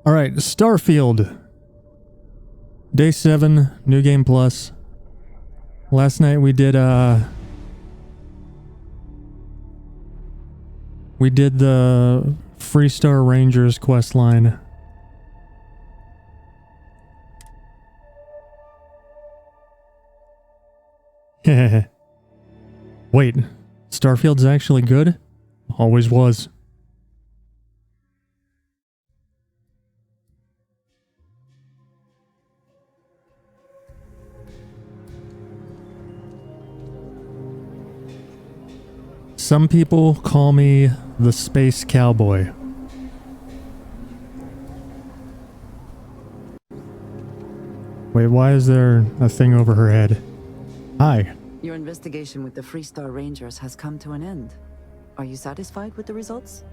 Alright, Starfield. Day 7, New Game Plus. Last night we did the Freestar Rangers quest line. Wait, Starfield's actually good? Always was. Some people call me the Space Cowboy. Wait, why is there a thing over her head? Hi. Your investigation with the Freestar Rangers has come to an end. Are you satisfied with the results?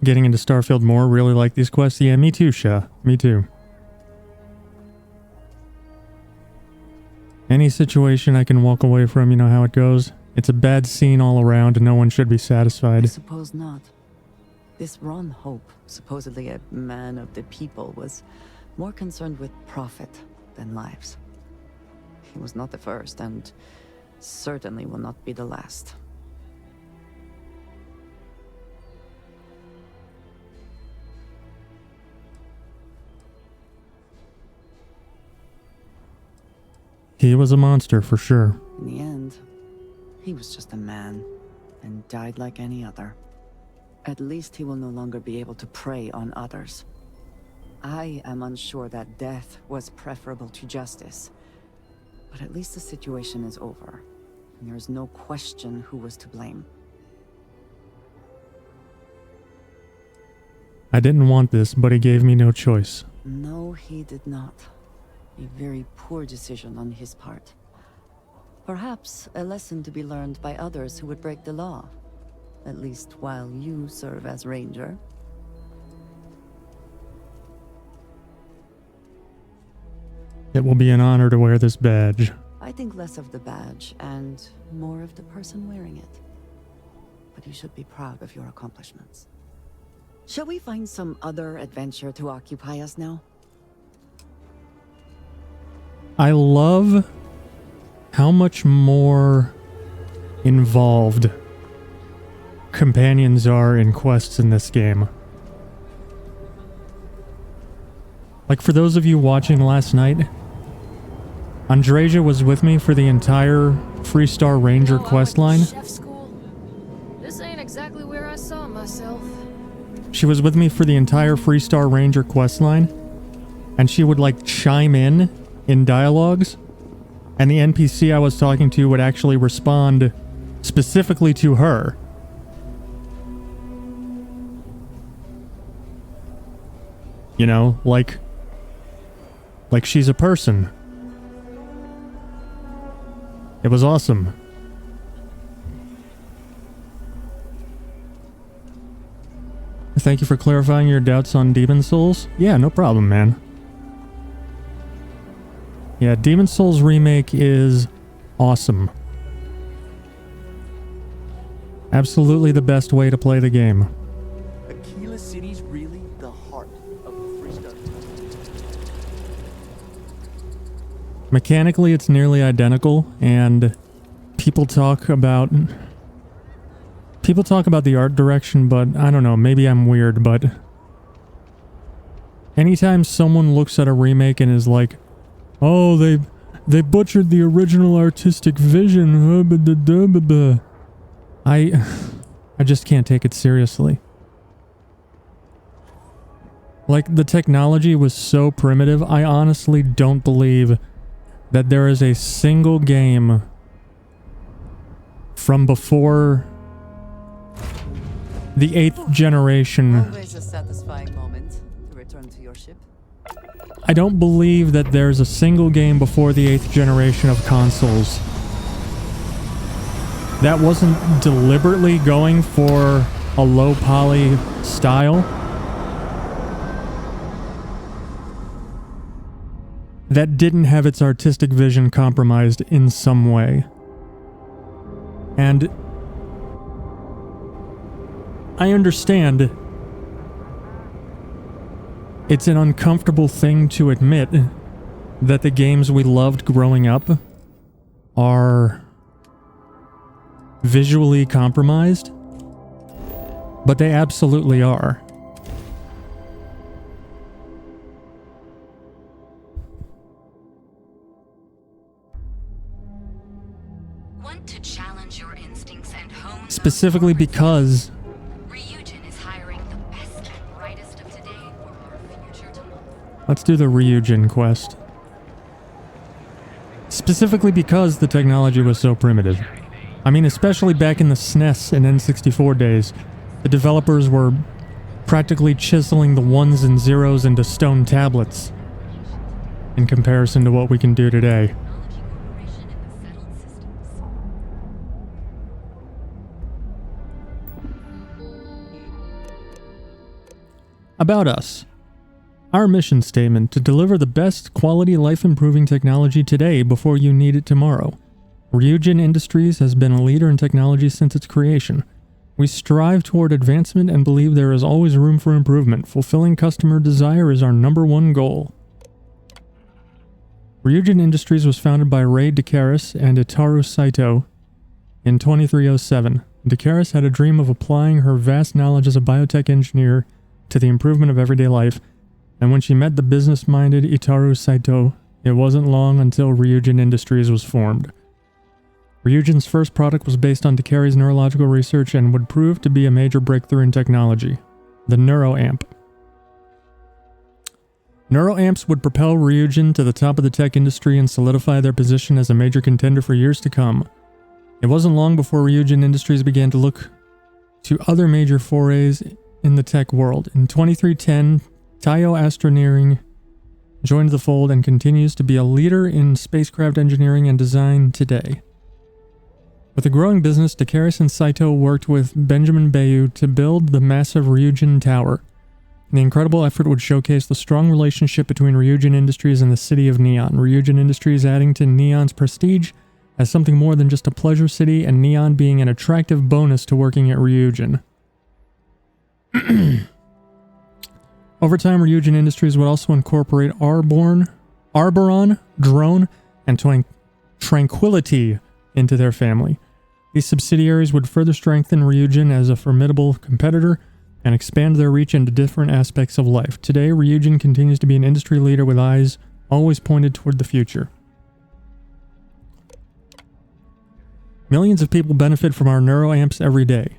Getting into Starfield more, really like these quests. Yeah, me too, Sha. Me too. Any situation I can walk away from, you know how it goes. It's a bad scene all around and no one should be satisfied. I suppose not. This Ron Hope, supposedly a man of the people, was more concerned with profit than lives. He was not the first and certainly will not be the last. He was a monster for sure. In the end, he was just a man and died like any other. At least he will no longer be able to prey on others. I am unsure that death was preferable to justice. But at least the situation is over, and there is no question who was to blame. I didn't want this, but he gave me no choice. No, he did not. A very poor decision on his part. Perhaps a lesson to be learned by others who would break the law. At least while you serve as Ranger. It will be an honor to wear this badge. I think less of the badge and more of the person wearing it. But you should be proud of your accomplishments. Shall we find some other adventure to occupy us now? I love how much more involved companions are in quests in this game. Like, for those of you watching last night, Andreja was with me for the entire Freestar Ranger quest line. Chef school. This ain't exactly where I saw myself. She was with me for the entire Freestar Ranger quest line, and she would like chime in dialogues, and the NPC I was talking to would actually respond specifically to her. You know, like she's a person. It was awesome. Thank you for clarifying your doubts on Demon Souls. Yeah, no problem, man. Yeah, Demon Souls Remake is awesome. Absolutely the best way to play the game. Aquila City's really the heart of the Freestar. Mechanically, it's nearly identical, and people talk about the art direction, but I don't know, maybe I'm weird, but anytime someone looks at a remake and is like, oh, they butchered the original artistic vision. I just can't take it seriously. Like, the technology was so primitive, I honestly don't believe that there is a single game from before the 8th generation. Always a satisfying moment to return to your ship. I don't believe that there's a single game before the 8th generation of consoles that wasn't deliberately going for a low poly style that didn't have its artistic vision compromised in some way. And I understand it's an uncomfortable thing to admit that the games we loved growing up are visually compromised, but they absolutely are. Want to challenge your instincts and hone Specifically because Ryujin is hiring the best and brightest of today for our future tomorrow. let's do the Ryujin quest. Specifically because the technology was so primitive. I mean, especially back in the SNES and N64 days, the developers were practically chiseling the ones and zeros into stone tablets in comparison to what we can do today. About us. Our mission statement: to deliver the best quality life-improving technology today before you need it tomorrow. Ryujin Industries has been a leader in technology since its creation. We strive toward advancement and believe there is always room for improvement. Fulfilling customer desire is our #1 goal. Ryujin Industries was founded by Ray DeCaris and Itaru Saito in 2307. DeCaris had a dream of applying her vast knowledge as a biotech engineer to the improvement of everyday life, and when she met the business-minded Itaru Saito, it wasn't long until Ryujin Industries was formed. Ryujin's first product was based on DeCaris' neurological research and would prove to be a major breakthrough in technology: the NeuroAmp. NeuroAmps would propel Ryujin to the top of the tech industry and solidify their position as a major contender for years to come. It wasn't long before Ryujin Industries began to look to other major forays in the tech world. In 2310, Taiyo Astroneering joined the fold and continues to be a leader in spacecraft engineering and design today. With a growing business, DeCaris and Saito worked with Benjamin Bayu to build the massive Ryujin Tower. The incredible effort would showcase the strong relationship between Ryujin Industries and the city of Neon. Ryujin Industries adding to Neon's prestige as something more than just a pleasure city, and Neon being an attractive bonus to working at Ryujin. Over time, Ryujin Industries would also incorporate Arboron, Drone, and Tranquility into their family. These subsidiaries would further strengthen Ryujin as a formidable competitor and expand their reach into different aspects of life. Today, Ryujin continues to be an industry leader with eyes always pointed toward the future. Millions of people benefit from our NeuroAmps every day.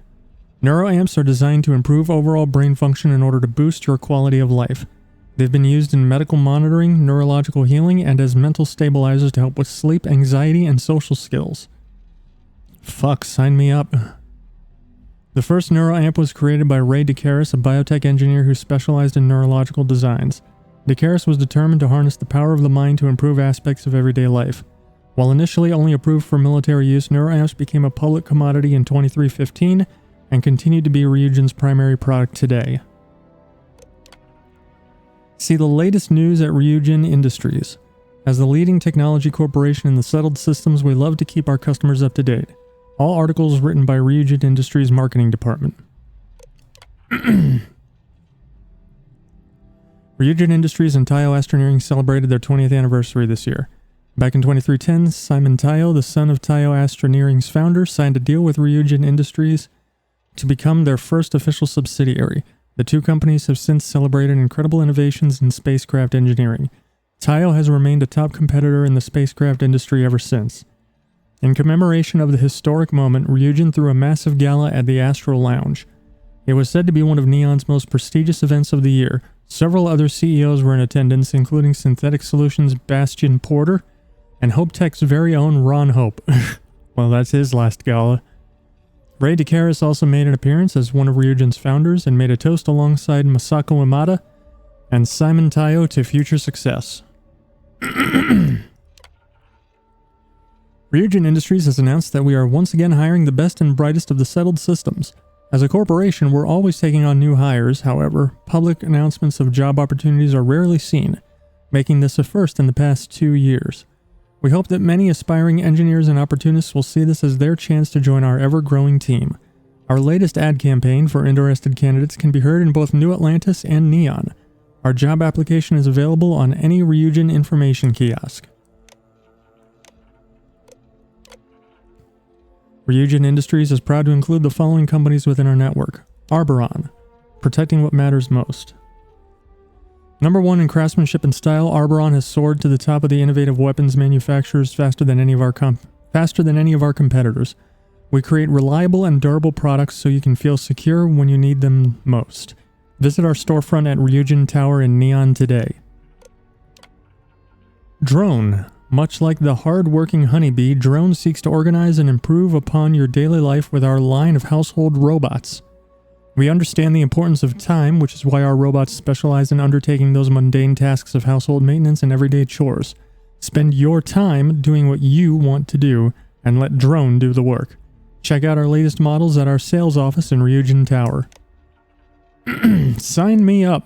NeuroAmps are designed to improve overall brain function in order to boost your quality of life. They've been used in medical monitoring, neurological healing, and as mental stabilizers to help with sleep, anxiety, and social skills. Fuck, sign me up. The first NeuroAmp was created by Ray DeCaris, a biotech engineer who specialized in neurological designs. DeCaris was determined to harness the power of the mind to improve aspects of everyday life. While initially only approved for military use, NeuroAmps became a public commodity in 2315 and continued to be Ryujin's primary product today. See the latest news at Ryujin Industries. As the leading technology corporation in the settled systems, we love to keep our customers up to date. All articles written by Ryujin Industries' marketing department. Ryujin Industries and Taiyo Astroneering celebrated their 20th anniversary this year. Back in 2310, Simon Taiyo, the son of Taiyo Astroneering's founder, signed a deal with Ryujin Industries to become their first official subsidiary. The two companies have since celebrated incredible innovations in spacecraft engineering. Taiyo has remained a top competitor in the spacecraft industry ever since. In commemoration of the historic moment, Ryujin threw a massive gala at the Astral Lounge. It was said to be one of Neon's most prestigious events of the year. Several other CEOs were in attendance, including Synthetic Solutions' Bastian Porter and Hope Tech's very own Ron Hope. Well, that's his last gala. Ray DeCaris also made an appearance as one of Ryujin's founders and made a toast alongside Masako Imada and Simon Taiyo to future success. Ryujin Industries has announced that we are once again hiring the best and brightest of the settled systems. As a corporation, we're always taking on new hires. However, public announcements of job opportunities are rarely seen, making this a first in the past 2 years. We hope that many aspiring engineers and opportunists will see this as their chance to join our ever-growing team. Our latest ad campaign for interested candidates can be heard in both New Atlantis and Neon. Our job application is available on any Ryujin information kiosk. Ryujin Industries is proud to include the following companies within our network. Arboron, protecting what matters most. Number 1 in craftsmanship and style, Arboron has soared to the top of the innovative weapons manufacturers faster than any of our competitors. We create reliable and durable products so you can feel secure when you need them most. Visit our storefront at Ryujin Tower in Neon today. Drone. Much like the hard-working honeybee, Drone seeks to organize and improve upon your daily life with our line of household robots. We understand the importance of time, which is why our robots specialize in undertaking those mundane tasks of household maintenance and everyday chores. Spend your time doing what you want to do, and let Drone do the work. Check out our latest models at our sales office in Ryujin Tower. Sign me up.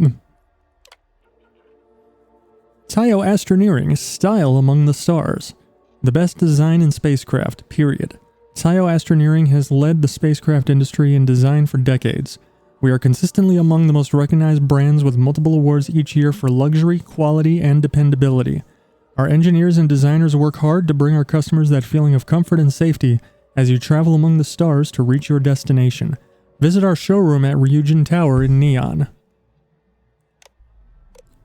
Tayo Astroneering, style among the stars. The best design in spacecraft, period. Tayo Astroneering has led the spacecraft industry in design for decades. We are consistently among the most recognized brands with multiple awards each year for luxury, quality, and dependability. Our engineers and designers work hard to bring our customers that feeling of comfort and safety as you travel among the stars to reach your destination. Visit our showroom at Ryujin Tower in Neon.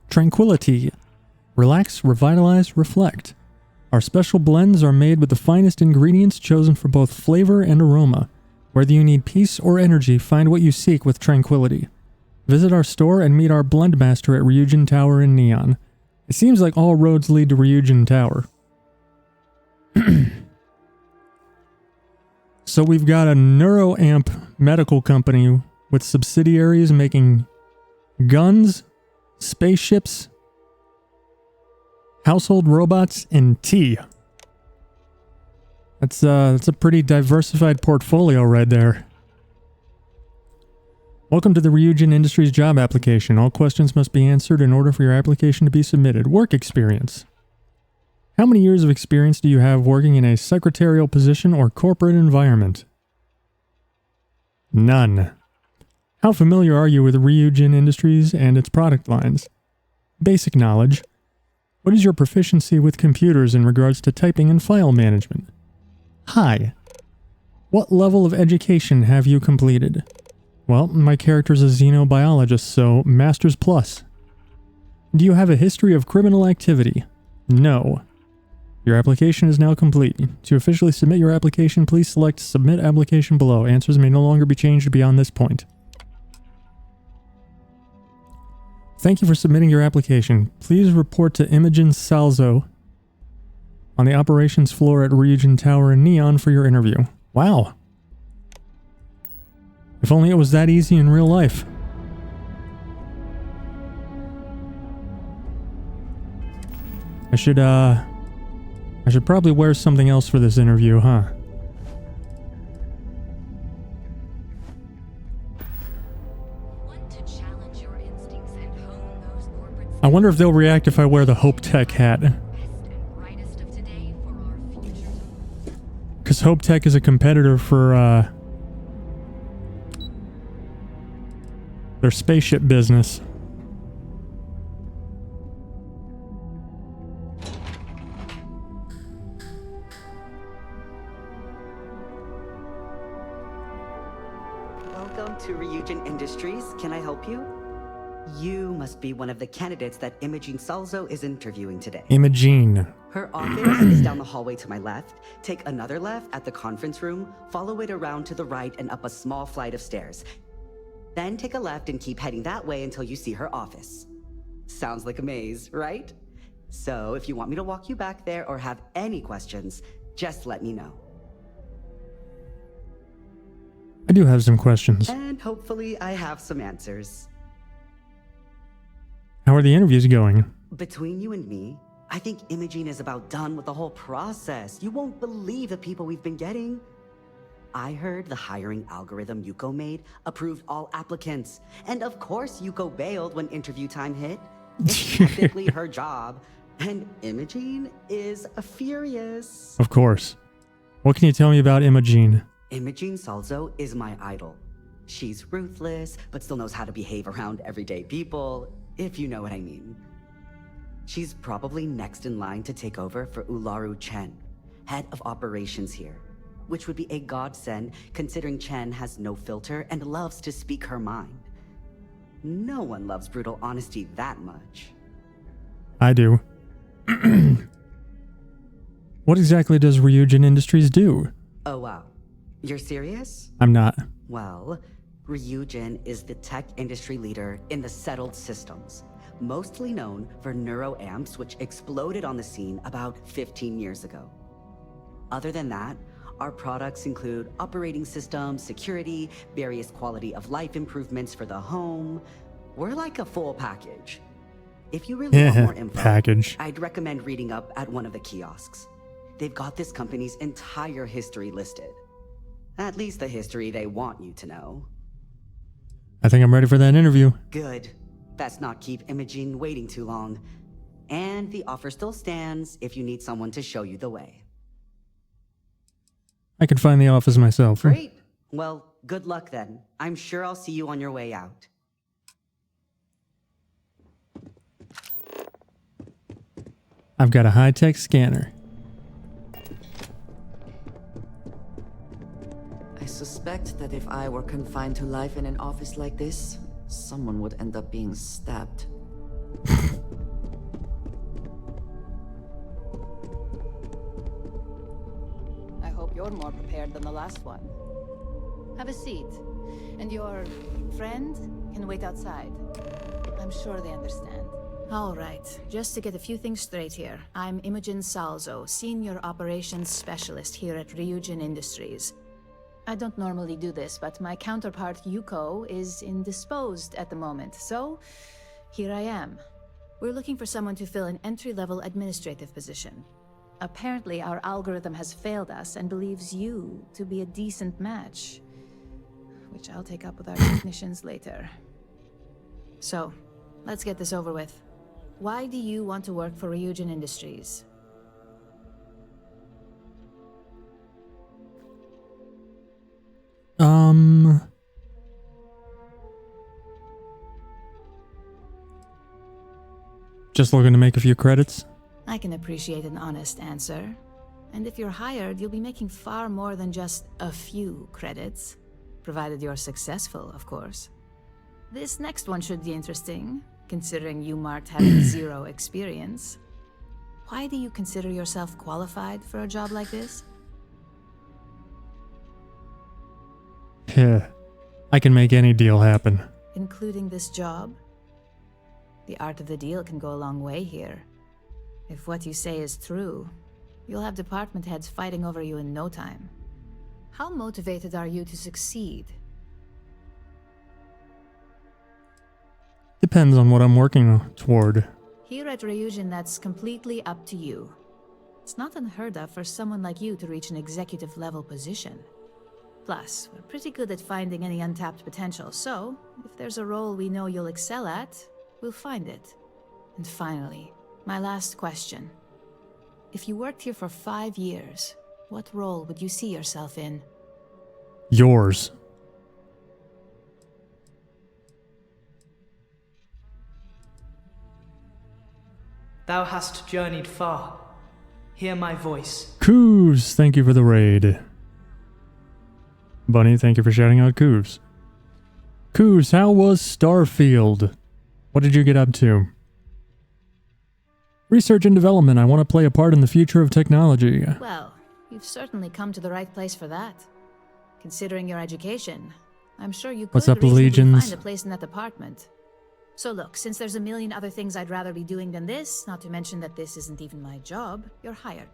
Tranquility. Relax, revitalize, reflect. Our special blends are made with the finest ingredients chosen for both flavor and aroma. Whether you need peace or energy, find what you seek with Tranquility. Visit our store and meet our blend master at Ryujin Tower in Neon. It seems like all roads lead to Ryujin Tower. So we've got a NeuroAmp medical company with subsidiaries making guns, spaceships, household robots, and tea. That's a pretty diversified portfolio right there. Welcome to the Ryujin Industries job application. All questions must be answered in order for your application to be submitted. Work experience. How many years of experience do you have working in a secretarial position or corporate environment? None. How familiar are you with Ryujin Industries and its product lines? Basic knowledge. What is your proficiency with computers in regards to typing and file management? High. What level of education have you completed? Well, my character's a xenobiologist, so Master's Plus. Do you have a history of criminal activity? No. Your application is now complete. To officially submit your application, please select Submit Application below. Answers may no longer be changed beyond this point. Thank you for submitting your application. Please report to Imogen Salzo on the operations floor at Ryujin Tower in Neon for your interview. Wow. If only it was that easy in real life. I should probably wear something else for this interview, huh? I wonder if they'll react if I wear the Hope Tech hat. Because Hope Tech is a competitor for their spaceship business. Welcome to Ryujin Industries. Can I help you? You must be one of the candidates that Imogen Salzo is interviewing today. Imogen. Her office is down the hallway to my left. Take another left at the conference room, follow it around to the right and up a small flight of stairs. Then take a left and keep heading that way until you see her office. Sounds like a maze, right? So if you want me to walk you back there or have any questions, just let me know. I do have some questions. And hopefully I have some answers. How are the interviews going? Between you and me, I think Imogen is about done with the whole process. You won't believe the people we've been getting. I heard the hiring algorithm Yuko made approved all applicants. And of course Yuko bailed when interview time hit. It's technically her job. And Imogen is furious. Of course. What can you tell me about Imogen? Imogene Salzo is my idol. She's ruthless, but still knows how to behave around everyday people, if you know what I mean. She's probably next in line to take over for Ularu Chen, head of operations here, which would be a godsend considering Chen has no filter and loves to speak her mind. No one loves brutal honesty that much. I do. What exactly does Ryujin Industries do? Oh wow. You're serious? I'm not. Well, Ryujin is the tech industry leader in the settled systems, mostly known for neuroamps, which exploded on the scene about 15 years ago. Other than that, our products include operating systems, security, various quality of life improvements for the home. We're like a full package. If you really want more info, package. I'd recommend reading up at one of the kiosks. They've got this company's entire history listed. At least the history they want you to know. I think I'm ready for that interview. Good. Let's not keep Imogene waiting too long. And the offer still stands if you need someone to show you the way. I can find the office myself. Great. Well, good luck then. I'm sure I'll see you on your way out. I've got a high-tech scanner. I suspect that if I were confined to life in an office like this, someone would end up being stabbed. I hope you're more prepared than the last one. Have a seat. And your friend can wait outside. I'm sure they understand. All right, just to get a few things straight here. I'm Imogen Salzo, Senior Operations Specialist here at Ryujin Industries. I don't normally do this, but my counterpart Yuko is indisposed at the moment, so here I am. We're looking for someone to fill an entry-level administrative position. Apparently, our algorithm has failed us and believes you to be a decent match, which I'll take up with our technicians later. So, let's get this over with. Why do you want to work for Ryujin Industries? Just looking to make a few credits. I can appreciate an honest answer. And if you're hired, you'll be making far more than just a few credits. Provided you're successful, of course. This next one should be interesting, considering you marked having 0 experience. Why do you consider yourself qualified for a job like this? Yeah, I can make any deal happen. Including this job? The art of the deal can go a long way here. If what you say is true, you'll have department heads fighting over you in no time. How motivated are you to succeed? Depends on what I'm working toward. Here at Ryujin, that's completely up to you. It's not unheard of for someone like you to reach an executive level position. Plus, we're pretty good at finding any untapped potential, so if there's a role we know you'll excel at, we'll find it. And finally, my last question. If you worked here for 5 years, what role would you see yourself in? Yours. Thou hast journeyed far. Hear my voice. Coos, thank you for the raid. Bunny, thank you for shouting out Coos. Coos, how was Starfield? What did you get up to? Research and development. I want to play a part in the future of technology. Well, you've certainly come to the right place for that. Considering your education, I'm sure you could What's up, reasonably Legions? find a place in that department. So look, since there's a million other things I'd rather be doing than this, not to mention that this isn't even my job, you're hired.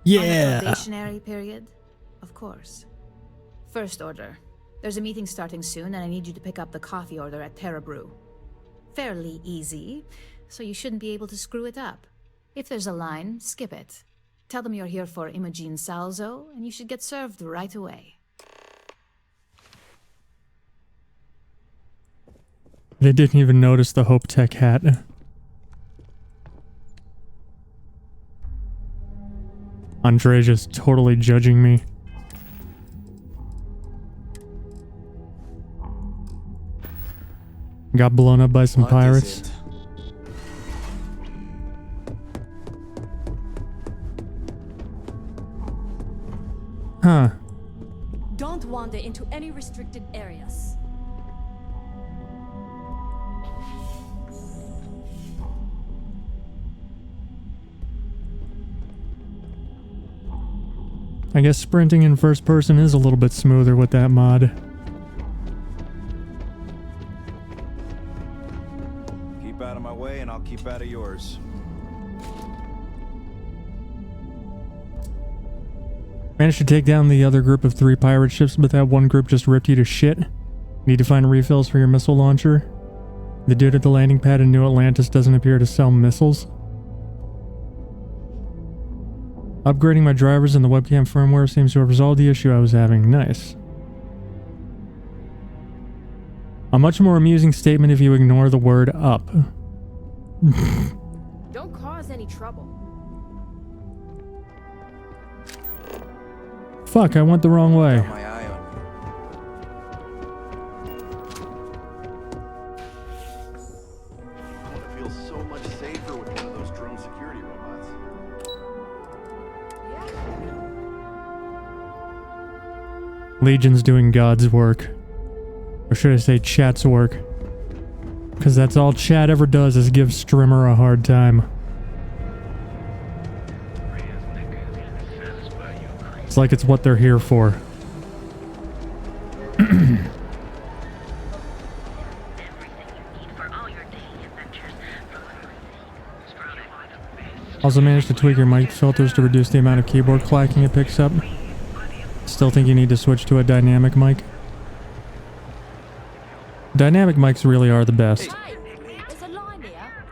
On the probationary period, of course. First order. There's a meeting starting soon, and I need you to pick up the coffee order at Terra Brew. Fairly easy, so you shouldn't be able to screw it up. If there's a line, skip it. Tell them you're here for Imogen Salzo, and you should get served right away. They didn't even notice the Hope Tech hat. Andreja's totally judging me. Got blown up by some What is pirates. it? Huh. Don't wander into any restricted areas. I guess sprinting in first person is a little bit smoother with that mod. Keep out of my way and I'll keep out of yours. Managed to take down the other group of 3 pirate ships, but that one group just ripped you to shit. Need to find refills for your missile launcher. The dude at the landing pad in New Atlantis doesn't appear to sell missiles. Upgrading my drivers and the webcam firmware seems to have resolved the issue I was having. Nice. A much more amusing statement if you ignore the word up. Don't cause any trouble. Fuck, I went the wrong way. Got my eye on you. I want to feel so much safer with one of those drone security robots. Legion's doing God's work. Or should I say chat's work? Because that's all chat ever does is give Strimmer a hard time. It's like it's what they're here for. Also managed to tweak your mic filters to reduce the amount of keyboard clacking it picks up. Still think you need to switch to a dynamic mic. Dynamic mics really are the best. Hi, there's a line here.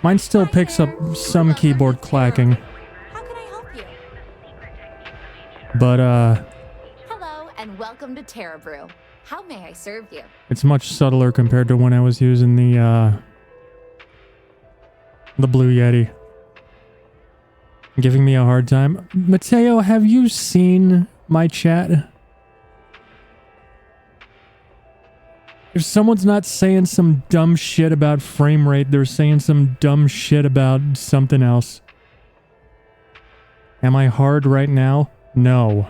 Mine still picks up some keyboard clacking, How can I help you? but Hello, and welcome to Terra Brew. How may I serve you? it's much subtler compared to when I was using the Blue Yeti. Giving me a hard time. Mateo, have you seen my chat? If someone's not saying some dumb shit about frame rate, they're saying some dumb shit about something else. Am I hard right now? No.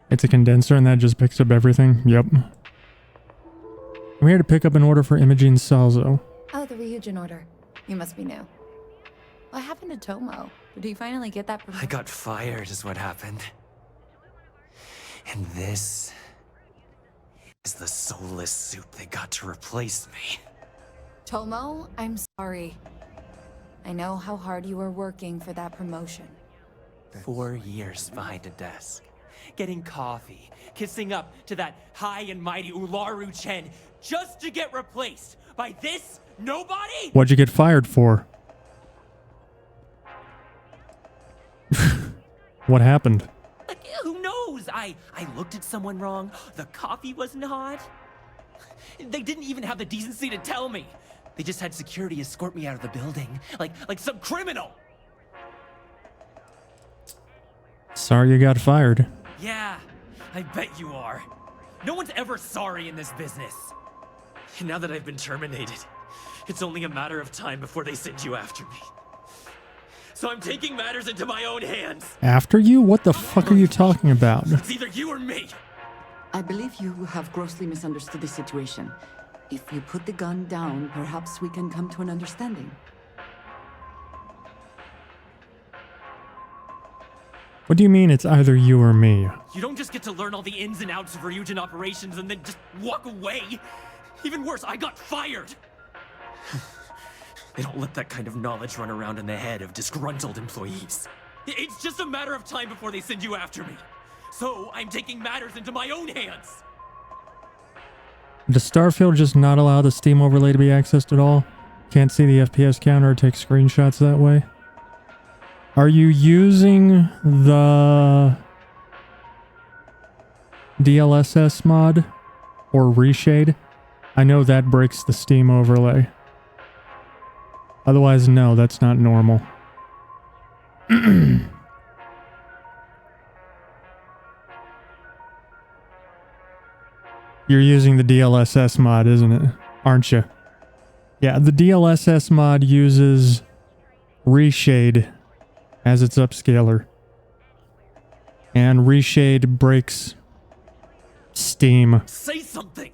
It's a condenser and that just picks up everything. Yep. I'm here to pick up an order for Imogene Salzo. Oh, the reagent order. You must be new. What happened to Tomo? Did he finally get that I got fired is what happened. And this is the soulless suit they got to replace me. Tomo, I'm sorry. I know how hard you were working for that promotion. 4 years behind a desk, getting coffee, kissing up to that high and mighty Ularu Chen, just to get replaced by this nobody? What'd you get fired for? What happened? Like, who knows? I looked at someone wrong. The coffee wasn't hot. They didn't even have the decency to tell me. They just had security escort me out of the building, like some criminal. Sorry you got fired. Yeah, I bet you are. No one's ever sorry in this business. And now that I've been terminated, it's only a matter of time before they send you after me. So I'm taking matters into my own hands. After you? What the fuck are you talking about? It's either you or me. I believe you have grossly misunderstood the situation. If you put the gun down, perhaps we can come to an understanding. What do you mean it's either you or me? You don't just get to learn all the ins and outs of Ryujin operations and then just walk away. Even worse, I got fired. They don't let that kind of knowledge run around in the head of disgruntled employees. It's just a matter of time before they send you after me. So I'm taking matters into my own hands. Does Starfield just not allow the Steam overlay to be accessed at all? Can't see the FPS counter or take screenshots that way? Are you using the DLSS mod or reshade? I know that breaks the Steam overlay. Otherwise, no, that's not normal. You're using the DLSS mod, isn't it? Aren't you? Yeah, the DLSS mod uses Reshade as its upscaler. And Reshade breaks Steam. Say something!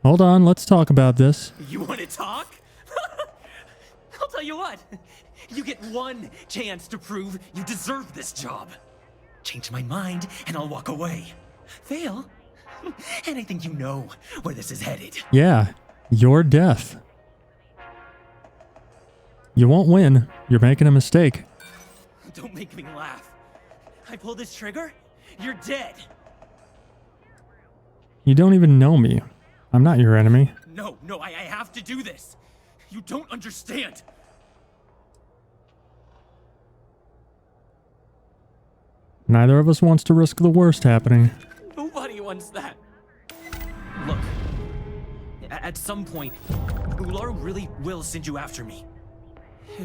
Hold on, let's talk about this. You want to talk? I'll tell you what. You get one chance to prove you deserve this job. Change my mind and I'll walk away. Fail? And I think you know where this is headed. Yeah, your death. You won't win. You're making a mistake. Don't make me laugh. I pull this trigger, you're dead. You don't even know me. I'm not your enemy. No, I have to do this. You don't understand. Neither of us wants to risk the worst happening. Nobody wants that. Look, at some point, Ular really will send you after me.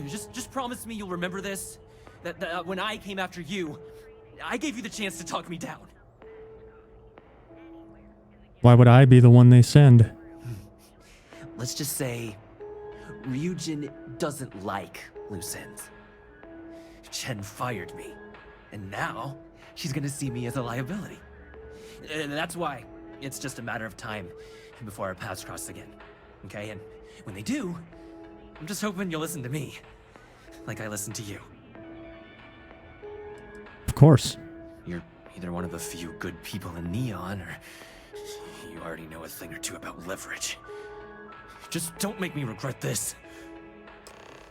Just promise me you'll remember this. That when I came after you, I gave you the chance to talk me down. Why would I be the one they send? Let's just say Ryujin doesn't like loose ends. Chen fired me, and now she's gonna see me as a liability. And that's why it's just a matter of time before our paths cross again. Okay, and when they do, I'm just hoping you'll listen to me, like I listened to you. Of course. You're either one of the few good people in Neon, or you already know a thing or two about leverage. Just don't make me regret this.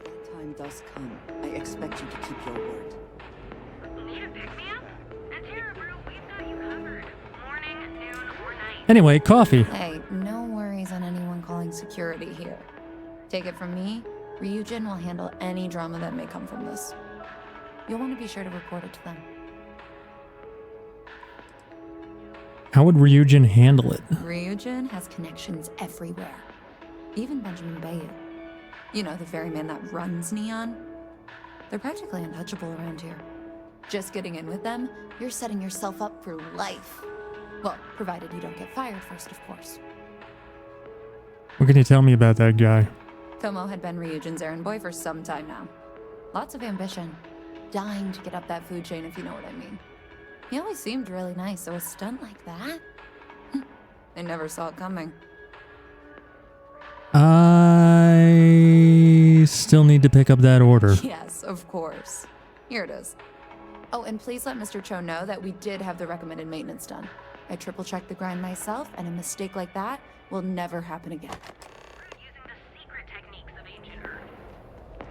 The time does come. I expect you to keep your word. Need a pick-me-up? At Terra Brew, we've got you covered. Morning, noon, or night. Anyway, coffee. Hey, no worries on anyone calling security here. Take it from me, Ryujin will handle any drama that may come from this. You'll want to be sure to report it to them. How would Ryujin handle it? Ryujin has connections everywhere. Even Benjamin Bayou. You know, the very man that runs Neon. They're practically untouchable around here. Just getting in with them, you're setting yourself up for life. Well, provided you don't get fired first, of course. What can you tell me about that guy? Tomo had been Ryujin's errand boy for some time now. Lots of ambition. Dying to get up that food chain, if you know what I mean. He always seemed really nice, so a stunt like that? I never saw it coming. I still need to pick up that order. Yes, of course. Here it is. Oh, and please let Mr. Cho know that we did have the recommended maintenance done. I triple-checked the grind myself, and a mistake like that will never happen again. Using the secret techniques of ancient Earth.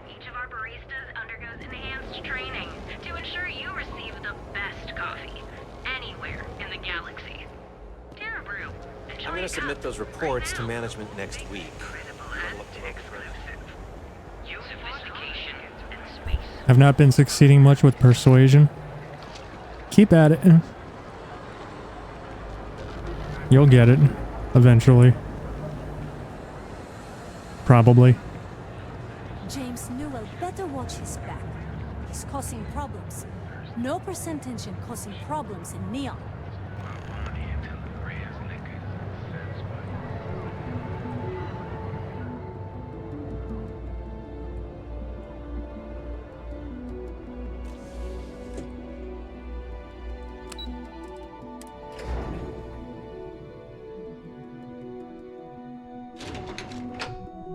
Each of our baristas undergoes enhanced training to ensure you receive the best coffee anywhere in the galaxy. Terra Brew. I'm going to submit those reports to management next week. Sophistication and space. I've not been succeeding much with persuasion. Keep at it. You'll get it. Eventually. Probably. James Newell better watch his back. He's causing problems. No percentage causing problems in Neon.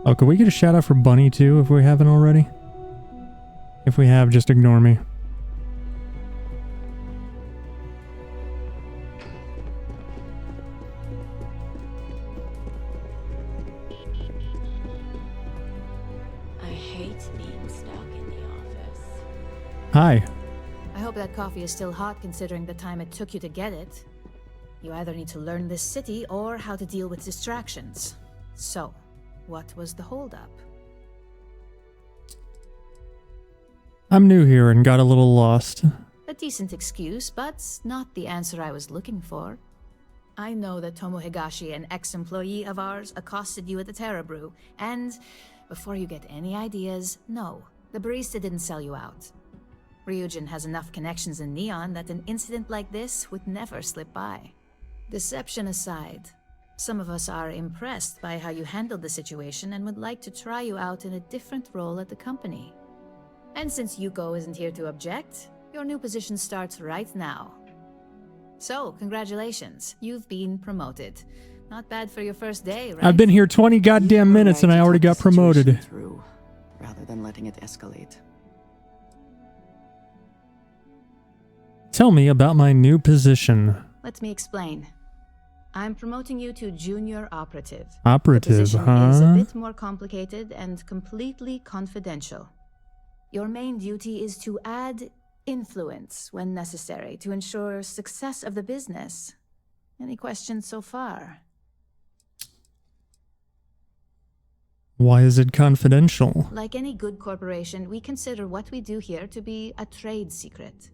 Oh, could we get a shout out for Bunny too if we haven't already? If we have, just ignore me. I hate being stuck in the office. Hi. I hope that coffee is still hot considering the time it took you to get it. You either need to learn this city or how to deal with distractions. So, what was the holdup? I'm new here and got a little lost. A decent excuse, but not the answer I was looking for. I know that Tomo Higashi, an ex-employee of ours, accosted you at the Terra Brew, and before you get any ideas, no, the barista didn't sell you out. Ryujin has enough connections in Neon that an incident like this would never slip by. Deception aside, some of us are impressed by how you handled the situation and would like to try you out in a different role at the company. And since Yuko isn't here to object, your new position starts right now. So, congratulations, you've been promoted. Not bad for your first day, right? I've been here 20 goddamn minutes and I already got promoted. Through, rather than letting it escalate. Tell me about my new position. Let me explain. I'm promoting you to junior operative. Operative, the position huh? is a bit more complicated and completely confidential. Your main duty is to add influence when necessary to ensure success of the business. Any questions so far? Why is it confidential? Like any good corporation, we consider what we do here to be a trade secret.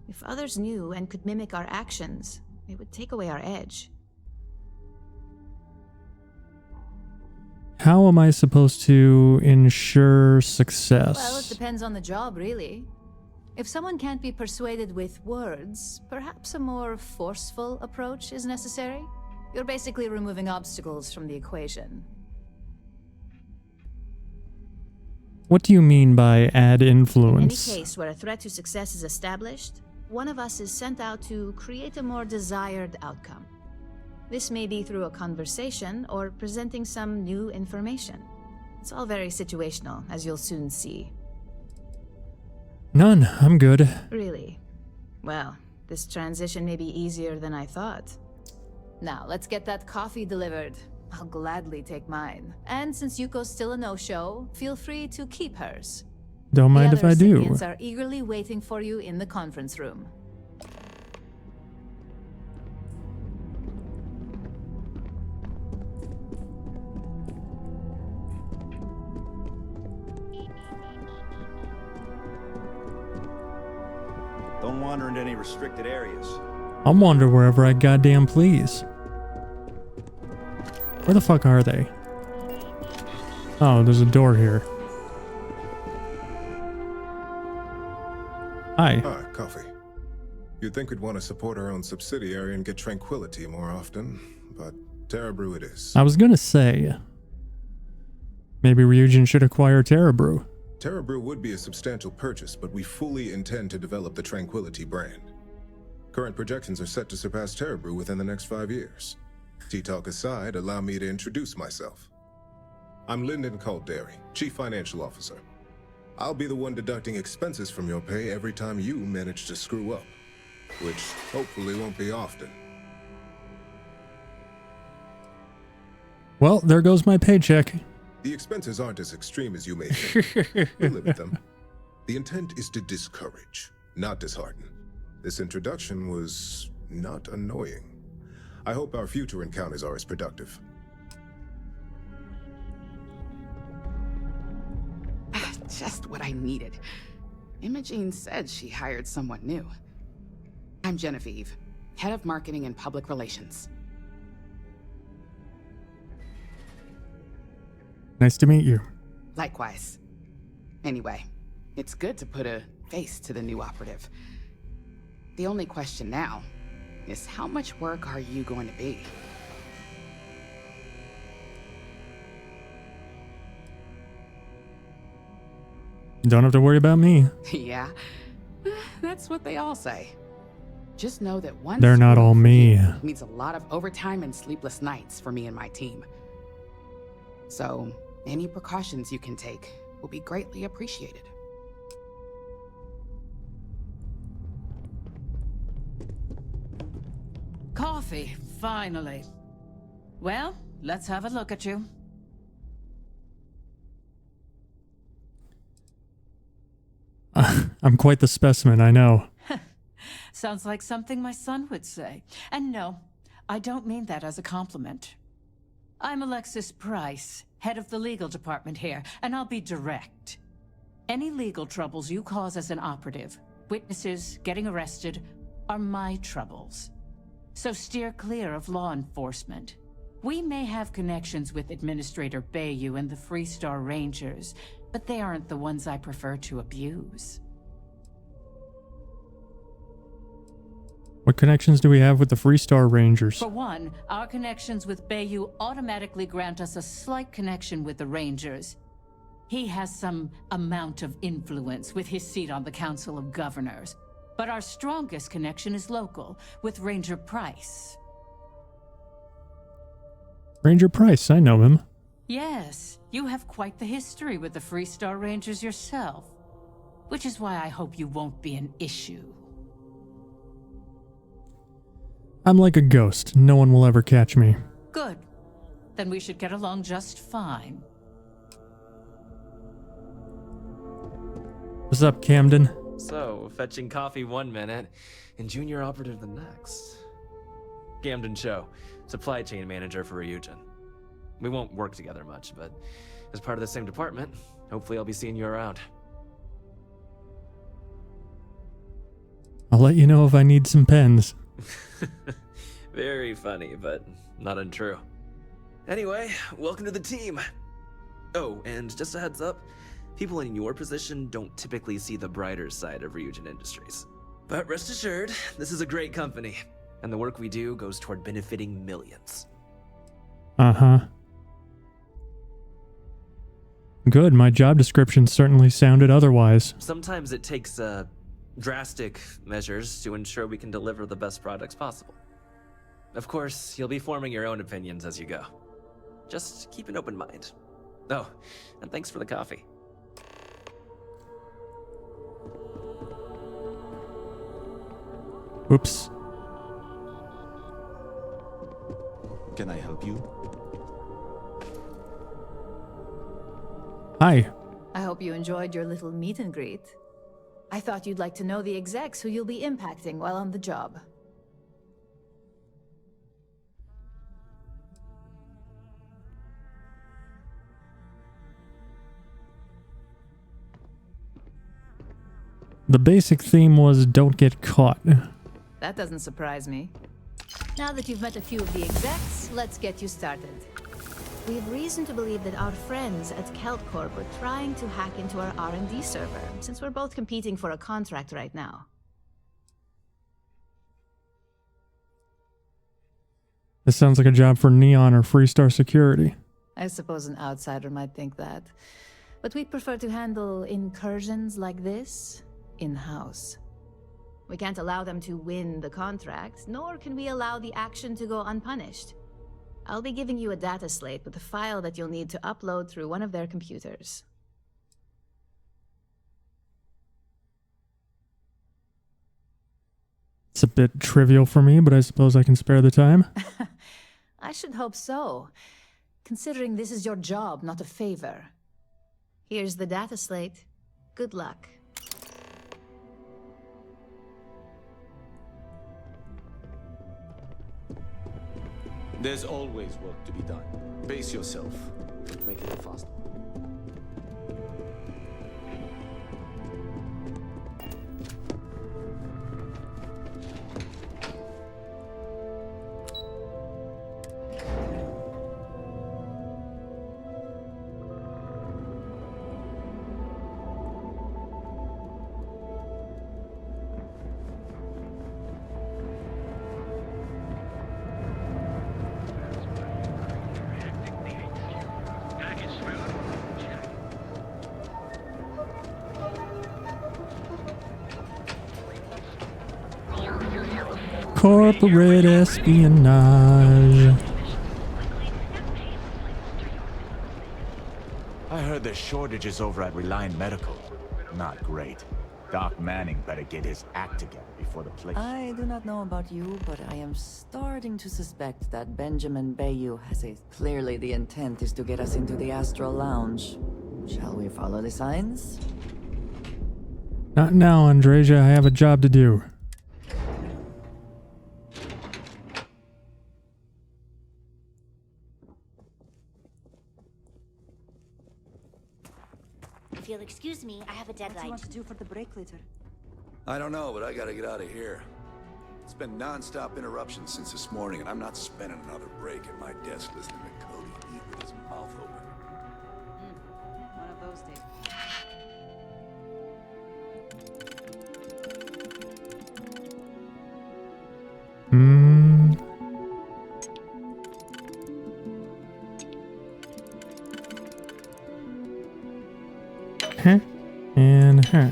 If others knew and could mimic our actions, it would take away our edge. How am I supposed to ensure success? Well, it depends on the job, really. If someone can't be persuaded with words, perhaps a more forceful approach is necessary. You're basically removing obstacles from the equation. What do you mean by add In influence? any case where a threat to success is established, one of us is sent out to create a more desired outcome. This may be through a conversation or presenting some new information. It's all very situational, as you'll soon see. None, I'm good. Really? Well, this transition may be easier than I thought. Now, let's get that coffee delivered. I'll gladly take mine. And since Yuko's still a no-show, feel free to keep hers. Don't mind if I do. The other recipients are eagerly waiting for you in the conference room. Don't wander into any restricted areas. I'll wander wherever I goddamn please. Where the fuck are they? Oh, there's a door here. Hi. Ah, coffee. You'd think we'd want to support our own subsidiary and get tranquility more often, but Terra Brew it is. I was gonna say, maybe Ryujin should acquire Terra Brew. Terra Brew would be a substantial purchase, but we fully intend to develop the Tranquility brand. Current projections are set to surpass Terra Brew within the next 5 years. Tea-talk aside, allow me to introduce myself. I'm Lyndon Calderi, Chief Financial Officer. I'll be the one deducting expenses from your pay every time you manage to screw up, which hopefully won't be often. Well, there goes my paycheck. The expenses aren't as extreme as you may think. We limit them. The intent is to discourage, not dishearten. This introduction was not annoying. I hope our future encounters are as productive. Just what I needed. Imogene said she hired someone new. I'm Genevieve, Head of Marketing and Public Relations. Nice to meet you. Likewise. Anyway, it's good to put a face to the new operative. The only question now is how much work are you going to be? Don't have to worry about me. Yeah, that's what they all say. Just know that one They're not all me. means a lot of overtime and sleepless nights for me and my team. So, any precautions you can take will be greatly appreciated. Coffee, finally. Well, let's have a look at you. I'm quite the specimen, I know. Sounds like something my son would say. And no, I don't mean that as a compliment. I'm Alexis Price, head of the legal department here, and I'll be direct. Any legal troubles you cause as an operative, witnesses, getting arrested, are my troubles. So steer clear of law enforcement. We may have connections with Administrator Bayou and the Freestar Rangers, but they aren't the ones I prefer to abuse. What connections do we have with the Freestar Rangers? For one, our connections with Bayou automatically grant us a slight connection with the Rangers. He has some amount of influence with his seat on the Council of Governors. But our strongest connection is local, with Ranger Price. Ranger Price, I know him. Yes, you have quite the history with the Freestar Rangers yourself. Which is why I hope you won't be an issue. I'm like a ghost. No one will ever catch me. Good. Then we should get along just fine. What's up, Camden? So, fetching coffee 1 minute and junior operative the next. Camden Cho, supply chain manager for Ryujin. We won't work together much, but as part of the same department, hopefully I'll be seeing you around. I'll let you know if I need some pens. Very funny, but not untrue. Anyway, welcome to the team. Oh, and just a heads up, people in your position don't typically see the brighter side of Ryujin Industries. But rest assured, this is a great company, and the work we do goes toward benefiting millions. Uh-huh. Good, my job description certainly sounded otherwise. Sometimes it takes drastic measures to ensure we can deliver the best products possible. Of course, you'll be forming your own opinions as you go. Just keep an open mind. Oh, and thanks for the coffee. Oops. Can I help you? Hi. I hope you enjoyed your little meet and greet. I thought you'd like to know the execs who you'll be impacting while on the job. The basic theme was don't get caught. That doesn't surprise me. Now that you've met a few of the execs, let's get you started. We have reason to believe that our friends at KeltCorp are trying to hack into our R&D server, since we're both competing for a contract right now. This sounds like a job for Neon or Freestar Security. I suppose an outsider might think that. But we'd prefer to handle incursions like this in-house. We can't allow them to win the contract, nor can we allow the action to go unpunished. I'll be giving you a data slate with a file that you'll need to upload through one of their computers. It's a bit trivial for me, but I suppose I can spare the time. I should hope so, considering this is your job, not a favor. Here's the data slate. Good luck. There's always work to be done. Pace yourself. Make it faster. Corporate espionage. I heard there's shortages over at Reliant Medical. Not great. Doc Manning better get his act together before the place. I do not know about you, but I am starting to suspect that Benjamin Bayou has a... Clearly the intent is to get us into the Astral Lounge. Shall we follow the signs? Not now, Andreja. I have a job to do. If you'll excuse me, I have a deadline. What do you want to do for the break later? I don't know, but I gotta get out of here. It's been non-stop interruptions since this morning, and I'm not spending another break at my desk listening to Cody eat with his mouth open. One of those days. Huh? And huh.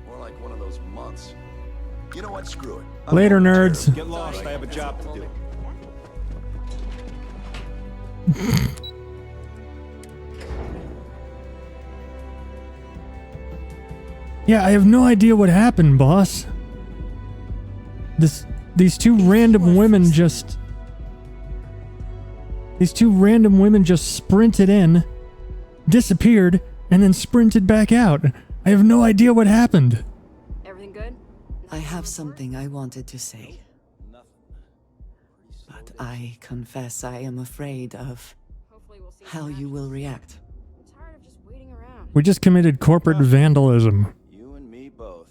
More like one of those months. You know what? Screw it. Later, nerds. Get lost, I have a job to do. Yeah, I have no idea what happened, boss. These two random women just sprinted in, disappeared, and then sprinted back out. I have no idea what happened. Everything good? I have something I wanted to say. But I confess I am afraid of how you will react. We just committed corporate vandalism. You and me both.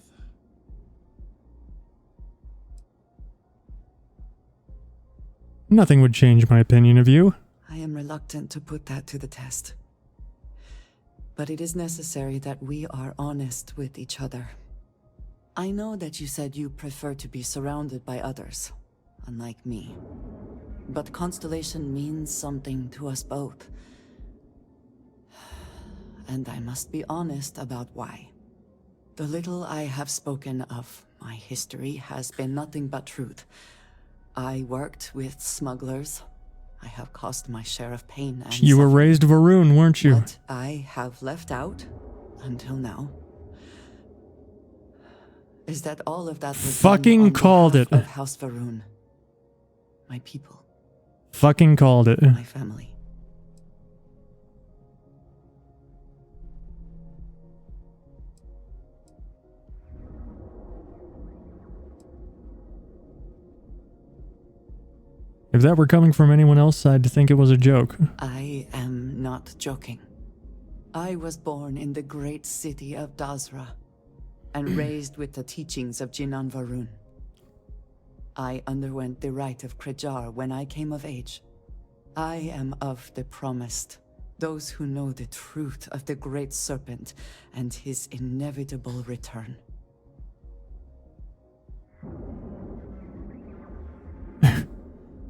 Nothing would change my opinion of you. I am reluctant to put that to the test. But it is necessary that we are honest with each other. I know that you said you prefer to be surrounded by others, unlike me. But Constellation means something to us both. And I must be honest about why. The little I have spoken of my history has been nothing but truth. I worked with smugglers. I have caused my share of pain and You were raised Varun, weren't you? What I have left out, until now, is that all of that was Fucking done on called behalf it. of House Varun. My people, Fucking called it. my family. If that were coming from anyone else, I'd think it was a joke. I am not joking. I was born in the great city of Dazra and raised with the teachings of Jinan Varun. I underwent the rite of Krejar when I came of age. I am of the promised, those who know the truth of the Great Serpent and his inevitable return.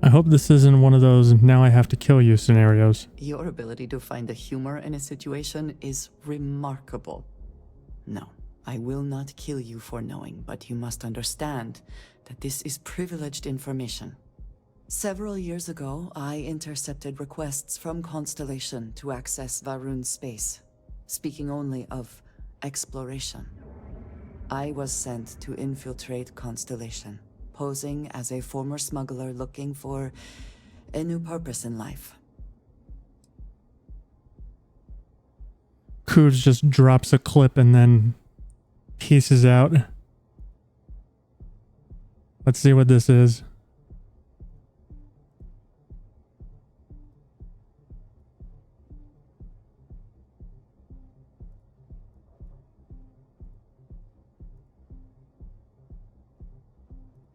I hope this isn't one of those now I have to kill you scenarios. Your ability to find the humor in a situation is remarkable. No, I will not kill you for knowing, but you must understand that this is privileged information. Several years ago, I intercepted requests from Constellation to access Varun's space, speaking only of exploration. I was sent to infiltrate Constellation, posing as a former smuggler looking for a new purpose in life. Kuz just drops a clip and then pieces out. Let's see what this is.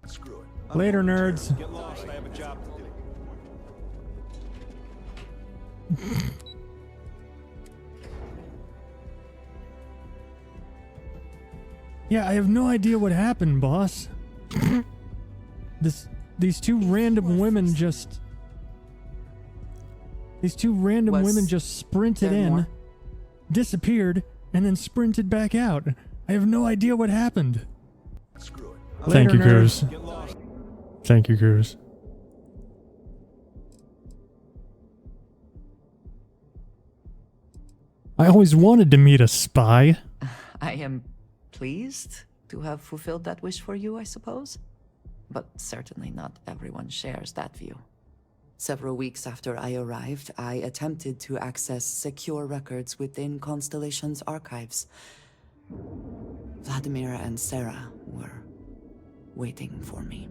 Screw it. Later, nerds. Get lost, I have a job to do. Yeah, I have no idea what happened, boss. These two random women just sprinted there in, more? disappeared, and then sprinted back out. I have no idea what happened. Screw it. Thank you, Later, Cruz. nerds. Thank you, Cruz. I always wanted to meet a spy. I am pleased to have fulfilled that wish for you, I suppose. But certainly not everyone shares that view. Several weeks after I arrived, I attempted to access secure records within Constellation's archives. Vladimir and Sarah were waiting for me.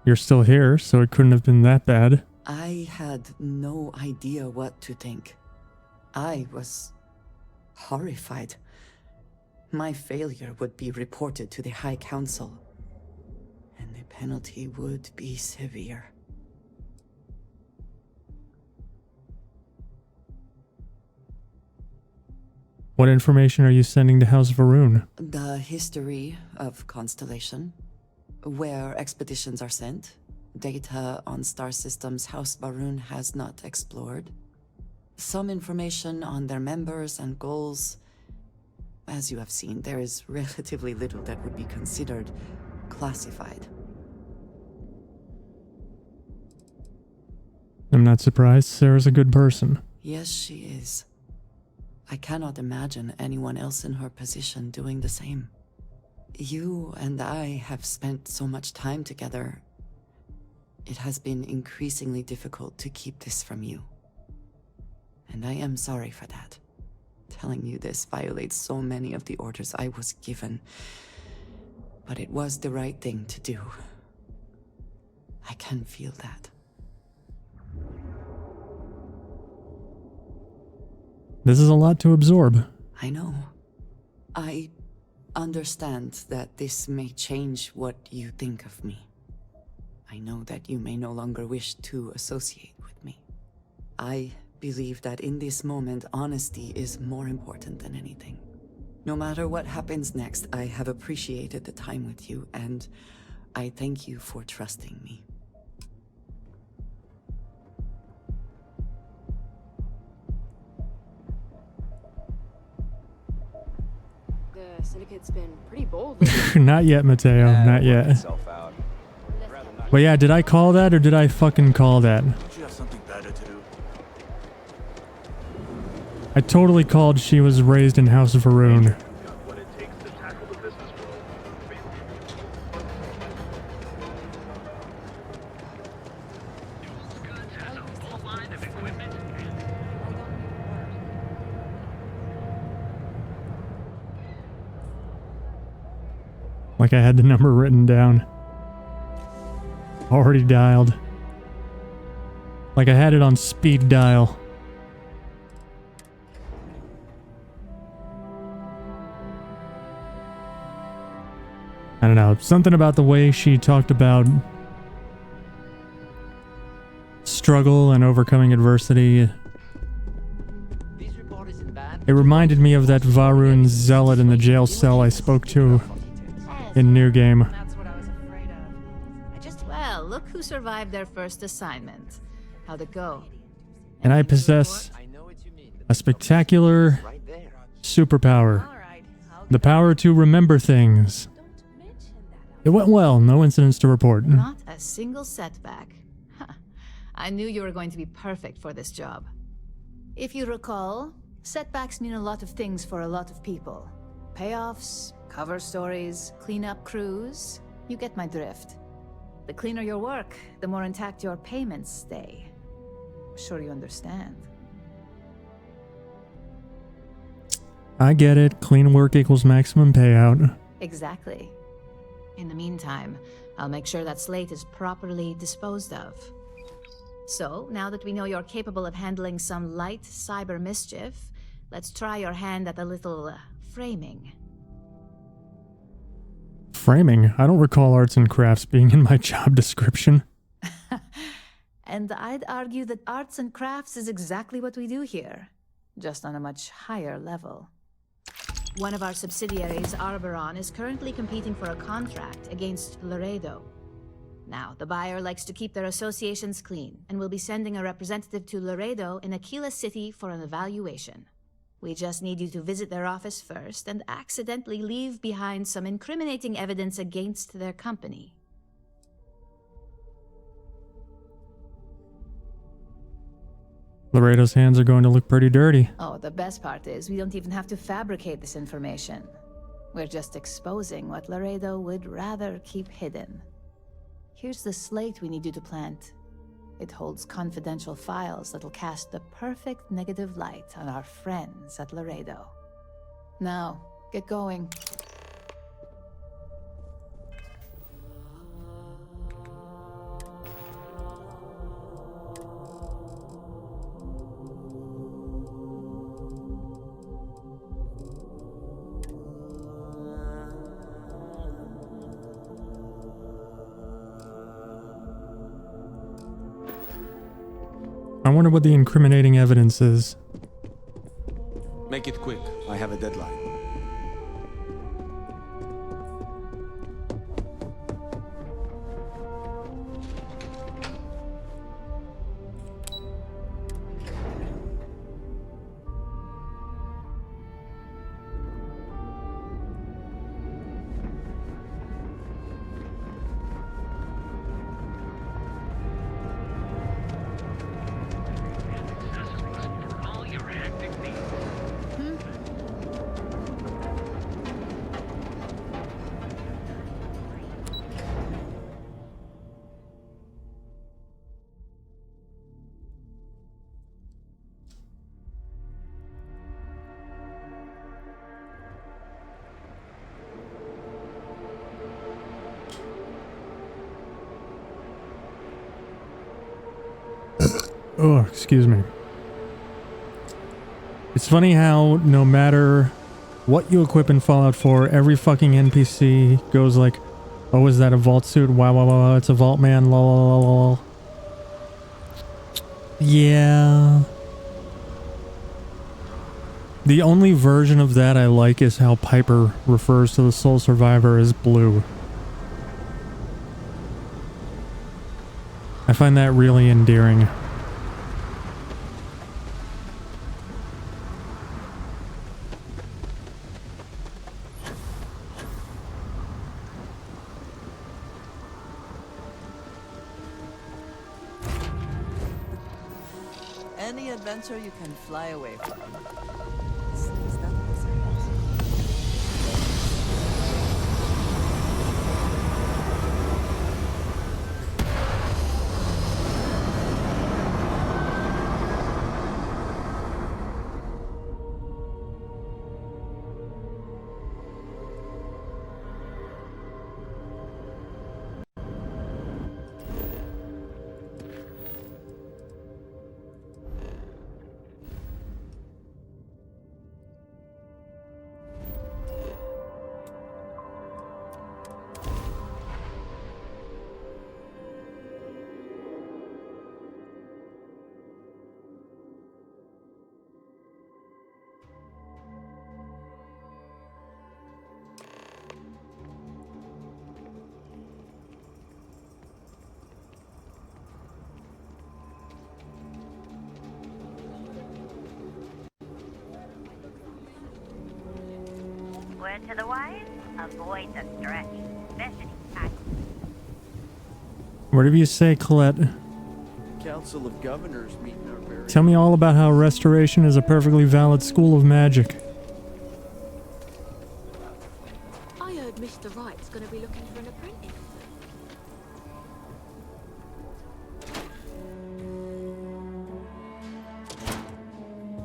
You're still here, so it couldn't have been that bad. I had no idea what to think. I was horrified. My failure would be reported to the High Council, and the penalty would be severe. What information are you sending to House Varun? The history of Constellation, where expeditions are sent, data on star systems House Varun has not explored, some information on their members and goals. As you have seen, there is relatively little that would be considered classified. I'm not surprised. Sarah's a good person. Yes, she is. I cannot imagine anyone else in her position doing the same. You and I have spent so much time together. It has been increasingly difficult to keep this from you. And I am sorry for that. Telling you this violates so many of the orders I was given. But it was the right thing to do. I can feel that. This is a lot to absorb. I know. I understand that this may change what you think of me. I know that you may no longer wish to associate with me. I believe that in this moment, honesty is more important than anything. No matter what happens next, I have appreciated the time with you, and I thank you for trusting me. The Syndicate's been pretty bold. Not yet, Mateo. Not yet. But yeah, did I call that or did I fucking call that? Don't you have something better to do? I totally called she was raised in House Varun. Like I had the number written down. Already dialed. Like I had it on speed dial. I don't know, something about the way she talked about struggle and overcoming adversity. It reminded me of that Varun zealot in the jail cell I spoke to in New Game. Well, look who survived their first assignment. How'd it go? And I possess a spectacular superpower. The power to remember things. It went well, no incidents to report. Not a single setback. Huh. I knew you were going to be perfect for this job. If you recall, setbacks mean a lot of things for a lot of people. Payoffs, cover stories, cleanup crews. You get my drift. The cleaner your work, the more intact your payments stay. I'm sure you understand. I get it. Clean work equals maximum payout. Exactly. In the meantime, I'll make sure that slate is properly disposed of. So, now that we know you're capable of handling some light cyber mischief, let's try your hand at a little framing. Framing? I don't recall arts and crafts being in my job description. And I'd argue that arts and crafts is exactly what we do here, just on a much higher level. One of our subsidiaries, Arboron, is currently competing for a contract against Laredo. Now, the buyer likes to keep their associations clean, and will be sending a representative to Laredo in Aquila City for an evaluation. We just need you to visit their office first and accidentally leave behind some incriminating evidence against their company. Laredo's hands are going to look pretty dirty. Oh, the best part is we don't even have to fabricate this information. We're just exposing what Laredo would rather keep hidden. Here's the slate we need you to plant. It holds confidential files that'll cast the perfect negative light on our friends at Laredo. Now, get going. I wonder what the incriminating evidence is. Make it quick. I have a deadline. Oh, excuse me. It's funny how no matter what you equip in Fallout 4, every fucking NPC goes like, oh, is that a vault suit? Wow, wow, wow, wow, it's a vault man, lol, lol, lol, lol. Yeah. The only version of that I like is how Piper refers to the sole survivor as Blue. I find that really endearing. Any adventure you can fly away from. Word to the wise, avoid the stretch, especially at Whatever you say, Colette. Council of Governors meeting our very... Tell me all about how Restoration is a perfectly valid school of magic. I heard Mr. Wright's gonna be looking for an apprentice.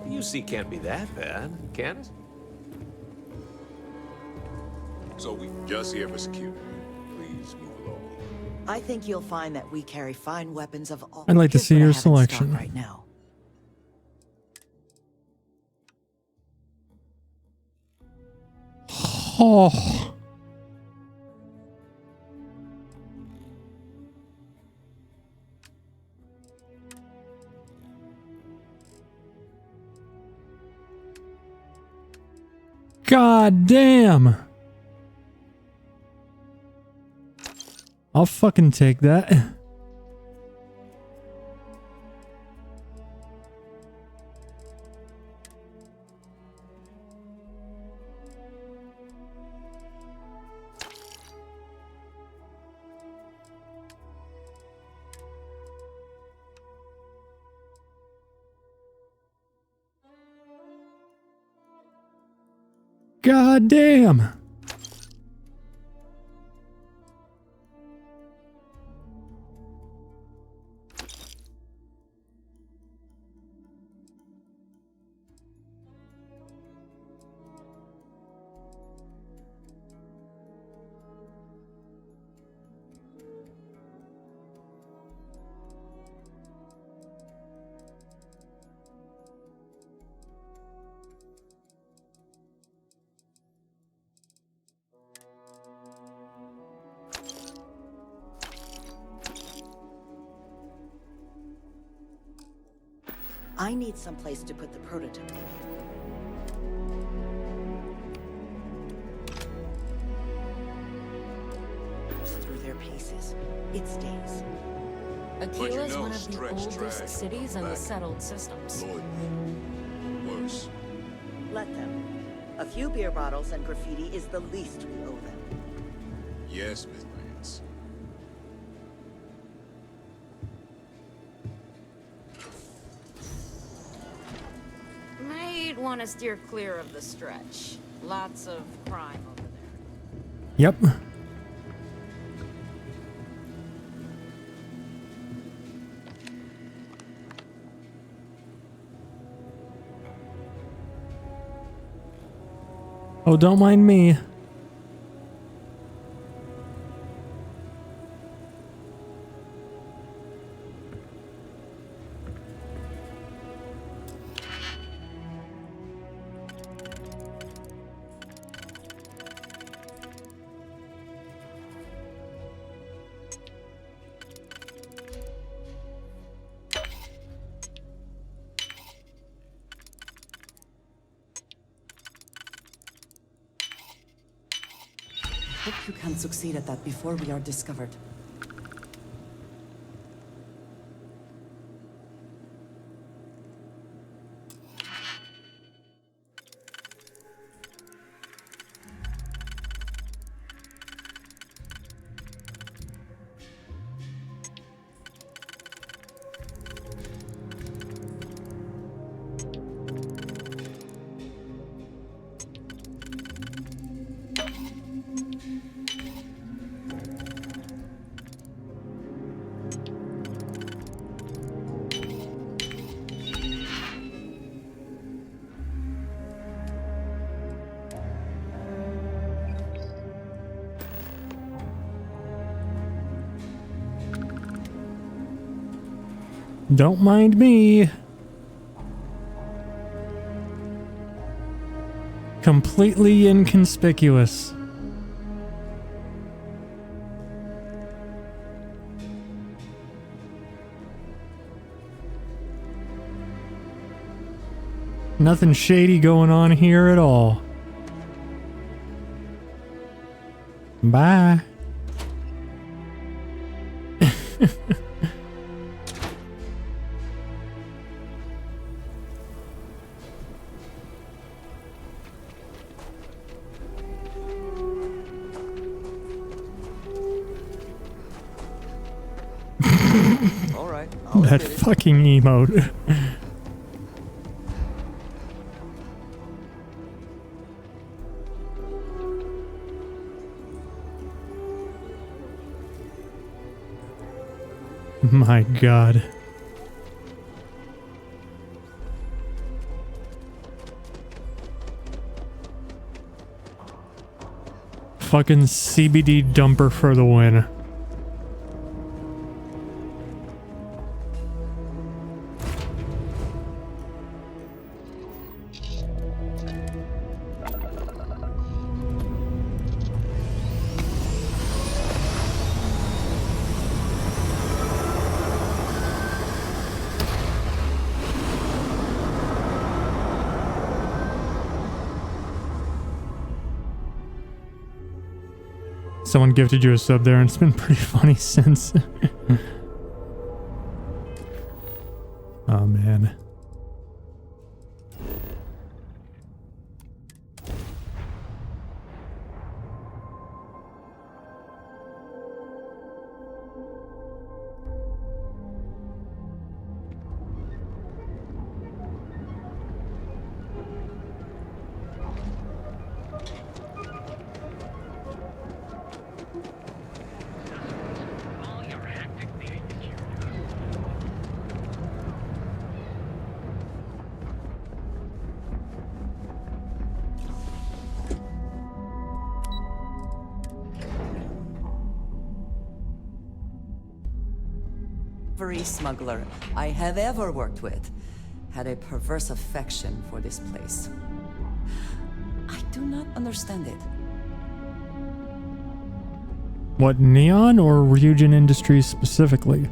UC can't be that bad, can it? So we just here for security. Please move along. I think you'll find that we carry fine weapons of all. I'd like to Here's see what I your have in stock selection. right now. Oh. God damn. I'll fucking take that. God damn. I need someplace to put the prototype. Through their paces, it stays. Aquila's one of the oldest cities in the settled systems. Worse. Let them. A few beer bottles and graffiti is the least we owe them. Yes, Miss Lance. Might want to steer clear of the stretch. Lots of crime over there. Yep. Oh, don't mind me. Hope you can succeed at that before we are discovered. Don't mind me. Completely inconspicuous. Nothing shady going on here at all. Bye. All right. That fucking emote. My God. Fucking CBD dumper for the win. Someone gifted you a sub there and it's been pretty funny since. Oh man. Every smuggler I have ever worked with had a perverse affection for this place. I do not understand it. What, Neon or Ryujin Industries specifically?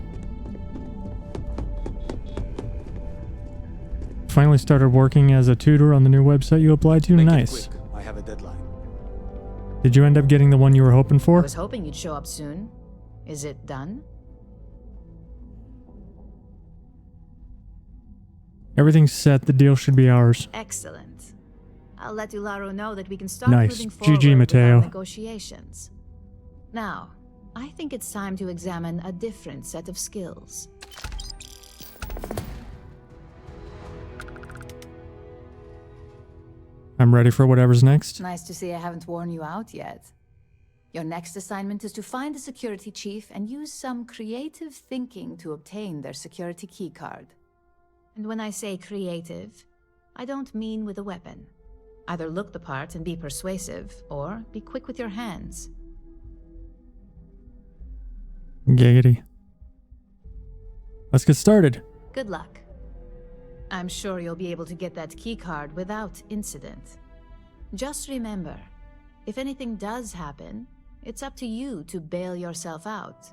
finally started working as a tutor on the new website you applied to? Make it Nice. quick. I have a deadline. Did you end up getting the one you were hoping I for? was hoping you'd show up soon. Is it done? Everything's set. The deal should be ours. Excellent. I'll let Ularo know that we can start Nice. moving forward GG, with our Mateo. negotiations. Now, I think it's time to examine a different set of skills. I'm ready for whatever's next. Nice to see I haven't worn you out yet. Your next assignment is to find the security chief and use some creative thinking to obtain their security keycard. And when I say creative, I don't mean with a weapon. Either look the part and be persuasive, or be quick with your hands. Giggity. Let's get started. Good luck. I'm sure you'll be able to get that keycard without incident. Just remember, if anything does happen, it's up to you to bail yourself out.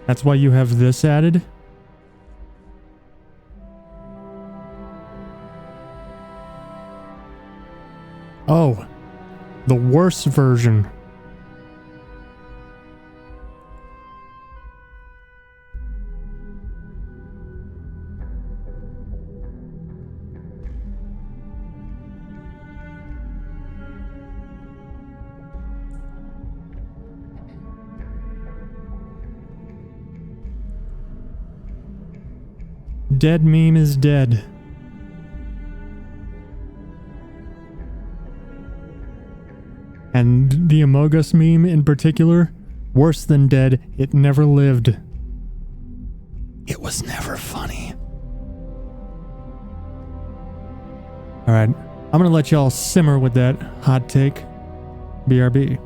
That's why you have this added? Oh, the worst version. Dead meme is dead. And the Among Us meme in particular, worse than dead, it never lived. It was never funny. Alright, I'm gonna let y'all simmer with that hot take. BRB.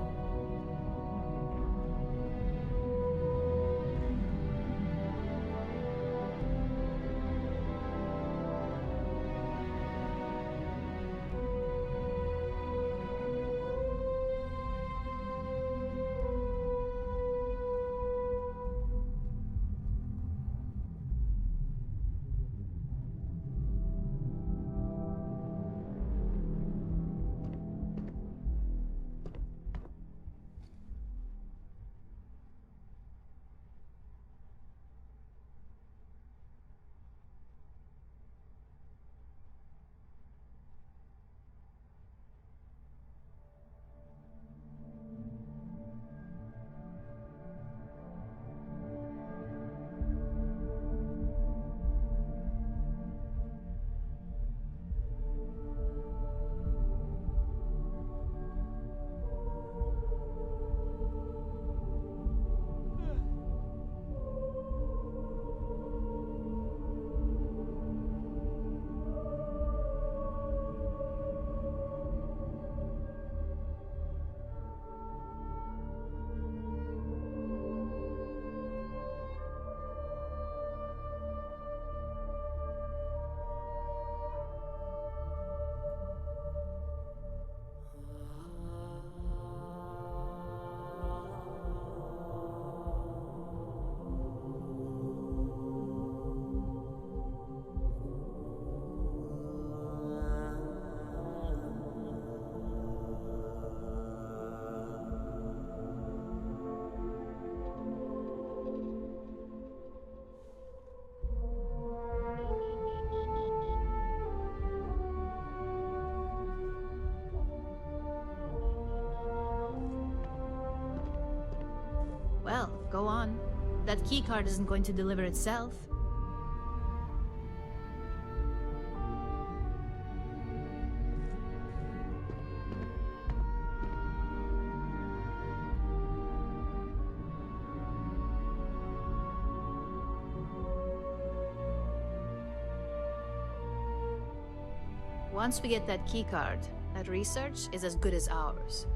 Well, go on. That keycard isn't going to deliver itself. Once we get that keycard, that research is as good as ours.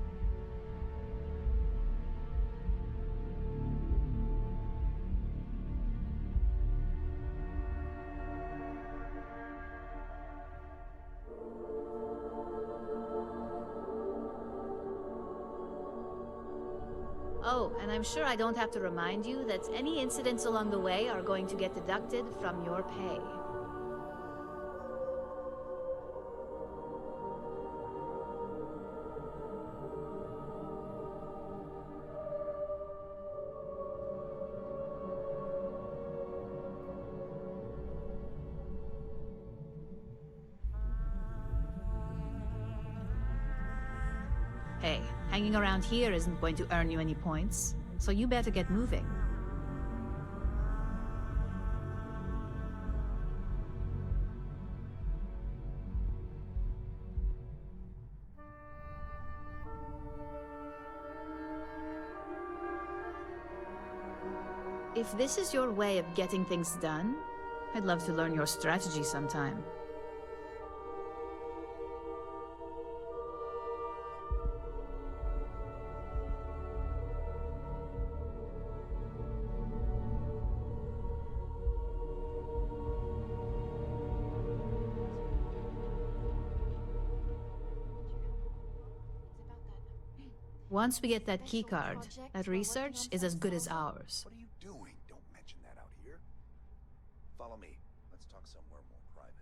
Oh, and I'm sure I don't have to remind you that any incidents along the way are going to get deducted from your pay. Hey, hanging around here isn't going to earn you any points, so you better get moving. If this is your way of getting things done, I'd love to learn your strategy sometime. Once we get that keycard, that research is as good as ours. What are you doing? Don't mention that out here. Follow me. Let's talk somewhere more private.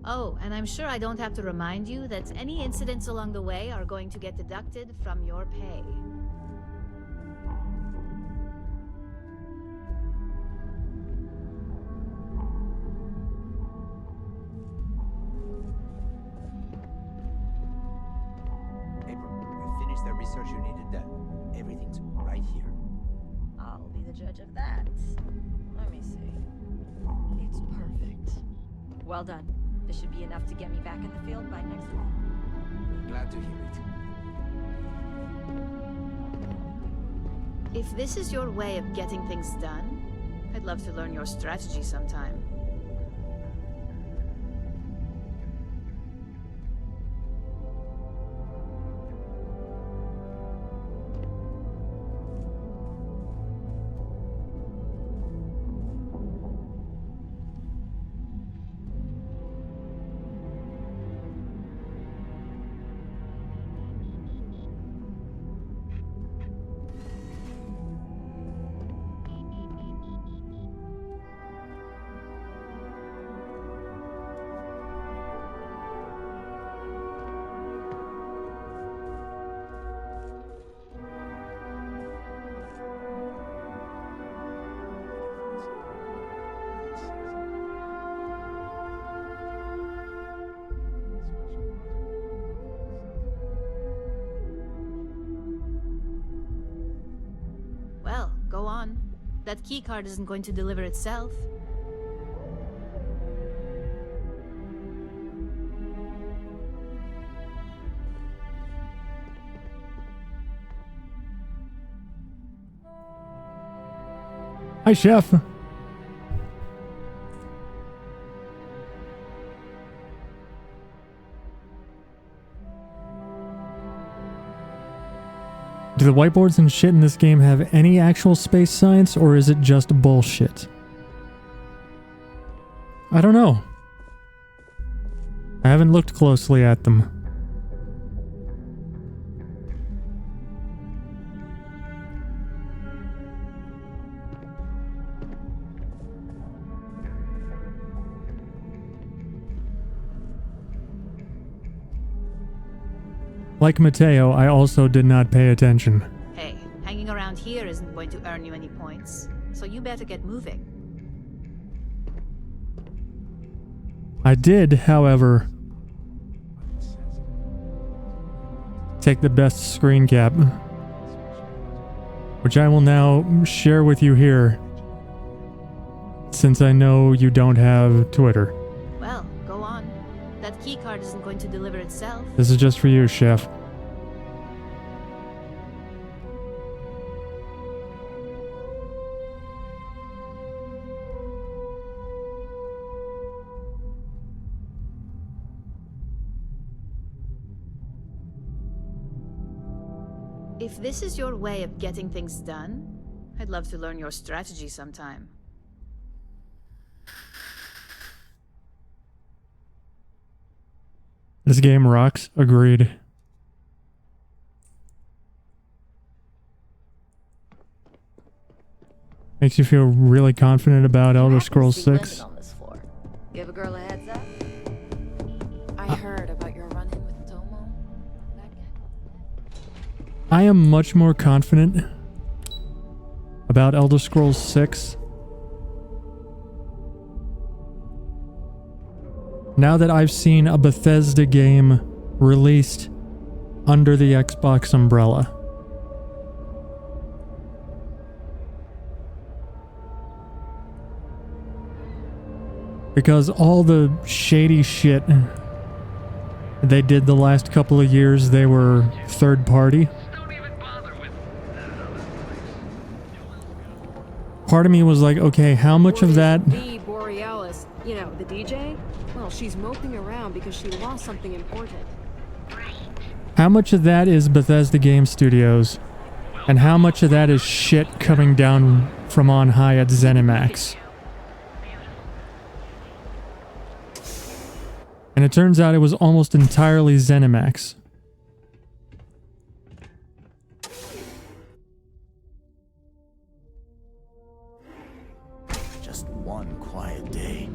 Oh, and I'm sure I don't have to remind you that any incidents along the way are going to get deducted from your pay. The research you needed done. Everything's right here. I'll be the judge of that. Let me see. It's perfect. Well done. This should be enough to get me back in the field by next week. Glad to hear it. If this is your way of getting things done, I'd love to learn your strategy sometime. Well, go on. That keycard isn't going to deliver itself. Hi, Chef. Do the whiteboards and shit in this game have any actual space science, or is it just bullshit? I don't know. I haven't looked closely at them. Like Mateo, I also did not pay attention. Hey, hanging around here isn't going to earn you any points, so you better get moving. I did, however, take the best screen cap, which I will now share with you here, since I know you don't have Twitter. Well, go on. That keycard isn't going to deliver itself. This is just for you, Chef. If this is your way of getting things done, I'd love to learn your strategy sometime. This game rocks. Agreed. Makes you feel really confident about Elder Scrolls 6. Give a girl a heads up. I heard about your run-in with Tomo. I am much more confident about Elder Scrolls 6 now that I've seen a Bethesda game released under the Xbox umbrella. Because all the shady shit they did the last couple of years, they were third party. Part of me was like, okay, how much of that... The Borealis, you know, the DJ? Well, she's moping around because she lost something important. How much of that is Bethesda Game Studios? And how much of that is shit coming down from on high at ZeniMax? And it turns out it was almost entirely ZeniMax. Just one quiet day.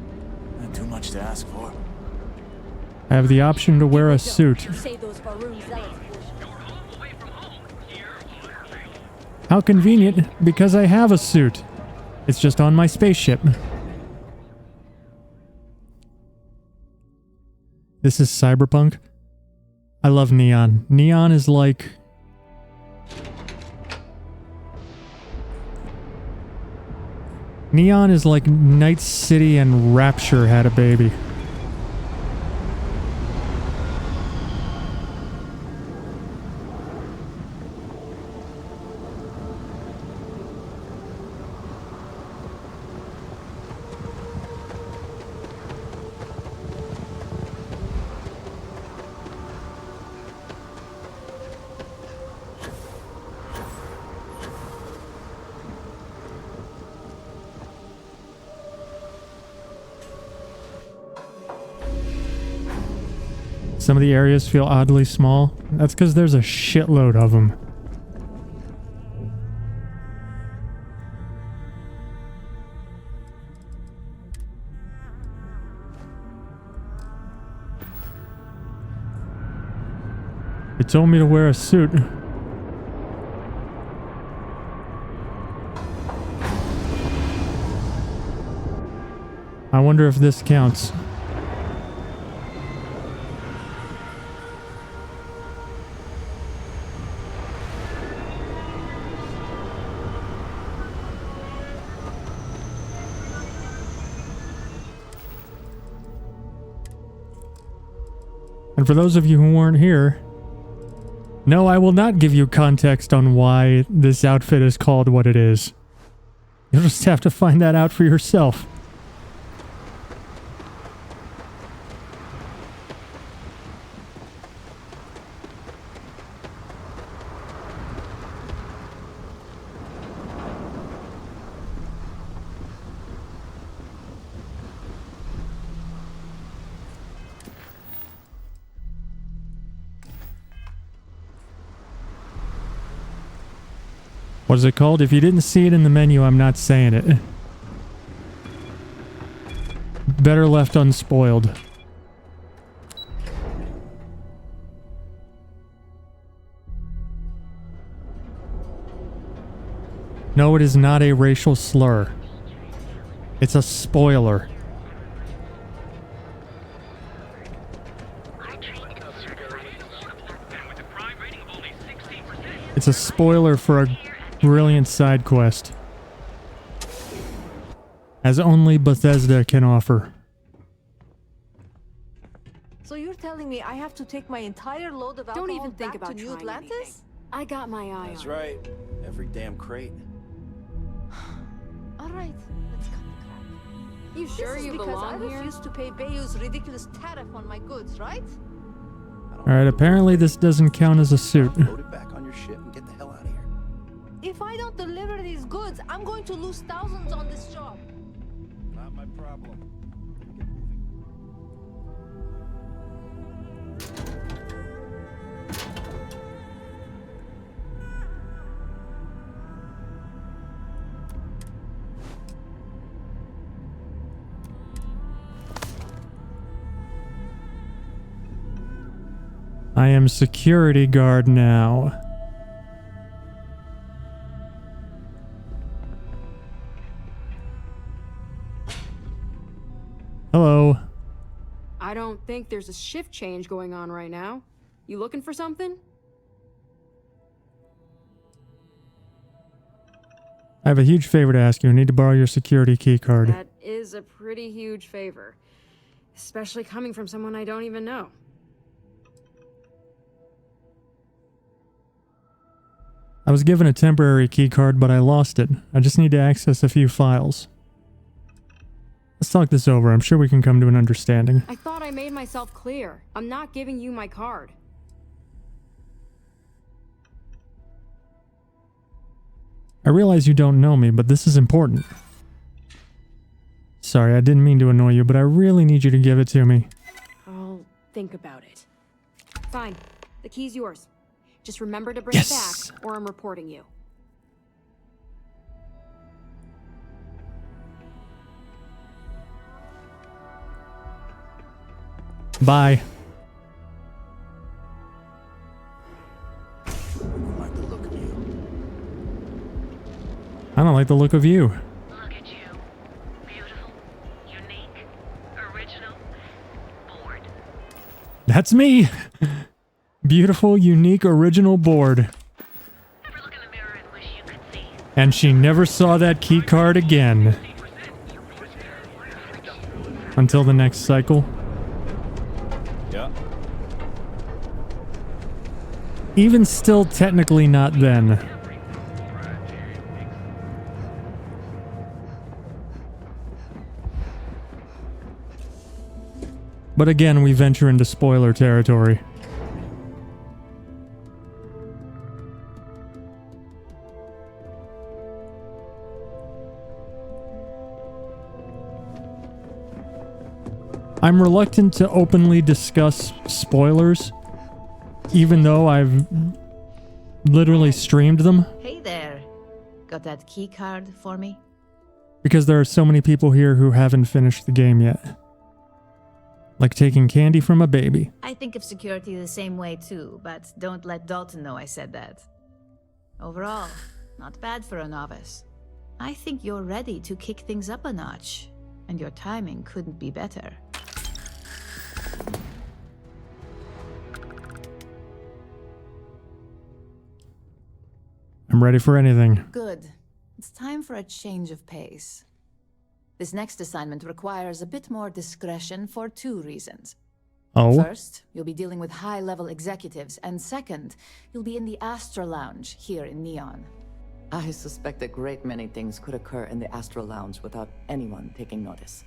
Not too much to ask for. I have the option to wear a suit. How convenient, because I have a suit. It's just on my spaceship. This is Cyberpunk. I love Neon. Neon is like... Neon is like Night City and Rapture had a baby. Some of the areas feel oddly small. That's because there's a shitload of them. They told me to wear a suit. I wonder if this counts. And for those of you who weren't here, no, I will not give you context on why this outfit is called what it is. You'll just have to find that out for yourself. What is it called? If you didn't see it in the menu, I'm not saying it. Better left unspoiled. No, it is not a racial slur. It's a spoiler. It's a spoiler for a brilliant side quest, as only Bethesda can offer. So you're telling me I have to take my entire load of alcohol? Don't even think about New Atlantis? Anything. I got my eye That's on right. Every damn crate. All right, let's cut the crap. You sure you belong here? I refuse to pay Bayou's ridiculous tariff on my goods, right? Alright, apparently this doesn't count as a suit. Load it back on your ship and get the hell out of here. If I don't deliver these goods, I'm going to lose thousands on this job. Not my problem. I am security guard now. Hello. I don't think there's a shift change going on right now. You looking for something? I have a huge favor to ask you. I need to borrow your security key card. That is a pretty huge favor. Especially coming from someone I don't even know. I was given a temporary key card, but I lost it. I just need to access a few files. Let's talk this over. I'm sure we can come to an understanding. I thought I made myself clear. I'm not giving you my card. I realize you don't know me, but this is important. Sorry, I didn't mean to annoy you, but I really need you to give it to me. I'll think about it. Fine. The key's yours. Just remember to bring it back, or I'm reporting you. Bye. I don't like the look of you. Look at you. Beautiful, unique, original, bored. That's me. Beautiful, unique, original, bored. And she never saw that key card again. Until the next cycle. Yeah. Even still, technically not then. But again, we venture into spoiler territory. I'm reluctant to openly discuss spoilers, even though I've literally streamed them, Hey there. Got that key card for me? because there are so many people here who haven't finished the game yet. Like taking candy from a baby. I think of security the same way too, but don't let Dalton know I said that. Overall, not bad for a novice. I think you're ready to kick things up a notch, and your timing couldn't be better. I'm ready for anything. Good. It's time for a change of pace. This next assignment requires a bit more discretion for 2 reasons. Oh? First, you'll be dealing with high-level executives, and second, you'll be in the Astra Lounge here in Neon. I suspect a great many things could occur in the Astral Lounge without anyone taking notice.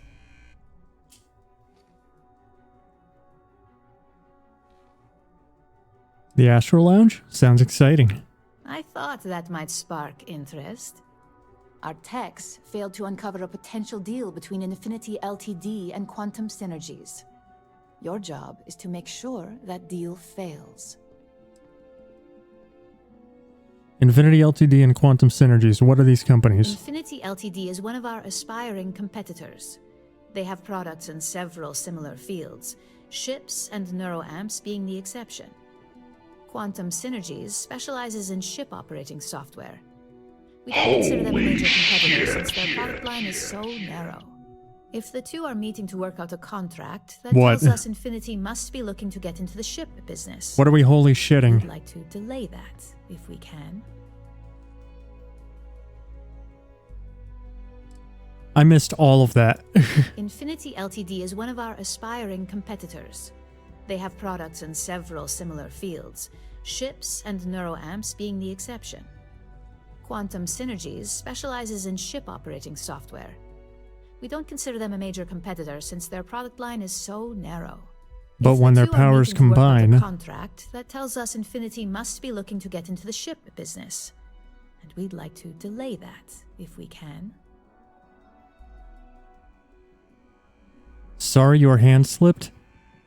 The Astral Lounge? Sounds exciting. I thought that might spark interest. Our techs failed to uncover a potential deal between Infinity Ltd. And Quantum Synergies. Your job is to make sure that deal fails. Infinity Ltd. And Quantum Synergies. What are these companies? Infinity Ltd. Is one of our aspiring competitors. They have products in several similar fields, ships and neuroamps being the exception. Quantum Synergies specializes in ship operating software. We don't consider them a major competitor since their product line is so narrow. If the two are meeting to work out a contract, that tells us Infinity must be looking to get into the ship business. What are we holy shitting? We'd like to delay that, if we can. I missed all of that. Infinity Ltd. Is one of our aspiring competitors. They have products in several similar fields, ships and neuroamps being the exception. Quantum Synergies specializes in ship operating software. We don't consider them a major competitor since their product line is so narrow. But when their powers combine... contract, that tells us Infinity must be looking to get into the ship business. And we'd like to delay that, if we can. Sorry, your hand slipped?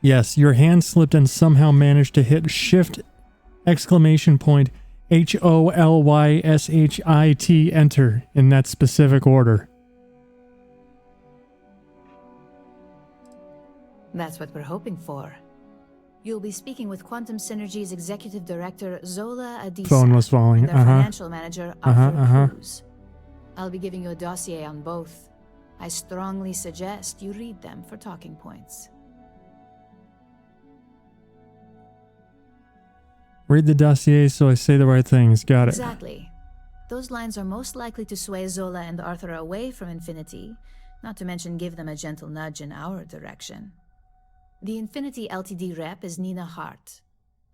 Yes, your hand slipped and somehow managed to hit Shift! HOLYSHIT enter in that specific order. That's what we're hoping for. You'll be speaking with Quantum Synergy's executive director, Zola Adisa. Phone was falling. And their financial manager, Arthur Cruz. I'll be giving you a dossier on both. I strongly suggest you read them for talking points. Read the dossier so I say the right things. Got it. Exactly. Those lines are most likely to sway Zola and Arthur away from Infinity, not to mention give them a gentle nudge in our direction. The Infinity Ltd rep is Nina Hart.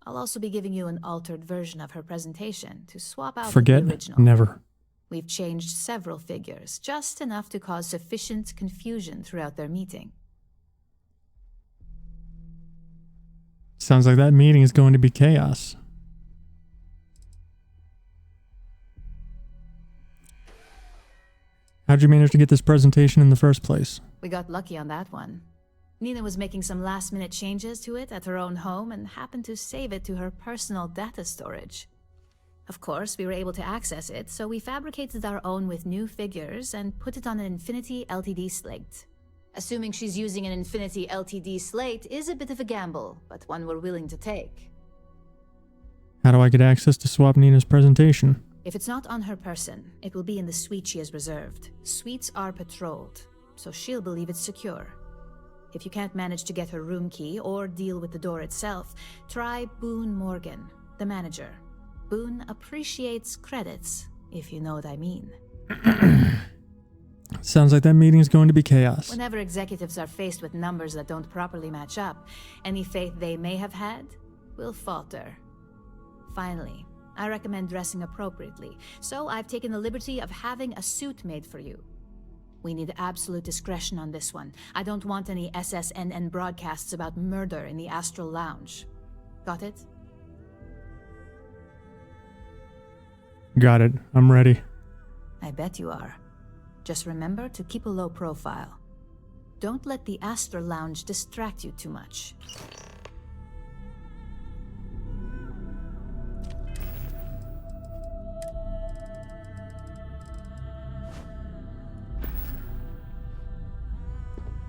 I'll also be giving you an altered version of her presentation to swap out Forget the original. never. We've changed several figures, just enough to cause sufficient confusion throughout their meeting. Sounds like that meeting is going to be chaos. How'd you manage to get this presentation in the first place? We got lucky on that one. Nina was making some last-minute changes to it at her own home and happened to save it to her personal data storage. Of course, we were able to access it, so we fabricated our own with new figures and put it on an Infinity Ltd slate. Assuming she's using an Infinity Ltd slate is a bit of a gamble, but one we're willing to take. How do I get access to swap Nina's presentation? If it's not on her person, it will be in the suite she has reserved. Suites are patrolled, so she'll believe it's secure. If you can't manage to get her room key or deal with the door itself, try Boone Morgan, the manager. Boone appreciates credits, if you know what I mean. Sounds like that meeting is going to be chaos. Whenever executives are faced with numbers that don't properly match up, any faith they may have had will falter. Finally, I recommend dressing appropriately, so I've taken the liberty of having a suit made for you. We need absolute discretion on this one. I don't want any SSNN broadcasts about murder in the Astral Lounge. Got it? Got it. I'm ready. I bet you are. Just remember to keep a low profile. Don't let the Astral Lounge distract you too much.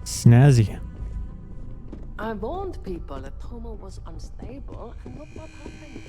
Snazzy. I warned people that Tomo was unstable, and look what happened.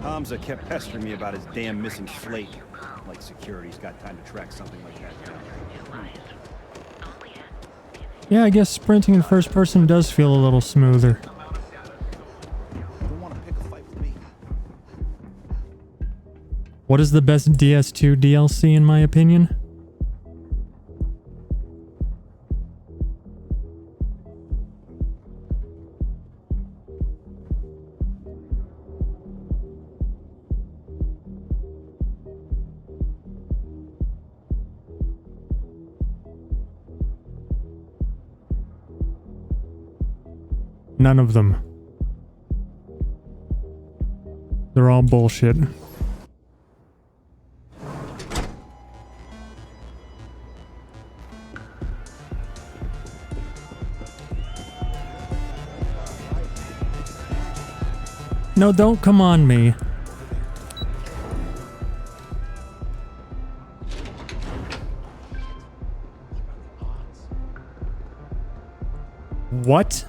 Hamza kept pestering me about his damn missing slate. Like security's got time to track something like that down. Yeah, I guess sprinting in first person does feel a little smoother. What is the best DS2 DLC in my opinion? None of them. They're all bullshit. No, don't come on me. What?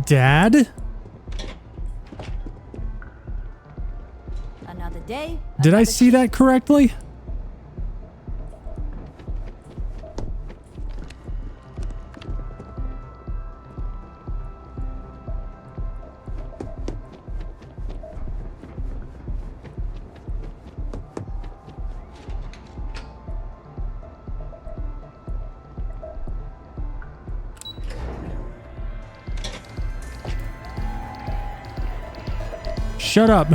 Dad? Another day. Did I see that correctly? Shut up.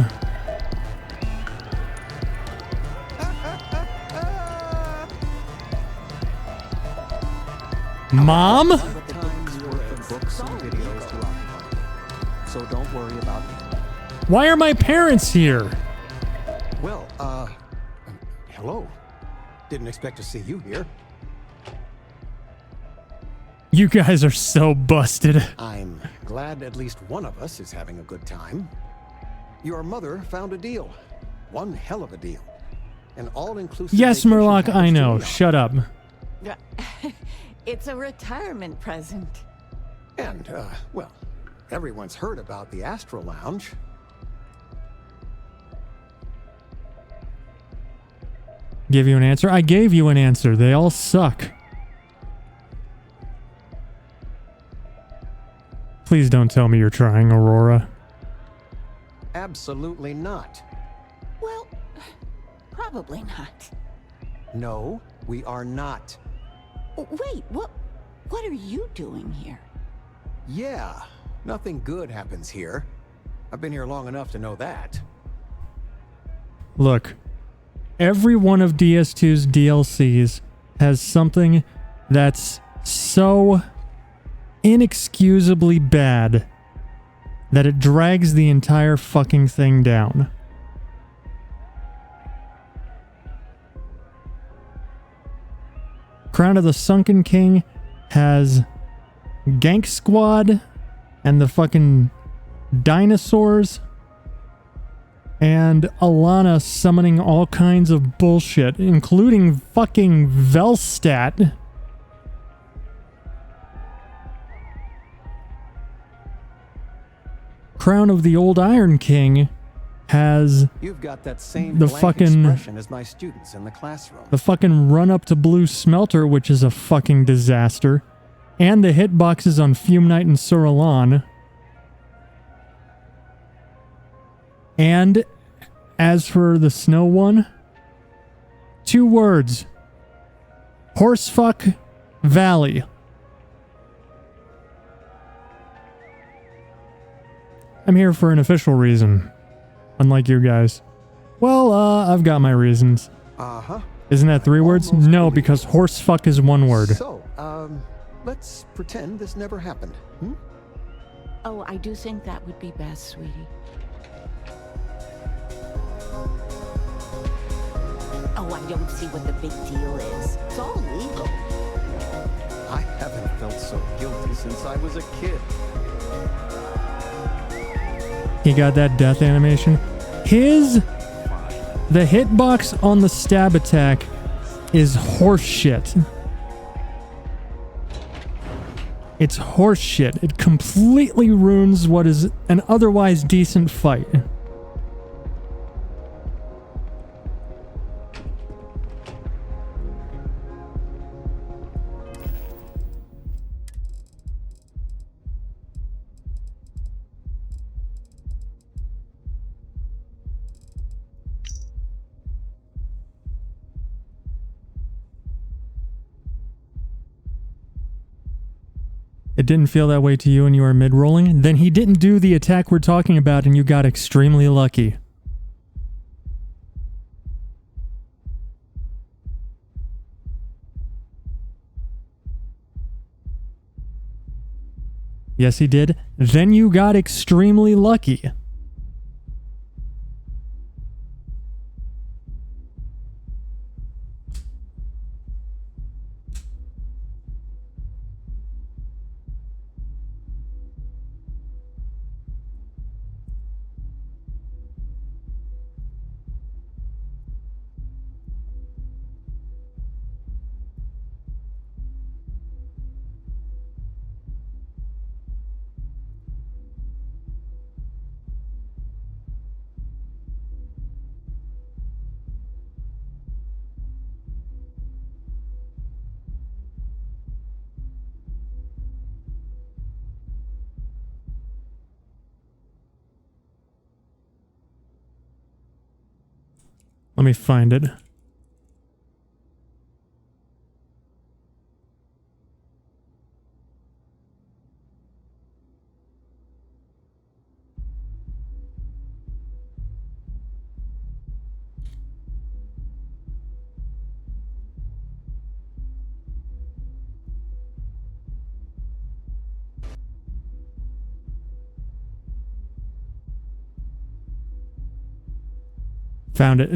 Mom? So don't worry about me. Why are my parents here? Well, hello. Didn't expect to see you here. You guys are so busted. I'm glad at least one of us is having a good time. Your mother found a deal. One hell of a deal. An all-inclusive Yes, vacation Murloc, package I to know. Neon. Shut up. It's a retirement present. And, well, everyone's heard about the Astro Lounge. Give you an answer? I gave you an answer. They all suck. Please don't tell me you're trying, Aurora. Absolutely not. Well, probably not. No, we are not. Wait, what are you doing here? Yeah, nothing good happens here. I've been here long enough to know that. Look, every one of DS2's DLCs has something that's so inexcusably bad that it drags the entire fucking thing down. Crown of the Sunken King has Gank Squad and the fucking dinosaurs and Alana summoning all kinds of bullshit, including fucking Velstat. Crown of the Old Iron King has You've got that same the blank fucking expression as my students in the classroom. the fucking run up to Blue Smelter, which is a fucking disaster, and the hitboxes on Fume Knight and Suralan. And as for the snow one, 2 words: Horsefuck Valley. I'm here for an official reason, unlike you guys. Well, I've got my reasons. Uh-huh. Isn't that 3 words? No, because horsefuck is 1 word. So, let's pretend this never happened. Hmm? Oh, I do think that would be best, sweetie. Oh, I don't see what the big deal is. It's all legal. I haven't felt so guilty since I was a kid. He got that death animation. The hitbox on the stab attack is horseshit. It's horseshit. It completely ruins what is an otherwise decent fight. It didn't feel that way to you when you were mid-rolling? Then he didn't do the attack we're talking about and you got extremely lucky. Yes, he did. Then you got extremely lucky. Let me find it. Found it.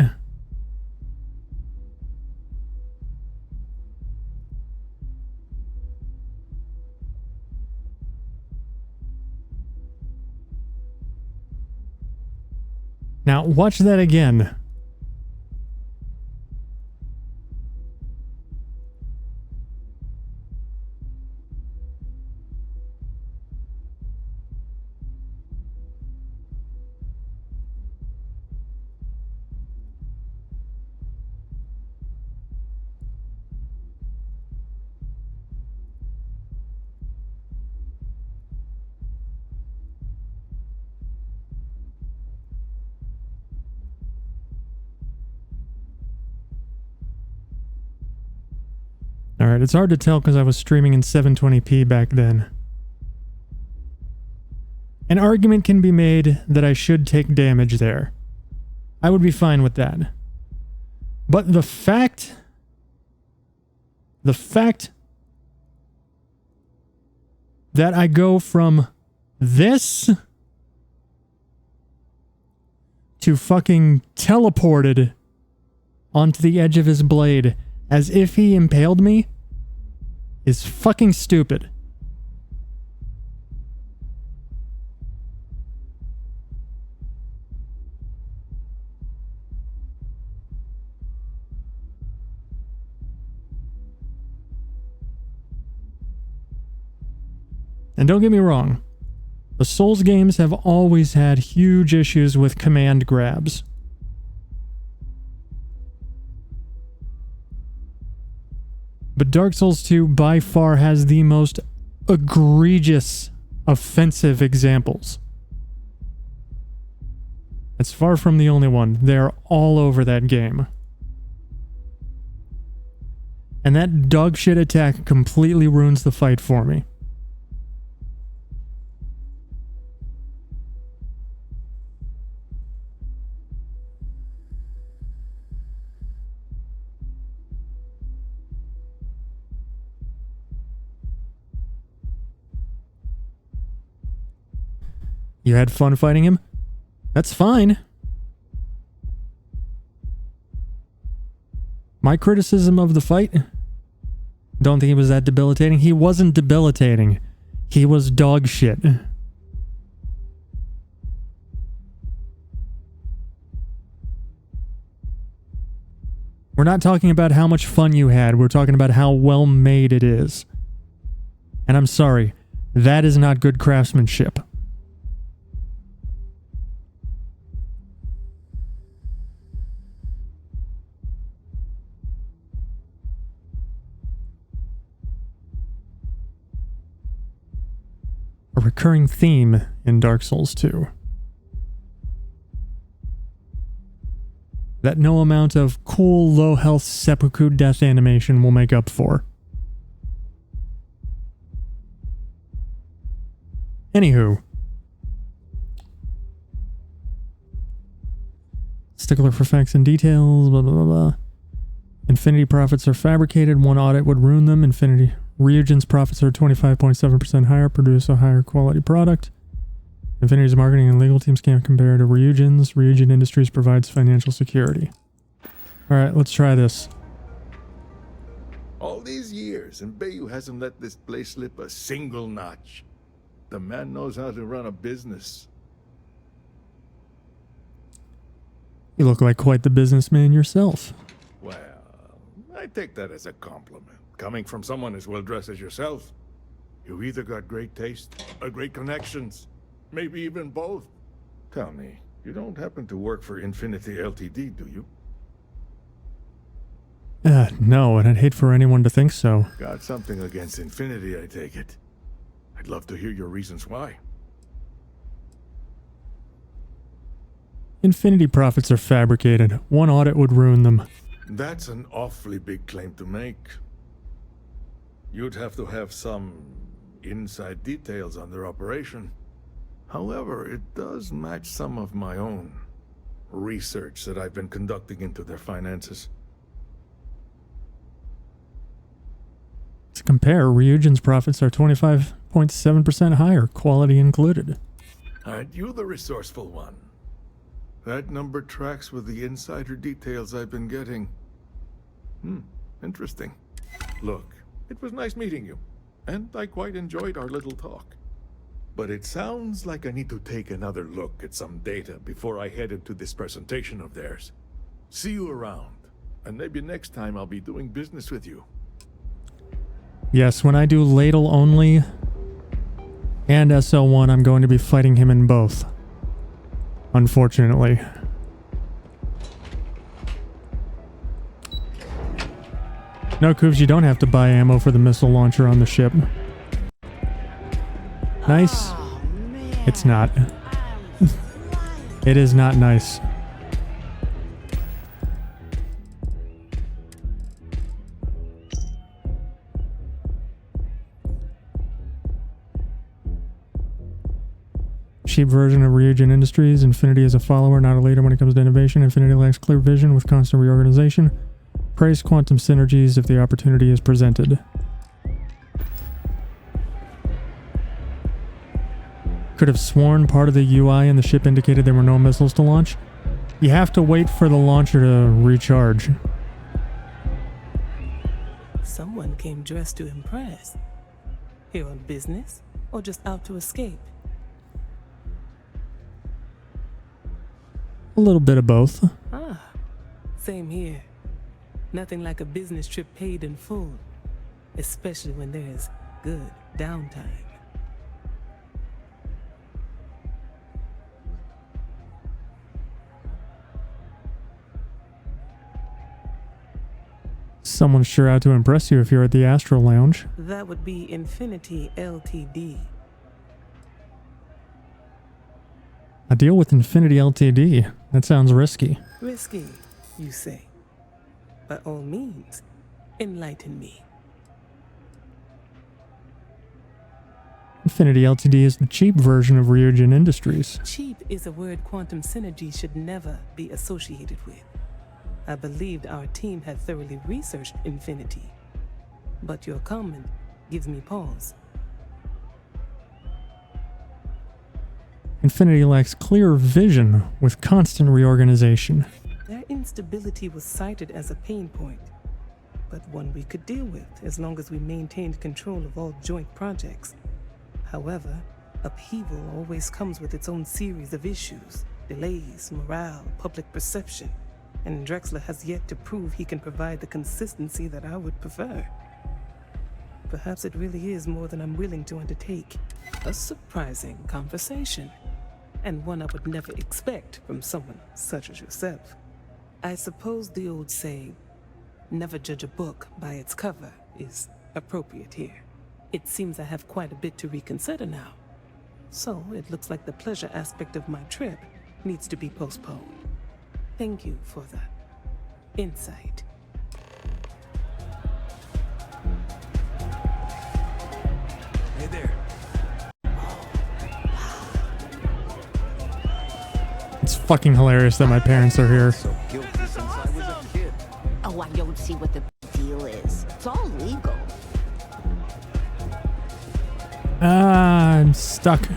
Now, watch that again. Alright, it's hard to tell because I was streaming in 720p back then. An argument can be made that I should take damage there. I would be fine with that. But the fact that I go from this to fucking teleported onto the edge of his blade as if he impaled me is fucking stupid. And don't get me wrong, the Souls games have always had huge issues with command grabs. But Dark Souls 2 by far has the most egregious, offensive examples. It's far from the only one. They're all over that game. And that dog shit attack completely ruins the fight for me. You had fun fighting him? That's fine. My criticism of the fight? Don't think he was that debilitating. He wasn't debilitating. He was dog shit. We're not talking about how much fun you had. We're talking about how well made it is. And I'm sorry, that is not good craftsmanship. A recurring theme in Dark Souls 2. That no amount of cool low health seppuku death animation will make up for. Anywho. Stickler for facts and details, blah blah blah blah. Infinity profits are fabricated, one audit would ruin them. Infinity Reagent's profits are 25.7% higher, produce a higher quality product. Infinity's marketing and legal teams can't compare to Reagent's. Reagent Industries provides financial security. Alright, let's try this. All these years, and Bayou hasn't let this place slip a single notch. The man knows how to run a business. You look like quite the businessman yourself. Well, I take that as a compliment. Coming from someone as well dressed as yourself, you either got great taste or great connections. Maybe even both. Tell me, you don't happen to work for Infinity Ltd, do you? No, and I'd hate for anyone to think so. Got something against Infinity, I take it. I'd love to hear your reasons why. Infinity profits are fabricated. One audit would ruin them. That's an awfully big claim to make. You'd have to have some inside details on their operation. However, it does match some of my own research that I've been conducting into their finances. To compare, Reagent's profits are 25.7% higher, quality included. Aren't you the resourceful one? That number tracks with the insider details I've been getting. Interesting. Look, it was nice meeting you, and I quite enjoyed our little talk. But it sounds like I need to take another look at some data before I head into this presentation of theirs. See you around, and maybe next time I'll be doing business with you. Yes, when I do ladle only and SL1, I'm going to be fighting him in both. Unfortunately. No, Koovs, you don't have to buy ammo for the missile launcher on the ship. Nice. It's not. It is not nice. Cheap version of Ryujin Industries. Infinity is a follower, not a leader when it comes to innovation. Infinity lacks clear vision with constant reorganization. Praise quantum synergies if the opportunity is presented. Could have sworn part of the UI in the ship indicated there were no missiles to launch. You have to wait for the launcher to recharge. Someone came dressed to impress. Here on business, or just out to escape? A little bit of both. Ah, same here. Nothing like a business trip paid in full, especially when there's good downtime. Someone's sure out to impress you if you're at the Astro Lounge. That would be Infinity Ltd. A deal with Infinity Ltd. That sounds risky. Risky, you say? By all means, enlighten me. Infinity Ltd. is the cheap version of Ryujin Industries. Cheap is a word quantum synergy should never be associated with. I believed our team had thoroughly researched Infinity, but your comment gives me pause. Infinity lacks clear vision with constant reorganization. Their instability was cited as a pain point, but one we could deal with as long as we maintained control of all joint projects. However, upheaval always comes with its own series of issues, delays, morale, public perception, and Drexler has yet to prove he can provide the consistency that I would prefer. Perhaps it really is more than I'm willing to undertake. A surprising conversation, and one I would never expect from someone such as yourself. I suppose the old saying, never judge a book by its cover, is appropriate here. It seems I have quite a bit to reconsider now. So it looks like the pleasure aspect of my trip needs to be postponed. Thank you for that insight. Hey there. It's fucking hilarious that my parents are here. Oh, I don't see what the deal is. It's all legal. I'm stuck.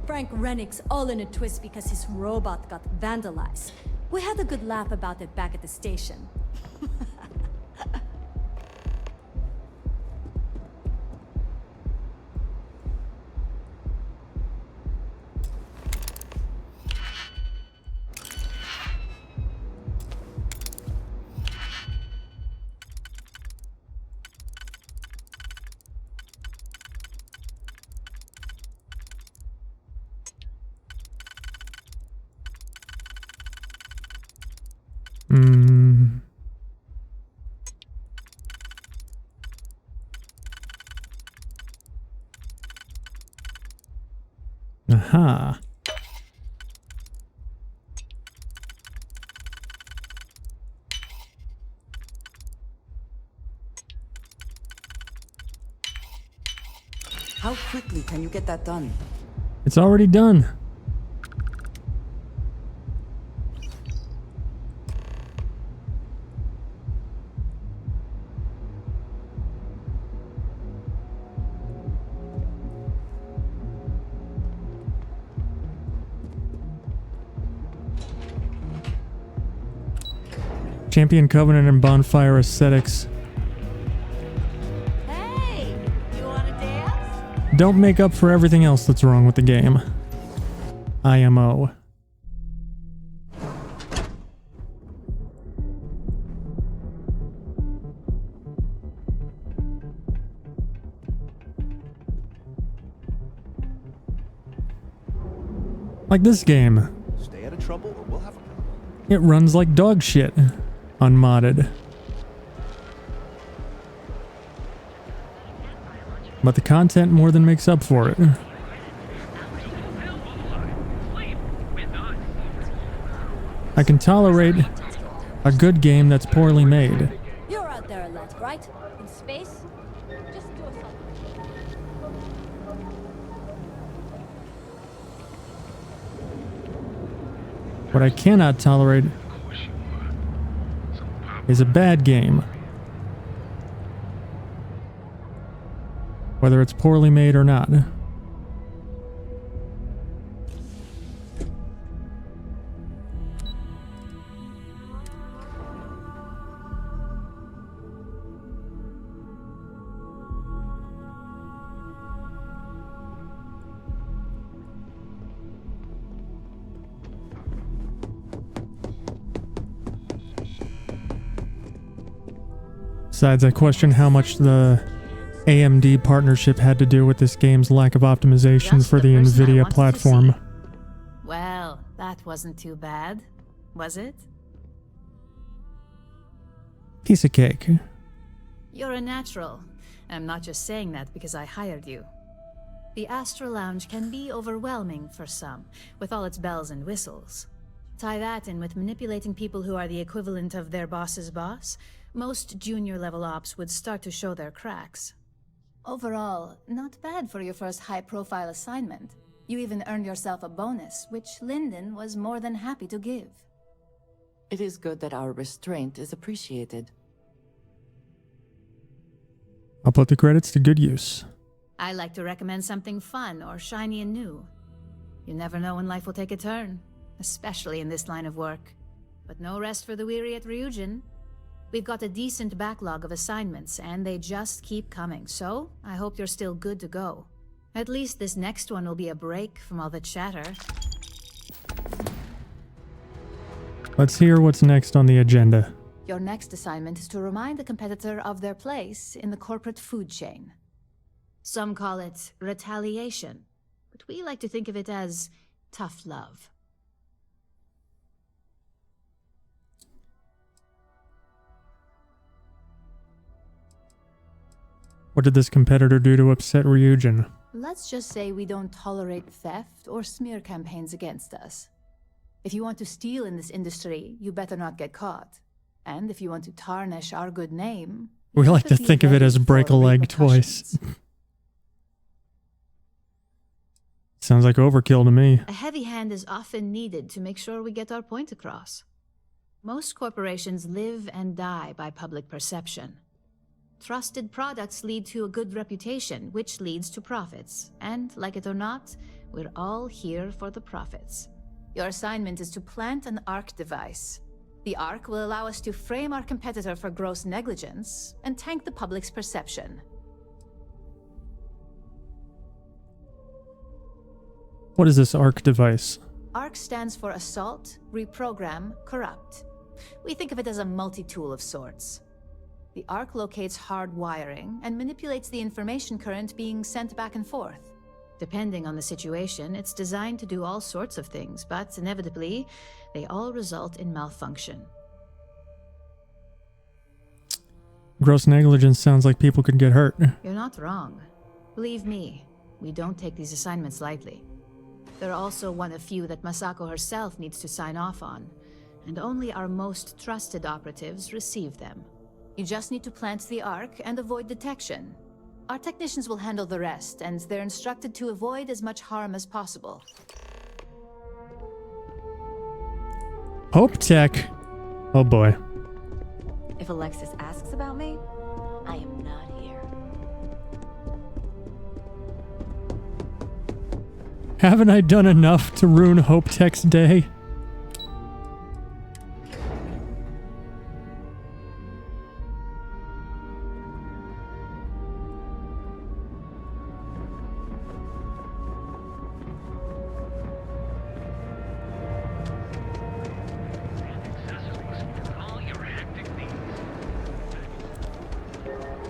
Frank Rennick's all in a twist because his robot got vandalized. We had a good laugh about it back at the station. Aha. How quickly can you get that done? It's already done. Champion Covenant and Bonfire Aesthetics. Hey, you wanna dance? Don't make up for everything else that's wrong with the game. IMO. Like this game. Stay out of trouble or we'll have a problem. It runs like dog shit. Unmodded. But the content more than makes up for it. I can tolerate a good game that's poorly made. You're out there a lot, right? In space? Just do a something. What I cannot tolerate is a bad game. Whether it's poorly made or not. Besides, I question how much the AMD partnership had to do with this game's lack of optimization Just for the person I Nvidia wanted to platform. see. Well, that wasn't too bad, was it? Piece of cake. You're a natural. I'm not just saying that because I hired you. The Astro Lounge can be overwhelming for some, with all its bells and whistles. Tie that in with manipulating people who are the equivalent of their boss's boss, most junior level ops would start to show their cracks. Overall, not bad for your first high-profile assignment. You even earned yourself a bonus, which Lyndon was more than happy to give. It is good that our restraint is appreciated. I'll put the credits to good use. I like to recommend something fun or shiny and new. You never know when life will take a turn, especially in this line of work. But no rest for the weary at Ryujin. We've got a decent backlog of assignments, and they just keep coming, so I hope you're still good to go. At least this next one will be a break from all the chatter. Let's hear what's next on the agenda. Your next assignment is to remind the competitor of their place in the corporate food chain. Some call it retaliation, but we like to think of it as tough love. What did this competitor do to upset Ryujin? Let's just say we don't tolerate theft or smear campaigns against us. If you want to steal in this industry, you better not get caught. And if you want to tarnish our good name... We like to think of it as break a leg twice. Sounds like overkill to me. A heavy hand is often needed to make sure we get our point across. Most corporations live and die by public perception. Trusted products lead to a good reputation, which leads to profits. And, like it or not, we're all here for the profits. Your assignment is to plant an ARC device. The ARC will allow us to frame our competitor for gross negligence and tank the public's perception. What is this ARC device? ARC stands for Assault, Reprogram, Corrupt. We think of it as a multi-tool of sorts. The ARC locates hard wiring and manipulates the information current being sent back and forth. Depending on the situation, it's designed to do all sorts of things, but inevitably, they all result in malfunction. Gross negligence sounds like people could get hurt. You're not wrong. Believe me, we don't take these assignments lightly. They're also one of few that Masako herself needs to sign off on, and only our most trusted operatives receive them. You just need to plant the ARC and avoid detection. Our technicians will handle the rest, and they're instructed to avoid as much harm as possible. Hope Tech. Oh boy. If Alexis asks about me, I am not here. Haven't I done enough to ruin Hope Tech's day?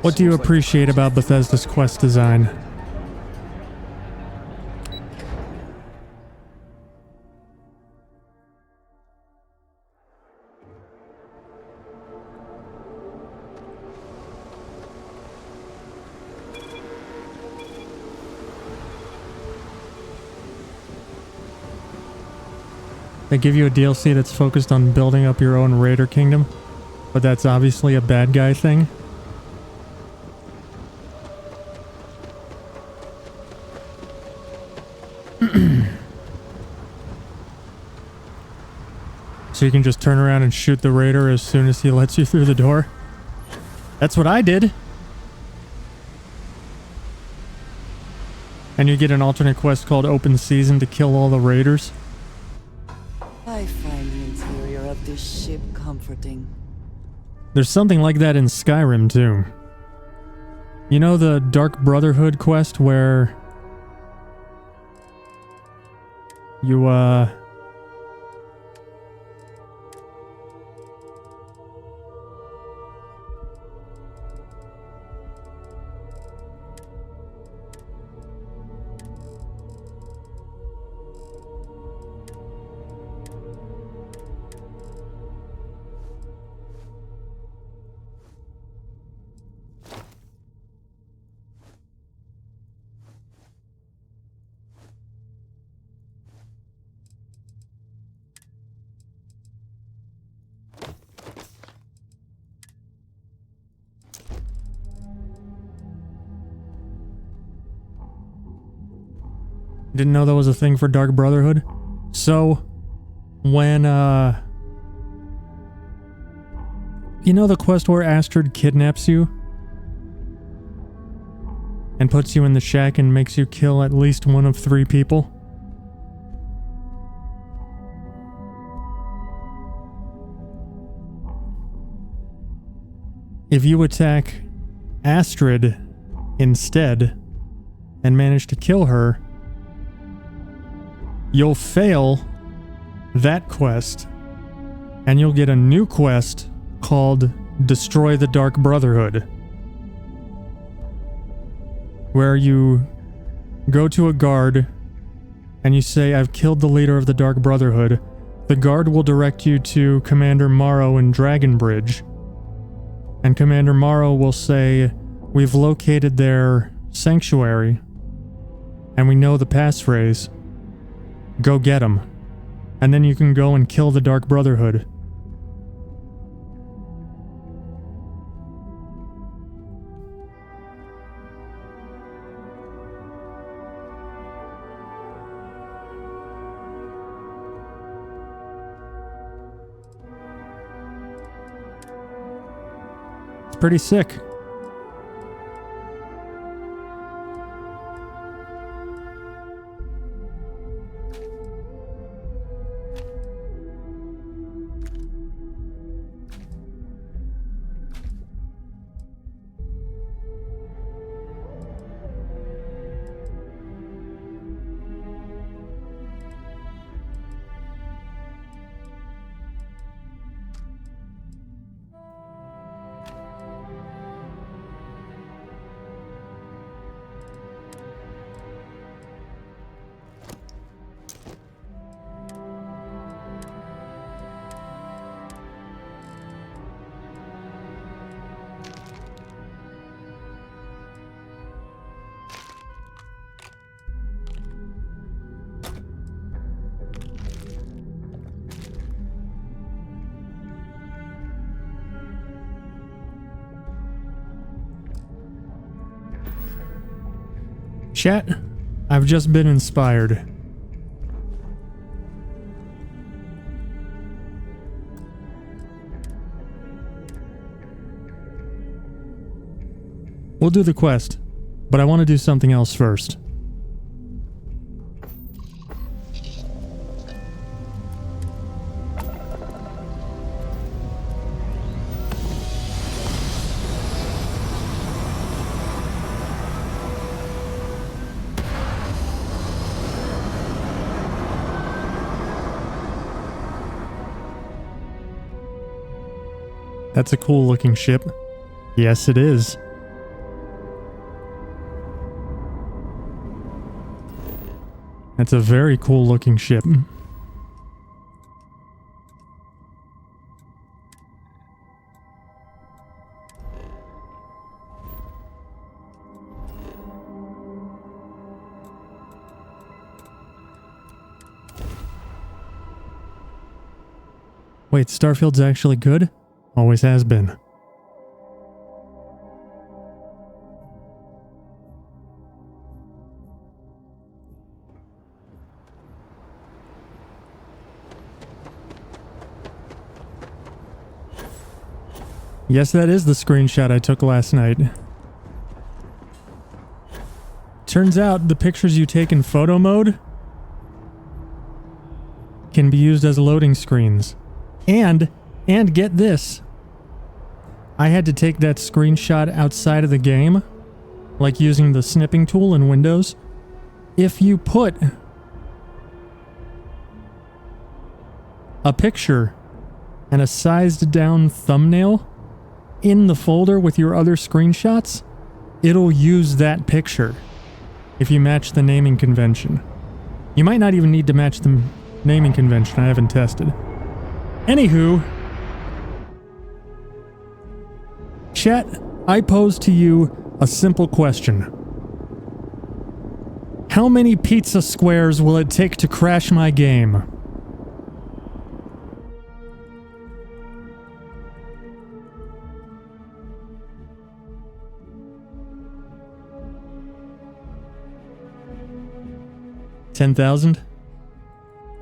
What do you appreciate about Bethesda's quest design? They give you a DLC that's focused on building up your own raider kingdom, but that's obviously a bad guy thing. So you can just turn around and shoot the raider as soon as he lets you through the door. That's what I did. And you get an alternate quest called Open Season to kill all the raiders. I find the interior of this ship comforting. There's something like that in Skyrim too. You know the Dark Brotherhood quest where you didn't know that was a thing for Dark Brotherhood. So, when, you know the quest where Astrid kidnaps you? And puts you in the shack and makes you kill at least one of 3 people? If you attack Astrid instead and manage to kill her, you'll fail that quest, and you'll get a new quest called Destroy the Dark Brotherhood, where you go to a guard and you say, "I've killed the leader of the Dark Brotherhood." The guard will direct you to Commander Morrow in Dragonbridge, and Commander Morrow will say, "We've located their sanctuary, and we know the passphrase. Go get them." And then you can go and kill the Dark Brotherhood. It's pretty sick. Chat, I've just been inspired. We'll do the quest, but I want to do something else first. That's a cool looking ship. Yes, it is. That's a very cool looking ship. Wait, Starfield's actually good? Always has been. Yes, that is the screenshot I took last night. Turns out the pictures you take in photo mode can be used as loading screens. And get this. I had to take that screenshot outside of the game, like using the snipping tool in Windows. If you put a picture and a sized down thumbnail in the folder with your other screenshots, it'll use that picture if you match the naming convention. You might not even need to match the naming convention. I haven't tested. Anywho, chat, I pose to you a simple question. How many pizza squares will it take to crash my game? $10,000?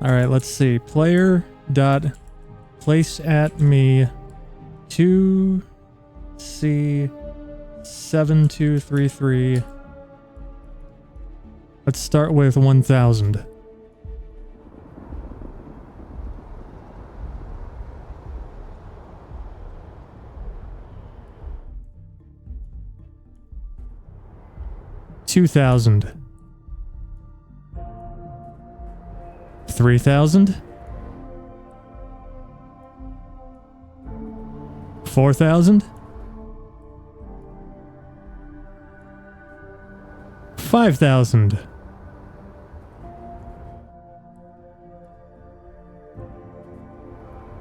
Alright, let's see. Player dot place at me 2C7233. Let's start with 1,000. $2,000. 3,000. 4,000. 5,000.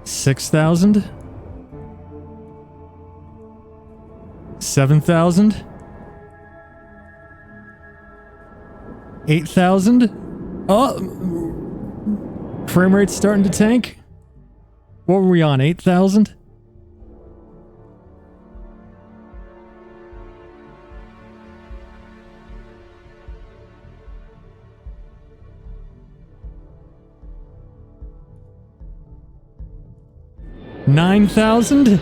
6,000. 7,000. 8,000. Oh, frame rate's starting to tank. What were we on? 8,000. $9,000.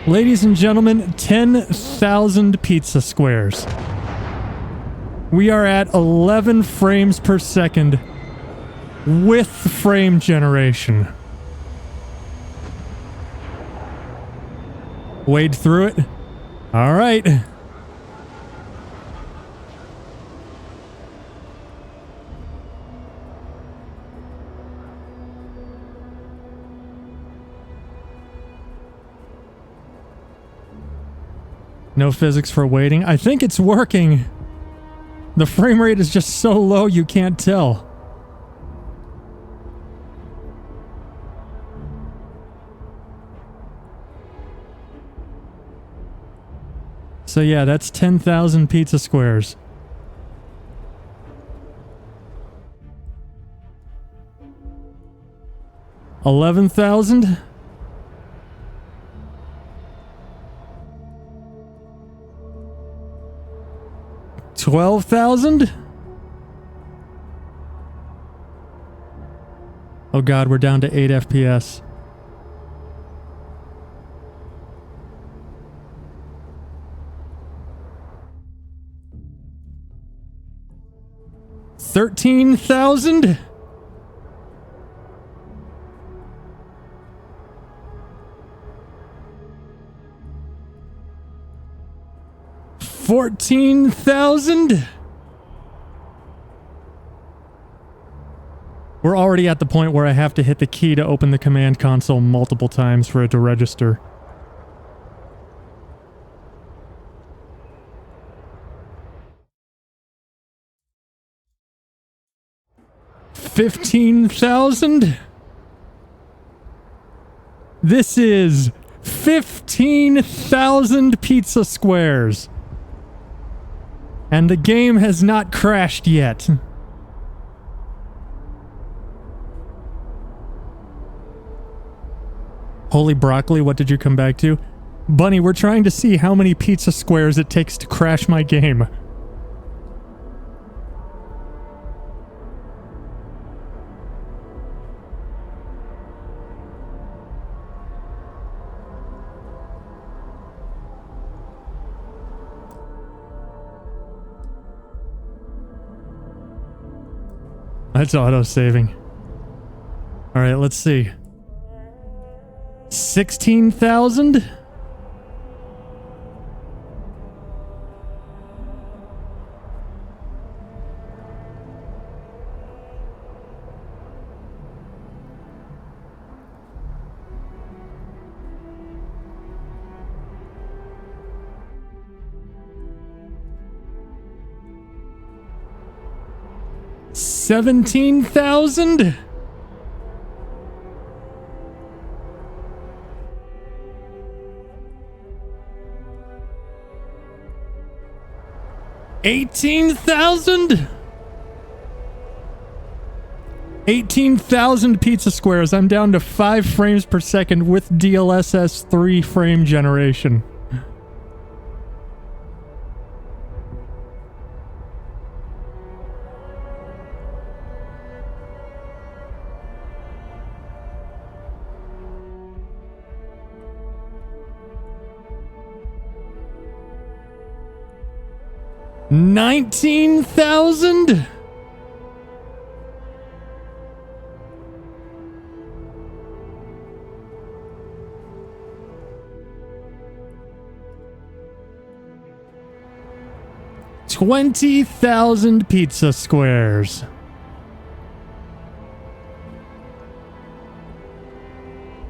Ladies and gentlemen, 10,000 pizza squares. We are at 11 frames per second with frame generation. Wade through it. All right. No physics for waiting. I think it's working. The frame rate is just so low you can't tell. So yeah, that's 10,000 pizza squares. $11,000. 12,000? Oh god, we're down to 8 FPS. $13,000? $14,000? We're already at the point where I have to hit the key to open the command console multiple times for it to register. 15,000. This is 15,000 pizza squares. And the game has not crashed yet. Holy broccoli, what did you come back to? Bunny, we're trying to see how many pizza squares it takes to crash my game. That's auto-saving. Alright, let's see. 16,000? $17,000? $18,000? 18,000 pizza squares. I'm down to 5 frames per second with DLSS 3 frame generation. $19,000? $20,000 pizza squares.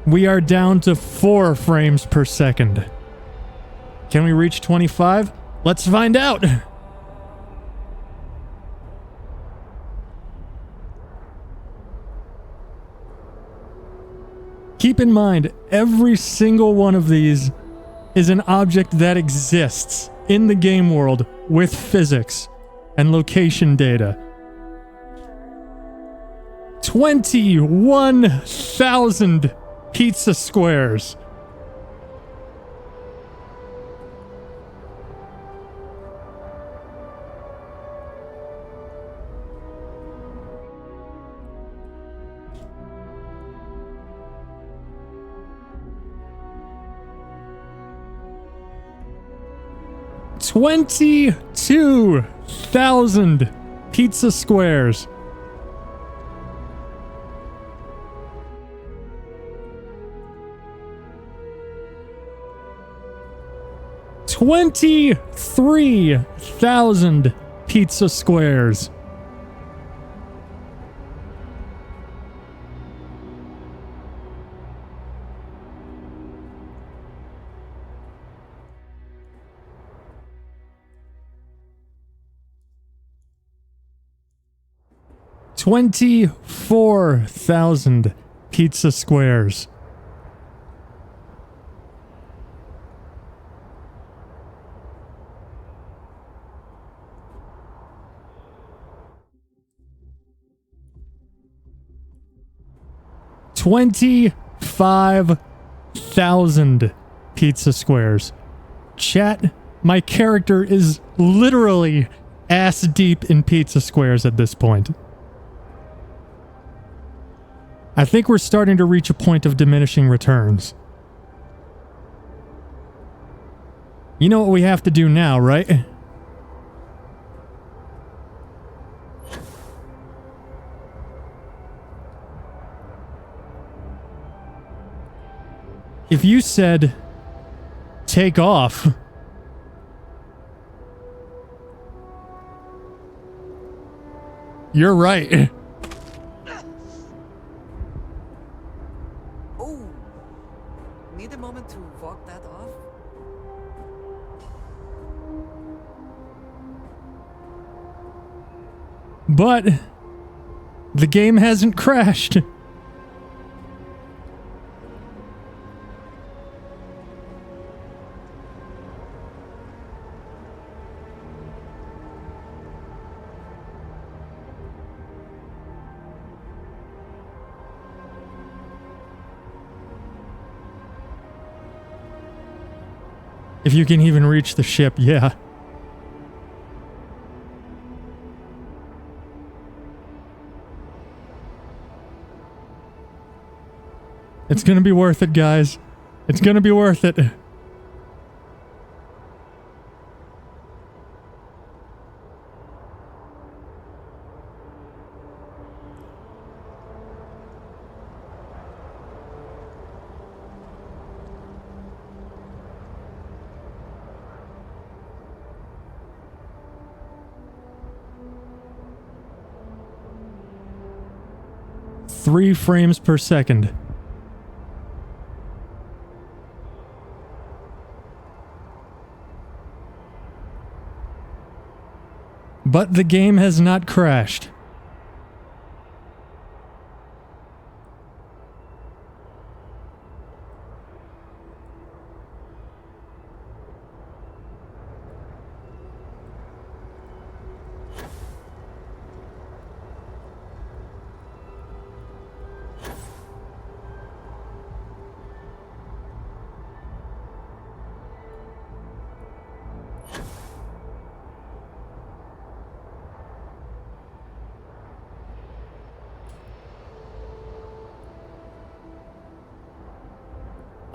We are down to 4 frames per second. Can we reach 25? Let's find out. Keep in mind, every single one of these is an object that exists in the game world with physics and location data. 21,000 pizza squares. $22,000 pizza squares. $23,000 pizza squares. $24,000 pizza squares. $25,000 pizza squares. Chat, my character is literally ass deep in pizza squares at this point. I think we're starting to reach a point of diminishing returns. You know what we have to do now, right? If you said, take off, you're right. Oh, need a moment to walk that off? But The game hasn't crashed. If you can even reach the ship, yeah. It's gonna be worth it, guys. It's gonna be worth it. Three frames per second. But the game has not crashed.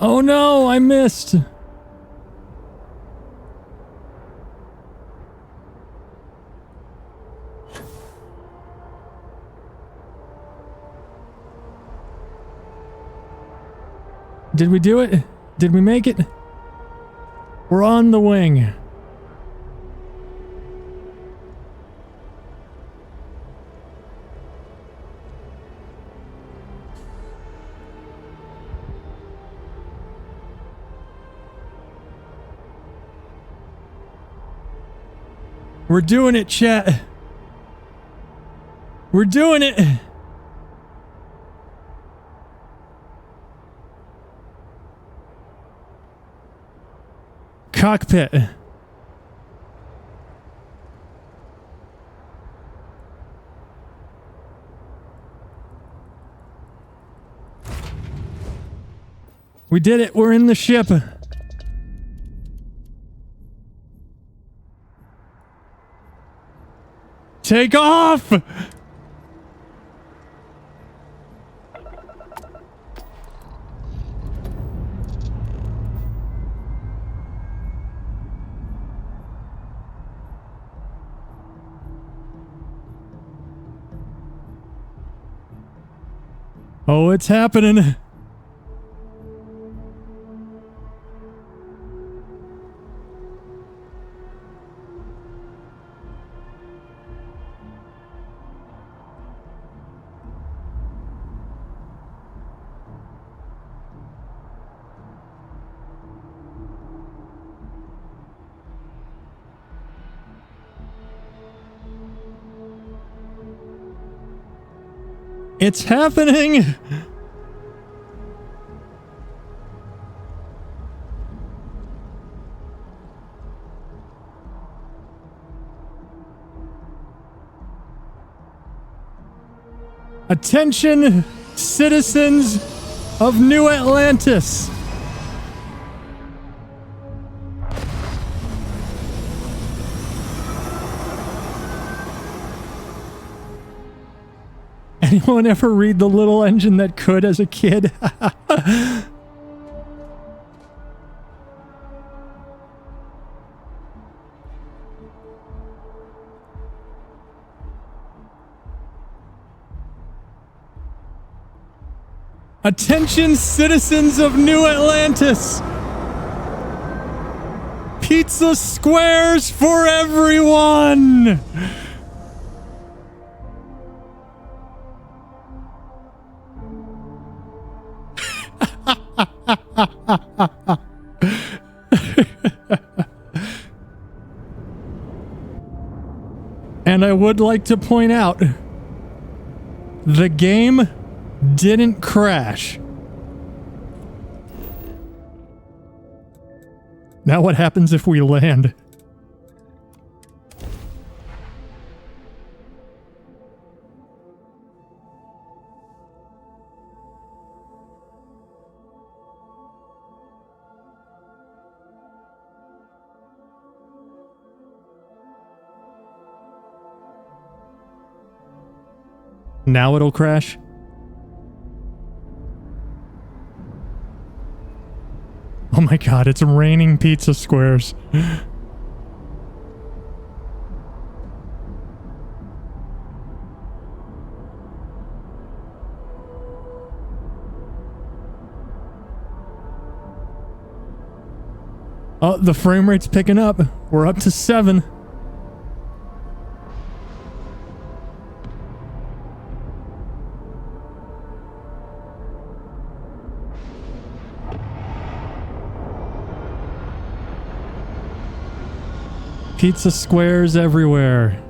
Oh no, I missed. Did we do it? Did we make it? We're on the wing. We're doing it, chat. We're doing it. Cockpit. We did it. We're in the ship. Take off! Oh, it's happening. It's happening! Attention, citizens of New Atlantis! Anyone ever read The Little Engine That Could as a kid? Attention, citizens of New Atlantis! Pizza squares for everyone! And I would like to point out The game didn't crash. Now what happens if we land? Now it'll crash. Oh my god, it's raining pizza squares. Oh, the frame rate's picking up. We're up to 7. Pizza squares everywhere.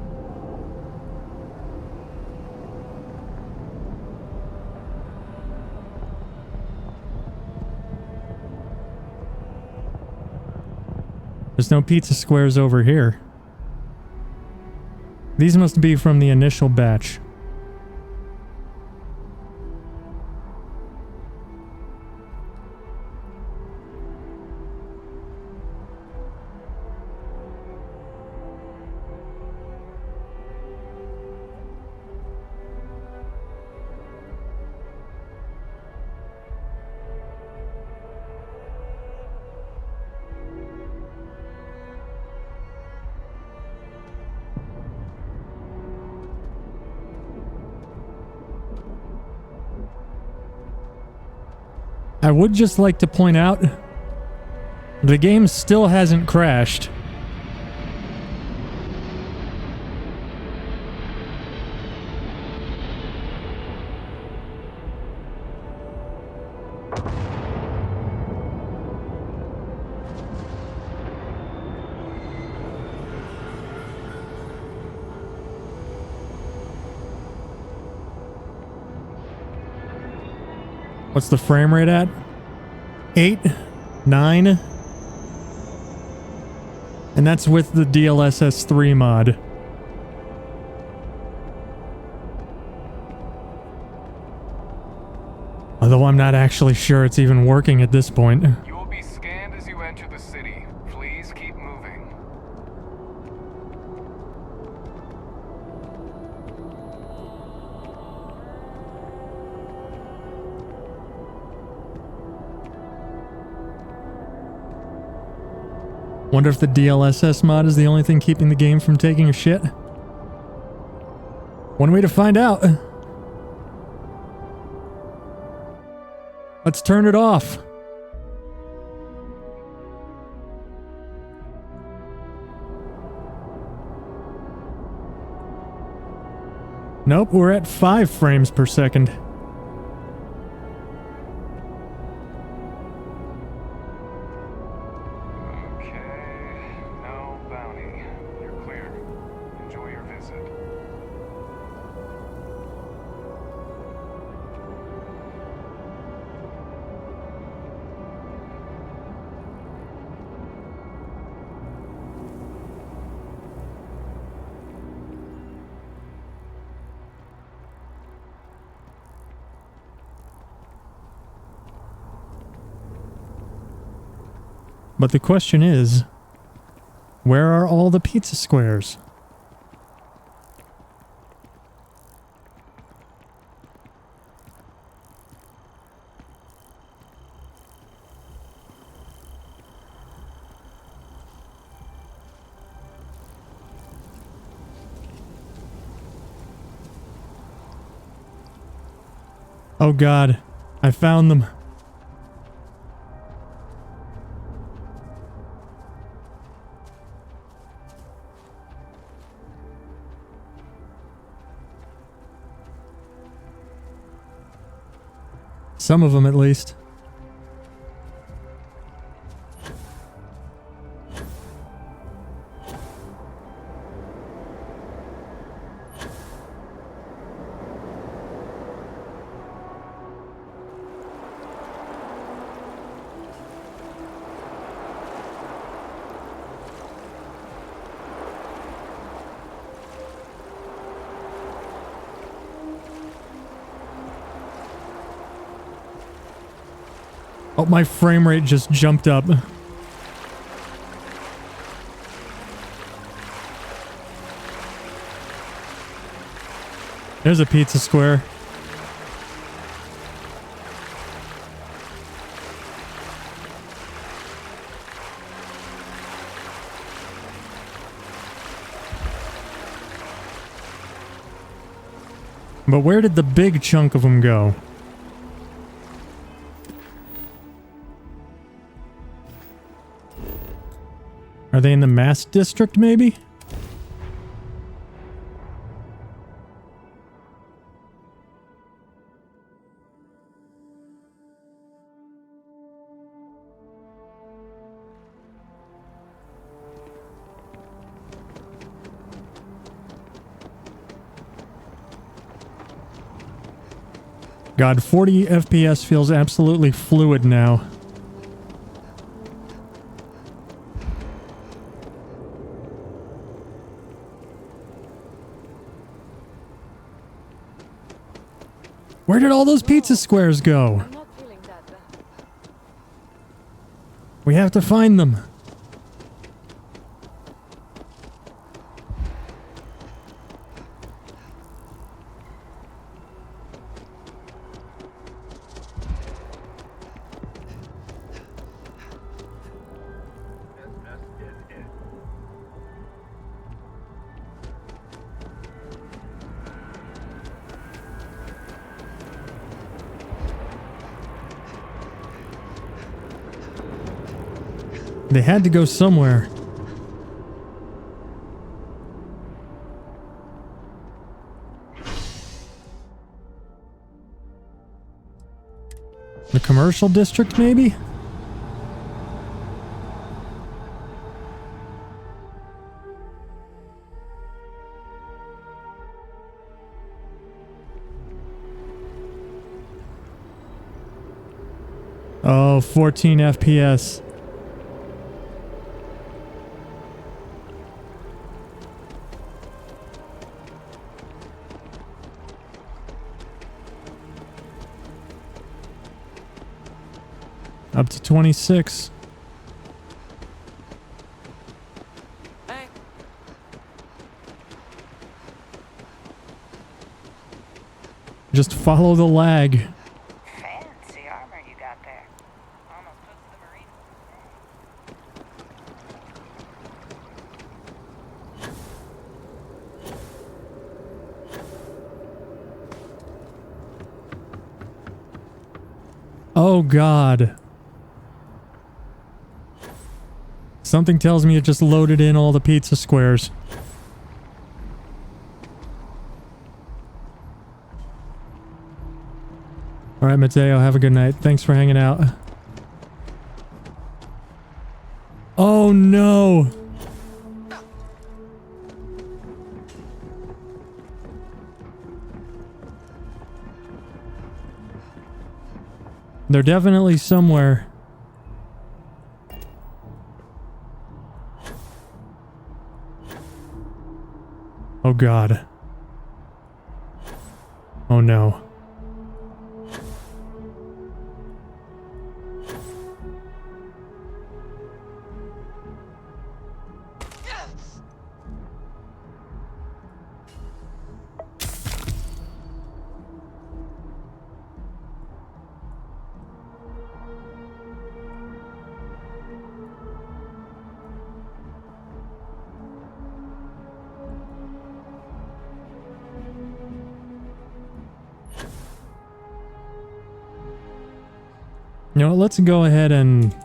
There's no pizza squares over here. These must be from the initial batch. I would just like to point out, the game still hasn't crashed. What's the frame rate at? 8, 9. And that's with the DLSS 3 mod. Although I'm not actually sure it's even working at this point. You will be scanned as you enter the city. Please keep moving. Wonder if the DLSS mod is the only thing keeping the game from taking a shit? One way to find out. Let's turn it off. Nope, we're at 5 frames per second. But the question is, where are all the pizza squares? Oh God, I found them. Some of them, at least. Oh, my frame rate just jumped up. There's a pizza square. But where did the big chunk of them go? Are they in the mass district, maybe? God, 40 FPS feels absolutely fluid now. Where did all those pizza squares go? We have to find them. They had to go somewhere. The commercial district, maybe? Oh, 14 FPS. Up to 26. Hey. Just follow the lag. Fancy armor you got there. Almost puts the Marine. Oh God. Something tells me it just loaded in all the pizza squares. All right, Mateo, have a good night. Thanks for hanging out. Oh no. They're definitely somewhere. Oh God. Oh no. You know what, let's go ahead and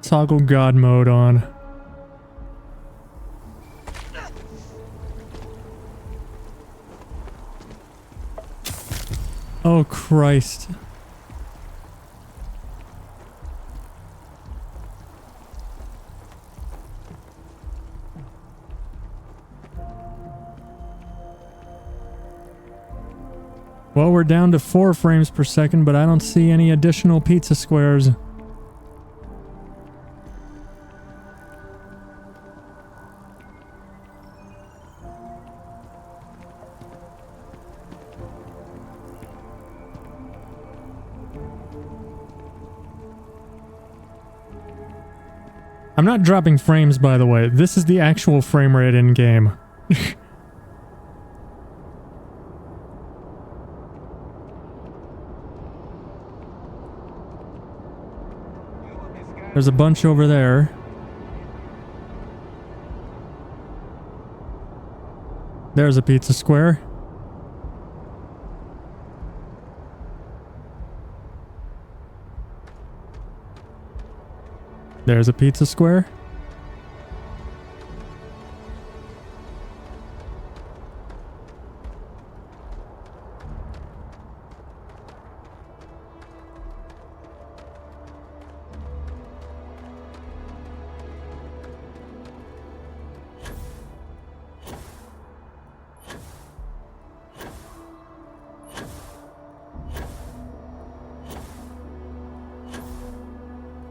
toggle God mode on. Oh Christ. Well, we're down to 4 frames per second, but I don't see any additional pizza squares. I'm not dropping frames, by the way. This is the actual frame rate in game. There's a bunch over there. There's a pizza square. There's a pizza square.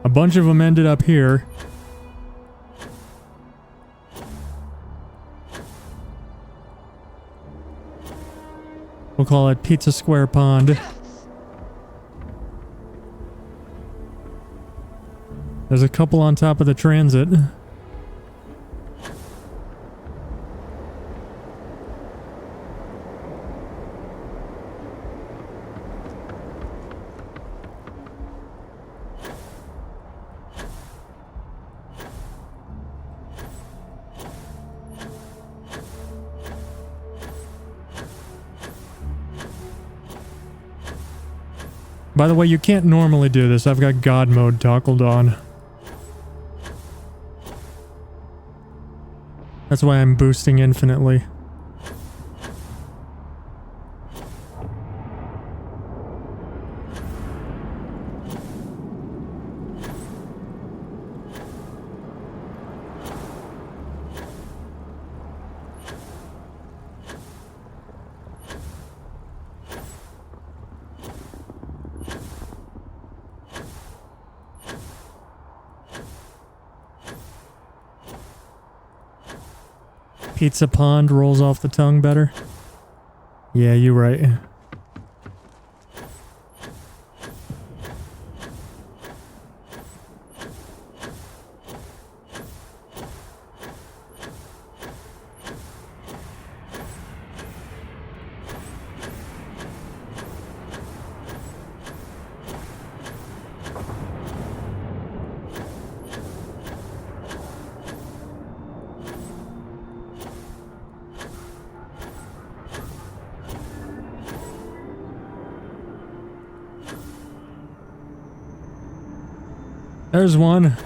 A bunch of them ended up here. We'll call it Pizza Square Pond. There's a couple on top of the transit. By the way, you can't normally do this. I've got God mode toggled on. That's why I'm boosting infinitely. Pizza Pond rolls off the tongue better. Yeah, you're right. There's one.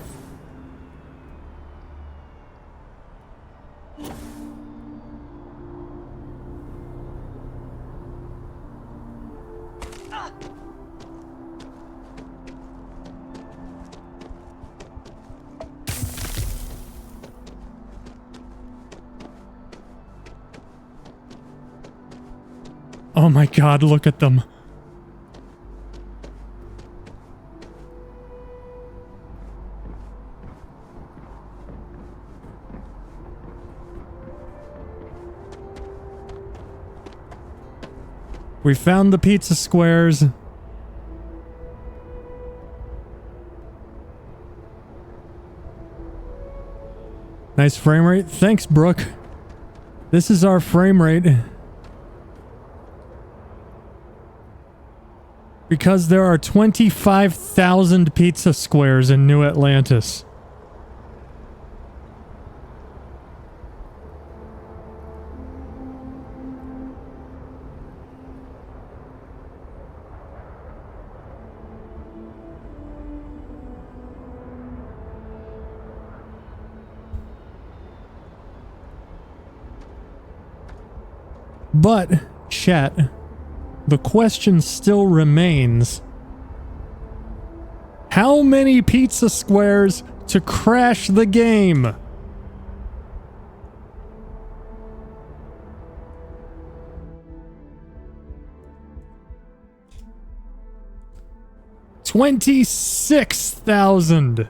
Oh my God, look at them. We found the pizza squares. Nice frame rate. Thanks, Brooke. This is our frame rate. Because there are 25,000 pizza squares in New Atlantis. But, chat, the question still remains: how many pizza squares to crash the game? $26,000.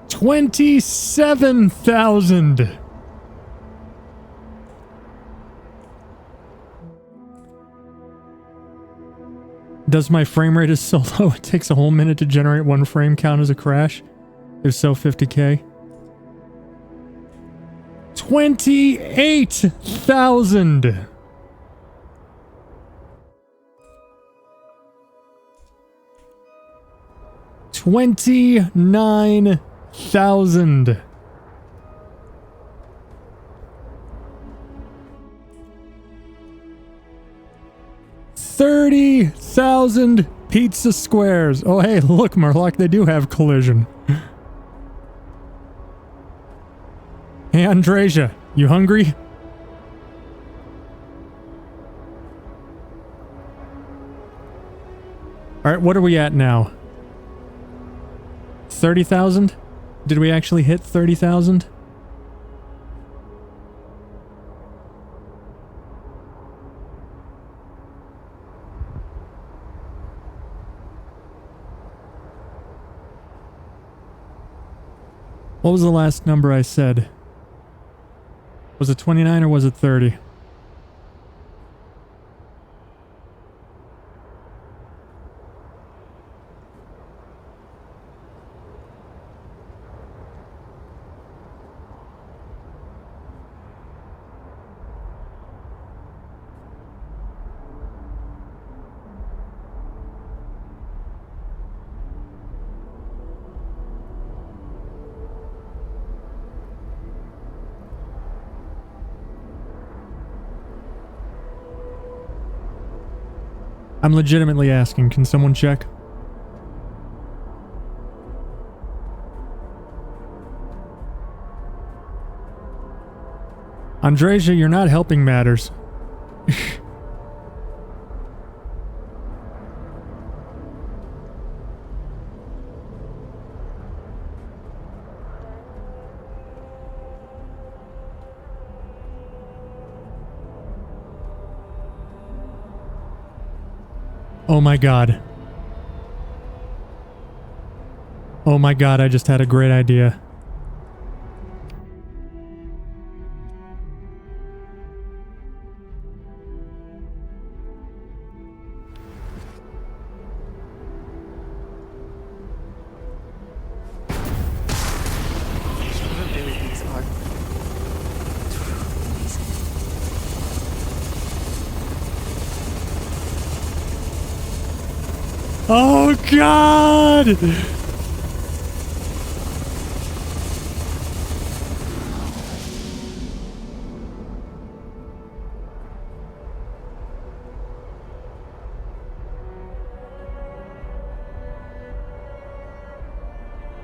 $27,000. Does my frame rate is so low it takes a whole minute to generate one frame count as a crash? If so, 50K. 28,000! $29,000. $30,000 pizza squares. Oh, hey, look, Murloc, they do have collision. Hey, Andreja, you hungry? Alright, what are we at now? 30,000? Did we actually hit 30,000? What was the last number I said? Was it 29 or was it 30? I'm legitimately asking, can someone check? Andreja, you're not helping matters. Oh my god. Oh my god, I just had a great idea. Oh god!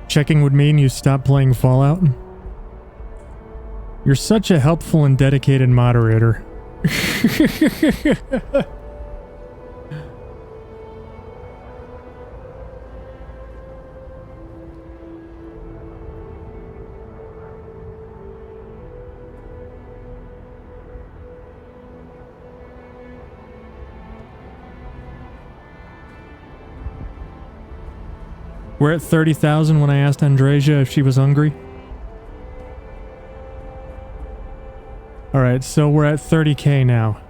Checking would mean you stop playing Fallout? You're such a helpful and dedicated moderator. We're at 30,000 when I asked Andreja if she was hungry. Alright, so we're at 30K now.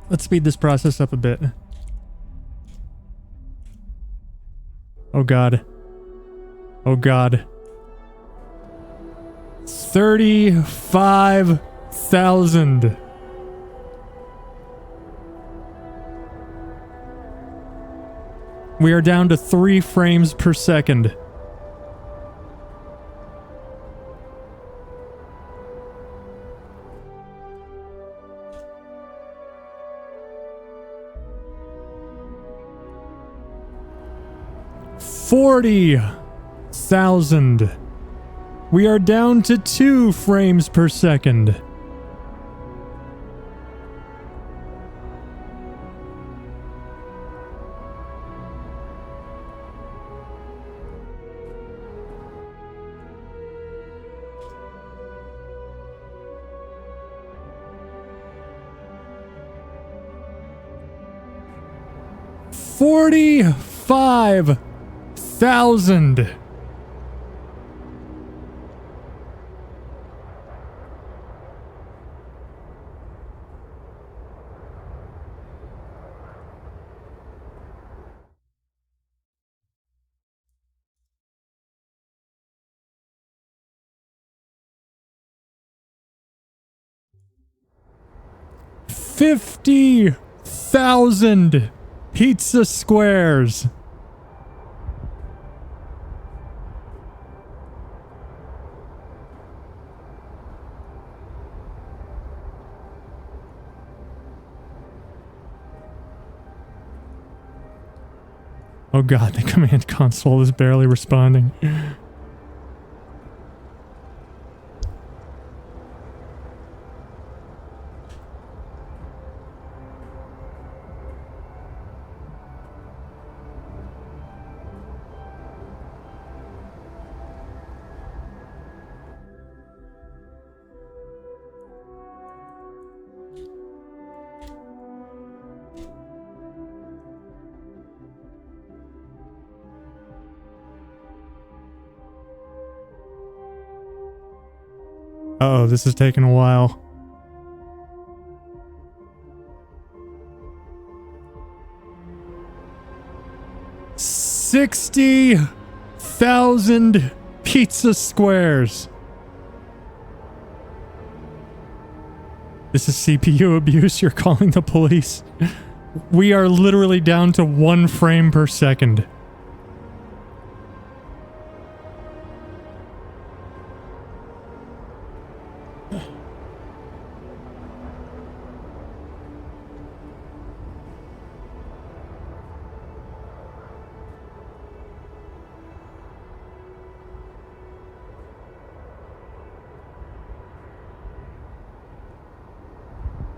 Let's speed this process up a bit. Oh god. Oh god. 35,000. We are down to 3 frames per second. $40,000. We are down to 2 frames per second. $45,000. 50,000 pizza squares. Oh god, the command console is barely responding. Uh-oh, this is taking a while. $60,000 pizza squares. This is CPU abuse. You're calling the police. We are literally down to 1 frame per second.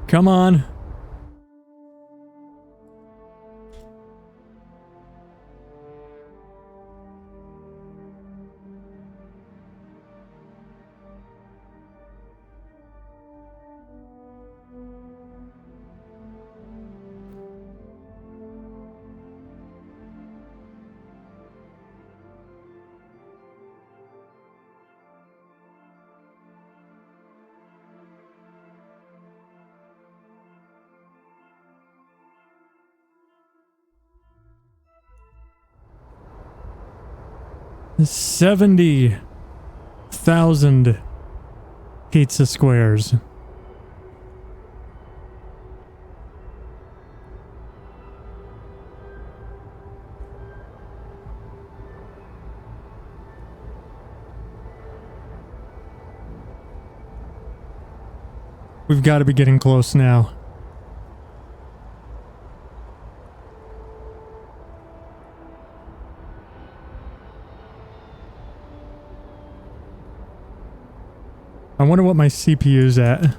Come on. $70,000 pizza squares. We've got to be getting close now. I wonder what my CPU's at.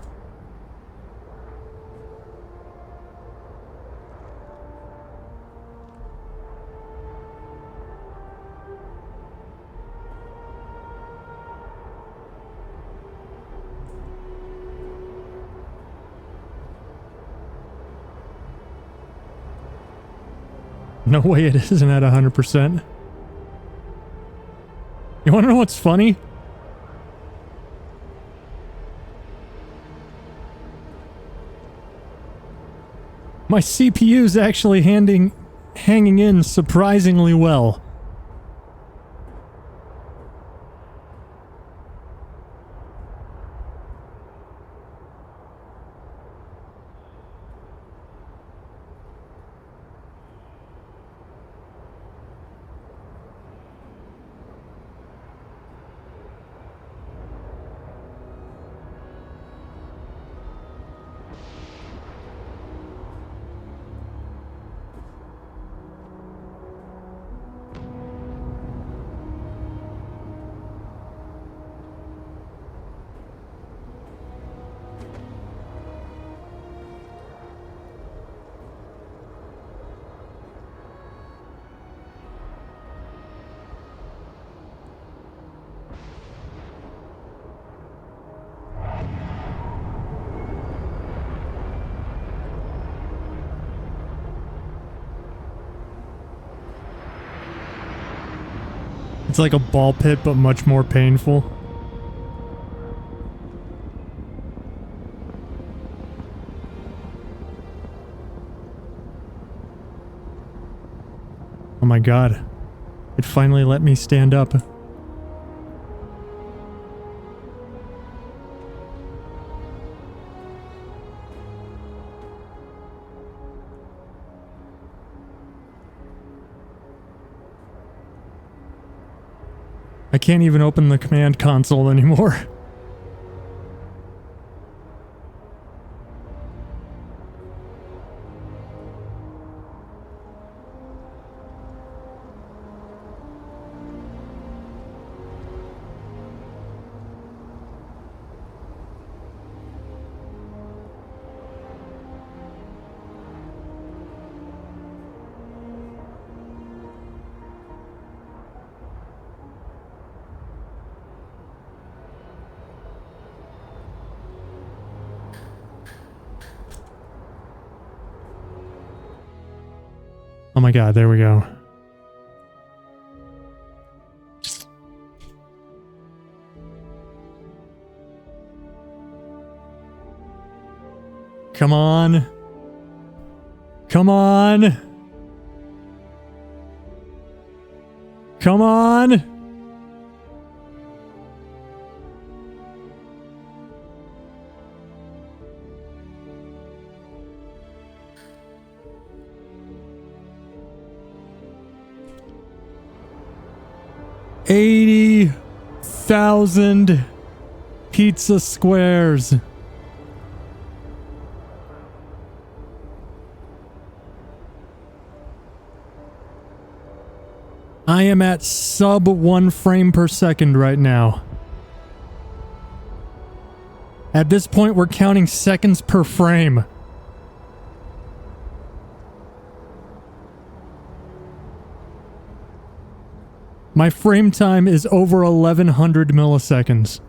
No way it isn't at 100%. You want to know what's funny? My CPU's actually hanging in surprisingly well. It's like a ball pit, but much more painful. Oh my god. It finally let me stand up. I can't even open the command console anymore. Oh my god, there we go. Come on. Come on. Come on. $80,000 pizza squares. I am at sub 1 frame per second right now. At this point, we're counting seconds per frame. My frame time is over 1100 milliseconds.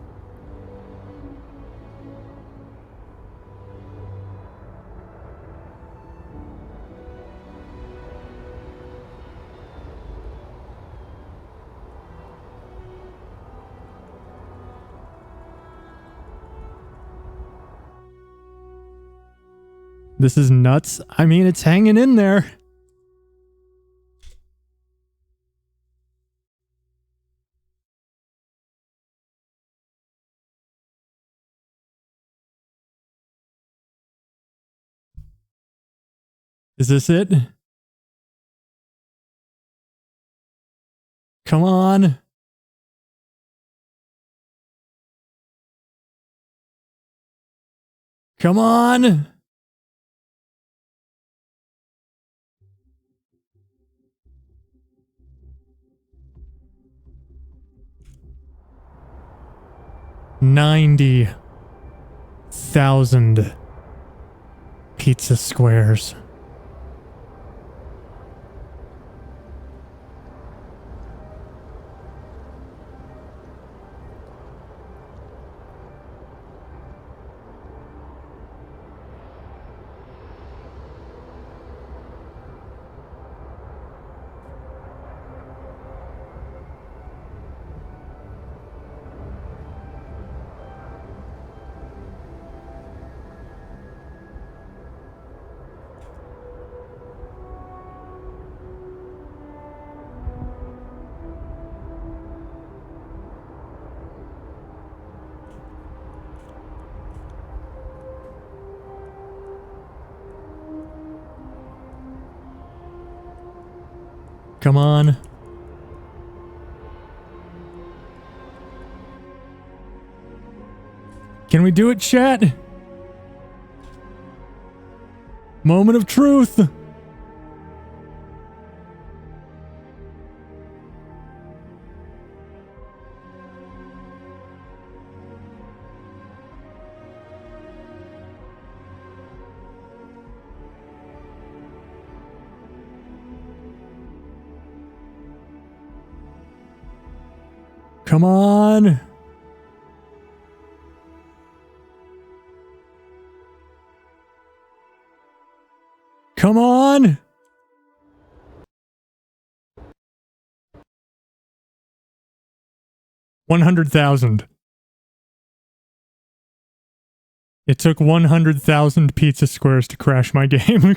This is nuts. I mean, it's hanging in there. Is this it? Come on. Come on. $90,000 pizza squares. Come on. Can we do it, chat? Moment of truth. Come on. Come on. $100,000. It took 100,000 pizza squares to crash my game.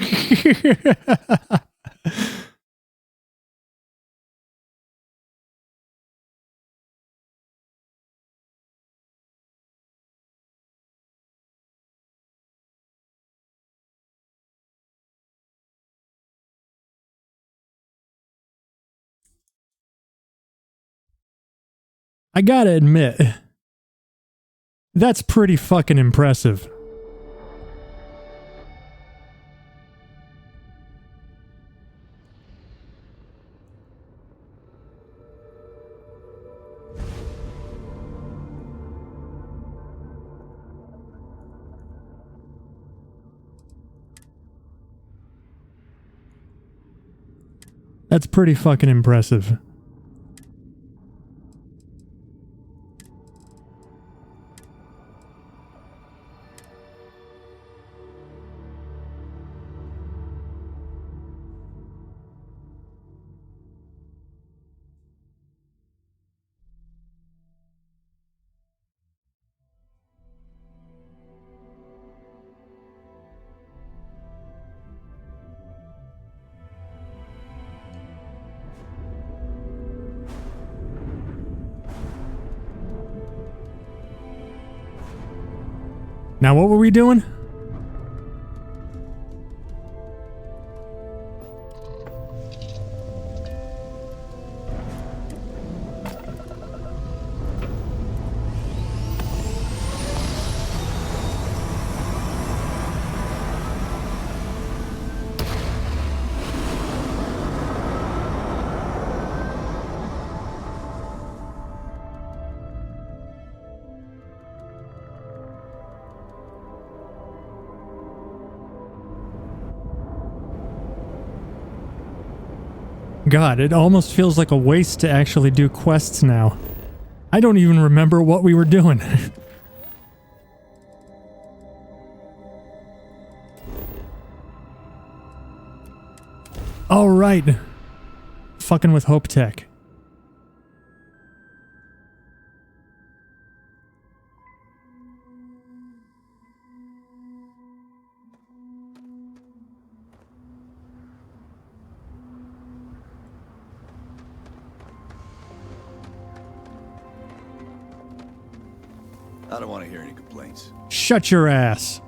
I gotta admit, that's pretty fucking impressive. That's pretty fucking impressive. Now, what were we doing? God, it almost feels like a waste to actually do quests now. I don't even remember what we were doing. All right. Fucking with Hope Tech. I don't want to hear any complaints. Shut your ass.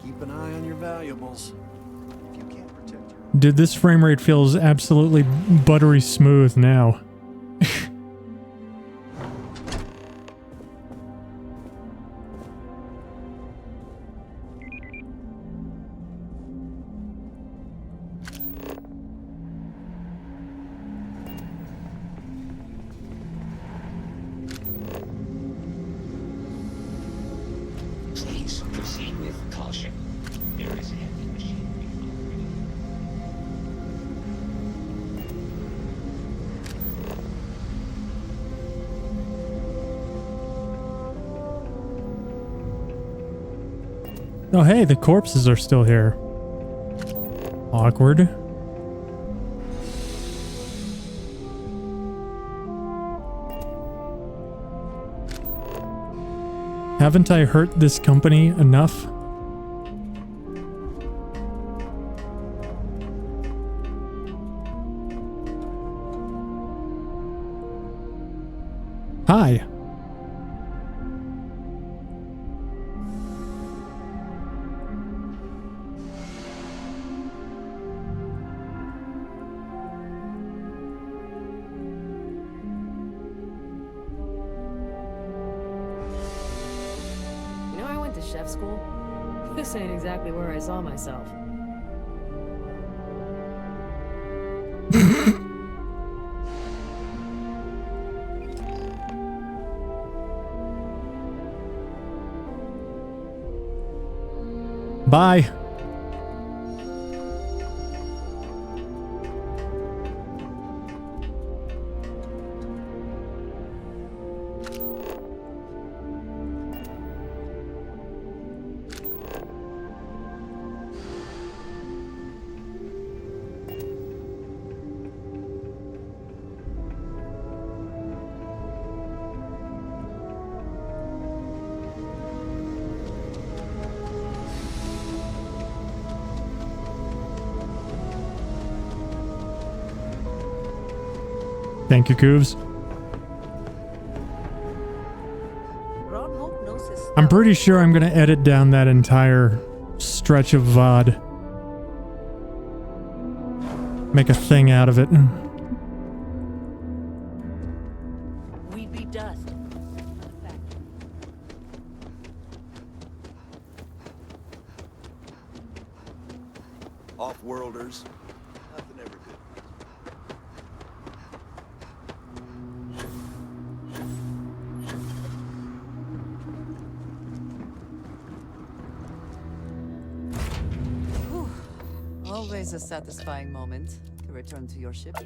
Keep an eye on your valuables. If you can't protect your... Dude, this frame rate feels absolutely buttery smooth now. Please proceed with caution. There is heavy machinery operating. Oh hey, the corpses are still here. Awkward. Haven't I hurt this company enough? Hi. Chef school? This ain't exactly where I saw myself. Bye. Thank you, Coobs. I'm pretty sure I'm gonna edit down that entire stretch of VOD. Make a thing out of it. We'd be dust. Off-worlders. Nothing ever good. Whew. Always a satisfying moment to return to your ship.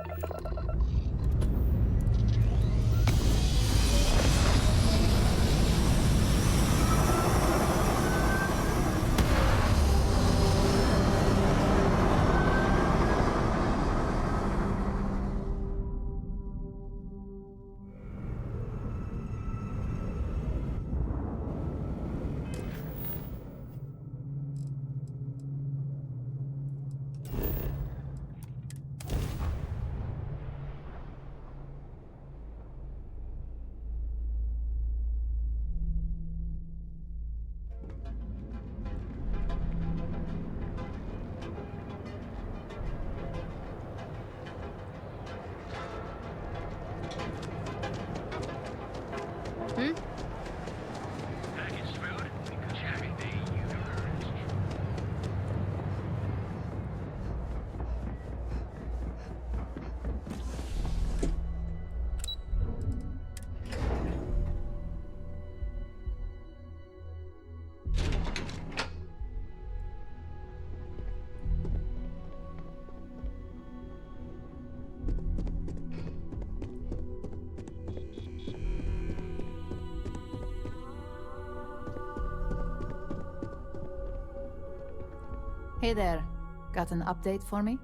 Hey there. Got an update for me?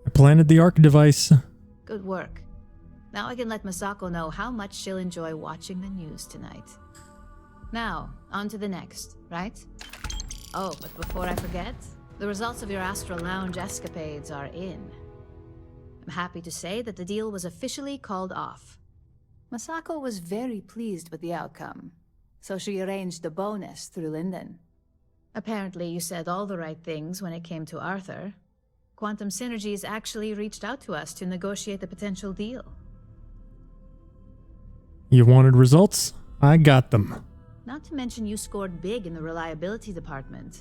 I planted the arc device. Good work. Now I can let Masako know how much she'll enjoy watching the news tonight. Now, on to the next, right? Oh, but before I forget, the results of your Astral Lounge escapades are in. I'm happy to say that the deal was officially called off. Masako was very pleased with the outcome, so she arranged the bonus through Linden. Apparently you said all the right things when it came to Arthur. Quantum Synergies actually reached out to us to negotiate the potential deal. You wanted results? I got them. Not to mention you scored big in the reliability department.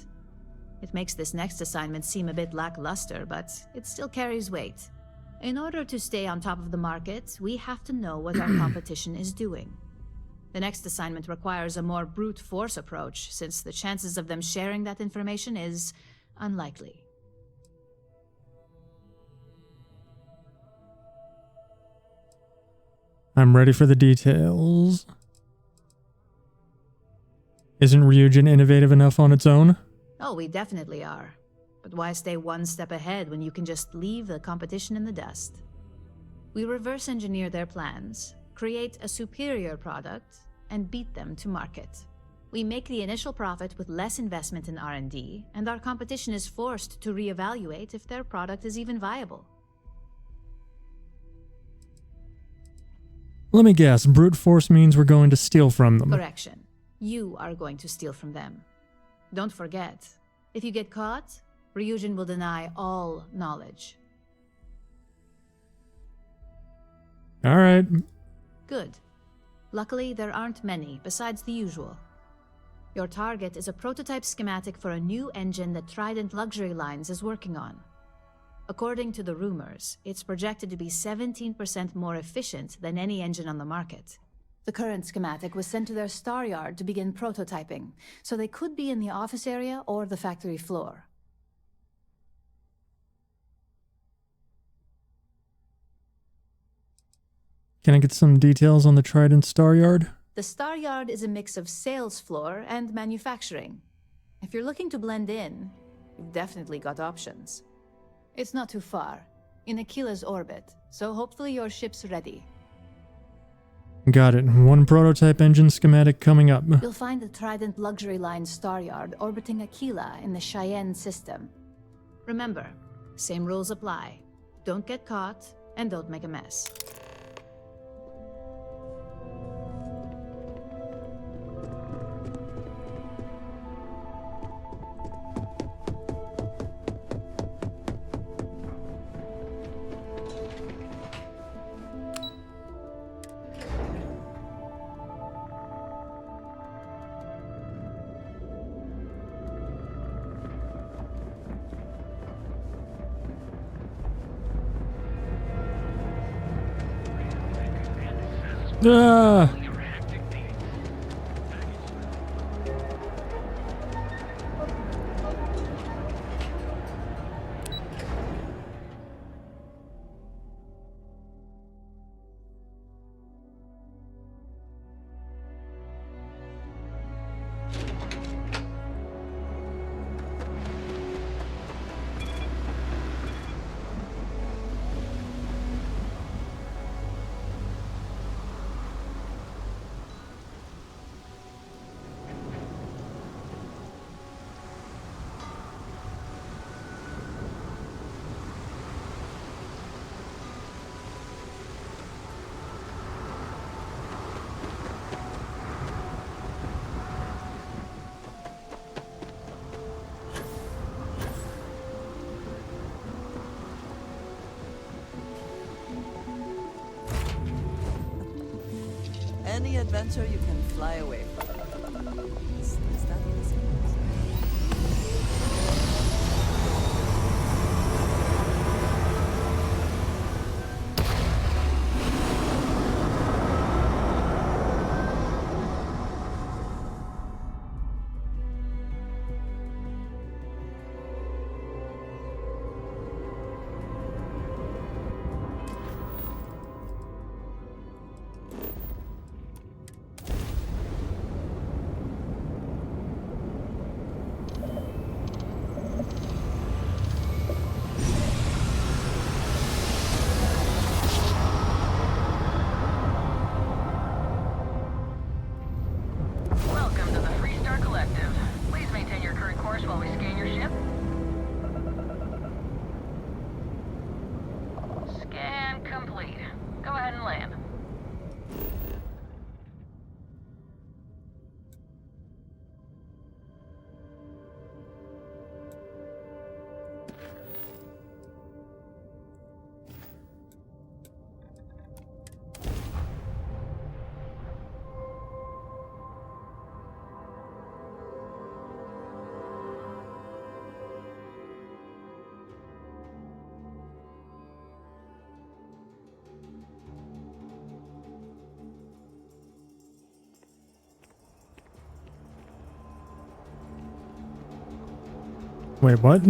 It makes this next assignment seem a bit lackluster, but it still carries weight. In order to stay on top of the market, we have to know what our competition is doing. The next assignment requires a more brute force approach, since the chances of them sharing that information is unlikely. I'm ready for the details. Isn't Ryujin innovative enough on its own? Oh, we definitely are. But why stay one step ahead when you can just leave the competition in the dust? We reverse engineer their plans, create a superior product, and beat them to market. We make the initial profit with less investment in R&D, and our competition is forced to reevaluate if their product is even viable. Let me guess, brute force means we're going to steal from them. Correction. You are going to steal from them. Don't forget, if you get caught, Ryujin will deny all knowledge. All right. Good. Luckily, there aren't many, besides the usual. Your target is a prototype schematic for a new engine that Trident Luxury Lines is working on. According to the rumors, it's projected to be 17% more efficient than any engine on the market. The current schematic was sent to their star yard to begin prototyping, so they could be in the office area or the factory floor. Can I get some details on the Trident Star Yard? The star yard is a mix of sales floor and manufacturing. If you're looking to blend in, you've definitely got options. It's not too far, in Aquila's orbit, so hopefully your ship's ready. Got it. One prototype engine schematic coming up. You'll find the Trident Luxury Line star yard orbiting Aquila in the Cheyenne system. Remember, same rules apply. Don't get caught, and don't make a mess. Ah! Any adventure you can fly away from. Is that what this means? Welcome to the Freestar Collective. Please maintain your current course while we scan your ship. Scan complete. Go ahead and land. Wait, what?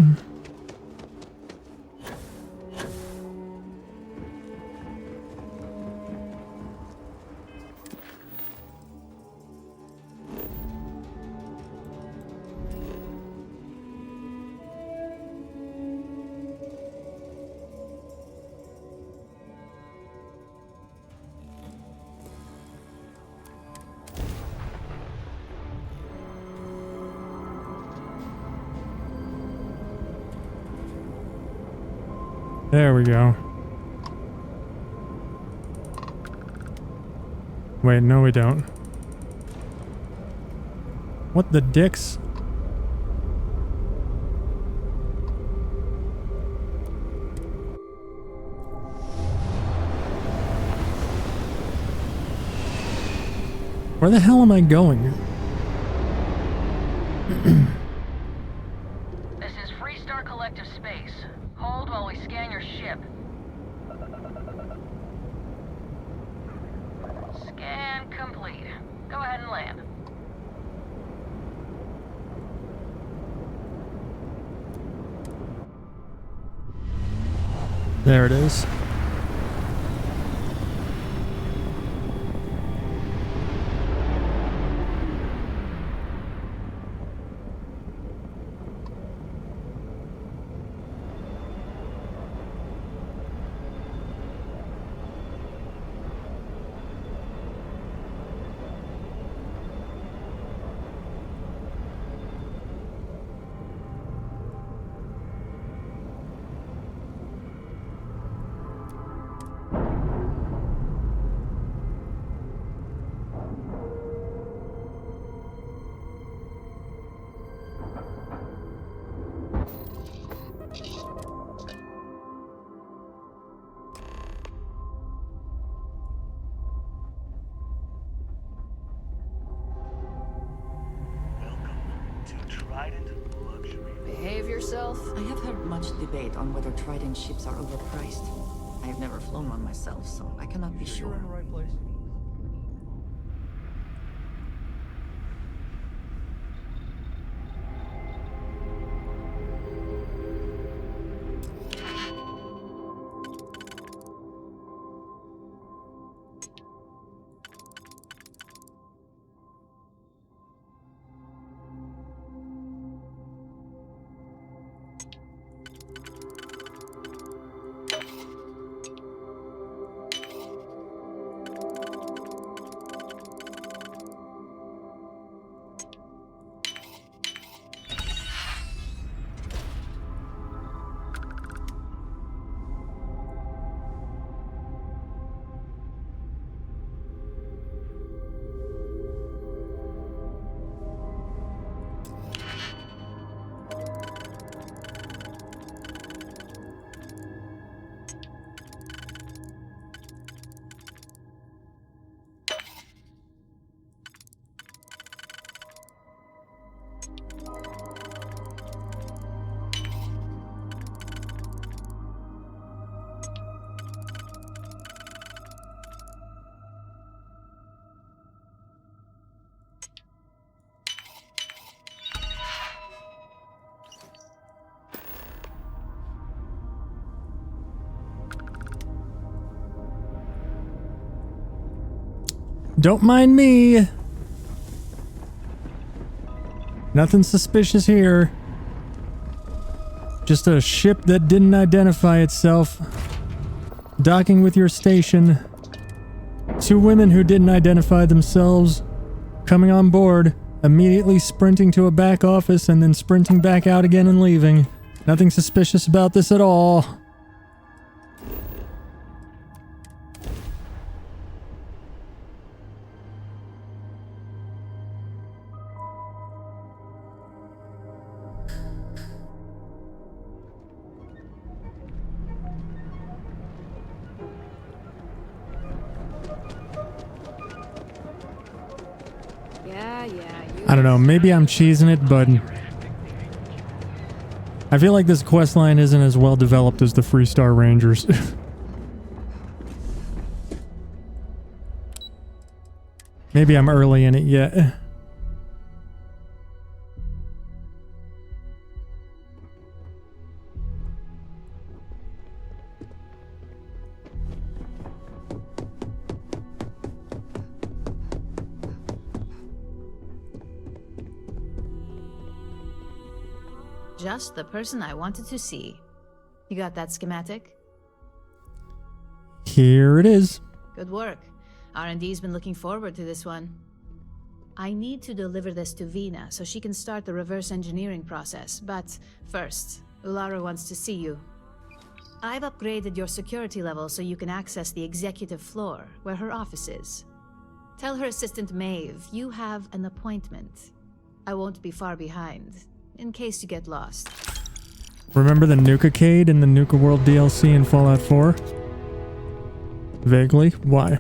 There we go. Wait, no we don't. What the dicks? Where the hell am I going? This is Freestar Collective Space. Hold while we scan your ship. Scan complete. Go ahead and land. There it is. Behave yourself. I have heard much debate on whether Trident ships are overpriced. I have never flown one myself, so I cannot be sure. You're in the right place. Don't mind me. Nothing suspicious here. Just a ship that didn't identify itself. Docking with your station. 2 women who didn't identify themselves. Coming on board. Immediately sprinting to a back office and then sprinting back out again and leaving. Nothing suspicious about this at all. I don't know, maybe I'm cheesing it, but I feel like this questline isn't as well developed as the Freestar Rangers. Maybe I'm early in it yet. Just the person I wanted to see. You got that schematic? Here it is. Good work. R&D's been looking forward to this one. I need to deliver this to Vina so she can start the reverse engineering process, but first, Ularu wants to see you. I've upgraded your security level so you can access the executive floor, where her office is. Tell her assistant Maeve you have an appointment. I won't be far behind, in case you get lost. Remember the Nuka-cade in the Nuka World DLC in Fallout 4? Vaguely. Why?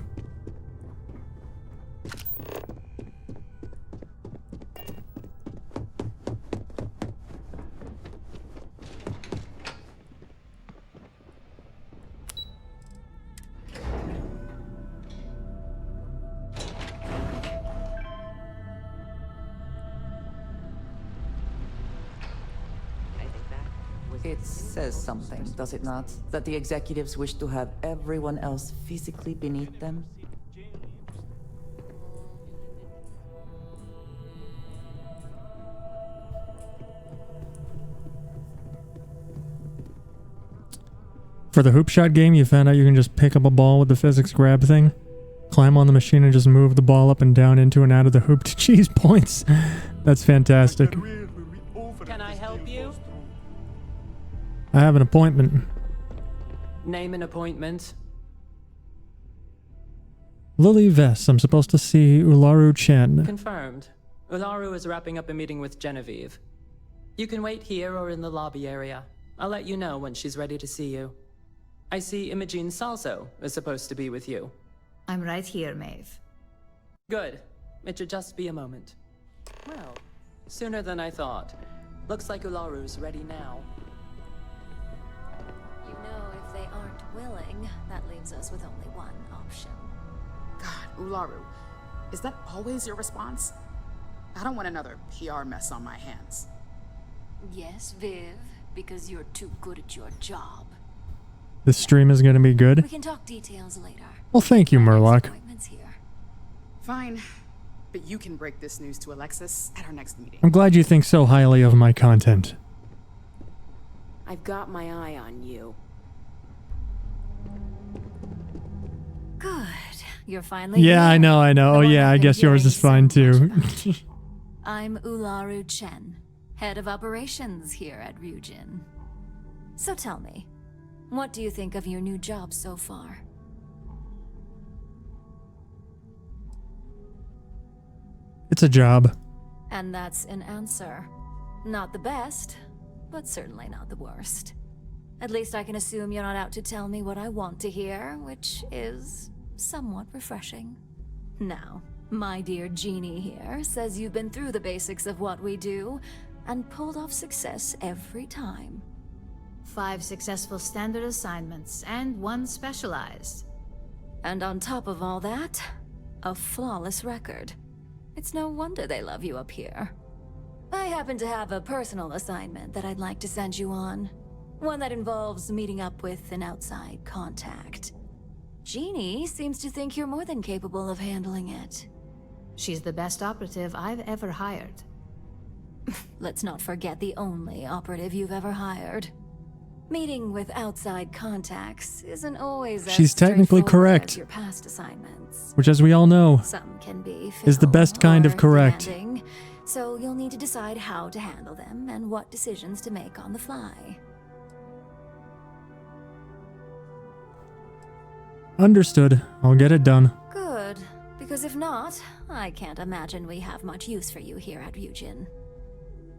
It says something, does it not? That the executives wish to have everyone else physically beneath them? For the hoop shot game, you found out you can just pick up a ball with the physics grab thing, climb on the machine and just move the ball up and down into and out of the hoop to cheese points. That's fantastic. Can I help you? I have an appointment. Name an appointment. Lily Vess, I'm supposed to see Ularu Chen. Confirmed. Ularu is wrapping up a meeting with Genevieve. You can wait here or in the lobby area. I'll let you know when she's ready to see you. I see Imogene Salso is supposed to be with you. I'm right here, Maeve. Good. It should just be a moment. Well, sooner than I thought. Looks like Ularu's ready now. You know, if they aren't willing, that leaves us with only one option. God, Ularu, is that always your response? I don't want another PR mess on my hands. Yes, Viv, because you're too good at your job. This stream is going to be good. We can talk details later. Well, thank you, Murloc. Fine, but you can break this news to Alexis at our next meeting. I'm glad you think so highly of my content. I've got my eye on you. Good. You're finally Yeah, here. I know. Oh yeah, I guess yours is fine too. I'm Ularu Chen, head of operations here at Ryujin. So tell me, what do you think of your new job so far? It's a job. And that's an answer. Not the best, but certainly not the worst. At least I can assume you're not out to tell me what I want to hear, which is somewhat refreshing. Now, my dear Jeannie here says you've been through the basics of what we do and pulled off success every time. 5 successful standard assignments and 1 specialized. And on top of all that, a flawless record. It's no wonder they love you up here. I happen to have a personal assignment that I'd like to send you on. One that involves meeting up with an outside contact. Jeannie seems to think you're more than capable of handling it. She's the best operative I've ever hired. Let's not forget the only operative you've ever hired. Meeting with outside contacts isn't always as She's technically straightforward correct. as your past assignments. Which, as we all know, Some can be is the best kind of fickle or correct. demanding, so you'll need to decide how to handle them and what decisions to make on the fly. Understood. I'll get it done. Good, because if not, I can't imagine we have much use for you here at Ryujin.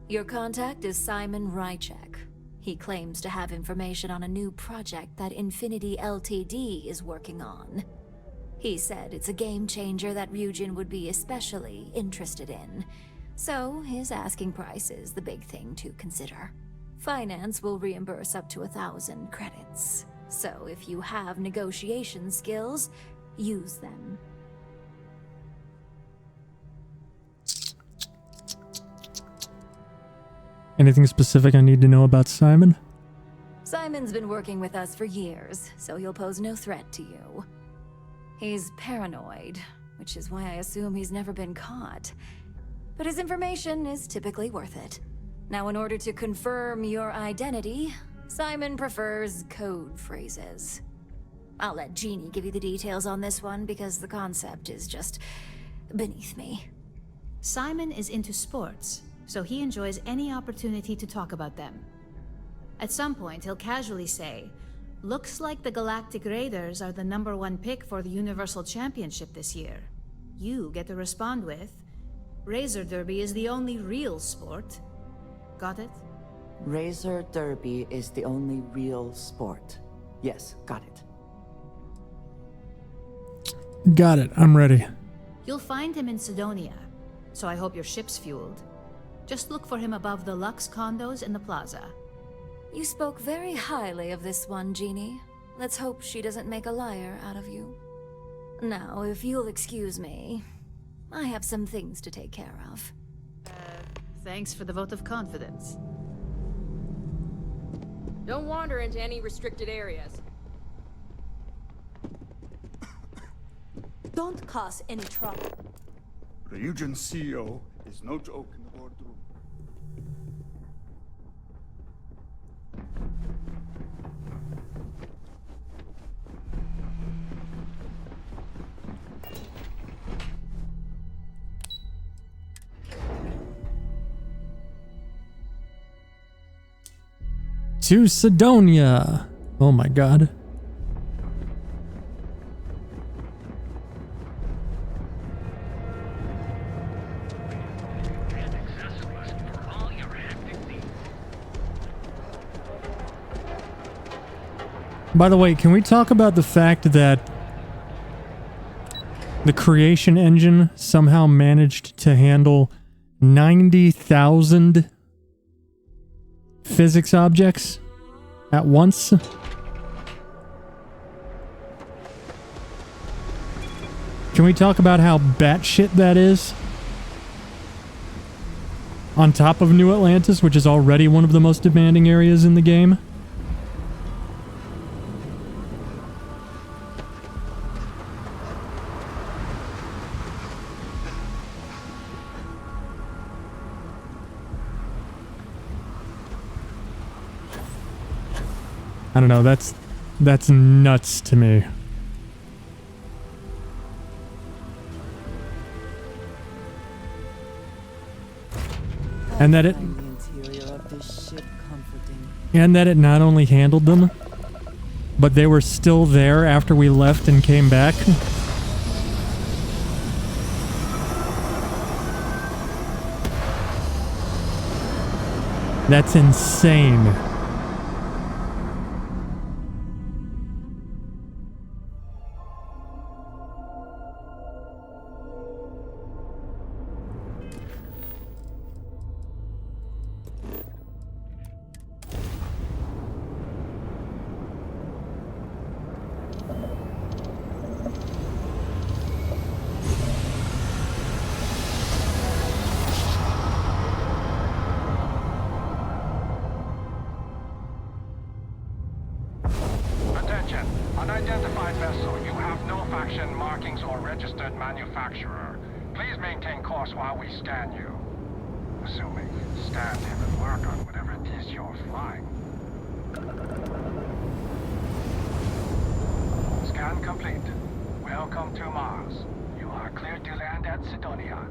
Your contact is Simon Rychek. He claims to have information on a new project that Infinity Ltd is working on. He said it's a game changer that Ryujin would be especially interested in. So his asking price is the big thing to consider. Finance will reimburse up to 1,000 credits. So if you have negotiation skills, use them. Anything specific I need to know about Simon? Simon's been working with us for years, so he'll pose no threat to you. He's paranoid, which is why I assume he's never been caught. But his information is typically worth it. Now, in order to confirm your identity, Simon prefers code phrases. I'll let Jeannie give you the details on this one because the concept is just beneath me. Simon is into sports, so he enjoys any opportunity to talk about them. At some point, he'll casually say, "Looks like the Galactic Raiders are the #1 pick for the Universal Championship this year." You get to respond with, "Razor Derby is the only real sport." Got it? Razor Derby is the only real sport. Yes, got it. Got it. I'm ready. You'll find him in Sidonia, so I hope your ship's fueled. Just look for him above the Lux condos in the plaza. You spoke very highly of this one, Jeannie. Let's hope she doesn't make a liar out of you. Now, if you'll excuse me, I have some things to take care of. Thanks for the vote of confidence. Don't wander into any restricted areas. Don't cause any trouble. Ryujin CEO is no joke in the boardroom. To Sidonia. Oh my god. By the way, can we talk about the fact that the creation engine somehow managed to handle 90,000 physics objects at once? Can we talk about how batshit that is? On top of New Atlantis, which is already one of the most demanding areas in the game. I don't know, that's nuts to me. And that it not only handled them, but they were still there after we left and came back. That's insane. manufacturer. Please maintain course while we scan you. Assuming stand him and work on whatever it is you're flying. Scan complete. Welcome to Mars. You are cleared to land at Sidonia.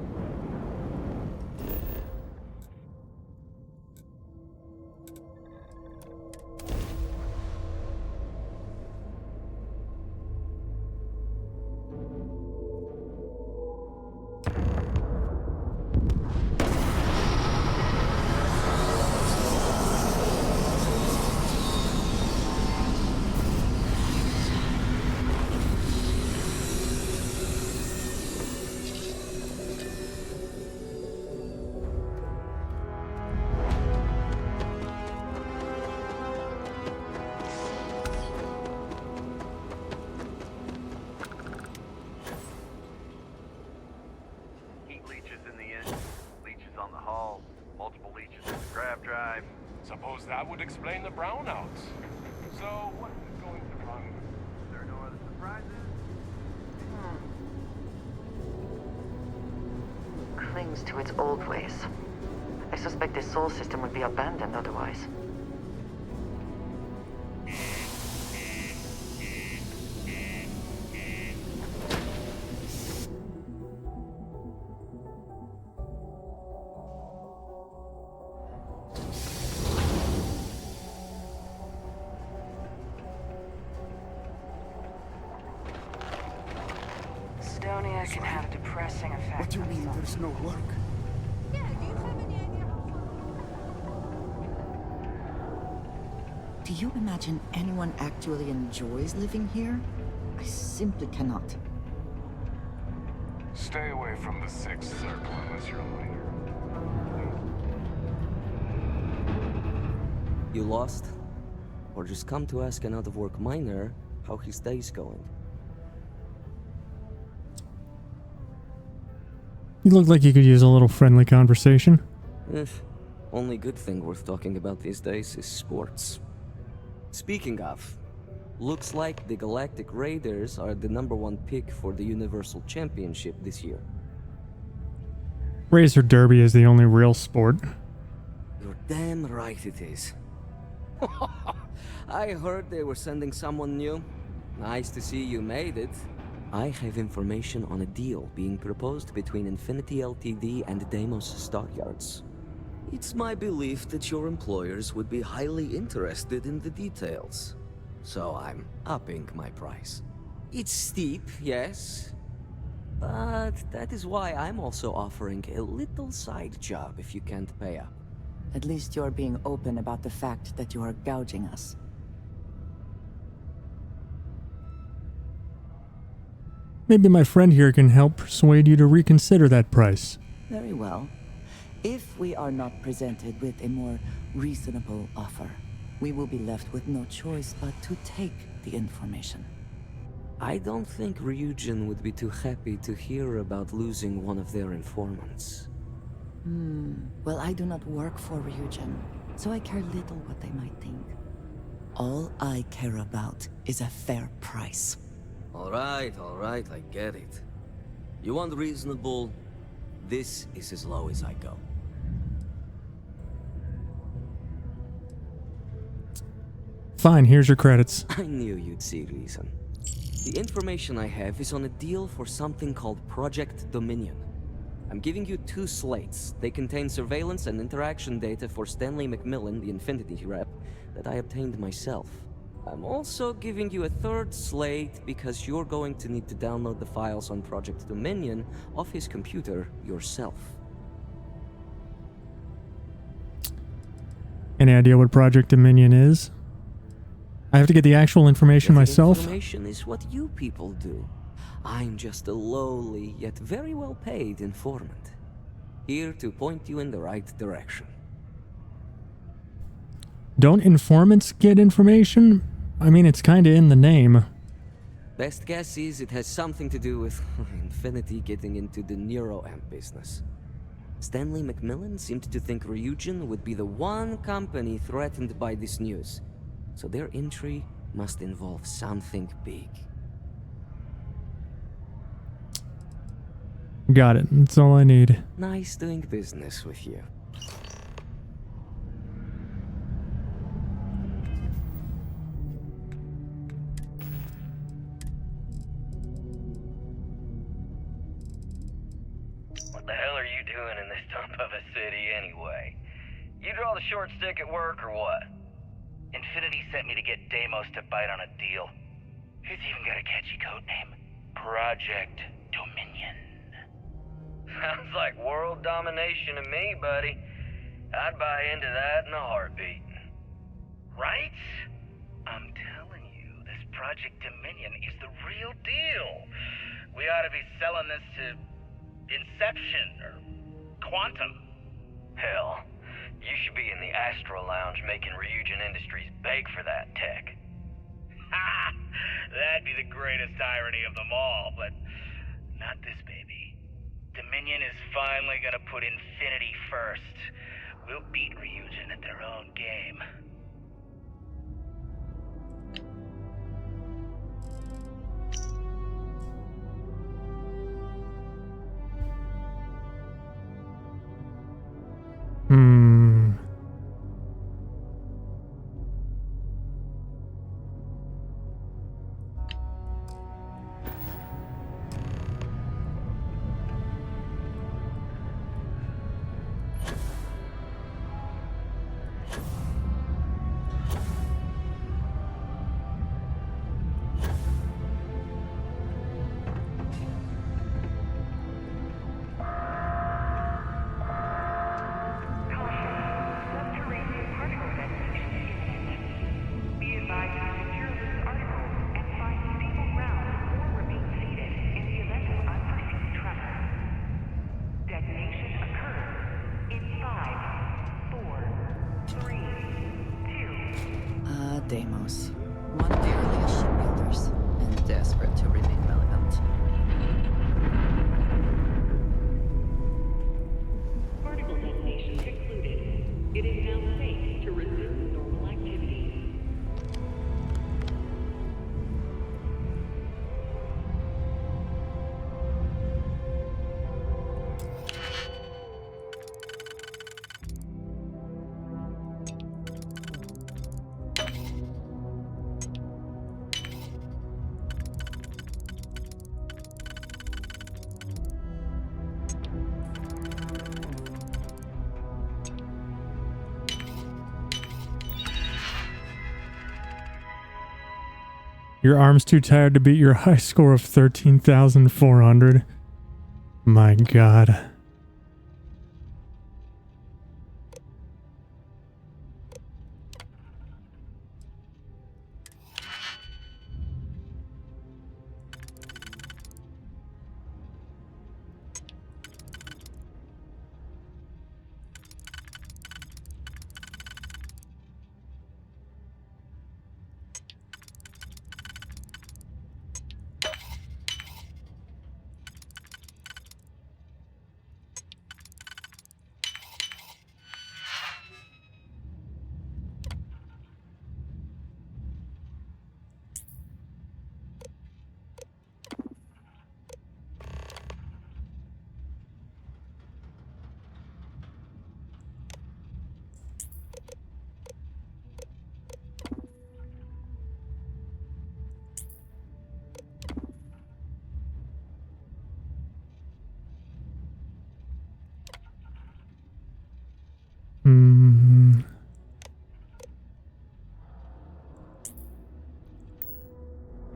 Suppose that would explain the brownouts. So, what is going to run? There are no other surprises? Clings to its old ways. I suspect the soul system would be abandoned otherwise. Sidonia can have a depressing effect. What do you mean there's no work? Do you imagine anyone actually enjoys living here? I simply cannot. Stay away from the sixth circle unless you're a minor. You lost? Or just come to ask an out-of-work miner how his day's going? You look like you could use a little friendly conversation. Only good thing worth talking about these days is sports. Speaking of, looks like the Galactic Raiders are the #1 pick for the Universal Championship this year. Razor Derby is the only real sport. You're damn right it is. I heard they were sending someone new. Nice to see you made it. I have information on a deal being proposed between Infinity Ltd and Deimos Stockyards. It's my belief that your employers would be highly interested in the details. So I'm upping my price. It's steep, yes. But that is why I'm also offering a little side job if you can't pay up. At least you're being open about the fact that you are gouging us. Maybe my friend here can help persuade you to reconsider that price. Very well. If we are not presented with a more reasonable offer, we will be left with no choice but to take the information. I don't think Ryujin would be too happy to hear about losing one of their informants. Well, I do not work for Ryujin, so I care little what they might think. All I care about is a fair price. All right, I get it. You want reasonable? This is as low as I go. Fine, here's your credits. I knew you'd see reason. The information I have is on a deal for something called Project Dominion. I'm giving you 2 slates. They contain surveillance and interaction data for Stanley McMillan, the Infinity rep, that I obtained myself. I'm also giving you a 3rd slate because you're going to need to download the files on Project Dominion off his computer yourself. Any idea what Project Dominion is? I have to get the actual information myself? Information is what you people do. I'm just a lowly, yet very well paid informant. Here to point you in the right direction. Don't informants get information? I mean, it's kinda in the name. Best guess is it has something to do with Infinity getting into the neuroamp business. Stanley McMillan seemed to think Ryujin would be the one company threatened by this news. So their entry must involve something big. Got it. That's all I need. Nice doing business with you. What the hell are you doing in this dump of a city anyway? You draw the short stick at work or what? Infinity sent me to get Deimos to bite on a deal. It's even got a catchy code name. Project Dominion. Sounds like world domination to me, buddy. I'd buy into that in a heartbeat. Right? I'm telling you, this Project Dominion is the real deal. We ought to be selling this to Inception or Quantum. Hell, you should be in the Astral Lounge making Ryujin Industries beg for that tech. Ha! That'd be the greatest irony of them all, but not this baby. Dominion is finally gonna put Infinity first. We'll beat Ryujin at their own game. Deimos. One of the earliest shipbuilders, and desperate to remain relevant. Particle detonation concluded. It is now safe to resume normal activities. Your arm's too tired to beat your high score of 13,400. My God.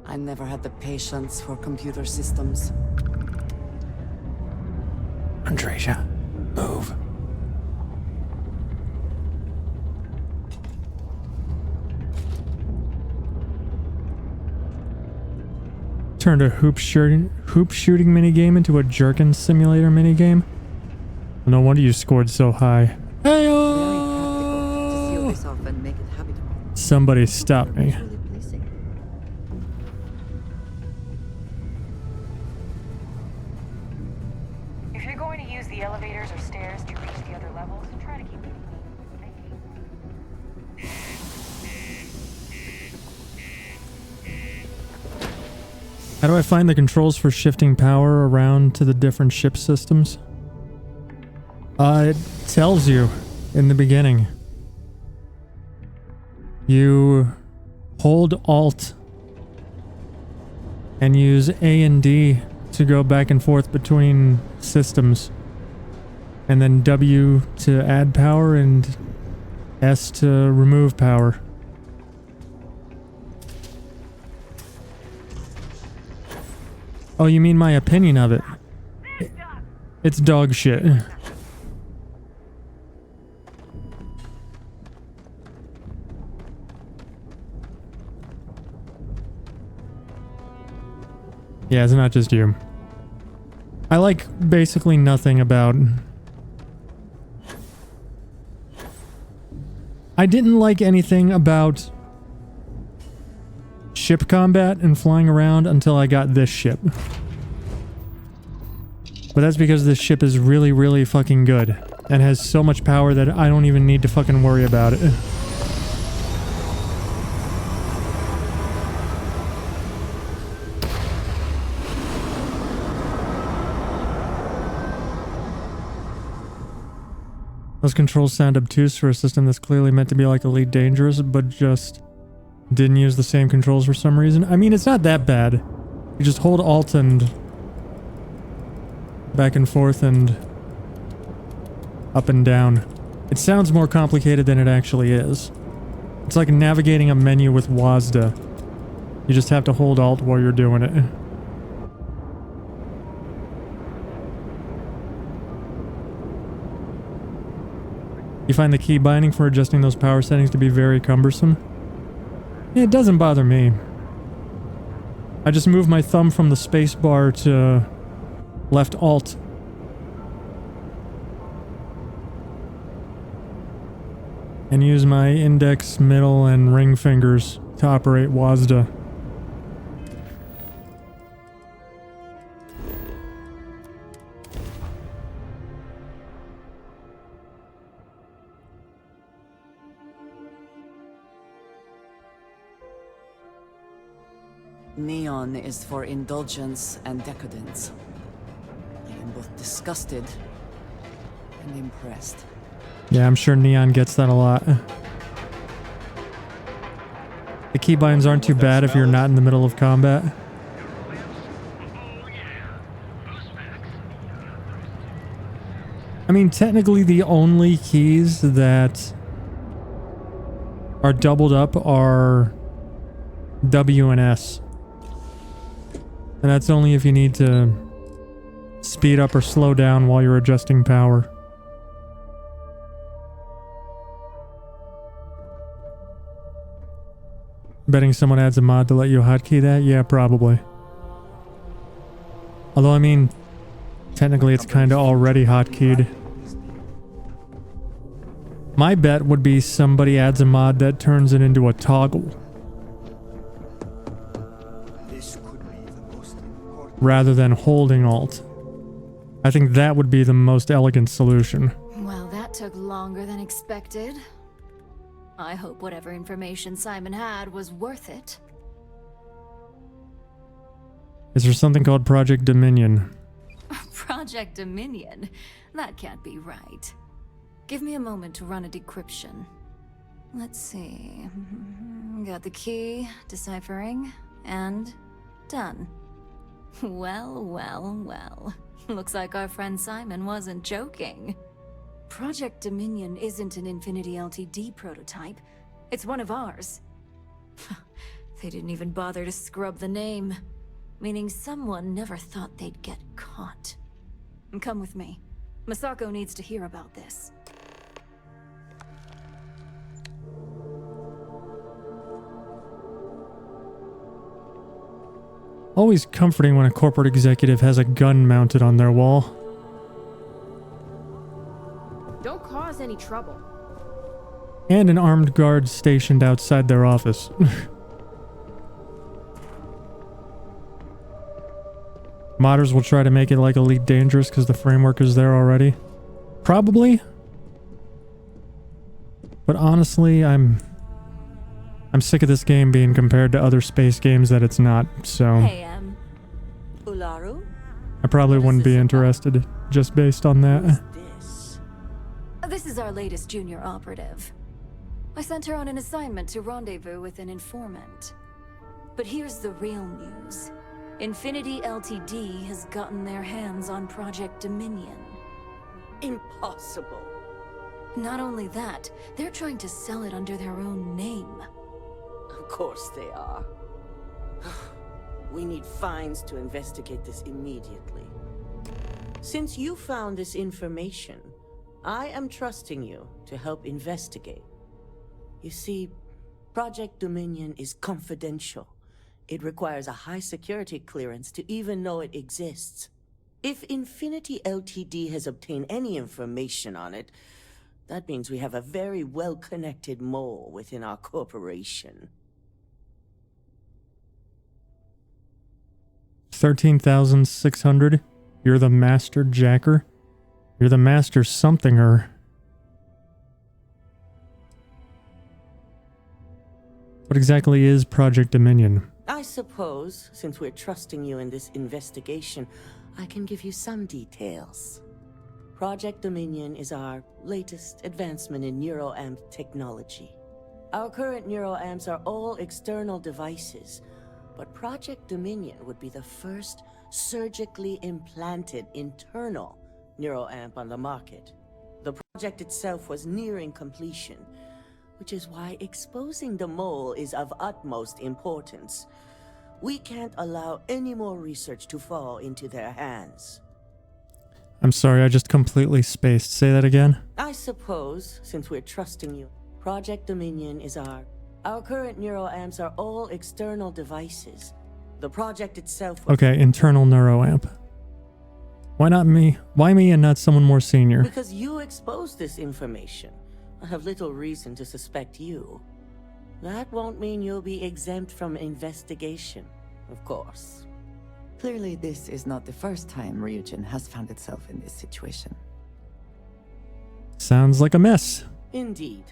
I never had the patience for computer systems. Andreja, move. Turned a hoop shooting minigame into a jerkin simulator minigame. No wonder you scored so high. Hey-oh! Somebody stop me. If you're going to use the elevators or stairs to reach the other levels, try to keep it. How do I find the controls for shifting power around to the different ship systems? It tells you in the beginning. You hold Alt and use A and D to go back and forth between systems. And then W to add power and S to remove power. Oh, you mean my opinion of it? It's dog shit. Yeah, it's not just you. I like basically nothing about... I didn't like anything about ship combat and flying around until I got this ship. But that's because this ship is really, really fucking good and has so much power that I don't even need to fucking worry about it. Those controls sound obtuse for a system that's clearly meant to be like Elite Dangerous, but just didn't use the same controls for some reason. I mean, it's not that bad. You just hold Alt and back and forth and up and down. It sounds more complicated than it actually is. It's like navigating a menu with WASD. You just have to hold Alt while you're doing it. You find the key binding for adjusting those power settings to be very cumbersome? Yeah, it doesn't bother me. I just move my thumb from the space bar to left Alt. And use my index, middle, and ring fingers to operate WASD. Neon is for indulgence and decadence. I am both disgusted and impressed. Yeah, I'm sure Neon gets that a lot. The keybinds aren't too bad if you're not in the middle of combat. I mean, technically the only keys that are doubled up are W and S. And that's only if you need to speed up or slow down while you're adjusting power. Betting someone adds a mod to let you hotkey that? Yeah, probably. Although, I mean, technically it's kinda already hotkeyed. My bet would be somebody adds a mod that turns it into a toggle. Rather than holding Alt. I think that would be the most elegant solution. Well, that took longer than expected. I hope whatever information Simon had was worth it. Is there something called Project Dominion? Project Dominion? That can't be right. Give me a moment to run a decryption. Let's see. Got the key, deciphering, and done. Well, well, well. Looks like our friend Simon wasn't joking. Project Dominion isn't an Infinity LTD prototype. It's one of ours. They didn't even bother to scrub the name. Meaning someone never thought they'd get caught. Come with me. Masako needs to hear about this. Always comforting when a corporate executive has a gun mounted on their wall. Don't cause any trouble. And an armed guard stationed outside their office. Modders will try to make it like Elite Dangerous because the framework is there already. Probably. But honestly, I'm sick of this game being compared to other space games that it's not, so... Hey, I probably wouldn't be interested just based on that. This is our latest junior operative. I sent her on an assignment to rendezvous with an informant. But here's the real news. Infinity Ltd has gotten their hands on Project Dominion. Impossible. Not only that, they're trying to sell it under their own name. Of course they are. We need fines to investigate this immediately. Since you found this information, I am trusting you to help investigate. You see, Project Dominion is confidential. It requires a high security clearance to even know it exists. If Infinity Ltd has obtained any information on it, that means we have a very well-connected mole within our corporation. 13,600. You're the master jacker. You're the master somethinger. What exactly is Project Dominion? I suppose, since we're trusting you in this investigation, I can give you some details. Project Dominion is our latest advancement in neuroamp technology. Our current neuroamps are all external devices, but Project Dominion would be the first surgically implanted internal neuroamp on the market. The project itself was nearing completion, which is why exposing the mole is of utmost importance. We can't allow any more research to fall into their hands. I'm sorry, I just completely spaced. Say that again. I suppose, since we're trusting you, Project Dominion is our current neuroamps are all external devices. The project itself was... Okay, internal neuroamp. Why not me? Why me and not someone more senior? Because you exposed this information. I have little reason to suspect you. That won't mean you'll be exempt from investigation, of course. Clearly, this is not the first time Ryujin has found itself in this situation. Sounds like a mess. Indeed.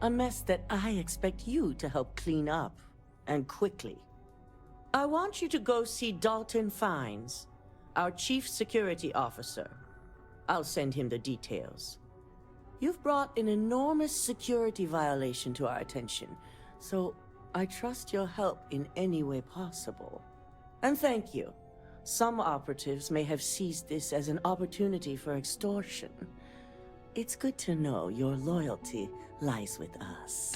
A mess that I expect you to help clean up, and quickly. I want you to go see Dalton Fines, our Chief Security Officer. I'll send him the details. You've brought an enormous security violation to our attention, so I trust your help in any way possible. And thank you. Some operatives may have seized this as an opportunity for extortion. It's good to know your loyalty lies with us.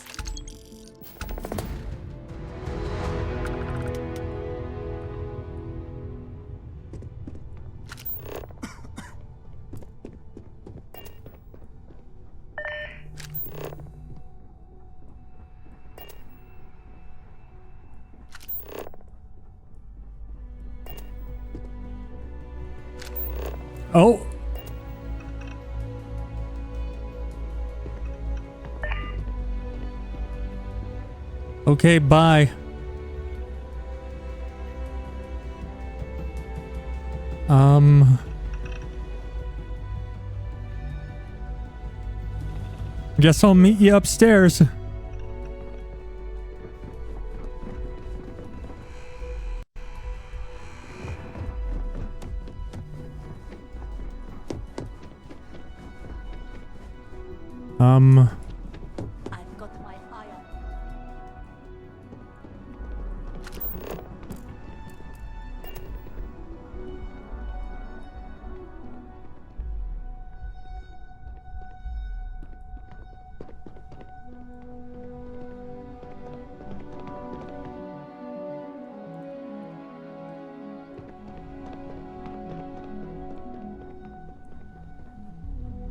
Oh. Okay, bye. Guess I'll meet you upstairs. I've got my eye on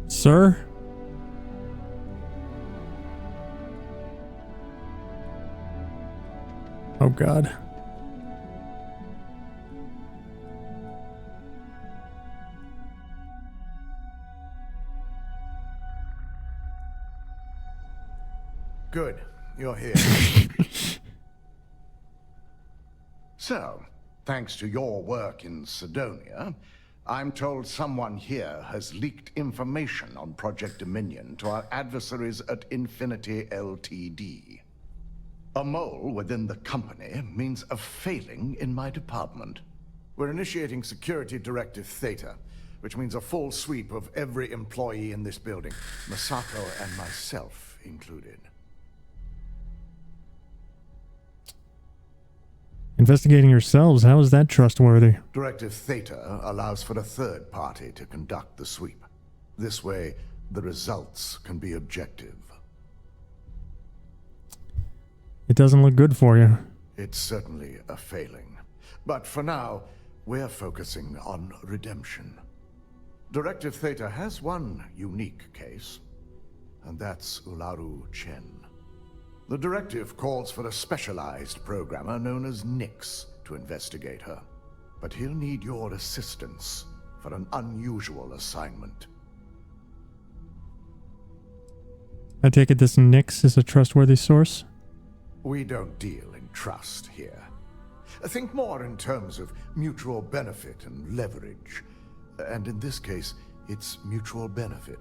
Sir? Oh God. Good, you're here. So, thanks to your work in Sidonia, I'm told someone here has leaked information on Project Dominion to our adversaries at Infinity Ltd. A mole within the company means a failing in my department. We're initiating Security Directive Theta, which means a full sweep of every employee in this building, Masako and myself included. Investigating yourselves, how is that trustworthy? Directive Theta allows for a third party to conduct the sweep. This way, the results can be objective. It doesn't look good for you. It's certainly a failing. But for now, we're focusing on redemption. Directive Theta has one unique case, and that's Ularu Chen. The directive calls for a specialized programmer known as Nix to investigate her. But he'll need your assistance for an unusual assignment. I take it this Nix is a trustworthy source? We don't deal in trust here. Think more in terms of mutual benefit and leverage. And in this case, it's mutual benefit.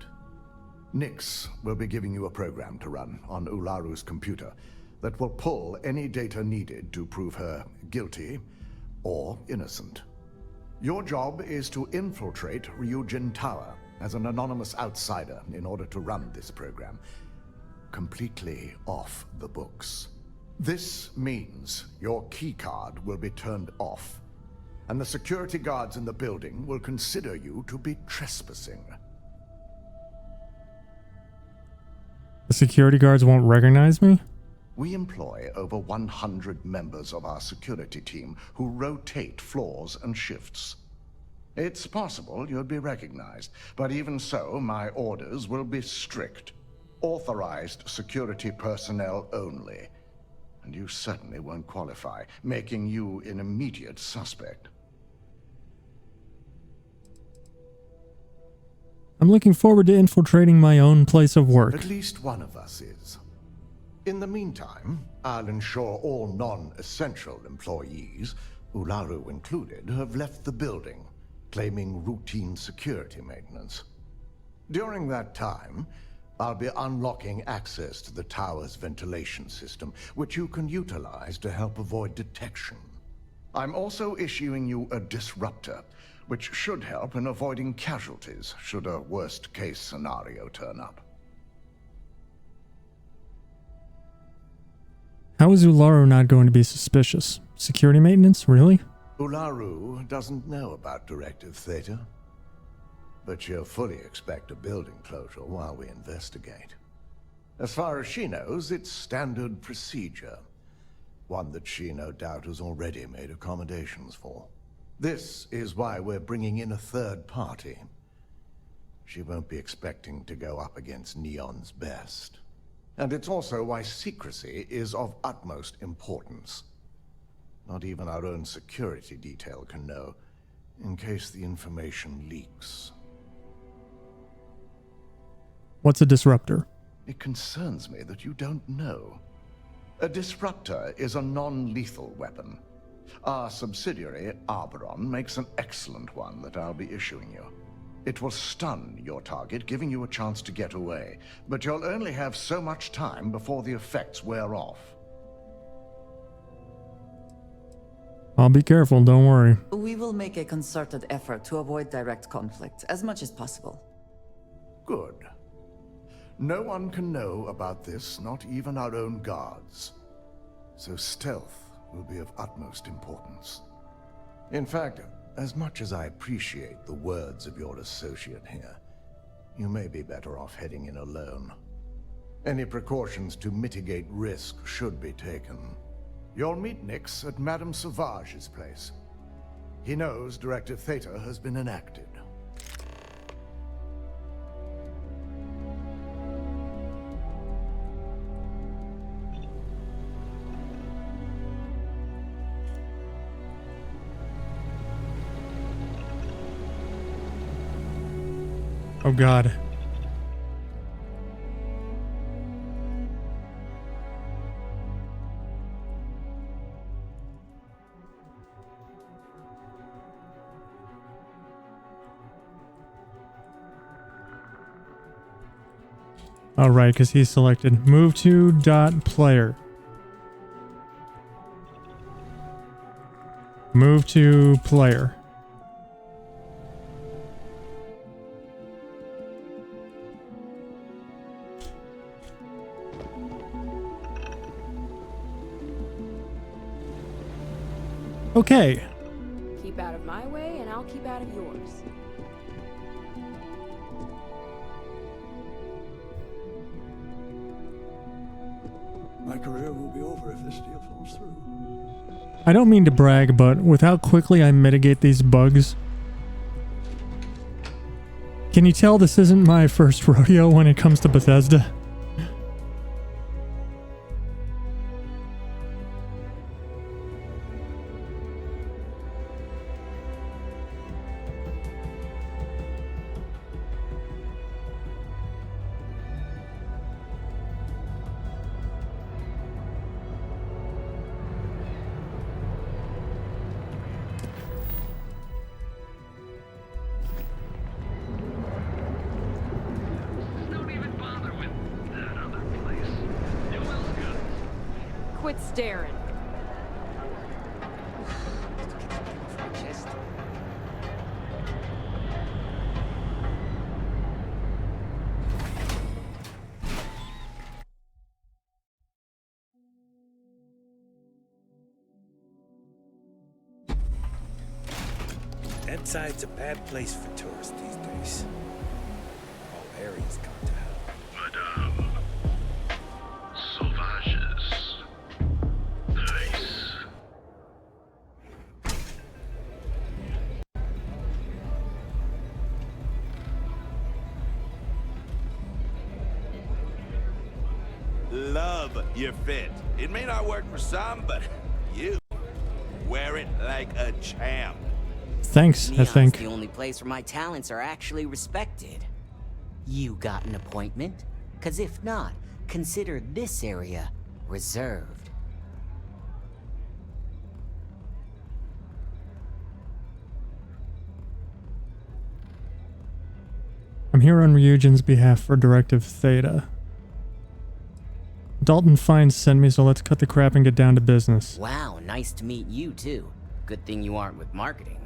Nix will be giving you a program to run on Ularu's computer that will pull any data needed to prove her guilty or innocent. Your job is to infiltrate Ryujin Tower as an anonymous outsider in order to run this program completely off the books. This means your keycard will be turned off, and the security guards in the building will consider you to be trespassing. The security guards won't recognize me? We employ over 100 members of our security team who rotate floors and shifts. It's possible you'd be recognized, but even so, my orders will be strict. Authorized security personnel only. And you certainly won't qualify, making you an immediate suspect. I'm looking forward to infiltrating my own place of work. At least one of us is. In the meantime, I'll ensure all non-essential employees, Ularu included, have left the building, claiming routine security maintenance. During that time, I'll be unlocking access to the tower's ventilation system, which you can utilize to help avoid detection. I'm also issuing you a disruptor, which should help in avoiding casualties should a worst-case scenario turn up. How is Ularu not going to be suspicious? Security maintenance, really? Ularu doesn't know about Directive Theta, but she'll fully expect a building closure while we investigate. As far as she knows, it's standard procedure, one that she no doubt has already made accommodations for. This is why we're bringing in a third party. She won't be expecting to go up against Neon's best. And it's also why secrecy is of utmost importance. Not even our own security detail can know, in case the information leaks. What's a disruptor? It concerns me that you don't know. A disruptor is a non-lethal weapon. Our subsidiary, Arboron, makes an excellent one that I'll be issuing you. It will stun your target, giving you a chance to get away, but you'll only have so much time before the effects wear off. I'll be careful, don't worry. We will make a concerted effort to avoid direct conflict, as much as possible. Good. No one can know about this, not even our own guards. So stealth will be of utmost importance. In fact, as much as I appreciate the words of your associate here, you may be better off heading in alone. Any precautions to mitigate risk should be taken. You'll meet Nix at Madame Sauvage's place. He knows Directive Theta has been enacted. Oh God. All right, because he's selected. Move to dot player. Move to player. Okay. Keep out of my way, and I'll keep out of yours. My career will be over if this deal falls through. I don't mean to brag, but with how quickly I mitigate these bugs, can you tell this isn't my first rodeo when it comes to Bethesda? Quit staring. That side's a bad place for tourists these days. All areas come to hell. Madame. Sauvages. Nice. Love your fit. It may not work for some, but you wear it like a champ. Thanks, I think. The only place where my talents are actually respected. You got an appointment? 'Cause if not, consider this area reserved. I'm here on Ryujin's behalf for Directive Theta. Dalton Fines sent me, so let's cut the crap and get down to business. Wow, nice to meet you too. Good thing you aren't with marketing.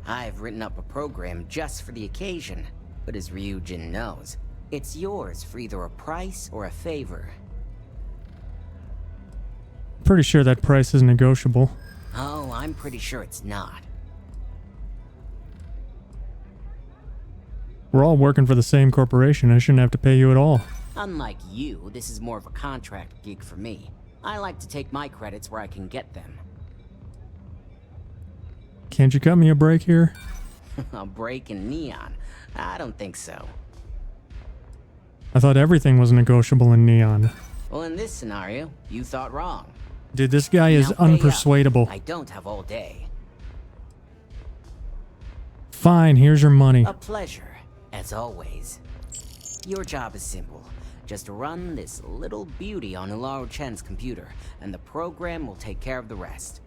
I've written up a program just for the occasion, but as Ryujin knows, it's yours for either a price or a favor. Pretty sure that price is negotiable. Oh, I'm pretty sure it's not. We're all working for the same corporation. I shouldn't have to pay you at all. Unlike you, this is more of a contract gig for me. I like to take my credits where I can get them. Can't you cut me a break here? A break in Neon? I don't think so. I thought everything was negotiable in Neon. Well, in this scenario, you thought wrong. Dude, this guy is Now pay up. unpersuadable. I don't have all day. Fine, here's your money. A pleasure, as always. Your job is simple. Just run this little beauty on Ularu Chen's computer, and the program will take care of the rest.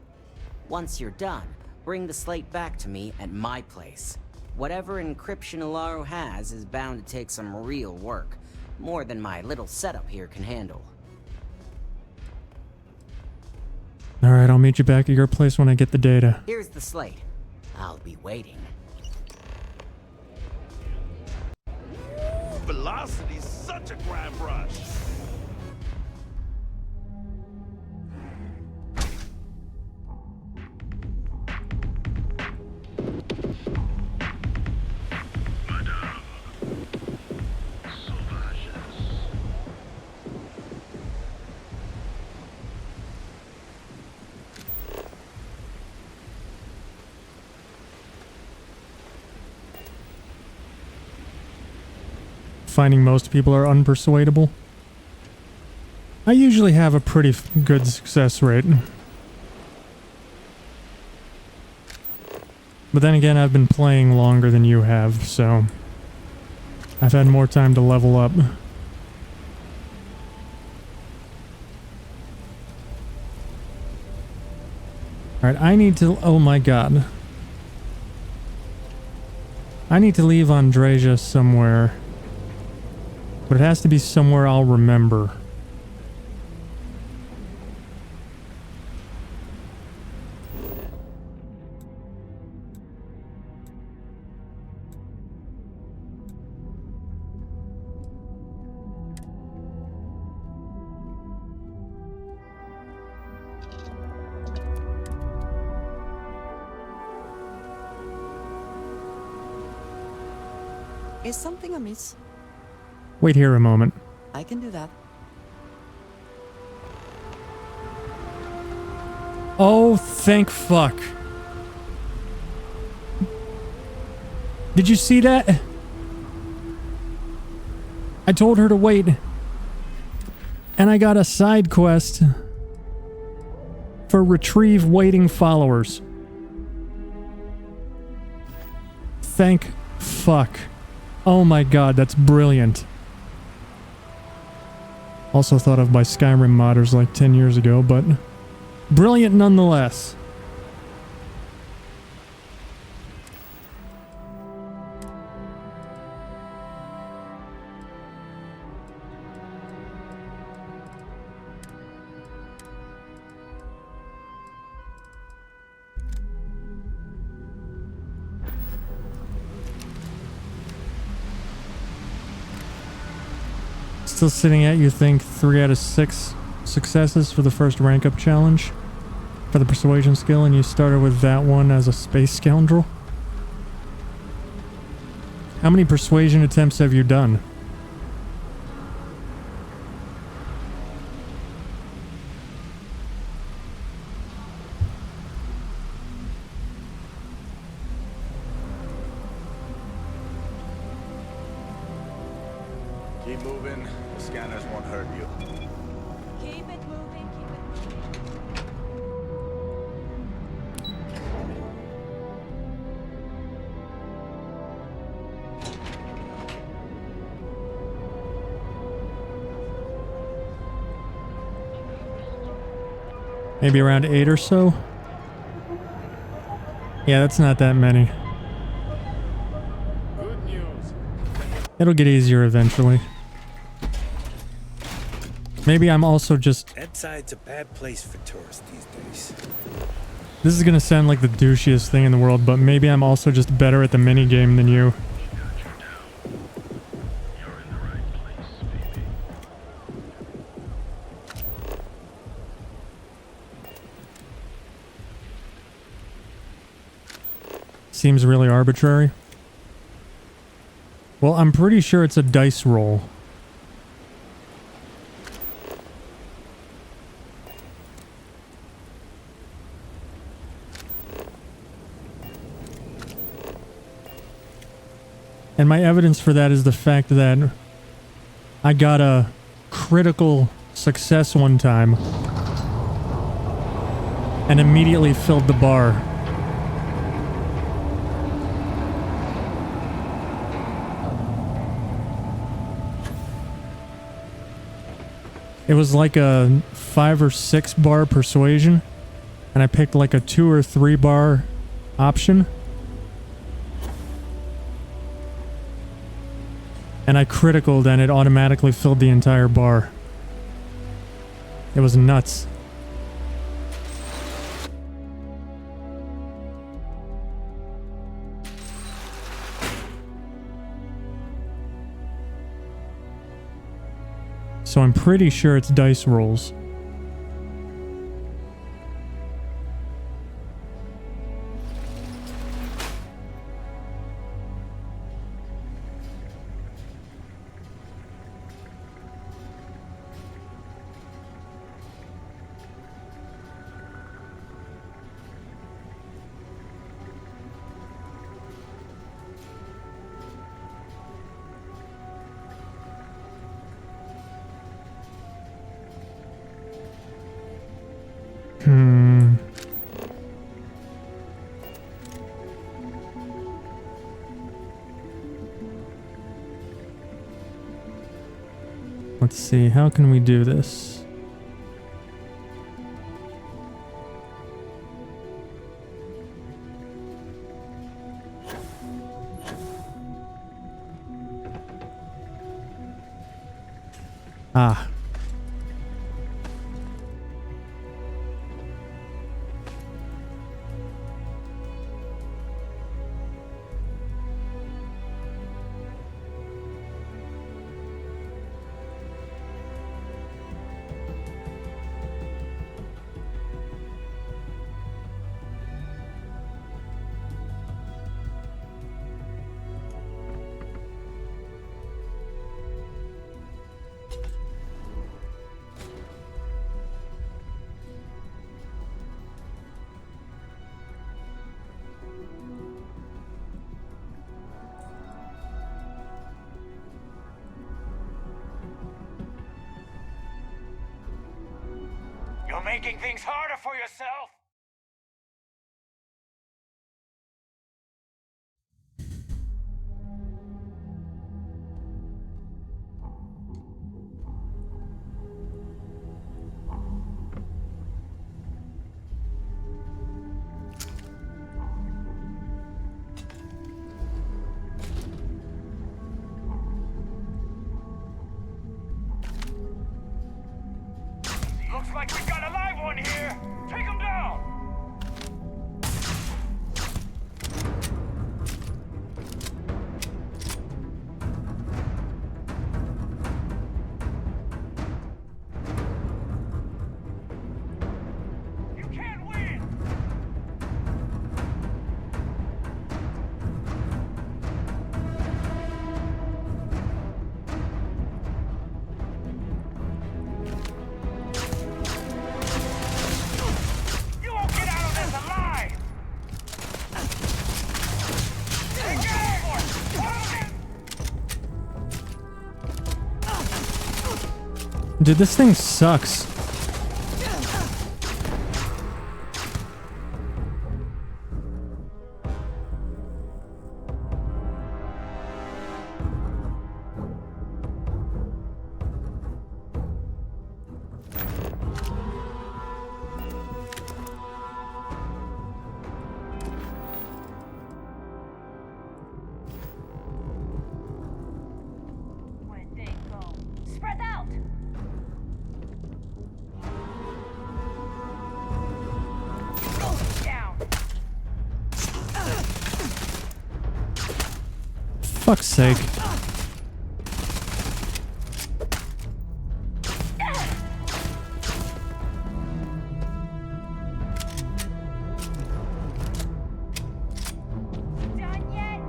Once you're done, bring the slate back to me at my place. Whatever encryption Ularu has is bound to take some real work. More than my little setup here can handle. Alright, I'll meet you back at your place when I get the data. Here's the slate. I'll be waiting. Velocity's such a grind rush. Finding most people are unpersuadable. I usually have a pretty good success rate. But then again, I've been playing longer than you have, so I've had more time to level up. Alright, I need to... Oh my god. I need to leave Andreja somewhere. But it has to be somewhere I'll remember. Is something amiss? Wait here a moment. I can do that. Oh, thank fuck. Did you see that? I told her to wait. And I got a side quest for retrieve waiting followers. Thank fuck. Oh my god, that's brilliant. Also thought of by Skyrim modders like 10 years ago, but brilliant nonetheless. Still sitting at, you think, 3 out of 6 successes for the first rank up challenge for the persuasion skill, and you started with that one as a space scoundrel? How many persuasion attempts have you done? Keep moving. The scanners won't hurt you. Keep it moving, keep it Maybe around 8 or so? Yeah, that's not that many. It'll get easier eventually. Maybe I'm also just... That side's a bad place for tourists these days. This is gonna sound like the douchiest thing in the world, but maybe I'm also just better at the minigame than you. Seems really arbitrary. Well, I'm pretty sure it's a dice roll. And my evidence for that is the fact that I got a critical success one time and immediately filled the bar. It was like a 5 or 6 bar persuasion, and I picked like a 2 or 3 bar option. And I criticaled and it automatically filled the entire bar. It was nuts. So I'm pretty sure it's dice rolls. Let's see, how can we do this? Ah. making things harder for yourself. Looks like we've got a live one here. Take him down. You can't win. You won't get out of this alive. Take care of it. Dude, this thing sucks. Where'd they go? Spread out! Down. Fuck's sake. Done yet?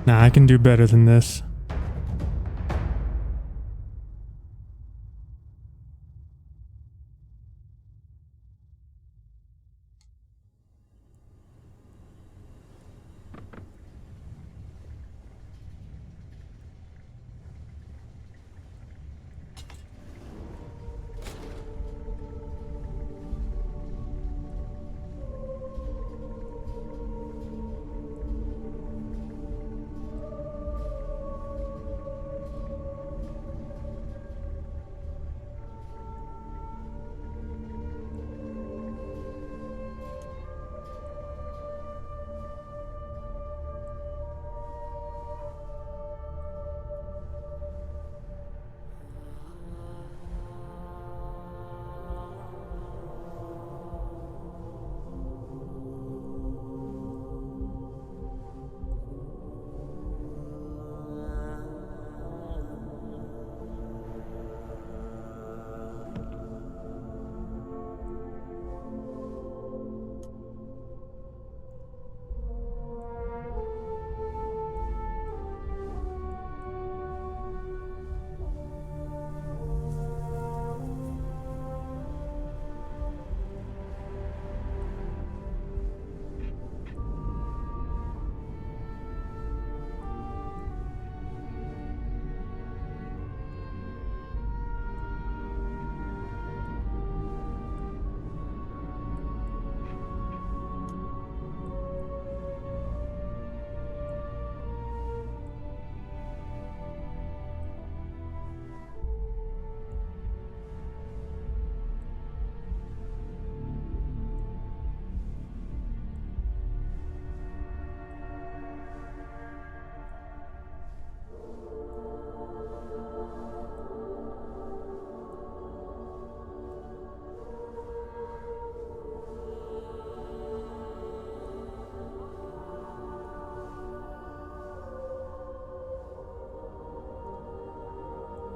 Nah, I can do better than this.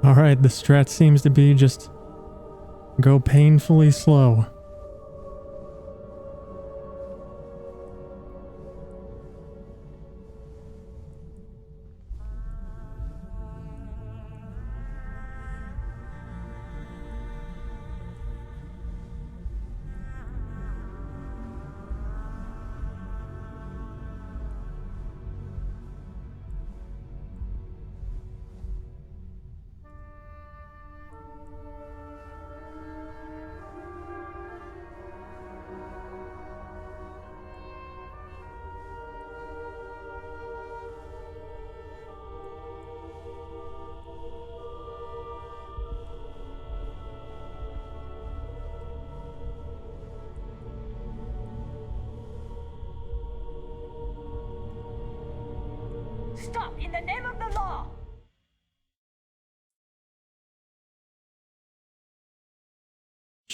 Alright, the strat seems to be just go painfully slow.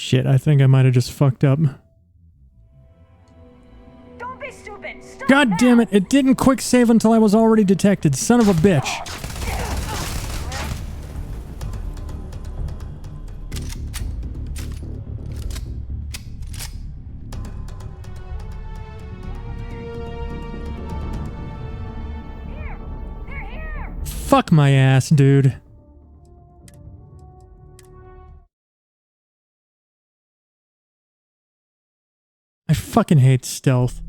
Shit, I think I might have just fucked up. Don't be stupid. Stop God damn it, it didn't quick save until I was already detected. Son of a bitch. Fuck my ass, dude. I fucking hate stealth.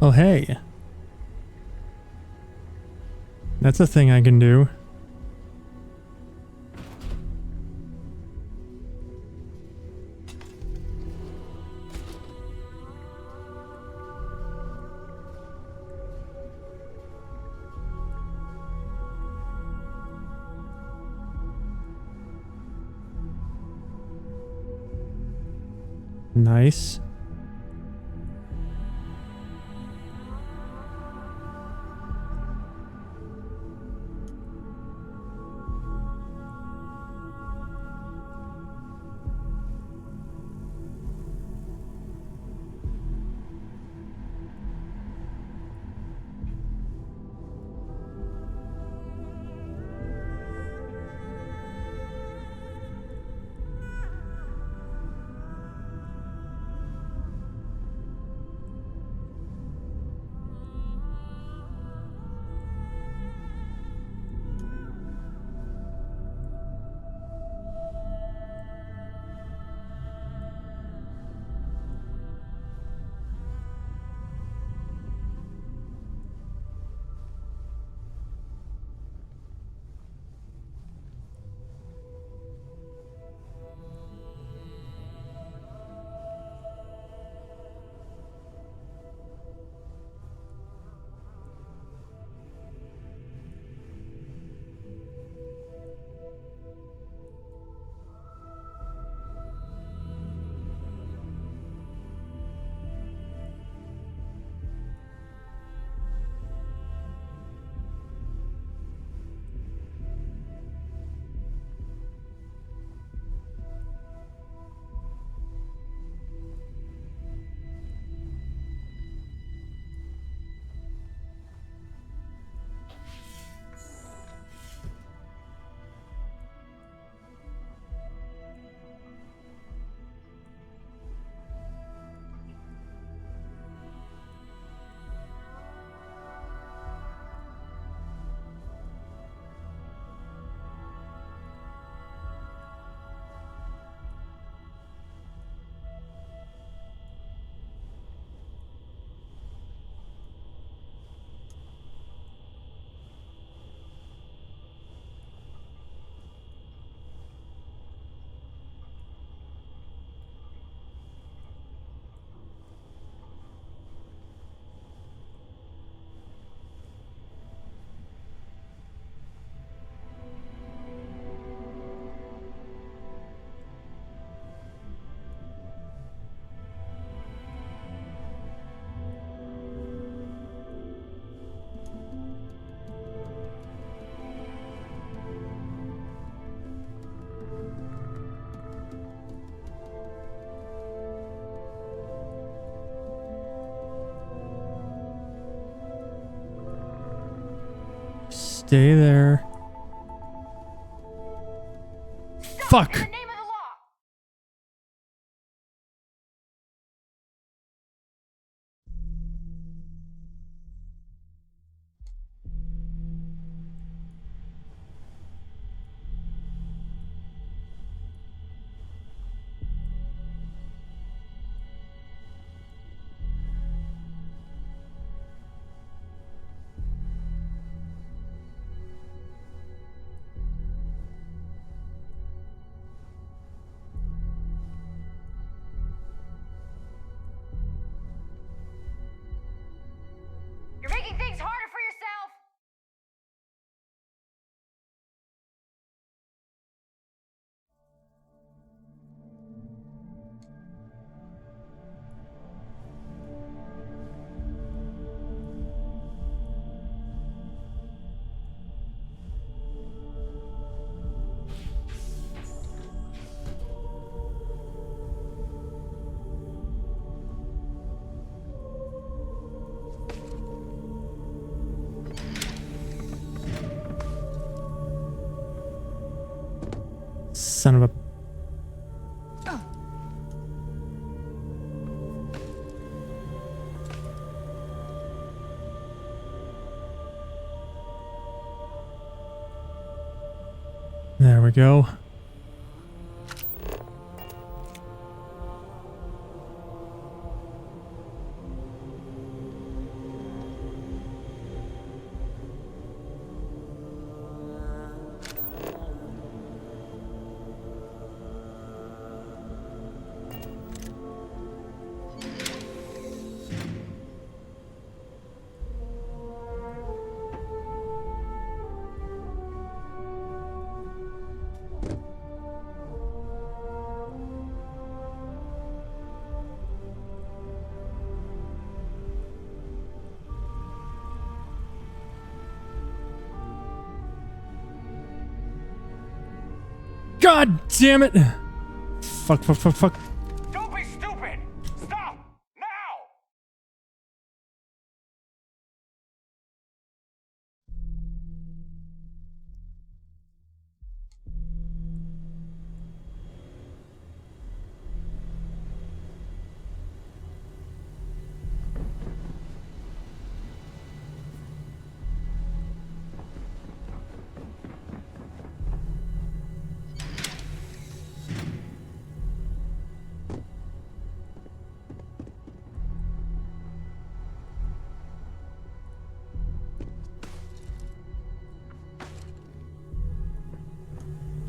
Oh, hey. That's a thing I can do. Nice. Stay there. Fuck! Son of a... There we go. God damn it! Fuck, fuck, fuck, fuck. Don't be stupid! Stop! Now!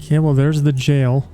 Okay, well, there's the jail.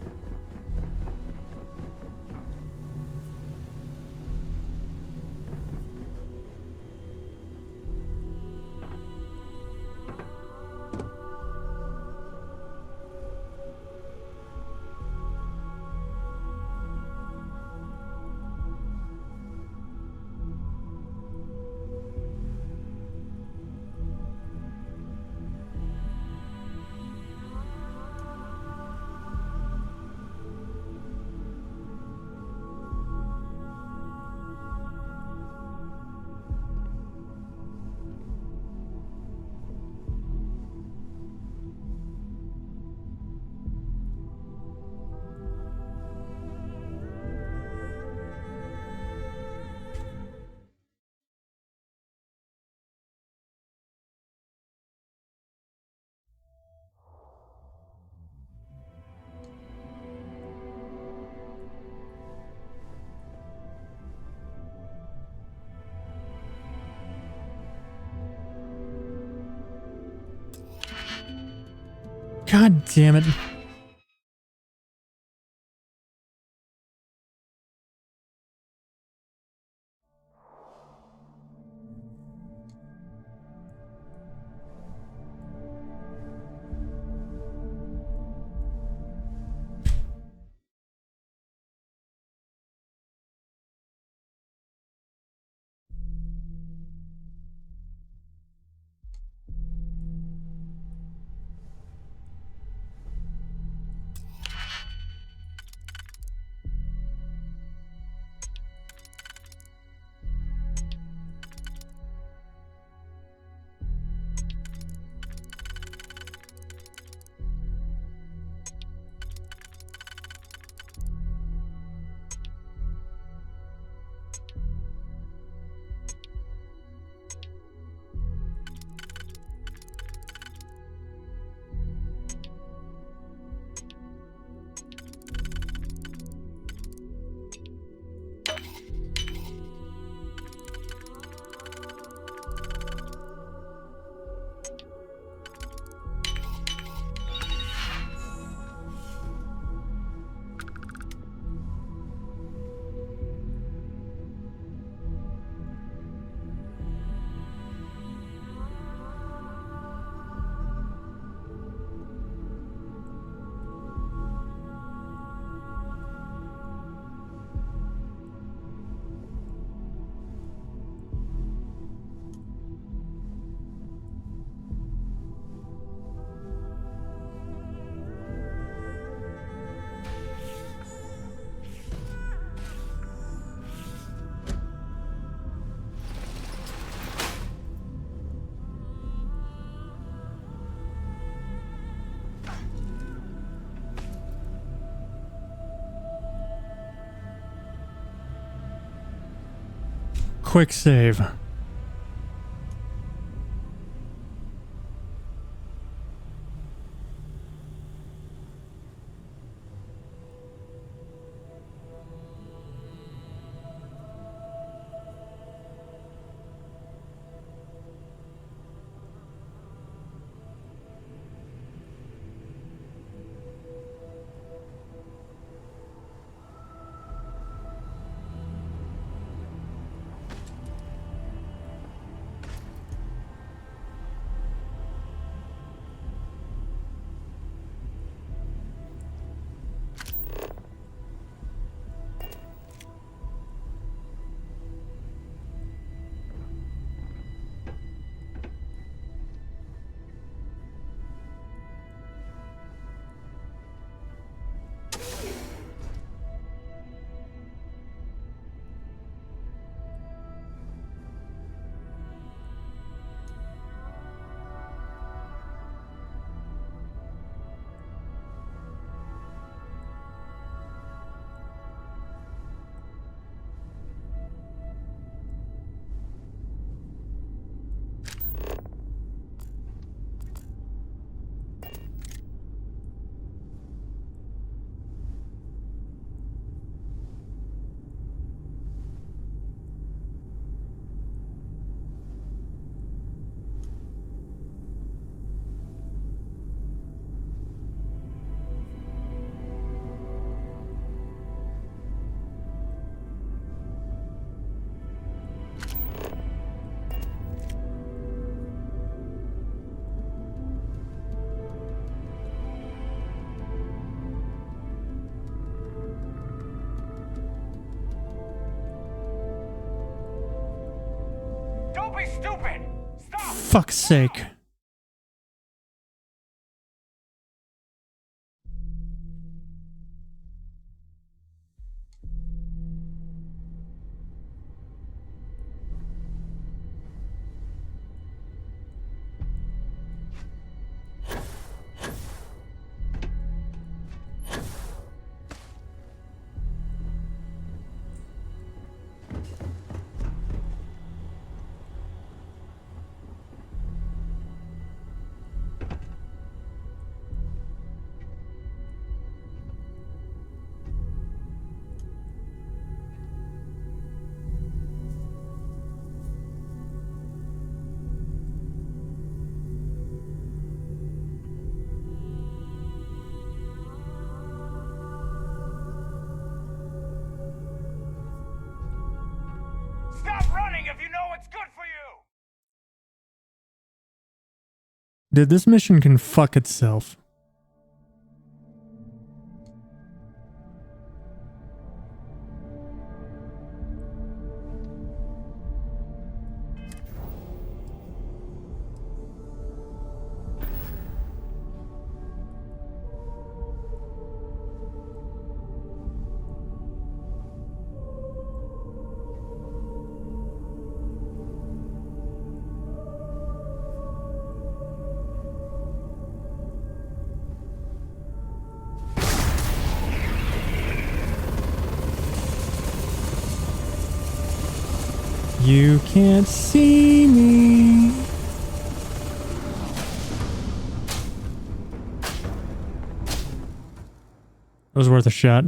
God damn it. Quick save. Don't be stupid! Stop! Fuck's sake. Stop running if you know what's good for you! Dude, this mission can fuck itself. You can't see me. It was worth a shot.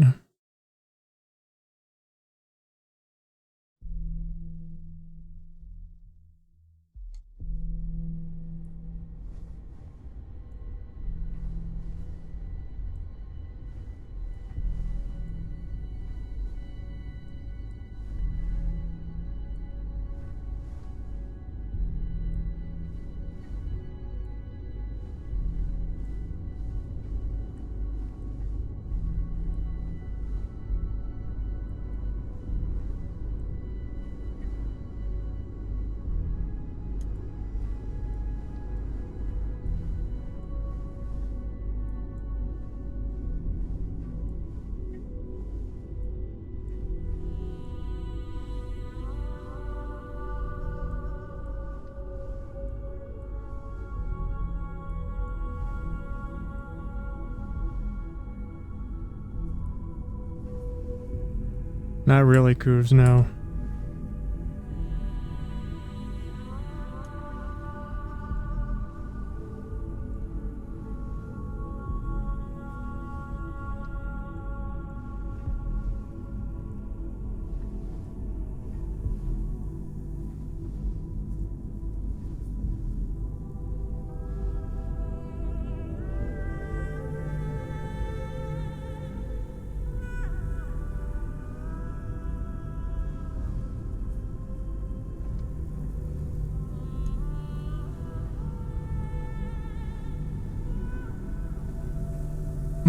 Not really, Coos, no.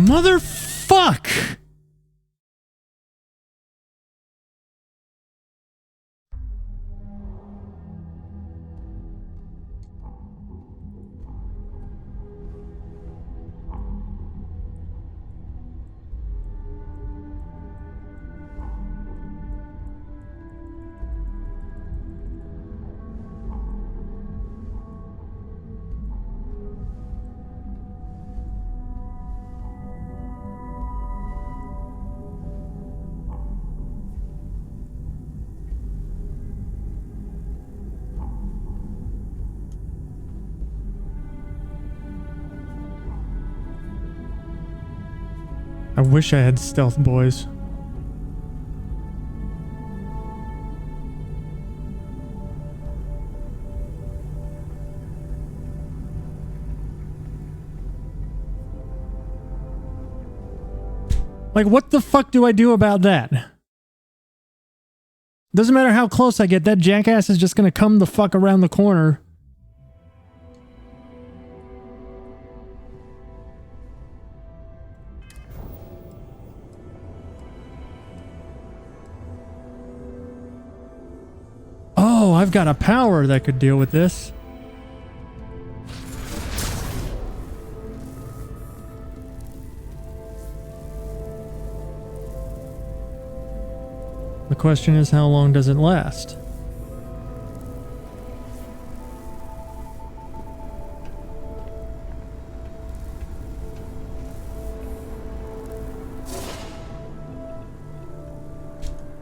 Motherfuck! I wish I had stealth, boys. Like, what the fuck do I do about that? Doesn't matter how close I get, that jackass is just gonna come the fuck around the corner. Oh, I've got a power that could deal with this. The question is, how long does it last?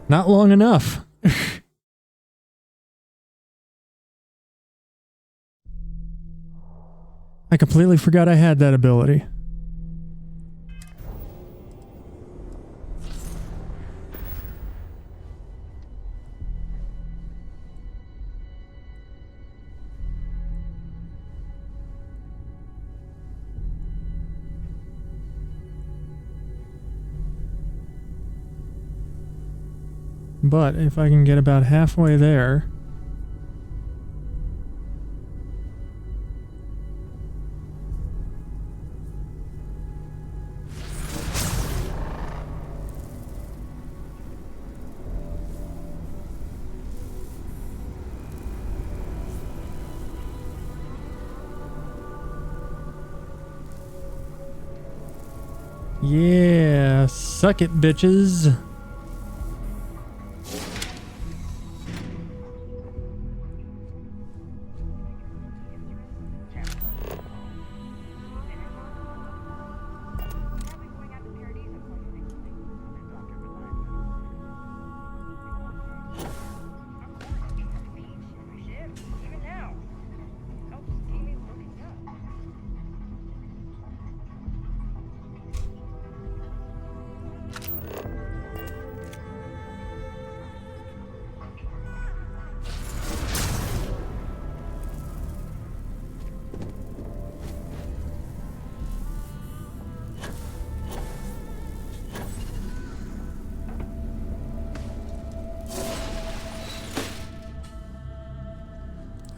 Not long enough. I completely forgot I had that ability. But if I can get about halfway there... Yeah, suck it, bitches.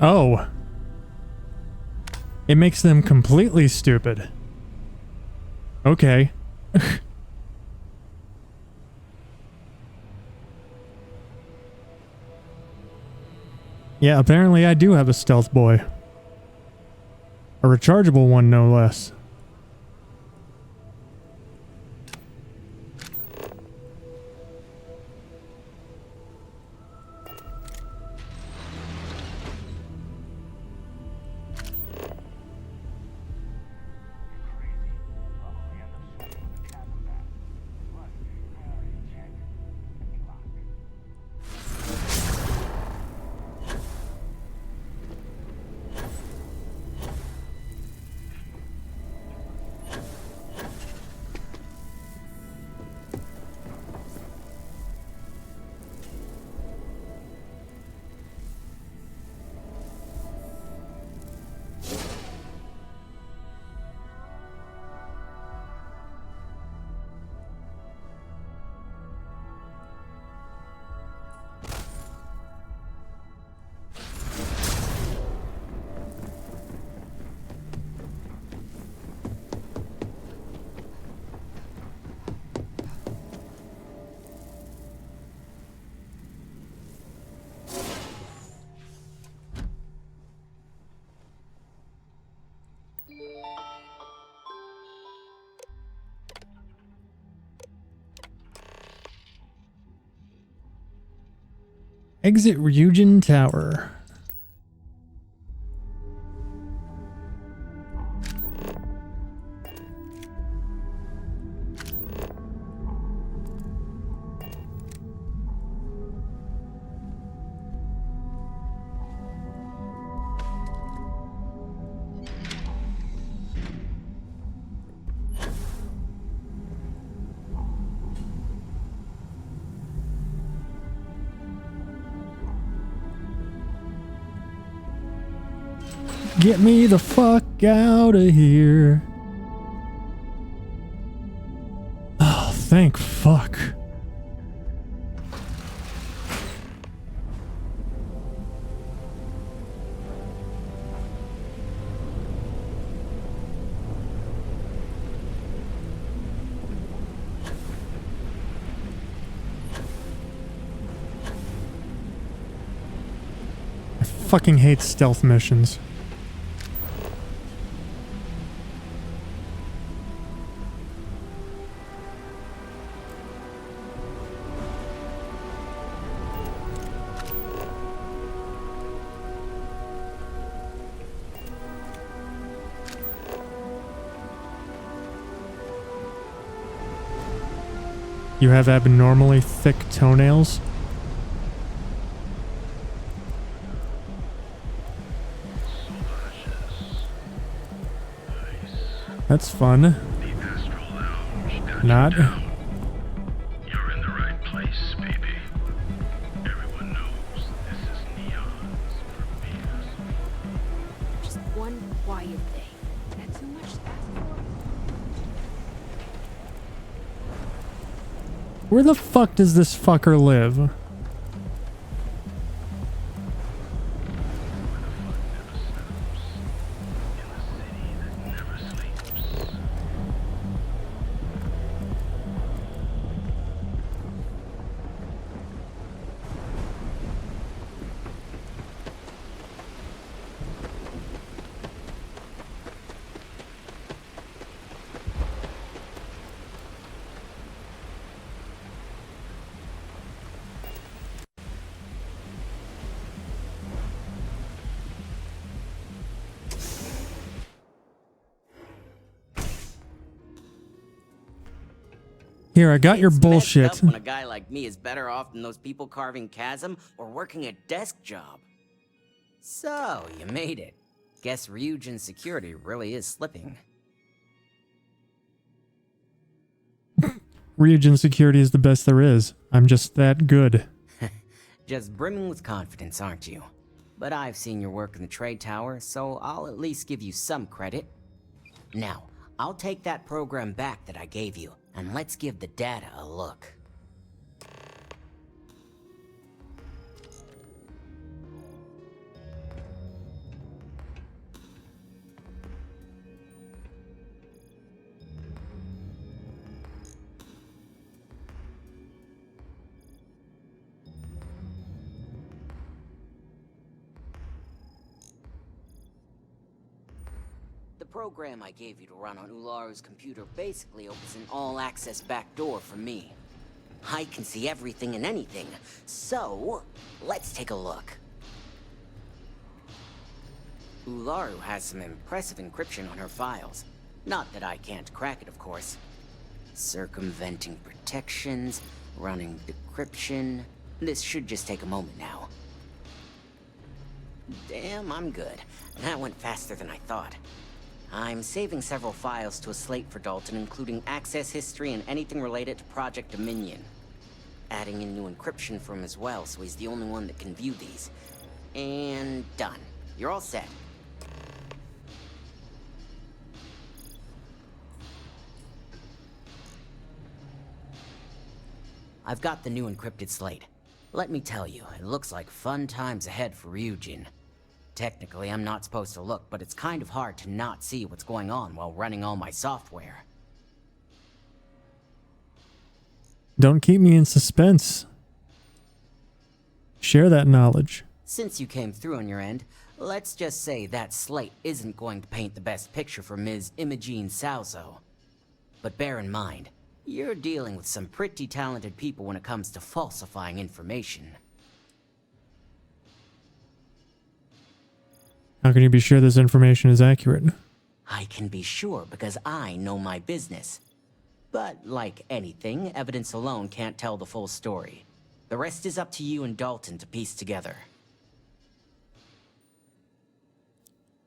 Oh. It makes them completely stupid. Okay. Yeah, apparently I do have a stealth boy. A rechargeable one, no less. Exit Ryujin Tower. Get me the fuck out of here. Oh, thank fuck. I fucking hate stealth missions. You have abnormally thick toenails? That's fun. Not. You're in the right place, baby. Everyone knows this is Neon's premiere. Just one quiet day. That too much to ask for? Where the fuck does this fucker live? Here, I got your bullshit. Messed up when a guy like me is better off than those people carving chasm or working a desk job. So, you made it. Guess Ryujin's security really is slipping. Ryujin security is the best there is. I'm just that good. Just brimming with confidence, aren't you? But I've seen your work in the trade tower, so I'll at least give you some credit. Now, I'll take that program back that I gave you, and let's give the data a look. The program I gave you to run on Ularu's computer basically opens an all-access backdoor for me. I can see everything and anything, so let's take a look. Ularu has some impressive encryption on her files. Not that I can't crack it, of course. Circumventing protections, running decryption. This should just take a moment now. Damn, I'm good. That went faster than I thought. I'm saving several files to a slate for Dalton, including access history and anything related to Project Dominion. Adding in new encryption for him as well, so he's the only one that can view these. And done. You're all set. I've got the new encrypted slate. Let me tell you, it looks like fun times ahead for Ryujin. Technically, I'm not supposed to look, but it's kind of hard to not see what's going on while running all my software. Don't keep me in suspense. Share that knowledge. Since you came through on your end, let's just say that slate isn't going to paint the best picture for Ms. Imogene Salzo. But bear in mind, you're dealing with some pretty talented people when it comes to falsifying information. How can you be sure this information is accurate? I can be sure because I know my business. But like anything, evidence alone can't tell the full story. The rest is up to you and Dalton to piece together.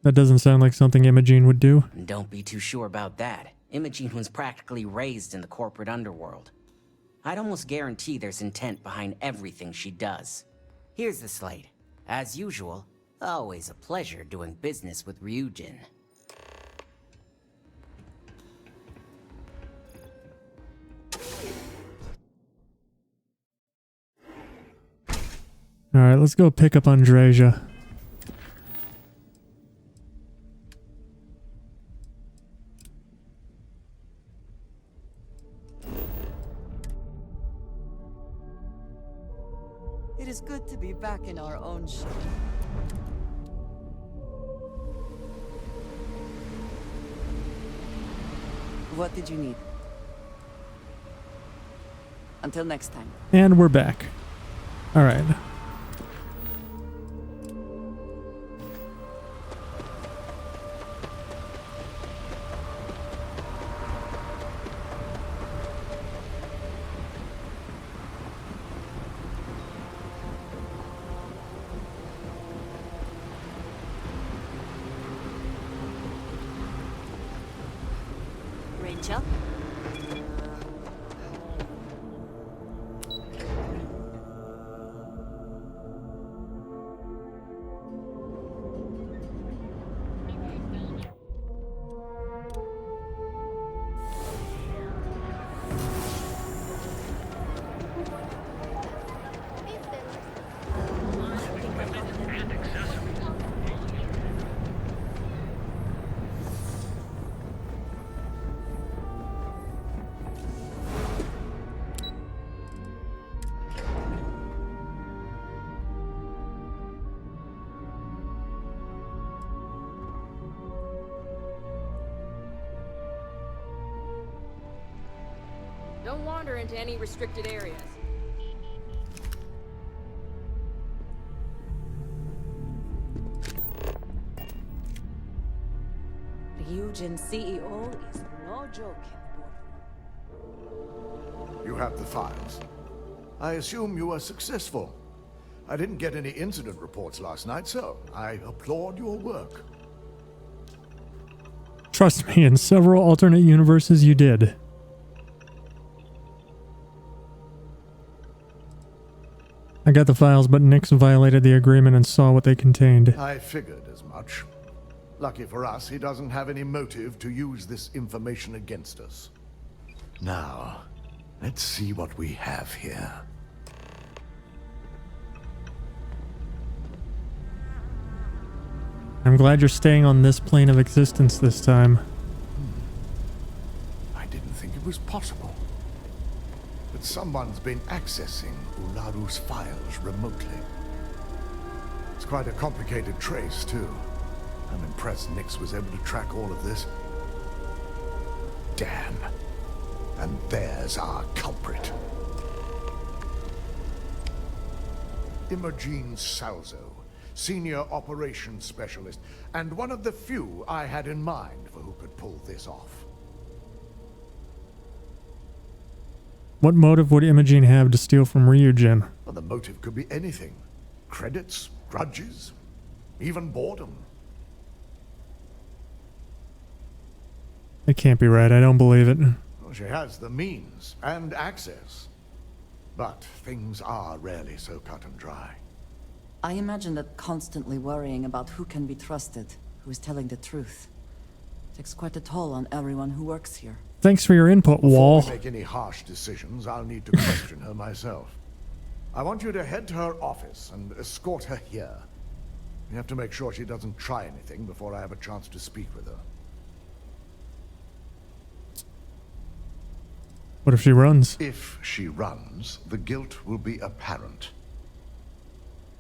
That doesn't sound like something Imogene would do. Don't be too sure about that. Imogene was practically raised in the corporate underworld. I'd almost guarantee there's intent behind everything she does. Here's the slate. As usual, always a pleasure doing business with Ryujin. Alright, let's go pick up Andreja. It is good to be back in our own ship. What did you need? Until next time. And we're back. Alright. Rachel? Don't wander into any restricted areas. Ryujin CEO is no joke. You have the files. I assume you were successful. I didn't get any incident reports last night, so I applaud your work. Trust me, in several alternate universes you did. I got the files, but Nix violated the agreement and saw what they contained. I figured as much. Lucky for us, he doesn't have any motive to use this information against us. Now, let's see what we have here. I'm glad you're staying on this plane of existence this time. I didn't think it was possible. But someone's been accessing Ularu's files remotely. It's quite a complicated trace, too. I'm impressed Nix was able to track all of this. Damn. And there's our culprit. Imogene Salzo, Senior Operations Specialist, and one of the few I had in mind for who could pull this off. What motive would Imogene have to steal from Ryujin? Well, the motive could be anything. Credits, grudges, even boredom. It can't be right. I don't believe it. Well, she has the means and access. But things are rarely so cut and dry. I imagine that constantly worrying about who can be trusted, who is telling the truth, takes quite a toll on everyone who works here. Thanks for your input, Wall. Before we make any harsh decisions, I'll need to question her myself. I want you to head to her office and escort her here. We have to make sure she doesn't try anything before I have a chance to speak with her. What if she runs? If she runs, the guilt will be apparent.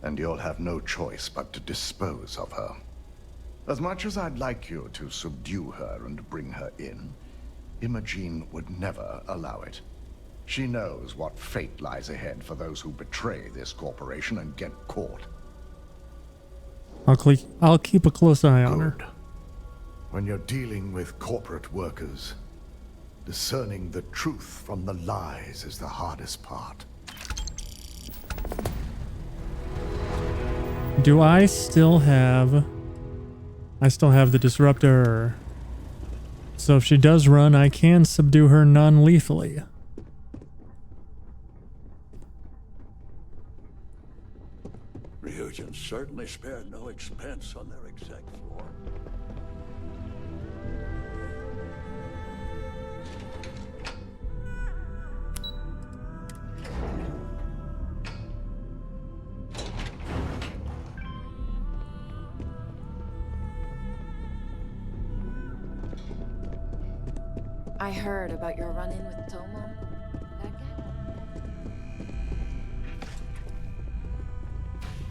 And you'll have no choice but to dispose of her. As much as I'd like you to subdue her and bring her in, Imogene would never allow it. She knows what fate lies ahead for those who betray this corporation and get caught. I'll keep a close eye on her. When you're dealing with corporate workers, discerning the truth from the lies is the hardest part. Do I still have... I still have the disruptor. So if she does run, I can subdue her non-lethally. Ryujin certainly spared no expense on their exec floor. I heard about your run-in with Tomo. That guy?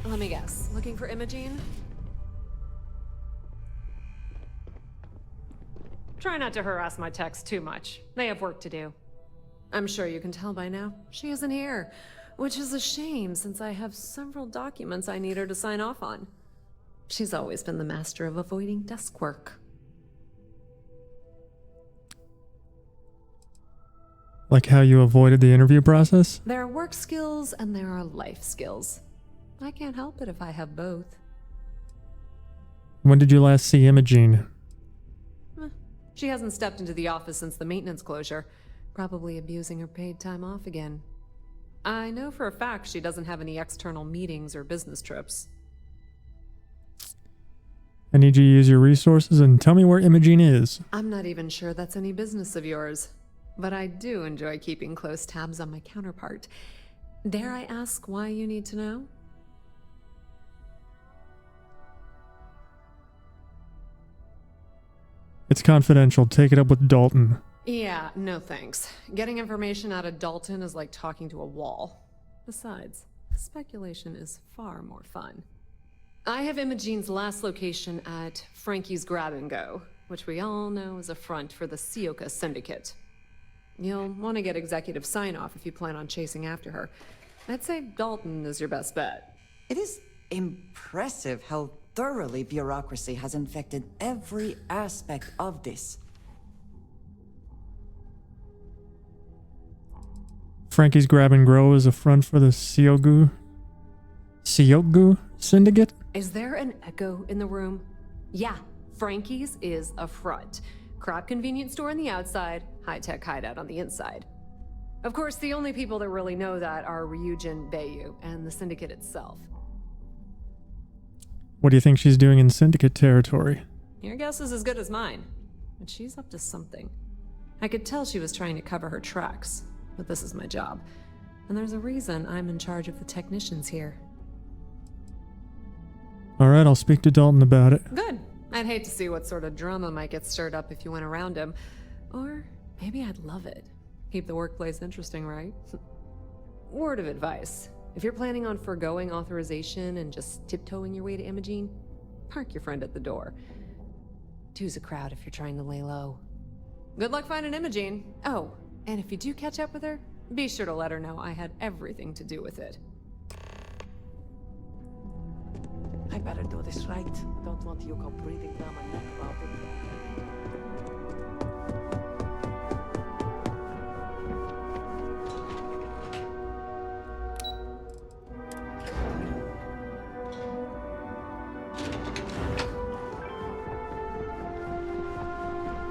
Let me guess. Looking for Imogene? Try not to harass my techs too much. They have work to do. I'm sure you can tell by now. She isn't here, which is a shame since I have several documents I need her to sign off on. She's always been the master of avoiding desk work. Like how you avoided the interview process? There are work skills and there are life skills. I can't help it if I have both. When did you last see Imogene? She hasn't stepped into the office since the maintenance closure, probably abusing her paid time off again. I know for a fact she doesn't have any external meetings or business trips. I need you to use your resources and tell me where Imogene is. I'm not even sure that's any business of yours, but I do enjoy keeping close tabs on my counterpart. Dare I ask why you need to know? It's confidential. Take it up with Dalton. Yeah, no thanks. Getting information out of Dalton is like talking to a wall. Besides, speculation is far more fun. I have Imogene's last location at Frankie's Grab and Go, which we all know is a front for the Sioka Syndicate. You'll want to get executive sign-off if you plan on chasing after her. I'd say Dalton is your best bet. It is impressive how thoroughly bureaucracy has infected every aspect of this. Frankie's Grab and Grow is a front for the Siogu Syndicate? Is there an echo in the room? Yeah, Frankie's is a front. Crap convenience store on the outside, high-tech hideout on the inside. Of course, the only people that really know that are Ryujin, Bayu, and the Syndicate itself. What do you think she's doing in Syndicate territory? Your guess is as good as mine, but she's up to something. I could tell she was trying to cover her tracks, but this is my job. And there's a reason I'm in charge of the technicians here. Alright, I'll speak to Dalton about it. Good. I'd hate to see what sort of drama might get stirred up if you went around him. Or maybe I'd love it. Keep the workplace interesting, right? Word of advice. If you're planning on forgoing authorization and just tiptoeing your way to Imogene, park your friend at the door. Two's a crowd if you're trying to lay low. Good luck finding Imogene. Oh, and if you do catch up with her, be sure to let her know I had everything to do with it. I better do this right. Don't want you go breathing down my neck about it.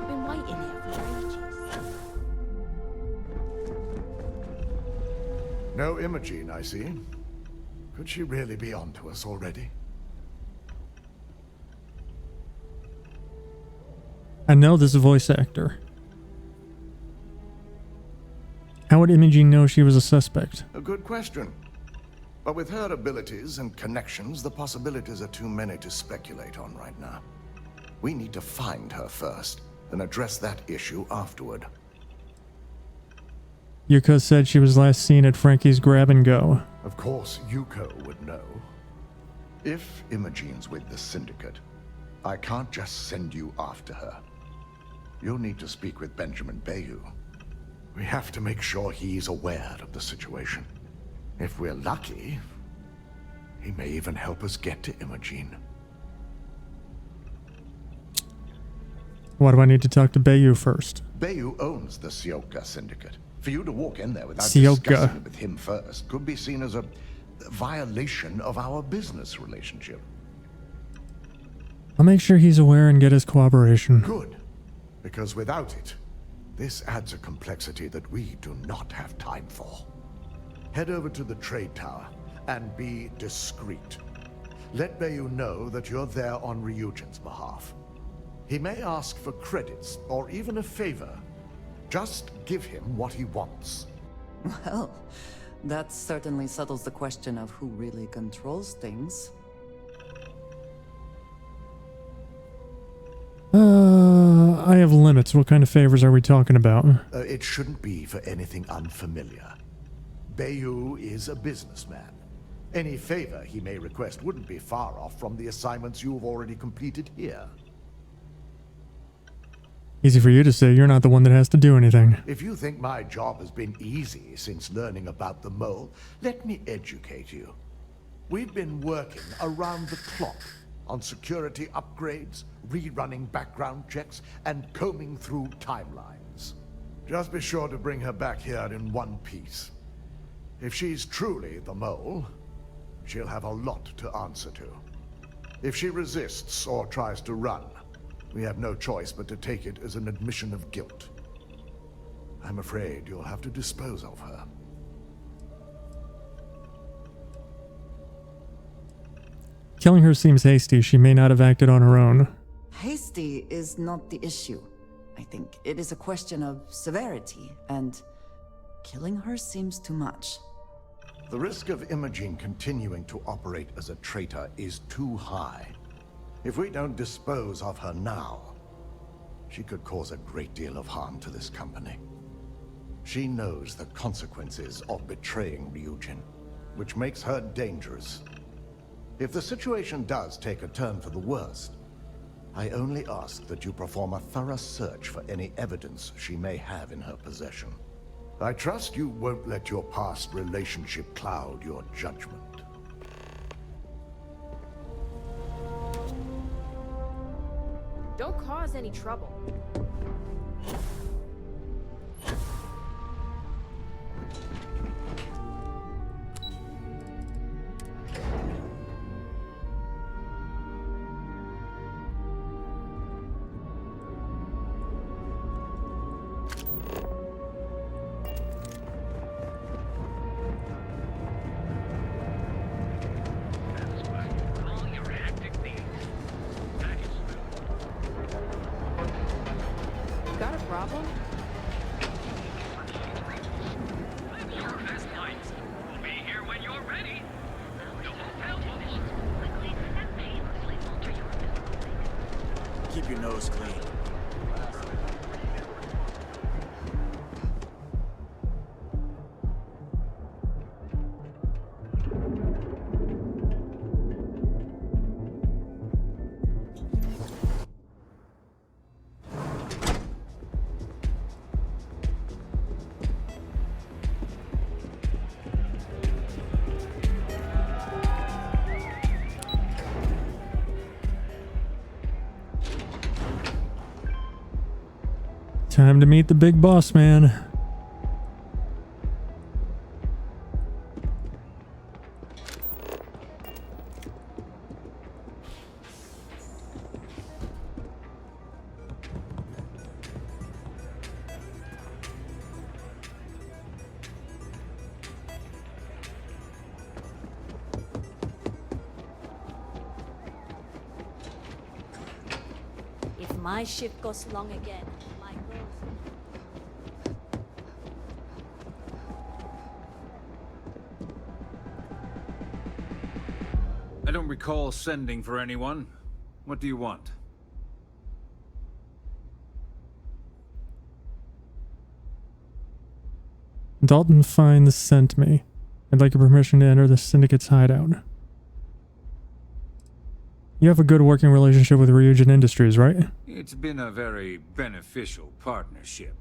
I've been waiting here for ages. No Imogene, I see. Could she really be onto us already? I know this voice actor. How would Imogene know she was a suspect? A good question. But with her abilities and connections, the possibilities are too many to speculate on right now. We need to find her first, and address that issue afterward. Yuko said she was last seen at Frankie's Grab and Go. Of course, Yuko would know. If Imogene's with the Syndicate, I can't just send you after her. You'll need to speak with Benjamin Bayu. We have to make sure he's aware of the situation. If we're lucky, he may even help us get to Imogene. Why do I need to talk to Bayou first? Bayou owns the Sioka Syndicate. For you to walk in there without Sioka. discussing it with him first could be seen as a violation of our business relationship. I'll make sure he's aware and get his cooperation. Good. Because without it, this adds a complexity that we do not have time for. Head over to the trade tower and be discreet. Let Bayou know that you're there on Ryujin's behalf. He may ask for credits or even a favor. Just give him what he wants. Well, that certainly settles the question of who really controls things. I have limits. What kind of favors are we talking about? It shouldn't be for anything unfamiliar. Bayou is a businessman. Any favor he may request wouldn't be far off from the assignments you've already completed here. Easy for you to say. You're not the one that has to do anything. If you think my job has been easy since learning about the mole, let me educate you. We've been working around the clock on security upgrades, rerunning background checks, and combing through timelines. Just be sure to bring her back here in one piece. If she's truly the mole, she'll have a lot to answer to. If she resists or tries to run, we have no choice but to take it as an admission of guilt. I'm afraid you'll have to dispose of her. Killing her seems hasty. She may not have acted on her own. Hasty is not the issue. I think it is a question of severity, and killing her seems too much. The risk of Imogene continuing to operate as a traitor is too high. If we don't dispose of her now, she could cause a great deal of harm to this company. She knows the consequences of betraying Ryujin, which makes her dangerous. If the situation does take a turn for the worst, I only ask that you perform a thorough search for any evidence she may have in her possession. I trust you won't let your past relationship cloud your judgment. Don't cause any trouble. Got a problem? Keep your nose clean. Time to meet the big boss man. If my ship goes long again, my girls... I don't recall sending for anyone. What do you want? Dalton Fines sent me. I'd like your permission to enter the Syndicate's hideout. You have a good working relationship with Ryujin Industries, right? It's been a very beneficial partnership.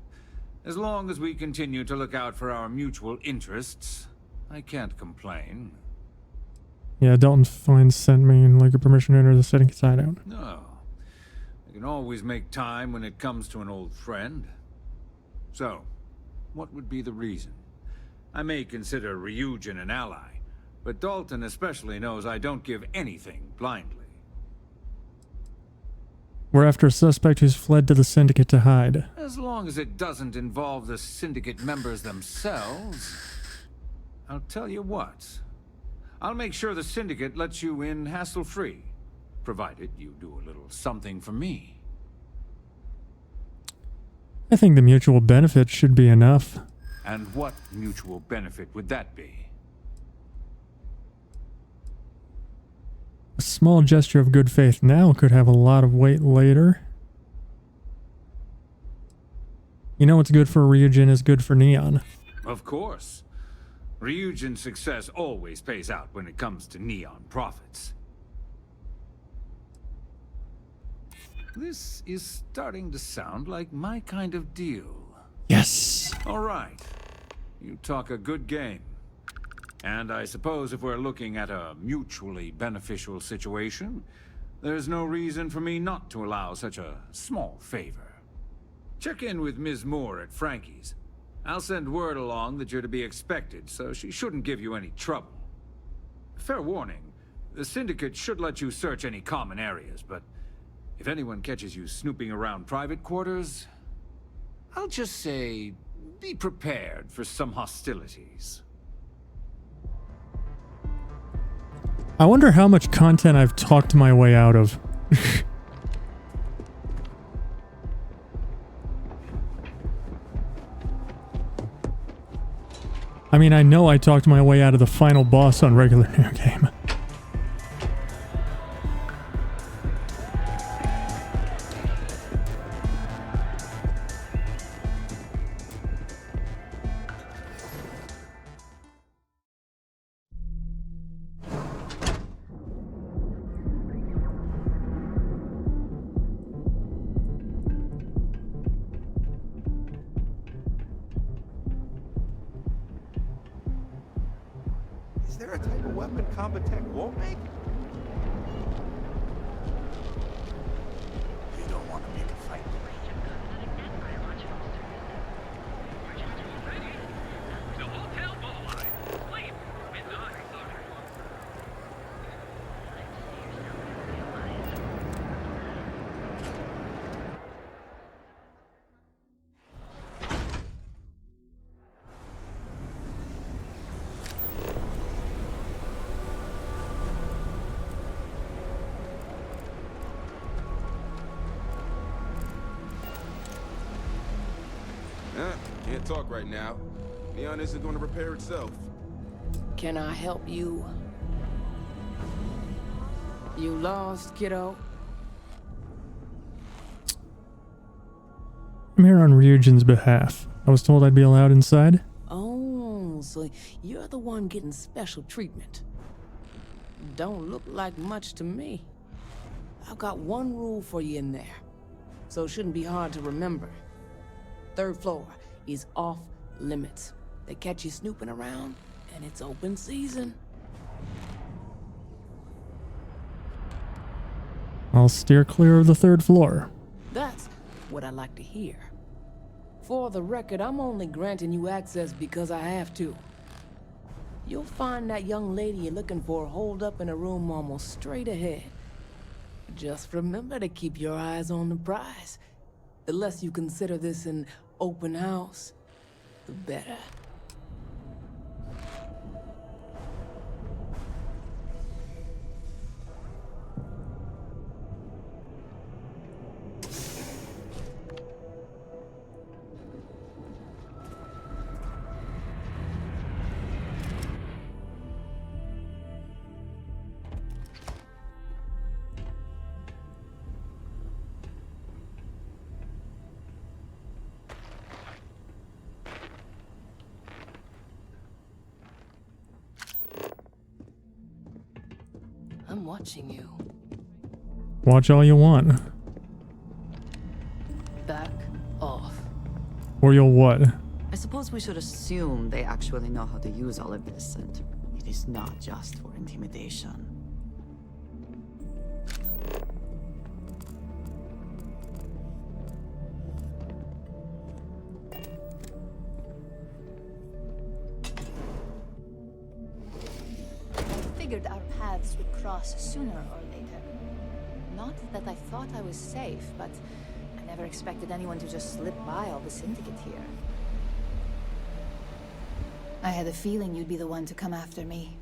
As long as we continue to look out for our mutual interests, I can't complain. Yeah, Dalton Fines sent me and like your permission to enter the Syndicate's hideout. No. You can always make time when it comes to an old friend. So, what would be the reason? I may consider Ryujin an ally, but Dalton especially knows I don't give anything blindly. We're after a suspect who's fled to the Syndicate to hide. As long as it doesn't involve the Syndicate members themselves. I'll tell you what. I'll make sure the Syndicate lets you in hassle-free, provided you do a little something for me. I think the mutual benefit should be enough. And what mutual benefit would that be? A small gesture of good faith now could have a lot of weight later. You know what's good for Ryujin is good for Neon. Of course. Ryujin's success always pays out when it comes to Neon profits. This is starting to sound like my kind of deal. Yes. All right. You talk a good game. And I suppose if we're looking at a mutually beneficial situation, there's no reason for me not to allow such a small favor. Check in with Ms. Moore at Frankie's. I'll send word along that you're to be expected, so she shouldn't give you any trouble. Fair warning, the Syndicate should let you search any common areas, but if anyone catches you snooping around private quarters, I'll just say, be prepared for some hostilities. I wonder how much content I've talked my way out of. I mean, I know I talked my way out of the final boss on regular New Game. Is there a type of weapon combat tech won't make? You don't want to pick a fight. Can't talk right now. Neon isn't going to repair itself. Can I help you? You lost, kiddo? I'm here on Ryujin's behalf. I was told I'd be allowed inside. Oh, so you're the one getting special treatment. Don't look like much to me. I've got one rule for you in there, so it shouldn't be hard to remember. 3rd floor is off limits. They catch you snooping around, and it's open season. I'll steer clear of the 3rd floor. That's what I like to hear. For the record, I'm only granting you access because I have to. You'll find that young lady you're looking for holed up in a room almost straight ahead. Just remember to keep your eyes on the prize. The less you consider this an open house, the better. I'm watching you. Watch all you want. Back off. Or you'll what? I suppose we should assume they actually know how to use all of this, and it is not just for intimidation. figured our paths would cross sooner or later. Not that I thought I was safe, but I never expected anyone to just slip by all the syndicate here. I had a feeling you'd be the one to come after me.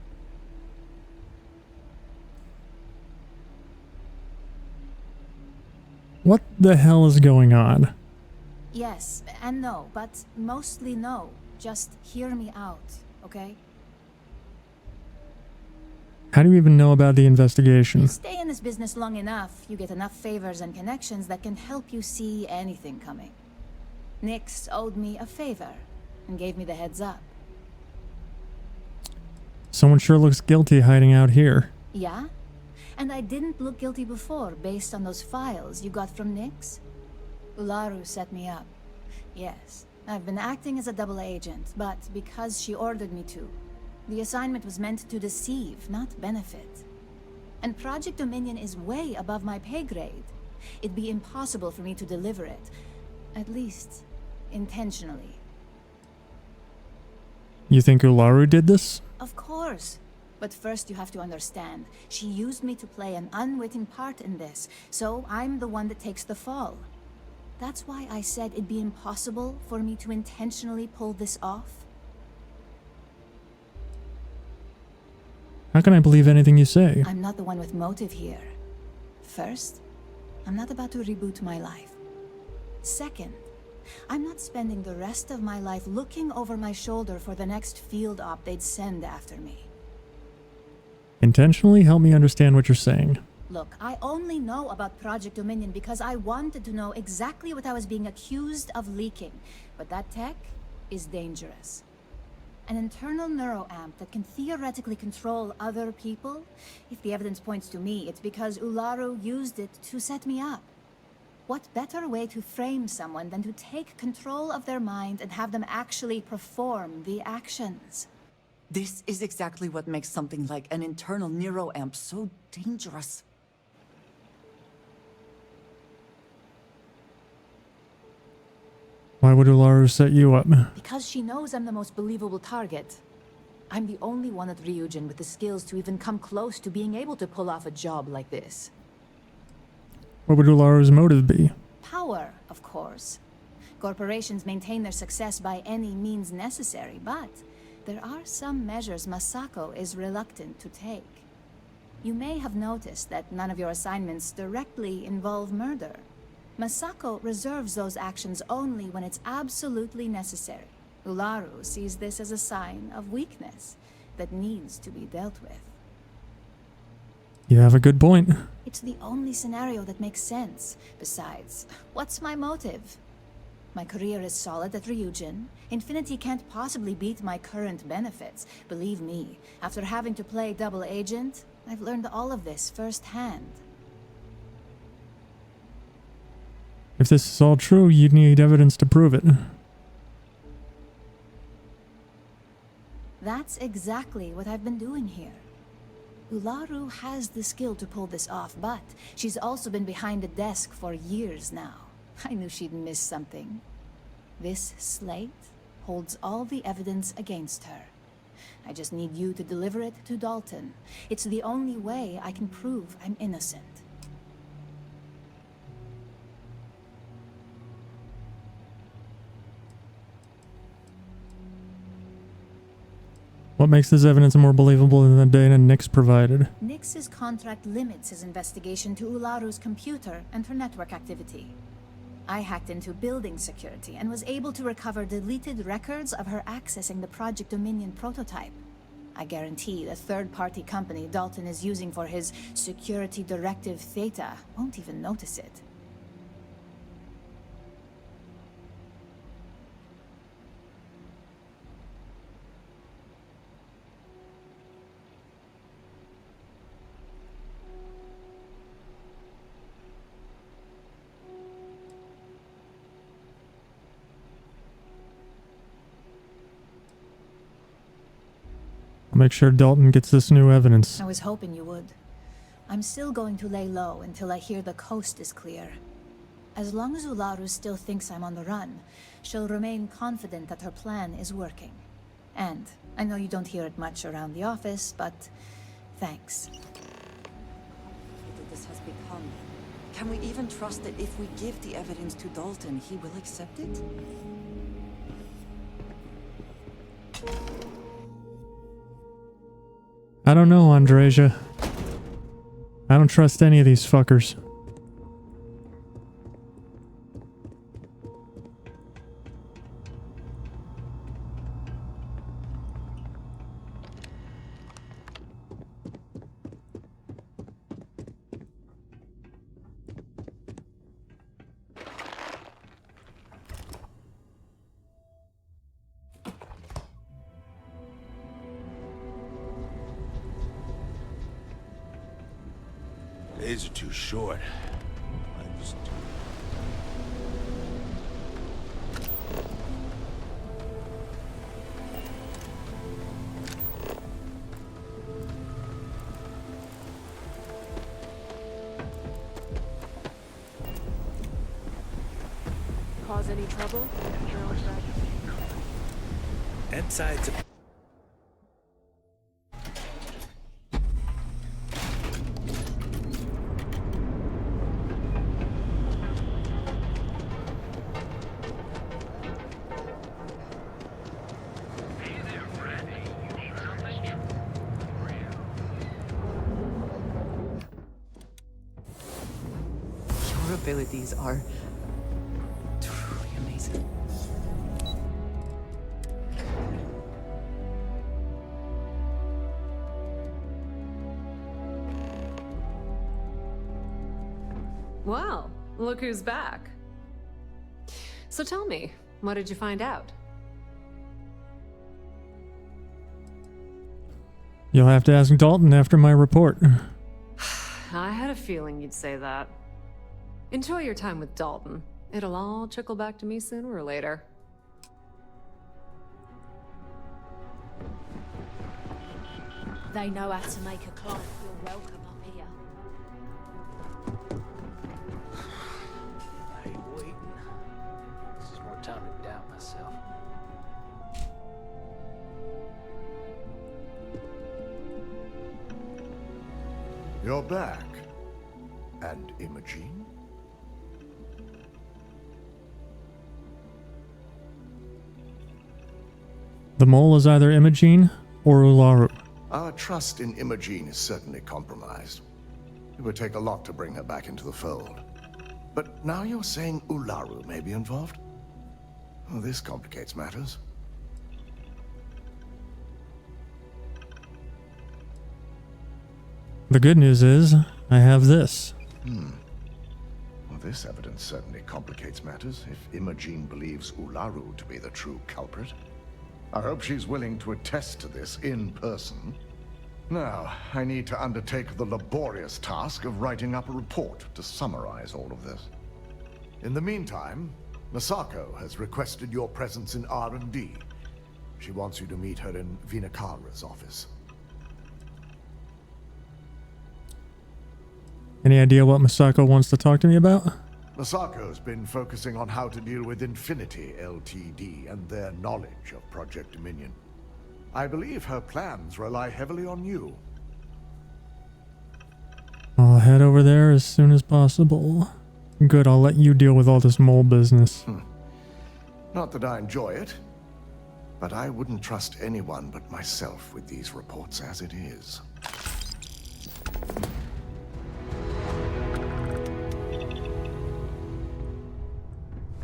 What the hell is going on? Yes, and no, but mostly no. Just hear me out, okay? How do you even know about the investigation? Stay in this business long enough, you get enough favors and connections that can help you see anything coming. Nix owed me a favor and gave me the heads up. Someone sure looks guilty hiding out here. Yeah? And I didn't look guilty before, based on those files you got from Nix. Ularu set me up. Yes, I've been acting as a double agent, but because she ordered me to. The assignment was meant to deceive, not benefit. And Project Dominion is way above my pay grade. It'd be impossible for me to deliver it. At least, intentionally. You think Ularu did this? Of course. But first you have to understand, she used me to play an unwitting part in this, so I'm the one that takes the fall. That's why I said it'd be impossible for me to intentionally pull this off. How can I believe anything you say? I'm not the one with motive here. First, I'm not about to reboot my life. Second, I'm not spending the rest of my life looking over my shoulder for the next field op they'd send after me. Intentionally help me understand what you're saying. Look, I only know about Project Dominion because I wanted to know exactly what I was being accused of leaking. But that tech is dangerous. An internal neuroamp that can theoretically control other people? If the evidence points to me, it's because Ularu used it to set me up. What better way to frame someone than to take control of their mind and have them actually perform the actions? This is exactly what makes something like an internal neuroamp so dangerous. Why would Ularu set you up? Because she knows I'm the most believable target. I'm the only one at Ryujin with the skills to even come close to being able to pull off a job like this. What would Ularu's motive be? Power, of course. Corporations maintain their success by any means necessary, but there are some measures Masako is reluctant to take. You may have noticed that none of your assignments directly involve murder. Masako reserves those actions only when it's absolutely necessary. Ularu sees this as a sign of weakness that needs to be dealt with. You have a good point. It's the only scenario that makes sense. Besides, what's my motive? My career is solid at Ryujin. Infinity can't possibly beat my current benefits. Believe me, after having to play double agent, I've learned all of this firsthand. If this is all true, you'd need evidence to prove it. That's exactly what I've been doing here. Ularu has the skill to pull this off, but she's also been behind the desk for years now. I knew she'd miss something. This slate holds all the evidence against her. I just need you to deliver it to Dalton. It's the only way I can prove I'm innocent. What makes this evidence more believable than the data Nix provided? Nix's contract limits his investigation to Ularu's computer and her network activity. I hacked into building security and was able to recover deleted records of her accessing the Project Dominion prototype. I guarantee the third-party company Dalton is using for his security directive Theta won't even notice it. I'll make sure Dalton gets this new evidence. I was hoping you would. I'm still going to lay low until I hear the coast is clear. As long as Ularu still thinks I'm on the run, she'll remain confident that her plan is working. And I know you don't hear it much around the office, but Thanks. That this has become. Can we even trust that if we give the evidence to Dalton, he will accept it? I don't know, Andreja. I don't trust any of these fuckers. Days are too short. I just... Cause any trouble? Inside's a... Your abilities are truly amazing. Well, look who's back. So tell me, what did you find out? You'll have to ask Dalton after my report. I had a feeling you'd say that. Enjoy your time with Dalton. It'll all trickle back to me sooner or later. They know how to make a client feel welcome up here. I hate waiting. This is more time to doubt myself. You're back. And Imogene? The mole is either Imogene or Ularu. Our trust in Imogene is certainly compromised. It would take a lot to bring her back into the fold. But now you're saying Ularu may be involved? Well, this complicates matters. The good news is, I have this. Well, this evidence certainly complicates matters if Imogene believes Ularu to be the true culprit. I hope she's willing to attest to this in person. Now, I need to undertake the laborious task of writing up a report to summarize all of this. In the meantime, Masako has requested your presence in R&D. She wants you to meet her in Vinakara's office. Any idea what Masako wants to talk to me about? Masako's been focusing on how to deal with Infinity Ltd. And their knowledge of Project Dominion. I believe her plans rely heavily on you. I'll head over there as soon as possible. Good, I'll let you deal with all this mole business. Not that I enjoy it, but I wouldn't trust anyone but myself with these reports as it is.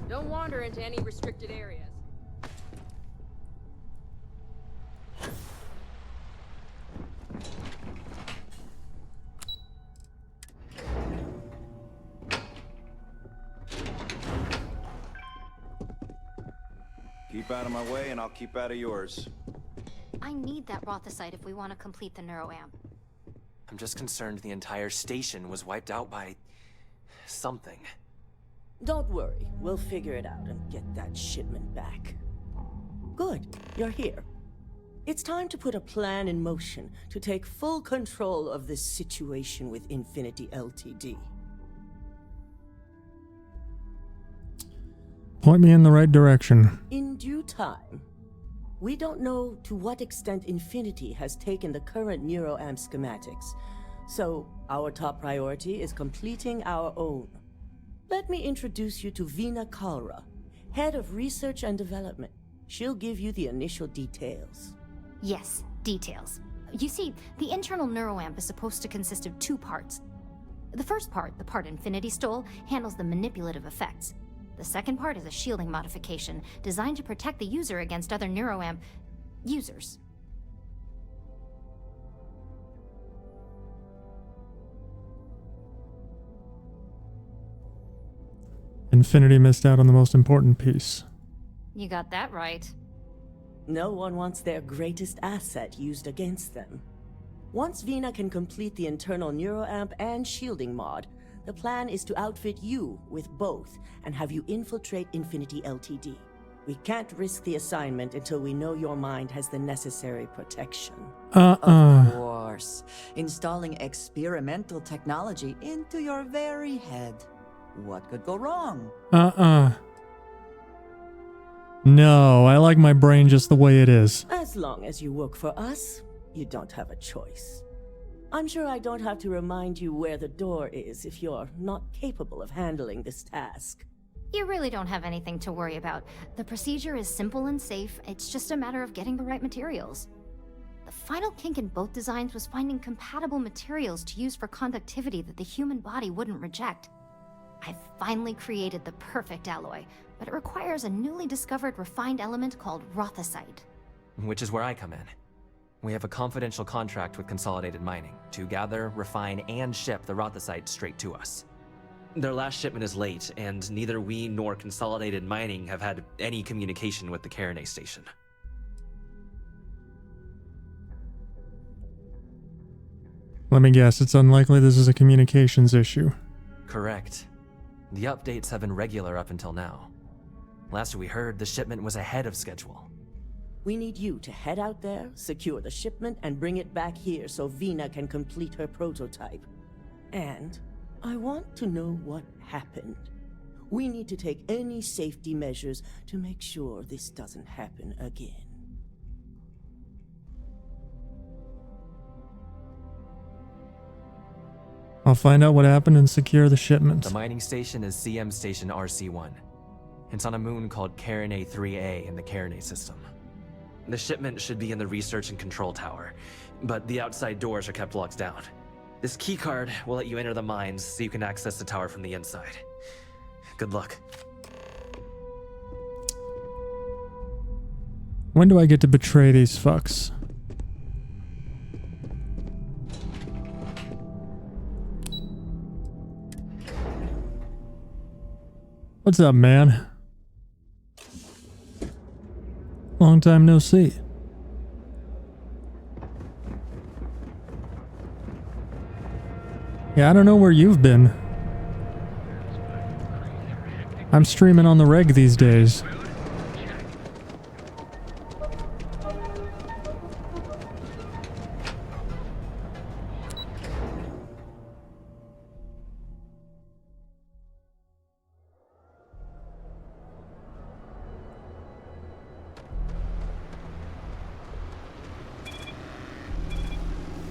Don't wander into any restricted areas. Keep out of my way and I'll keep out of yours. I need that Rothicite if we want to complete the neuroamp. I'm just concerned the entire station was wiped out by... something. Don't worry, we'll figure it out and get that shipment back. Good, you're here. It's time to put a plan in motion to take full control of this situation with Infinity Ltd. Point me in the right direction. In due time. We don't know to what extent Infinity has taken the current NeuroAmp schematics, so our top priority is completing our own. Let me introduce you to Veena Kalra, Head of Research and Development. She'll give you the initial details. Yes, details. You see, the internal neuroamp is supposed to consist of 2 parts. The first part, the part Infinity stole, handles the manipulative effects. The second part is a shielding modification designed to protect the user against other neuroamp users. Infinity missed out on the most important piece. You got that right. No one wants their greatest asset used against them. Once Veena can complete the internal neuroamp and shielding mod, the plan is to outfit you with both and have you infiltrate Infinity Ltd. We can't risk the assignment until we know your mind has the necessary protection. Of course. Installing experimental technology into your very head. What could go wrong? No, I like my brain just the way it is. As long as you work for us, you don't have a choice. I'm sure I don't have to remind you where the door is if you're not capable of handling this task. You really don't have anything to worry about. The procedure is simple and safe. It's just a matter of getting the right materials. The final kink in both designs was finding compatible materials to use for conductivity that the human body wouldn't reject. I've finally created the perfect alloy, but it requires a newly discovered refined element called rothicite. Which is where I come in. We have a confidential contract with Consolidated Mining to gather, refine, and ship the rothicite straight to us. Their last shipment is late, and neither we nor Consolidated Mining have had any communication with the Carinay station. Let me guess, it's unlikely this is a communications issue. Correct. The updates have been regular up until now. Last we heard, the shipment was ahead of schedule. We need you to head out there, secure the shipment, and bring it back here so Veena can complete her prototype. And I want to know what happened. We need to take any safety measures to make sure this doesn't happen again. I'll find out what happened and secure the shipment. The mining station is CM Station RC-1. It's on a moon called Carinay 3A in the Carinay system. The shipment should be in the research and control tower, but the outside doors are kept locked down. This keycard will let you enter the mines so you can access the tower from the inside. Good luck. When do I get to betray these fucks? What's up, man? Long time no see. Yeah, I don't know where you've been. I'm streaming on the reg these days.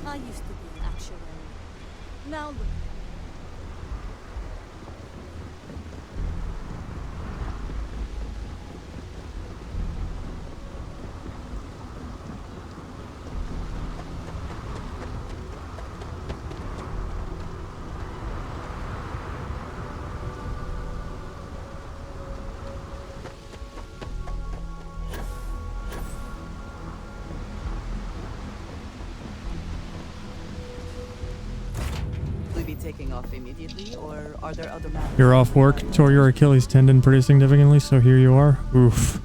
I used to be an actuary. Now look. Taking off immediately, or are there other matters? You're off work, tore your Achilles tendon pretty significantly, so here you are. Oof.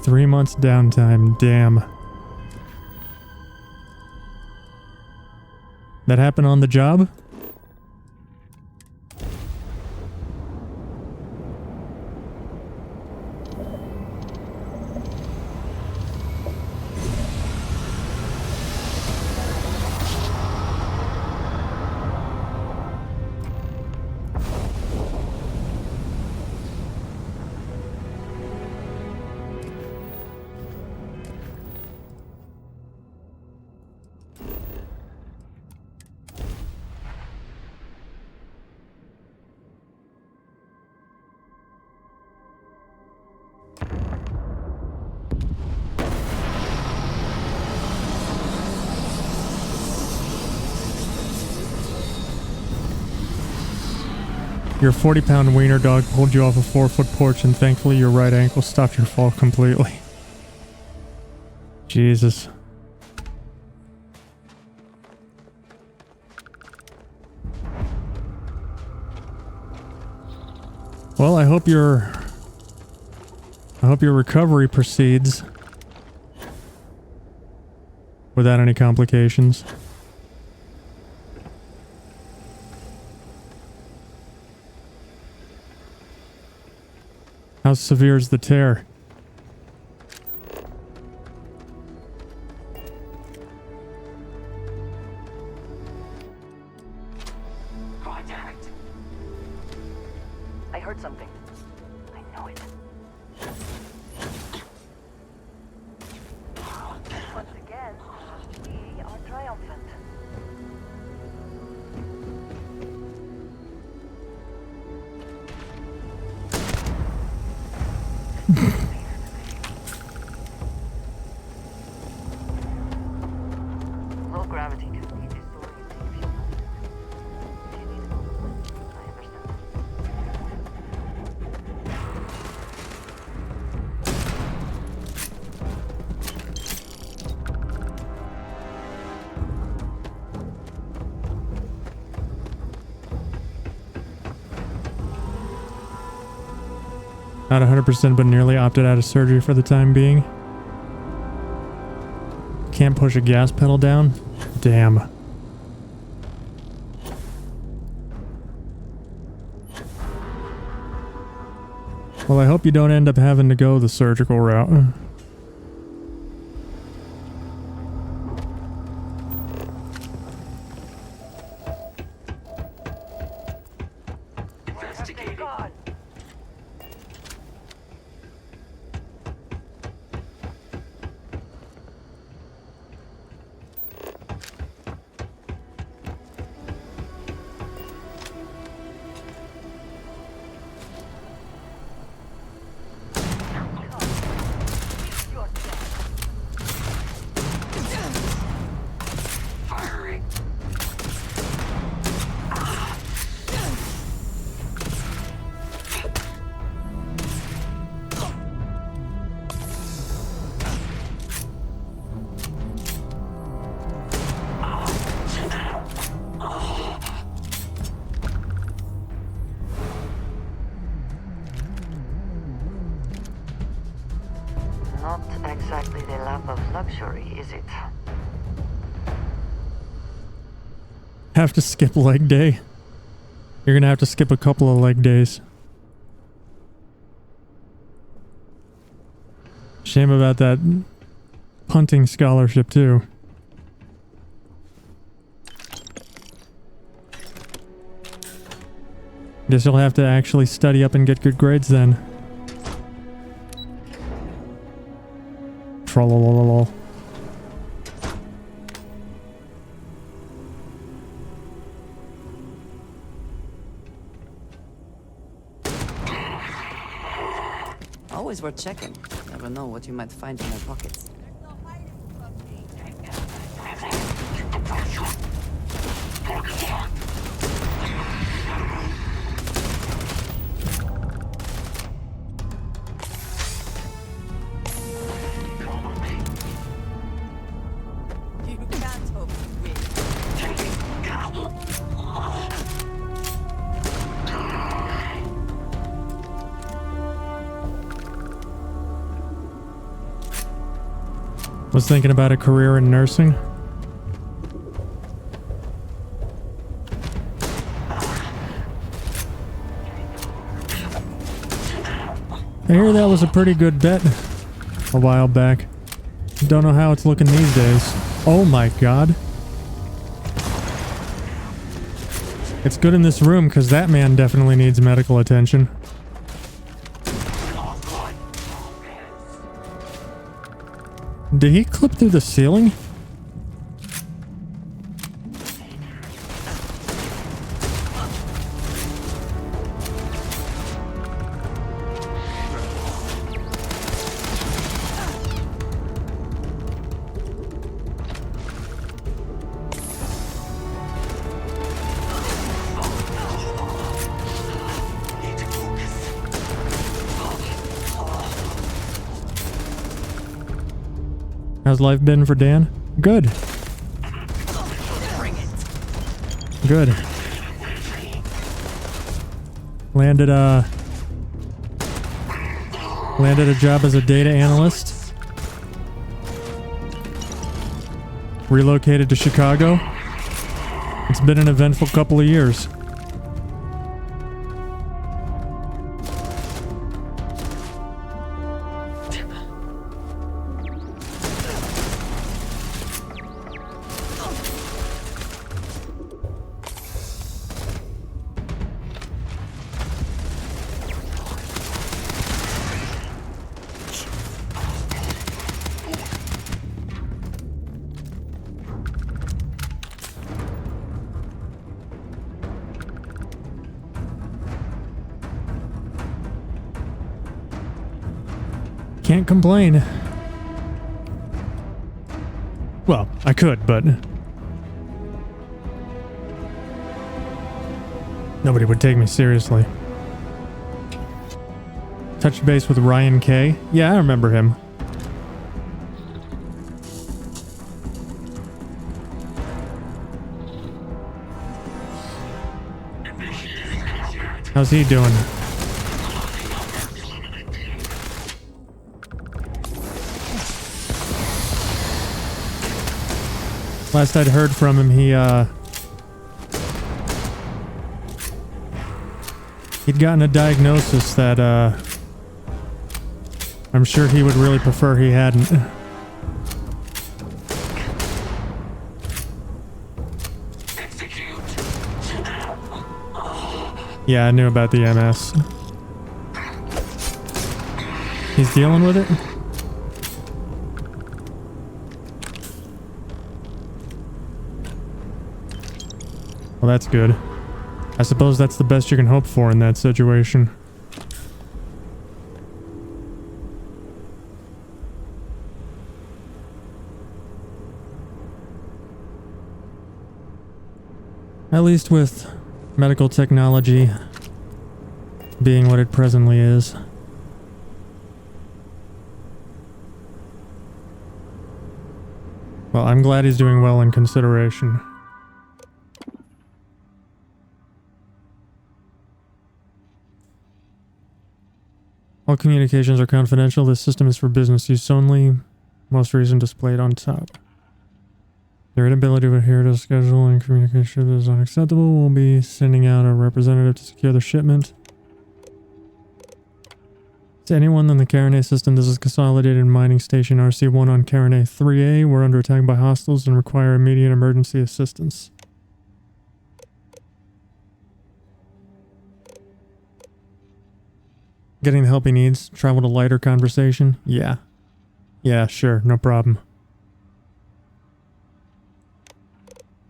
Three months downtime, damn. That happened on the job? Your 40-pound wiener dog pulled you off a 4-foot porch and thankfully your right ankle stopped your fall completely. Jesus. Well, I hope your recovery proceeds without any complications. How severe is the tear? Contact. I heard something. I know it. Once again, we are triumphant. Low gravity can be disorienting if you're not used to it. If you need to move quickly, I understand. Not 100%, but nearly opted out of surgery for the time being. Can't push a gas pedal down? Damn. Well, I hope you don't end up having to go the surgical route. Not exactly the lap of luxury, is it? Have to skip leg day. You're gonna have to skip a couple of leg days. Shame about that punting scholarship too. Guess you'll have to actually study up and get good grades then. Trollololol. Always worth checking. Never know what you might find in their pockets. Was thinking about a career in nursing. I hear that was a pretty good bet a while back. Don't know how it's looking these days. Oh my god. It's good in this room because that man definitely needs medical attention. Did he clip through the ceiling? How's life been for Dan? Good. Good. Landed a job as a data analyst. Relocated to Chicago. It's been an eventful couple of years. Can't complain. Well, I could, but nobody would take me seriously. Touched base with Ryan K. Yeah, I remember him. How's he doing? Last I'd heard from him, he'd gotten a diagnosis that I'm sure he would really prefer he hadn't. Yeah, I knew about the MS. He's dealing with it? Well, that's good. I suppose that's the best you can hope for in that situation. At least with medical technology being what it presently is. Well, I'm glad he's doing well in consideration. All communications are confidential. This system is for business use only. Most recent displayed on top. Their inability to adhere to schedule and communication is unacceptable. We'll be sending out a representative to secure the shipment. To anyone in the Carinae system, this is Consolidated Mining Station RC1 on Carinae 3A. We're under attack by hostiles and require immediate emergency assistance. Getting the help he needs. Travel to lighter conversation. Yeah. Yeah, sure. No problem.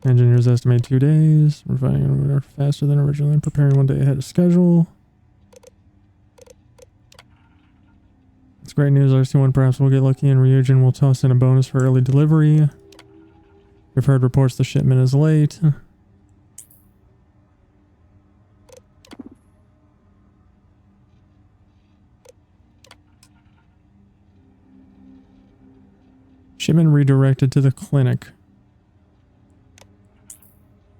Engineers estimate 2 days. Refining it faster than originally. Preparing 1 day ahead of schedule. It's great news. RC1 perhaps we'll get lucky and Ryujin will toss in a bonus for early delivery. We've heard reports the shipment is late. Shipment redirected to the clinic.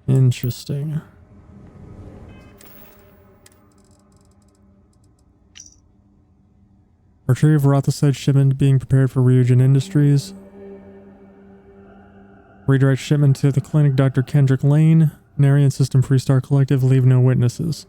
Interesting. Retrieve Rothicide shipment being prepared for Ryujin Industries. Redirect shipment to the clinic, Dr. Kendrick Lane. Narian System Freestar Collective, leave no witnesses.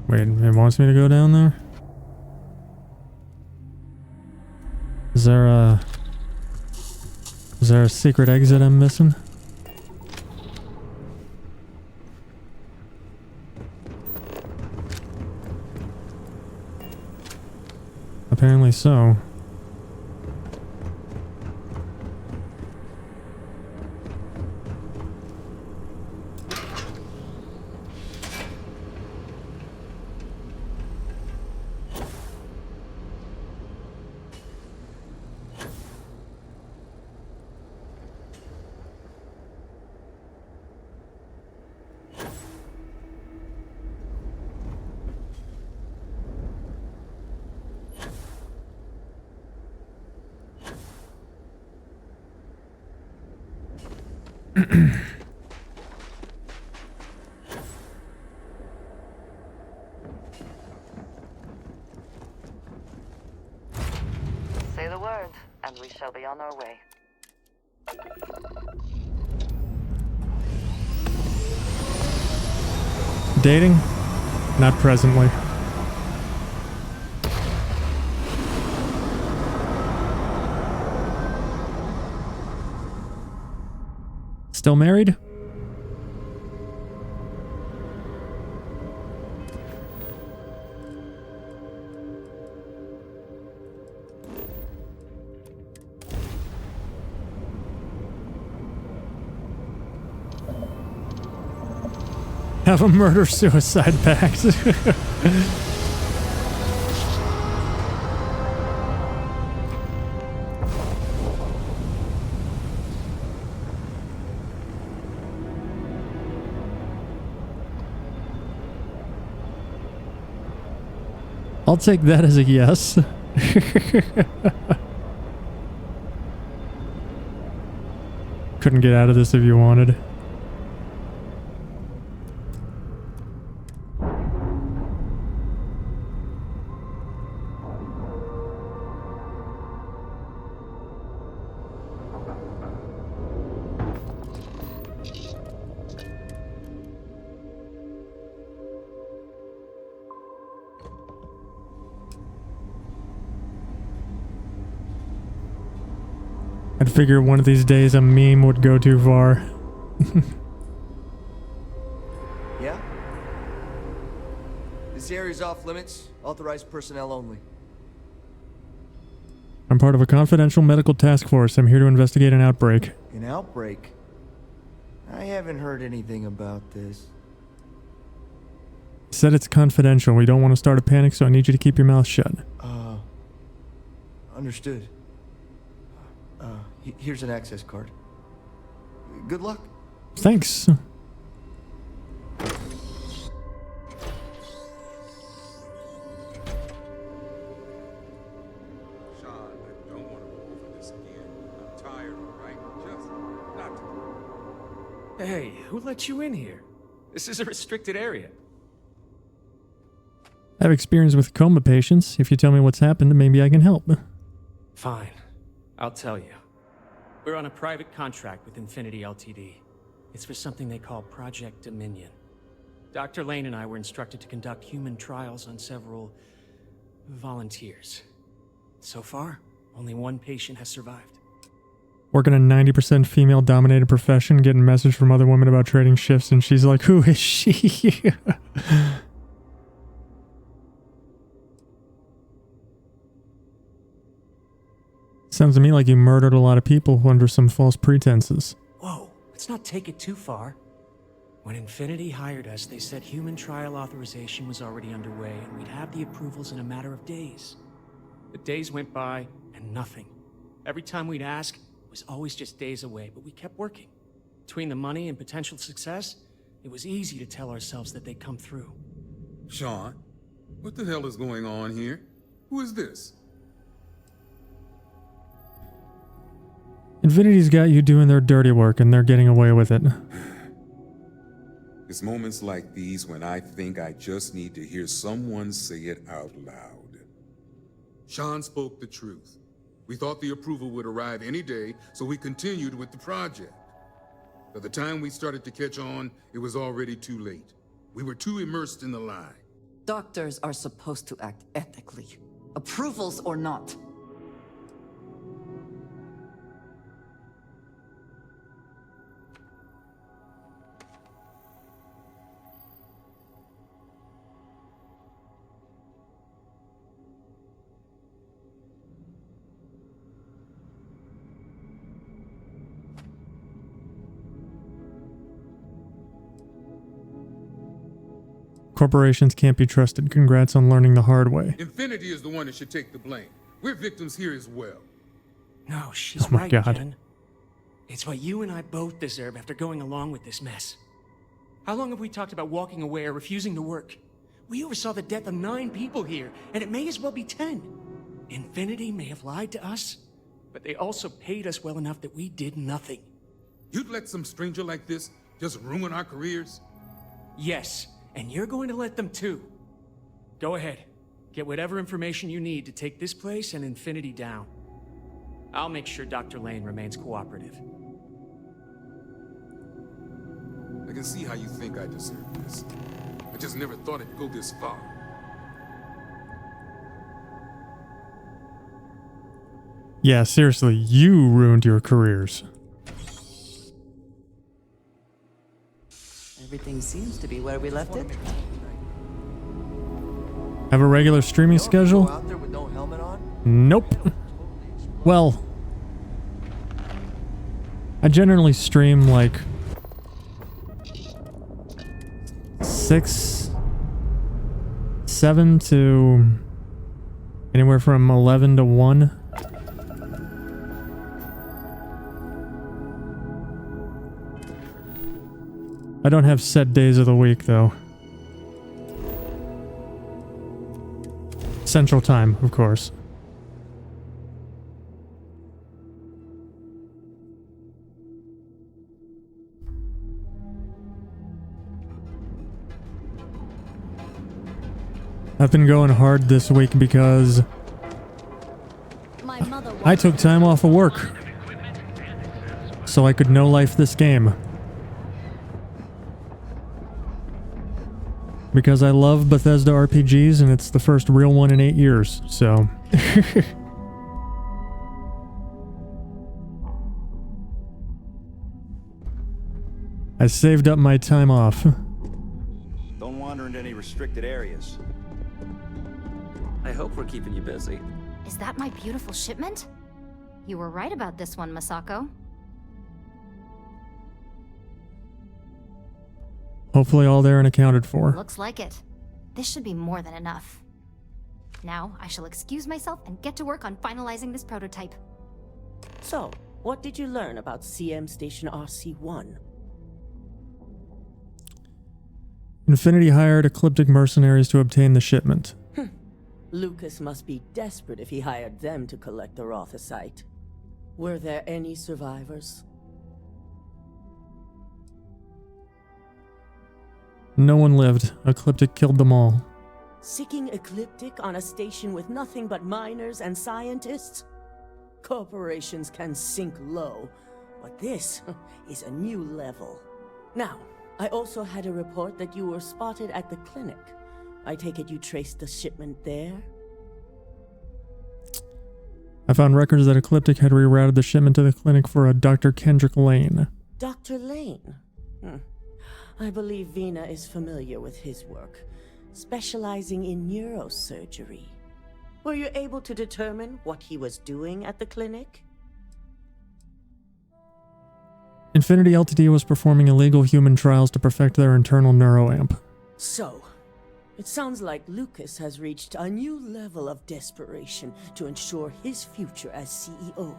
Wait, it wants me to go down there? Is there a secret exit I'm missing? Apparently so. Say the word, and we shall be on our way. Dating? Not presently. Still married? Have a murder-suicide pact. I'll take that as a yes. Couldn't get out of this if you wanted. I'd figure one of these days a meme would go too far. Yeah? This area's off limits. Authorized personnel only. I'm part of a confidential medical task force. I'm here to investigate an outbreak. An outbreak? I haven't heard anything about this. Said it's confidential. We don't want to start a panic, so I need you to keep your mouth shut. Understood. Here's an access card. Good luck. Thanks. Sean, I don't want to go over this again. I'm tired, all right? Just not to. Hey, who let you in here? This is a restricted area. I have experience with coma patients. If you tell me what's happened, maybe I can help. Fine. I'll tell you. We're on a private contract with Infinity Ltd. It's for something they call Project Dominion. Dr. Lane and I were instructed to conduct human trials on several volunteers. So far, only one patient has survived. Working a 90% female-dominated profession, getting message from other women about trading shifts, and she's like, who is she? Sounds to me like you murdered a lot of people under some false pretenses. Whoa, let's not take it too far. When Infinity hired us, they said human trial authorization was already underway and we'd have the approvals in a matter of days. The days went by and nothing. Every time we'd ask, it was always just days away, but we kept working. Between the money and potential success, it was easy to tell ourselves that they'd come through. Sean, what the hell is going on here? Who is this? Infinity's got you doing their dirty work, and they're getting away with it. It's moments like these when I think I just need to hear someone say it out loud. Sean spoke the truth. We thought the approval would arrive any day, so we continued with the project. By the time we started to catch on, it was already too late. We were too immersed in the lie. Doctors are supposed to act ethically. Approvals or not. Corporations can't be trusted. Congrats on learning the hard way. Infinity is the one that should take the blame. We're victims here as well. No, she's Oh my right, God. Jen. It's what you and I both deserve after going along with this mess. How long have we talked about walking away or refusing to work? We oversaw the death of 9 people here, and it may as well be 10. Infinity may have lied to us, but they also paid us well enough that we did nothing. You'd let some stranger like this just ruin our careers? Yes, and you're going to let them too. Go ahead. Get whatever information you need to take this place and Infinity down. I'll make sure Dr. Lane remains cooperative. I can see how you think I deserve this. I just never thought it'd go this far. Yeah, seriously, you ruined your careers. Everything seems to be where we left it. Have a regular streaming schedule? Out there with no helmet on? Nope. Well, I generally stream like 7 to anywhere from 11 to 1. I don't have set days of the week though. Central Time, of course. I've been going hard this week because I took time off of work so I could no-life this game. Because I love Bethesda RPGs and it's the first real one in 8 years, so... I saved up my time off. Don't wander into any restricted areas. I hope we're keeping you busy. Is that my beautiful shipment? You were right about this one, Masako. Hopefully all there and accounted for. Looks like it. This should be more than enough. Now, I shall excuse myself and get to work on finalizing this prototype. So, what did you learn about CM Station RC-1? Infinity hired Ecliptic mercenaries to obtain the shipment. Lucas must be desperate if he hired them to collect the Rothicite. Were there any survivors? No one lived. Ecliptic killed them all. Seeking Ecliptic on a station with nothing but miners and scientists? Corporations can sink low, but this is a new level. Now, I also had a report that you were spotted at the clinic. I take it you traced the shipment there? I found records that Ecliptic had rerouted the shipment to the clinic for a Dr. Kendrick Lane. Dr. Lane? I believe Vina is familiar with his work, specializing in neurosurgery. Were you able to determine what he was doing at the clinic? Infinity Ltd was performing illegal human trials to perfect their internal neuroamp. So, it sounds like Lucas has reached a new level of desperation to ensure his future as CEO.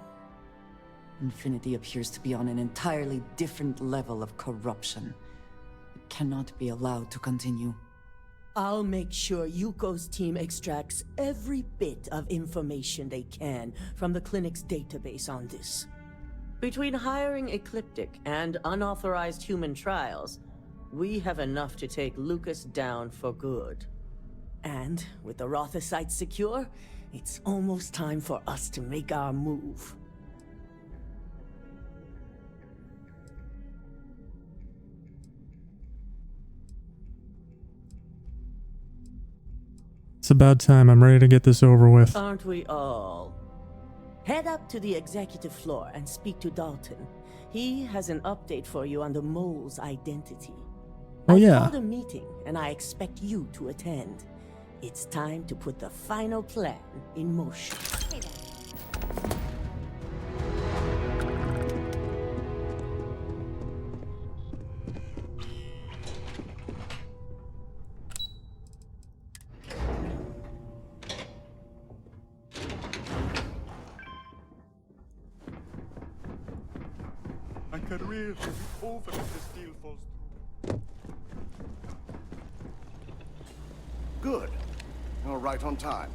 Infinity appears to be on an entirely different level of corruption. It cannot be allowed to continue. I'll make sure Yuko's team extracts every bit of information they can from the clinic's database on this. Between hiring Ecliptic and unauthorized human trials, we have enough to take Lucas down for good. And with the Rothicite secure, it's almost time for us to make our move. It's about time. I'm ready to get this over with. Aren't we all? Head up to the executive floor and speak to Dalton. He has an update for you on the mole's identity. Oh, I yeah. called a meeting, and I expect you to attend. It's time to put the final plan in motion. Hey there. My career will be over if this deal falls through. Good. You're right on time.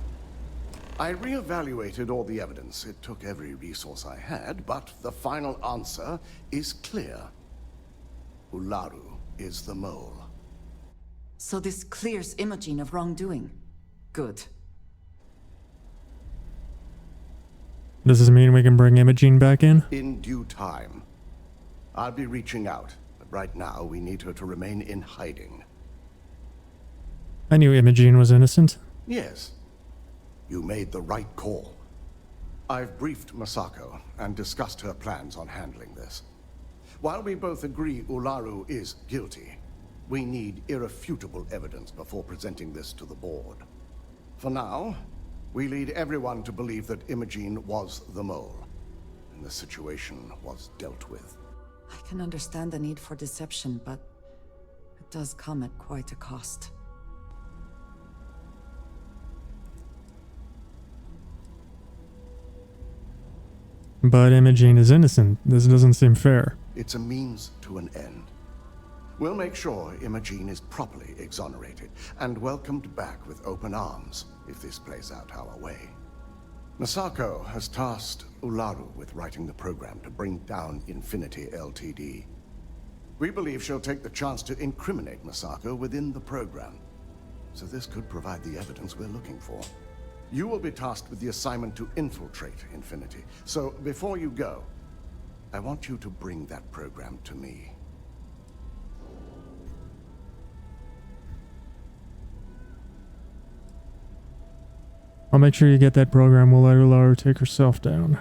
I reevaluated all the evidence. It took every resource I had, but the final answer is clear. Ularu is the mole. So this clears Imogene of wrongdoing. Good. Does this mean we can bring Imogene back in? In due time. I'll be reaching out, but right now we need her to remain in hiding. I knew Imogene was innocent. Yes. You made the right call. I've briefed Masako and discussed her plans on handling this. While we both agree Ularu is guilty, we need irrefutable evidence before presenting this to the board. For now, we lead everyone to believe that Imogene was the mole, and the situation was dealt with. I can understand the need for deception, but it does come at quite a cost. But Imogene is innocent. This doesn't seem fair. It's a means to an end. We'll make sure Imogene is properly exonerated and welcomed back with open arms if this plays out our way. Masako has tasked Ularu with writing the program to bring down Infinity Ltd. We believe she'll take the chance to incriminate Masako within the program, so this could provide the evidence we're looking for. You will be tasked with the assignment to infiltrate Infinity, so before you go, I want you to bring that program to me. I'll make sure you get that program. We'll let Ularu take herself down.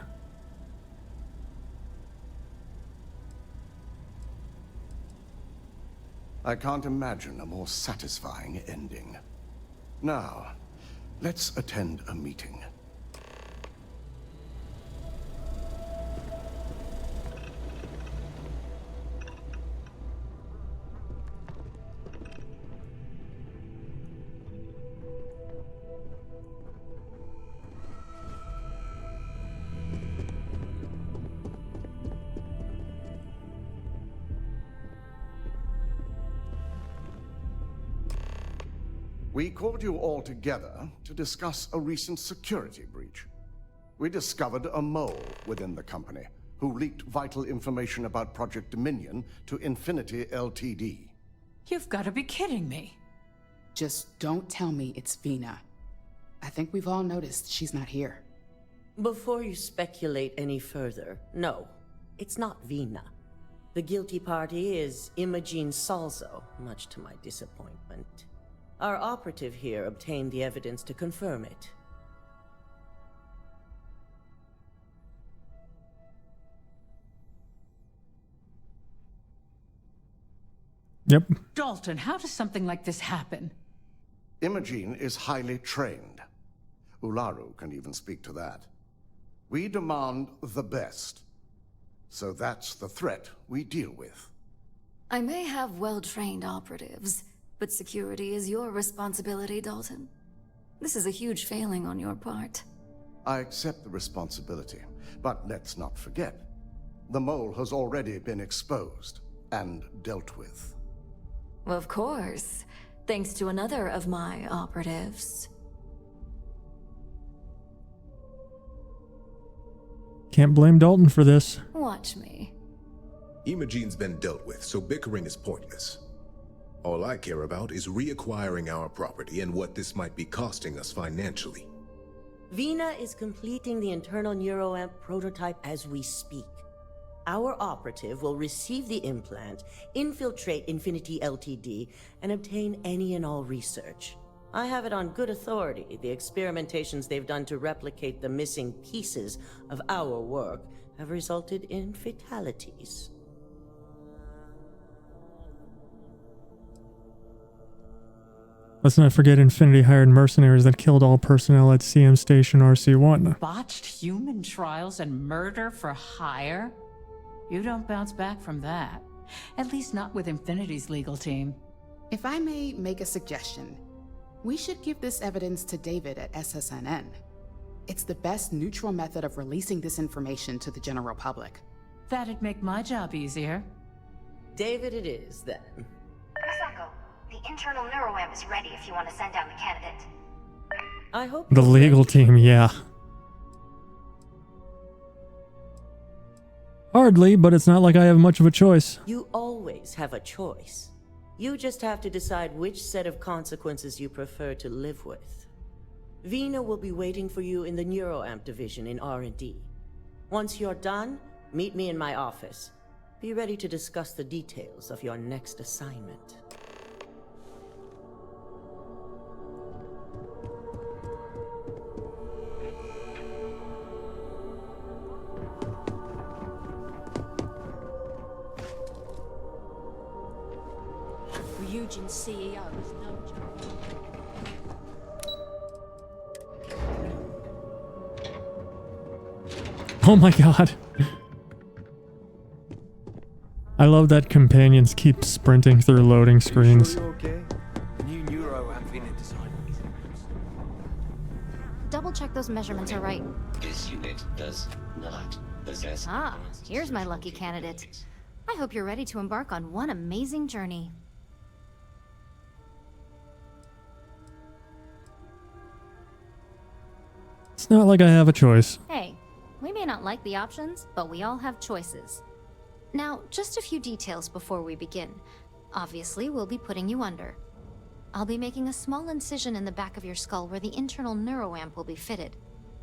I can't imagine a more satisfying ending. Now, let's attend a meeting. We called you all together to discuss a recent security breach. We discovered a mole within the company who leaked vital information about Project Dominion to Infinity Ltd. You've got to be kidding me. Just don't tell me it's Vina. I think we've all noticed she's not here. Before you speculate any further, no, it's not Vina. The guilty party is Imogene Salzo, much to my disappointment. Our operative here obtained the evidence to confirm it. Yep. Dalton, how does something like this happen? Imogene is highly trained. Ularu can even speak to that. We demand the best. So that's the threat we deal with. I may have well-trained operatives, but security is your responsibility, Dalton. This is a huge failing on your part. I accept the responsibility, but let's not forget, the mole has already been exposed and dealt with. Of course, thanks to another of my operatives. Can't blame Dalton for this. Watch me. Imogene's been dealt with, so bickering is pointless. All I care about is reacquiring our property and what this might be costing us financially. Vina is completing the internal neuroamp prototype as we speak. Our operative will receive the implant, infiltrate Infinity Ltd, and obtain any and all research. I have it on good authority. The experimentations they've done to replicate the missing pieces of our work have resulted in fatalities. Let's not forget Infinity hired mercenaries that killed all personnel at CM Station RC1. Botched human trials and murder for hire? You don't bounce back from that. At least not with Infinity's legal team. If I may make a suggestion, we should give this evidence to David at SSNN. It's the best neutral method of releasing this information to the general public. That'd make my job easier. David it is, then. Masako, the internal neuroamp is ready if you want to send down the candidate. I hope The you're legal ready. team, yeah. Hardly, but it's not like I have much of a choice. You always have a choice. You just have to decide which set of consequences you prefer to live with. Vina will be waiting for you in the Neuroamp division in R&D. Once you're done, meet me in my office. Be ready to discuss the details of your next assignment. Ryujin CEO is no joke. Oh my god. I love that companions keep sprinting through loading screens. Okay. New Neuroamp Vina design. Double check those measurements are right. This unit does not possess. Ah, here's my lucky candidate. I hope you're ready to embark on one amazing journey. It's not like I have a choice. Hey, we may not like the options, but we all have choices. Now, just a few details before we begin. Obviously, we'll be putting you under. I'll be making a small incision in the back of your skull where the internal neuroamp will be fitted.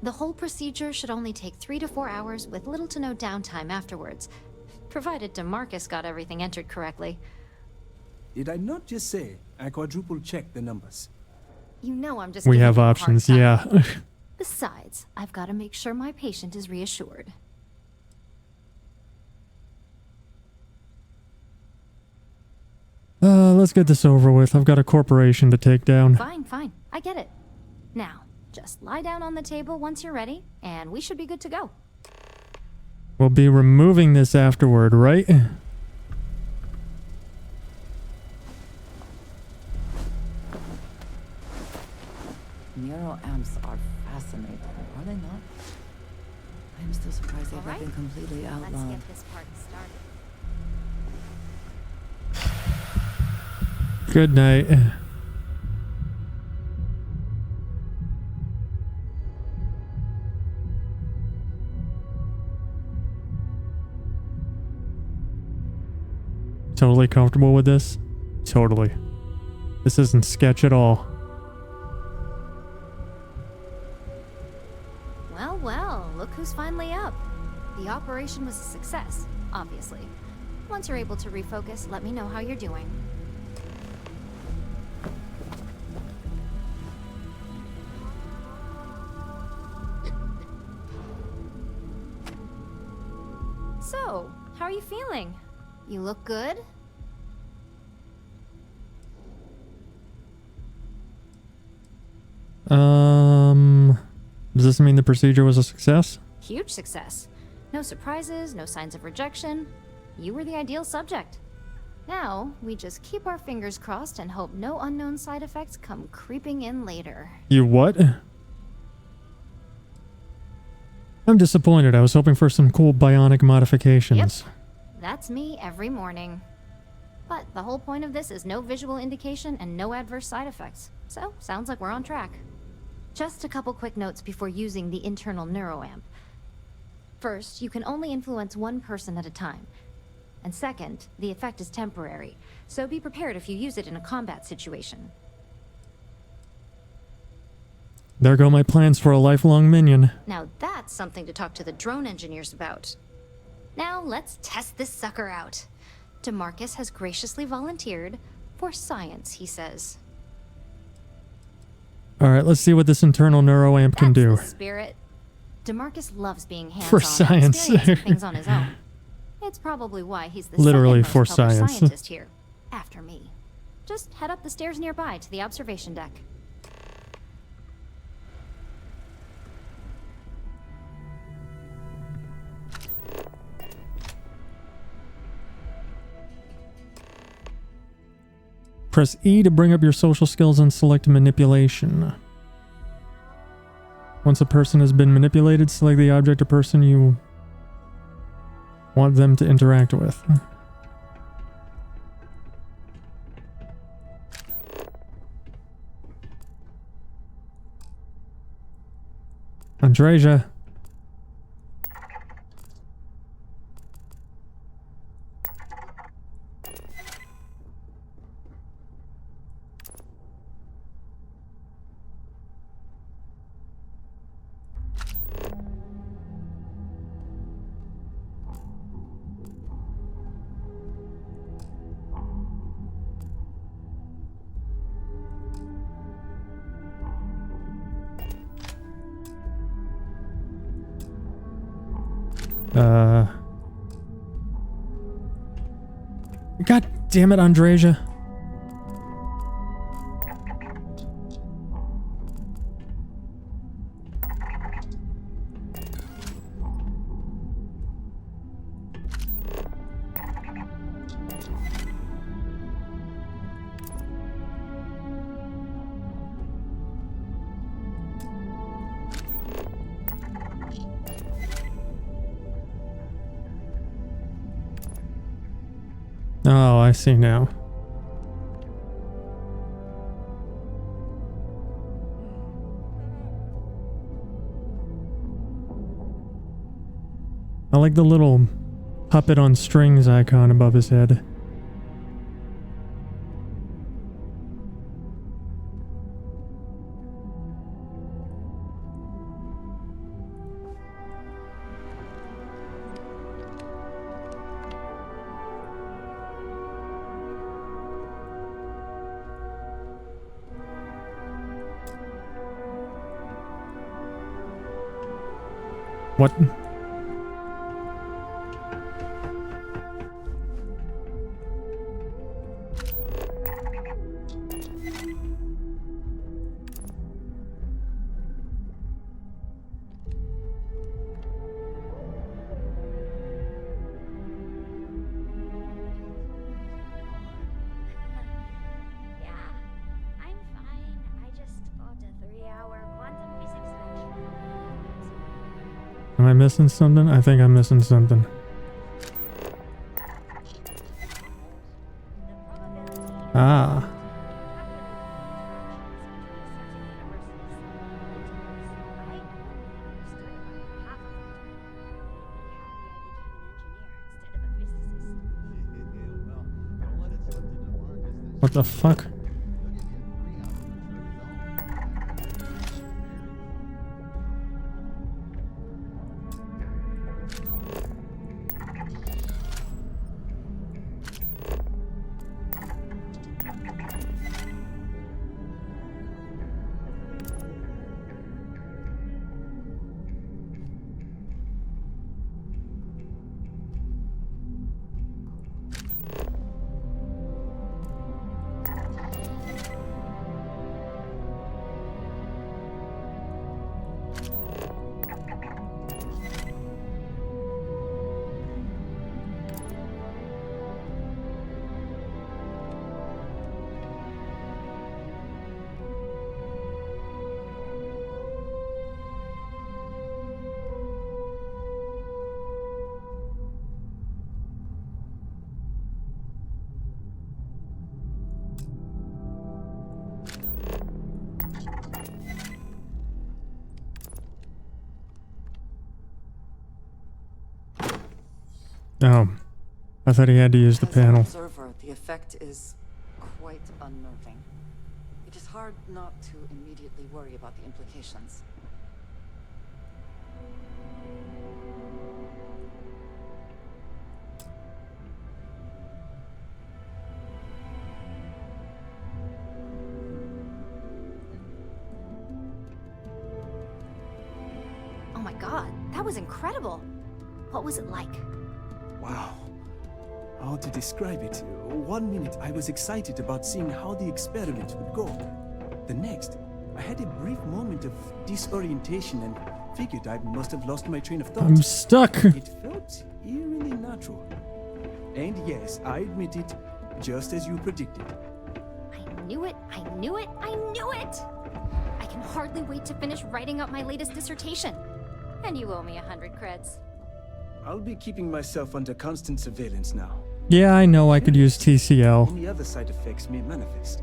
The whole procedure should only take 3 to 4 hours with little to no downtime afterwards, provided DeMarcus got everything entered correctly. Did I not just say I quadruple checked the numbers? You know I'm just We giving have you a hard options, time. yeah. Besides, I've got to make sure my patient is reassured. Let's get this over with. I've got a corporation to take down. Fine, fine. I get it. Now, just lie down on the table once you're ready, and we should be good to go. We'll be removing this afterward, right? Neuroamps are fascinating, are they not? I'm still surprised they've not been completely outlawed. Let's get this party started. Good night. Totally comfortable with this? Totally. This isn't sketch at all. Well, well, look who's finally up. The operation was a success, obviously. Once you're able to refocus, let me know how you're doing. So, how are you feeling? You look good? Does this mean the procedure was a success? Huge success. No surprises, no signs of rejection. You were the ideal subject. Now, we just keep our fingers crossed and hope no unknown side effects come creeping in later. You what? I'm disappointed. I was hoping for some cool bionic modifications. Yep. That's me every morning. But the whole point of this is no visual indication and no adverse side effects. So, sounds like we're on track. Just a couple quick notes before using the internal neuroamp. First, you can only influence one person at a time. And second, the effect is temporary, so be prepared if you use it in a combat situation. There go my plans for a lifelong minion. Now that's something to talk to the drone engineers about. Now let's test this sucker out. DeMarcus has graciously volunteered for science, he says. Alright, let's see what this internal neuroamp can do. That's the spirit. DeMarcus loves being hands-on For science. and experiencing things on his own. It's probably why he's the Literally second for most published science. scientist here, after me. Just head up the stairs nearby to the observation deck. Press E to bring up your social skills and select manipulation. Once a person has been manipulated, select the object or person you want them to interact with. Andreja. God damn it, Andreja. Oh, I see now. I like the little puppet on strings icon above his head. What? Am I missing something? I think I'm missing something. Ah. What the fuck? Oh, I thought he had to use the panel. As an observer, the effect is quite unnerving. It is hard not to immediately worry about the implications. Oh my god, that was incredible. What was it like? Wow. How to describe it? 1 minute I was excited about seeing how the experiment would go. The next, I had a brief moment of disorientation and figured I must have lost my train of thought. I'm stuck. It felt eerily natural. And yes, I admit it, just as you predicted. I knew it, I knew it, I knew it! I can hardly wait to finish writing up my latest dissertation. And you owe me 100 creds. I'll be keeping myself under constant surveillance now. Yeah, I know I could use TCL. Any other side effects may manifest.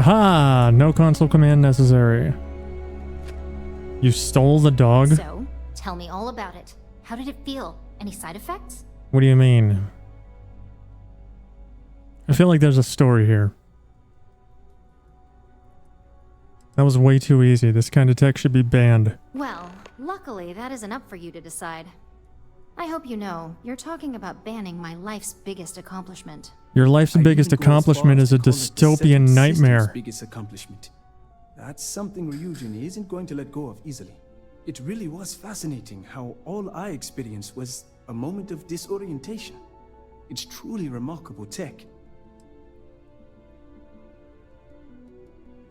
Aha! No console command necessary. You stole the dog? So, tell me all about it. How did it feel? Any side effects? What do you mean? I feel like there's a story here. That was way too easy. This kind of tech should be banned. Well, luckily that isn't up for you to decide. I hope you know, you're talking about banning my life's biggest accomplishment. Your life's biggest accomplishment is a dystopian nightmare. Biggest accomplishment. That's something Ryujin isn't going to let go of easily. It really was fascinating how all I experienced was a moment of disorientation. It's truly remarkable tech.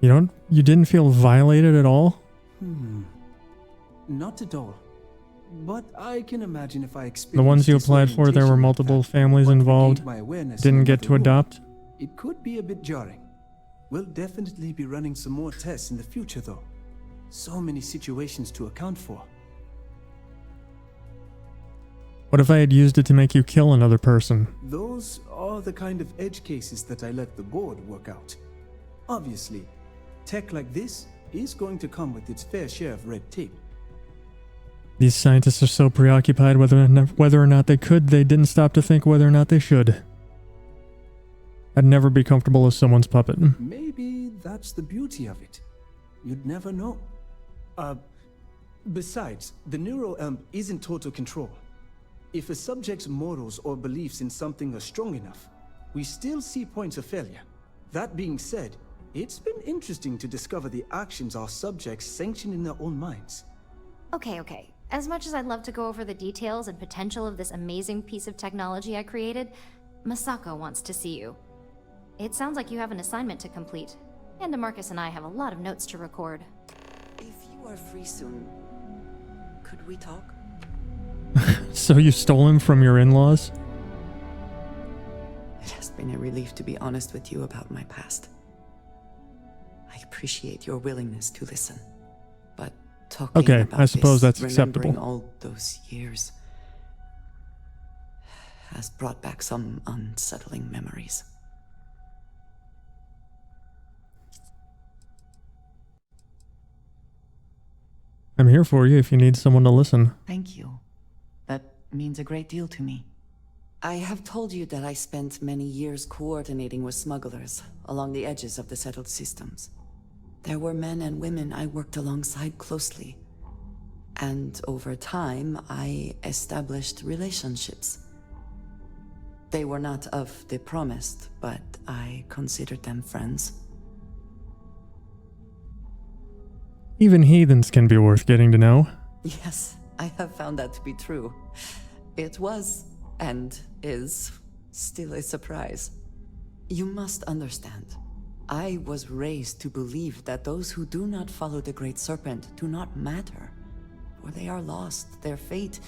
You didn't feel violated at all? Not at all. But I can imagine if I experienced The ones you applied for, there were multiple families involved. Didn't get to adopt? It could be a bit jarring. We'll definitely be running some more tests in the future though. So many situations to account for. What if I had used it to make you kill another person? Those are the kind of edge cases that I let the board work out. Obviously, tech like this is going to come with its fair share of red tape. These scientists are so preoccupied whether or not they could, they didn't stop to think whether or not they should. I'd never be comfortable as someone's puppet. Maybe that's the beauty of it. You'd never know. Besides, the neural amp isn't total control. If a subject's morals or beliefs in something are strong enough, we still see points of failure. That being said, it's been interesting to discover the actions our subjects sanction in their own minds. Okay. As much as I'd love to go over the details and potential of this amazing piece of technology I created, Masako wants to see you. It sounds like you have an assignment to complete, and DeMarcus and I have a lot of notes to record. If you are free soon, could we talk? So you stole him from your in-laws? It has been a relief to be honest with you about my past. I appreciate your willingness to listen, but talking okay, about I suppose this, that's acceptable. remembering all those years has brought back some unsettling memories. I'm here for you if you need someone to listen. Thank you. That means a great deal to me. I have told you that I spent many years coordinating with smugglers along the edges of the settled systems. There were men and women I worked alongside closely. And over time, I established relationships. They were not of the promised, but I considered them friends. Even heathens can be worth getting to know. Yes, I have found that to be true. It was, and is, still a surprise. You must understand. I was raised to believe that those who do not follow the Great Serpent do not matter, for they are lost. Their fate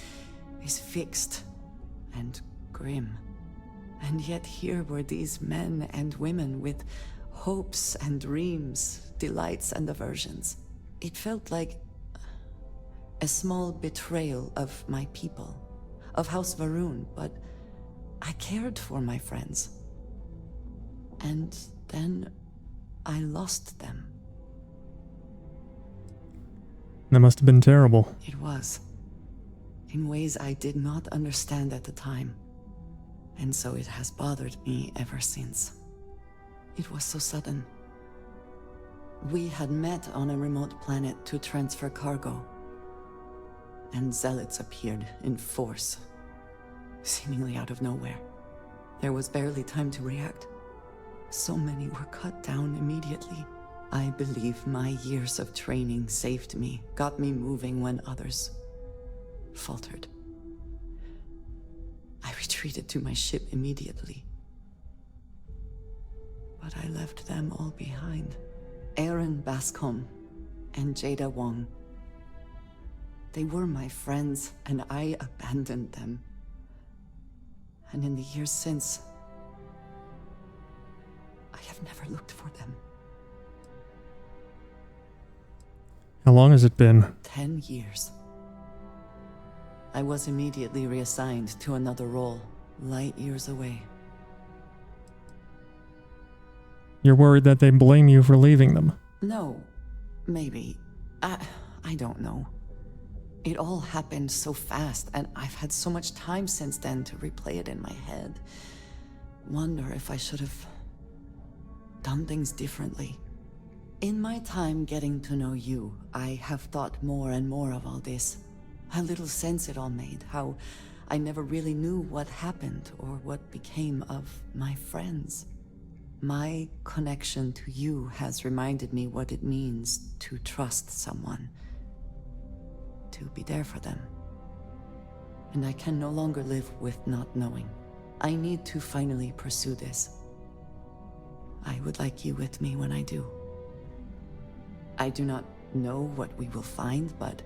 is fixed and grim. And yet here were these men and women with hopes and dreams, delights and aversions. It felt like a small betrayal of my people, of House Varun, but I cared for my friends. And then I lost them. That must have been terrible. It was. In ways I did not understand at the time. And so it has bothered me ever since. It was so sudden. We had met on a remote planet to transfer cargo. And zealots appeared in force, seemingly out of nowhere. There was barely time to react. So many were cut down immediately. I believe my years of training saved me, got me moving when others faltered. I retreated to my ship immediately. But I left them all behind. Aaron Bascom and Jada Wong. They were my friends, and I abandoned them. And in the years since, I have never looked for them. How long has it been? 10 years. I was immediately reassigned to another role, light years away. You're worried that they blame you for leaving them. No, maybe. I don't know. It all happened so fast, and I've had so much time since then to replay it in my head. Wonder if I should have done things differently. In my time getting to know you, I have thought more and more of all this. How little sense it all made, how I never really knew what happened or what became of my friends. My connection to you has reminded me what it means to trust someone, to be there for them. And I can no longer live with not knowing. I need to finally pursue this. I would like you with me when I do. I do not know what we will find, but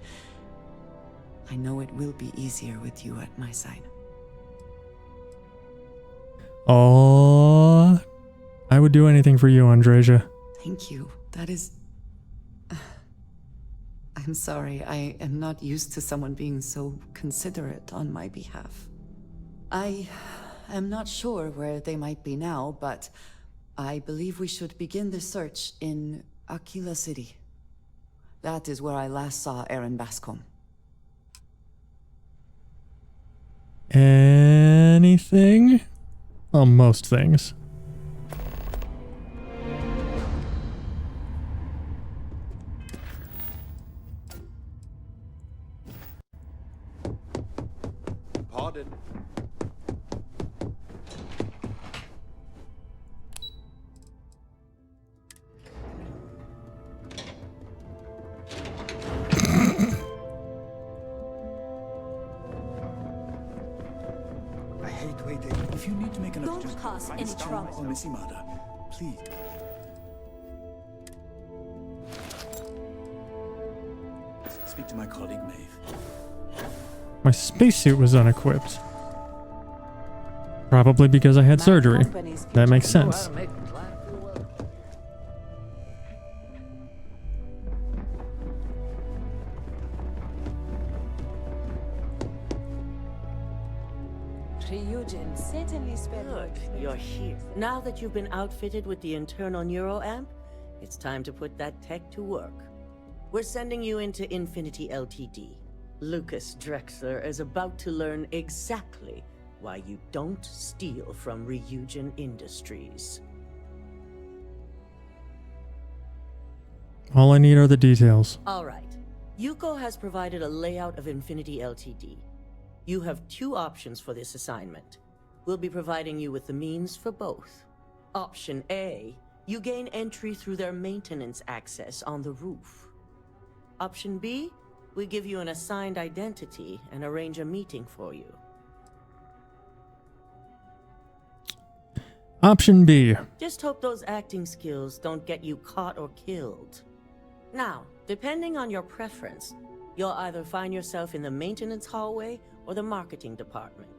I know it will be easier with you at my side. Oh, I would do anything for you, Andreja. Thank you. That is... I'm sorry, I am not used to someone being so considerate on my behalf. I am not sure where they might be now, but I believe we should begin the search in Aquila City. That is where I last saw Aaron Bascom. Anything? Well, most things. Pardon. I hate waiting. If you need to make an Don't objection, cause find any Star trouble. or Miss Imada. Please. Speak to my colleague, Maeve. My spacesuit was unequipped. Probably because I had surgery. That makes sense. Good, you're here. Now that you've been outfitted with the internal neuroamp, it's time to put that tech to work. We're sending you into Infinity Ltd. Lucas Drexler is about to learn exactly why you don't steal from Ryujin Industries. All I need are the details. All right. Yuko has provided a layout of Infinity Ltd. You have two options for this assignment. We'll be providing you with the means for both. Option A, you gain entry through their maintenance access on the roof. Option B, we give you an assigned identity and arrange a meeting for you. Option B. Just hope those acting skills don't get you caught or killed. Now, depending on your preference, you'll either find yourself in the maintenance hallway or the marketing department.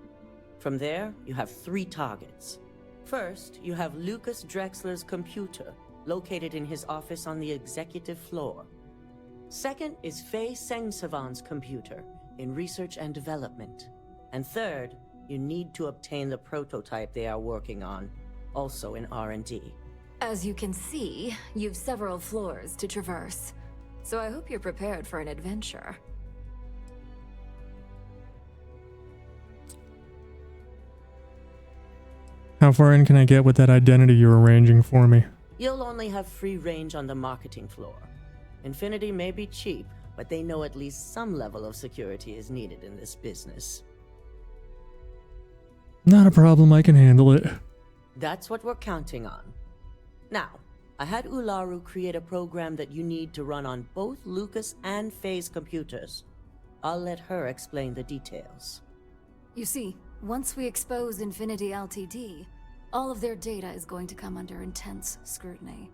From there, you have 3 targets. First, you have Lucas Drexler's computer, located in his office on the executive floor. Second is Faye Sengsavan's computer, in research and development. And third, you need to obtain the prototype they are working on, also in R&D. As you can see, you've several floors to traverse. So I hope you're prepared for an adventure. How far in can I get with that identity you're arranging for me? You'll only have free range on the marketing floor. Infinity may be cheap, but they know at least some level of security is needed in this business. Not a problem, I can handle it. That's what we're counting on. Now, I had Ularu create a program that you need to run on both Lucas and Faye's computers. I'll let her explain the details. You see, once we expose Infinity Ltd, all of their data is going to come under intense scrutiny.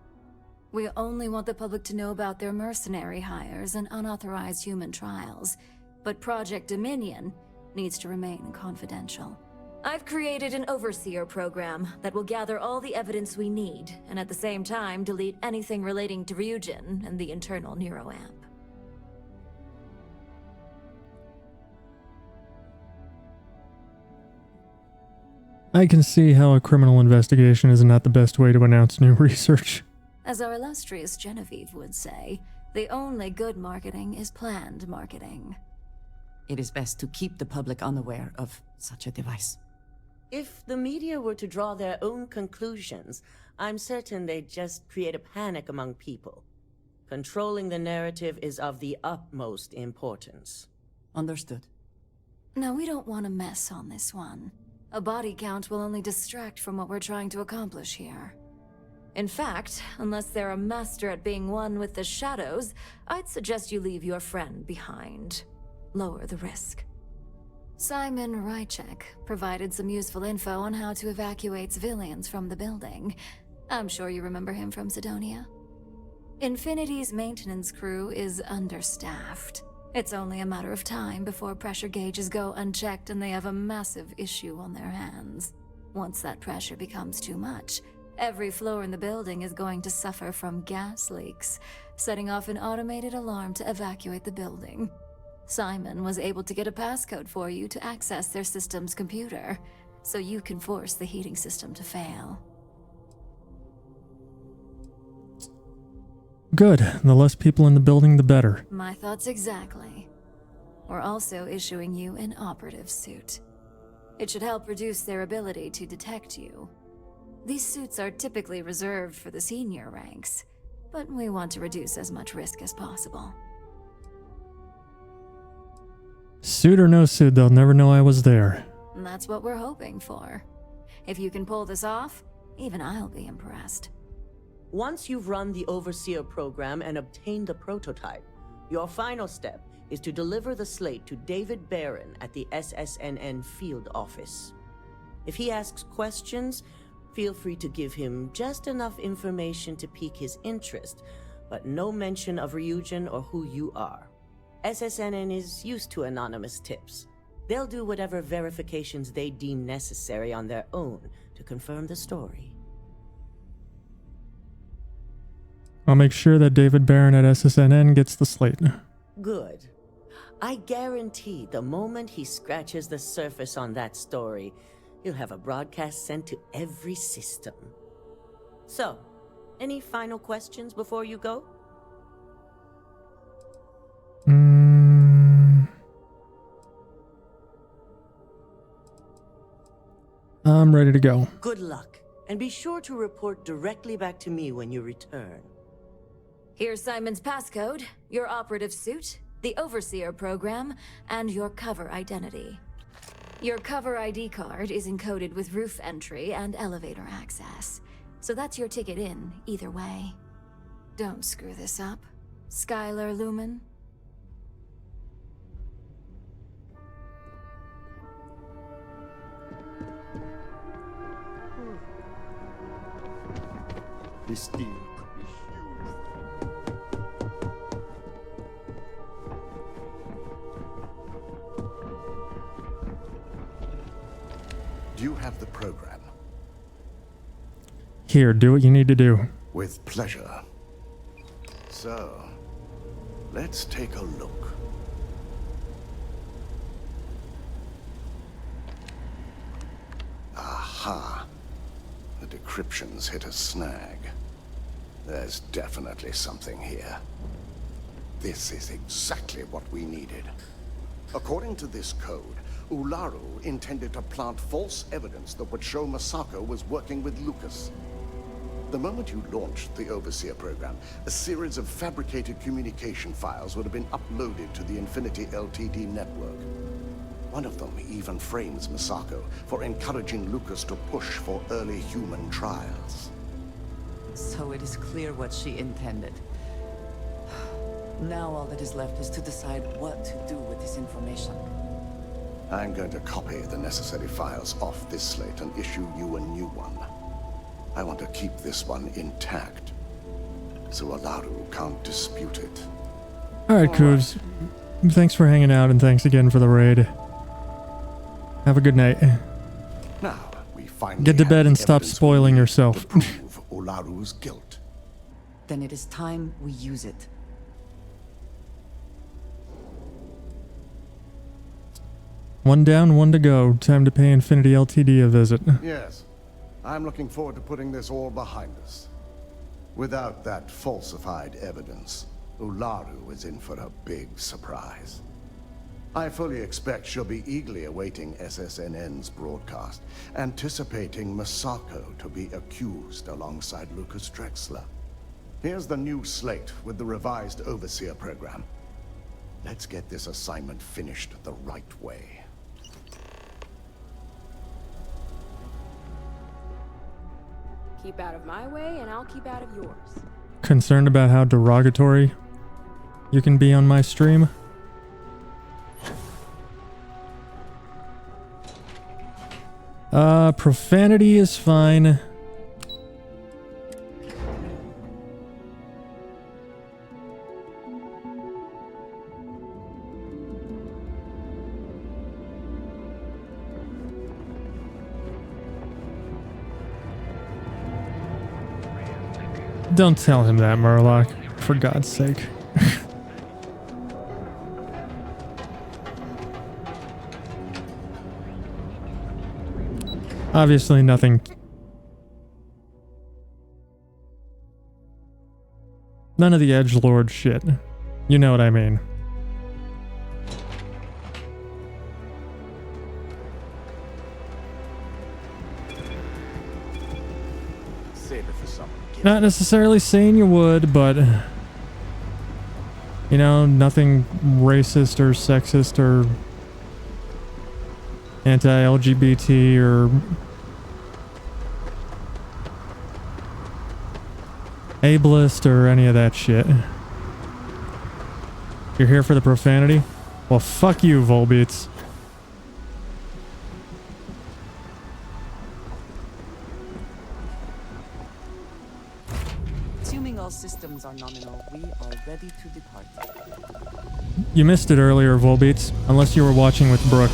We only want the public to know about their mercenary hires and unauthorized human trials, but Project Dominion needs to remain confidential. I've created an overseer program that will gather all the evidence we need, and at the same time delete anything relating to Ryujin and the internal neuroamp. I can see how a criminal investigation is not the best way to announce new research. As our illustrious Genevieve would say, the only good marketing is planned marketing. It is best to keep the public unaware of such a device. If the media were to draw their own conclusions, I'm certain they'd just create a panic among people. Controlling the narrative is of the utmost importance. Understood. No, we don't want to mess on this one. A body count will only distract from what we're trying to accomplish here. In fact, unless they're a master at being one with the shadows, I'd suggest you leave your friend behind. Lower the risk. Simon Rychek provided some useful info on how to evacuate civilians from the building. I'm sure you remember him from Sidonia. Infinity's maintenance crew is understaffed. It's only a matter of time before pressure gauges go unchecked and they have a massive issue on their hands. Once that pressure becomes too much, every floor in the building is going to suffer from gas leaks, setting off an automated alarm to evacuate the building. Simon was able to get a passcode for you to access their system's computer, so you can force the heating system to fail. Good. The less people in the building, the better. My thoughts exactly. We're also issuing you an operative suit. It should help reduce their ability to detect you. These suits are typically reserved for the senior ranks, but we want to reduce as much risk as possible. Suit or no suit, they'll never know I was there. And that's what we're hoping for. If you can pull this off, even I'll be impressed. Once you've run the Overseer program and obtained the prototype, your final step is to deliver the slate to David Barron at the SSNN field office. If he asks questions, feel free to give him just enough information to pique his interest, but no mention of Ryujin or who you are. SSNN is used to anonymous tips. They'll do whatever verifications they deem necessary on their own to confirm the story. I'll make sure that David Barron at SSNN gets the slate. Good. I guarantee the moment he scratches the surface on that story, he'll have a broadcast sent to every system. So, any final questions before you go? I'm ready to go. Good luck, and be sure to report directly back to me when you return. Here's Simon's passcode, your operative suit, the Overseer program, and your cover identity. Your cover ID card is encoded with roof entry and elevator access, so that's your ticket in, either way. Don't screw this up, Skylar Lumen. This deal could be huge. Do you have the program? Here, do what you need to do. With pleasure. So, let's take a look. Aha. The decryptions hit a snag. There's definitely something here. This is exactly what we needed. According to this code, Ularu intended to plant false evidence that would show Masako was working with Lucas. The moment you launched the Overseer program, a series of fabricated communication files would have been uploaded to the Infinity LTD network. One of them even frames Masako for encouraging Lucas to push for early human trials. So it is clear what she intended. Now all that is left is to decide what to do with this information. I'm going to copy the necessary files off this slate and issue you a new one. I want to keep this one intact, so Ularu can't dispute it. Alright, Coos. Thanks for hanging out, and thanks again for the raid. Have a good night. Now, we finally get to bed and have stop evidence spoiling we need yourself. to prove Ularu's guilt. Then it is time we use it. One down, one to go. Time to pay Infinity Ltd a visit. Yes. I'm looking forward to putting this all behind us. Without that falsified evidence, Ularu is in for a big surprise. I fully expect she'll be eagerly awaiting SSNN's broadcast, anticipating Masako to be accused alongside Lucas Drexler. Here's the new slate with the revised Overseer program. Let's get this assignment finished the right way. Keep out of my way, and I'll keep out of yours. Concerned about how derogatory you can be on my stream? Profanity is fine. Don't tell him that, Murloc. For God's sake. Obviously nothing. None of the edgelord shit. You know what I mean. Save it for someone. Not necessarily saying you would, but you know, nothing racist or sexist or anti-LGBT or ableist or any of that shit. You're here for the profanity? Well, fuck you, Volbeats. Assuming all systems are nominal, we are ready to depart. You missed it earlier, Volbeats, unless you were watching with Brooke.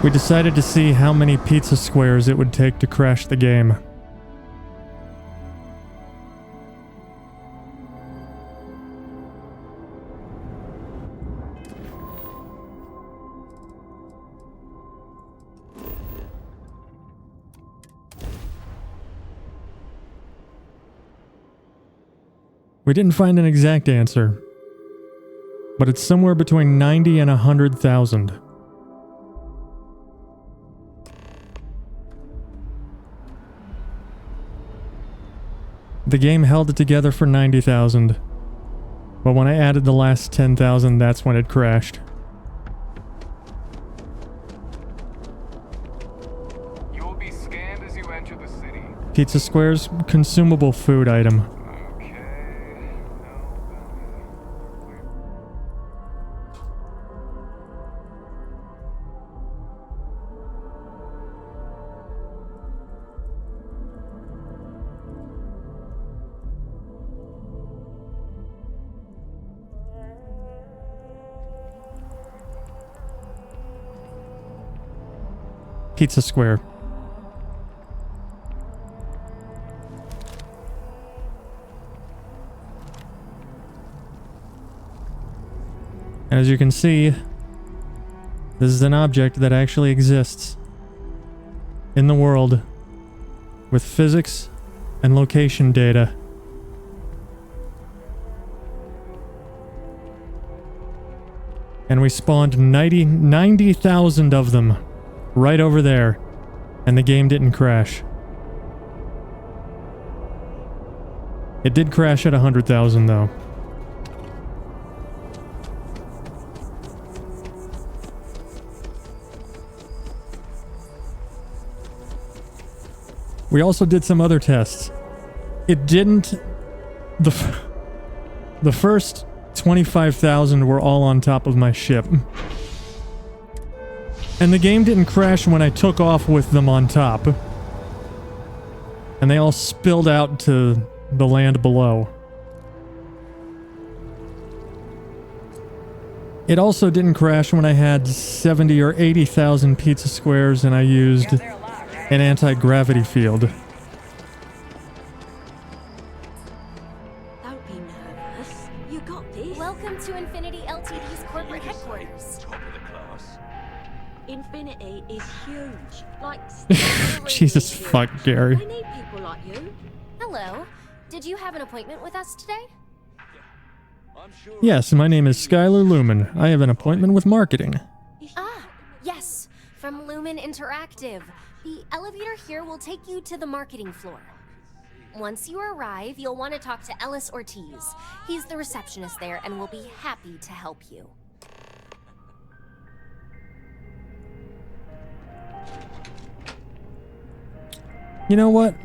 We decided to see how many pizza squares it would take to crash the game. We didn't find an exact answer, but it's somewhere between 90 and 100,000. The game held it together for 90,000, but when I added the last 10,000, that's when it crashed. You will be scanned as you enter the city. Pizza squares, consumable food item. Pizza square. And as you can see, this is an object that actually exists in the world with physics and location data. And we spawned 90,000 of them right over there, and the game didn't crash. It did crash at 100,000 though. We also did some other tests. It didn't... The first 25,000 were all on top of my ship. And the game didn't crash when I took off with them on top. And they all spilled out to the land below. It also didn't crash when I had 70 or 80,000 pizza squares and I used an anti-gravity field. Yes, you got this. Welcome to Infinity Ltd's corporate headquarters. Top of the class. Infinity is huge. Like, Jesus fuck, Gary. we need people like you. Hello. Did you have an appointment with us today? Yes, my name is Skylar Lumen. I have an appointment with marketing. Ah, yes. From Lumen Interactive. The elevator here will take you to the marketing floor. Once you arrive, you'll want to talk to Ellis Ortiz. He's the receptionist there and will be happy to help you. You know what?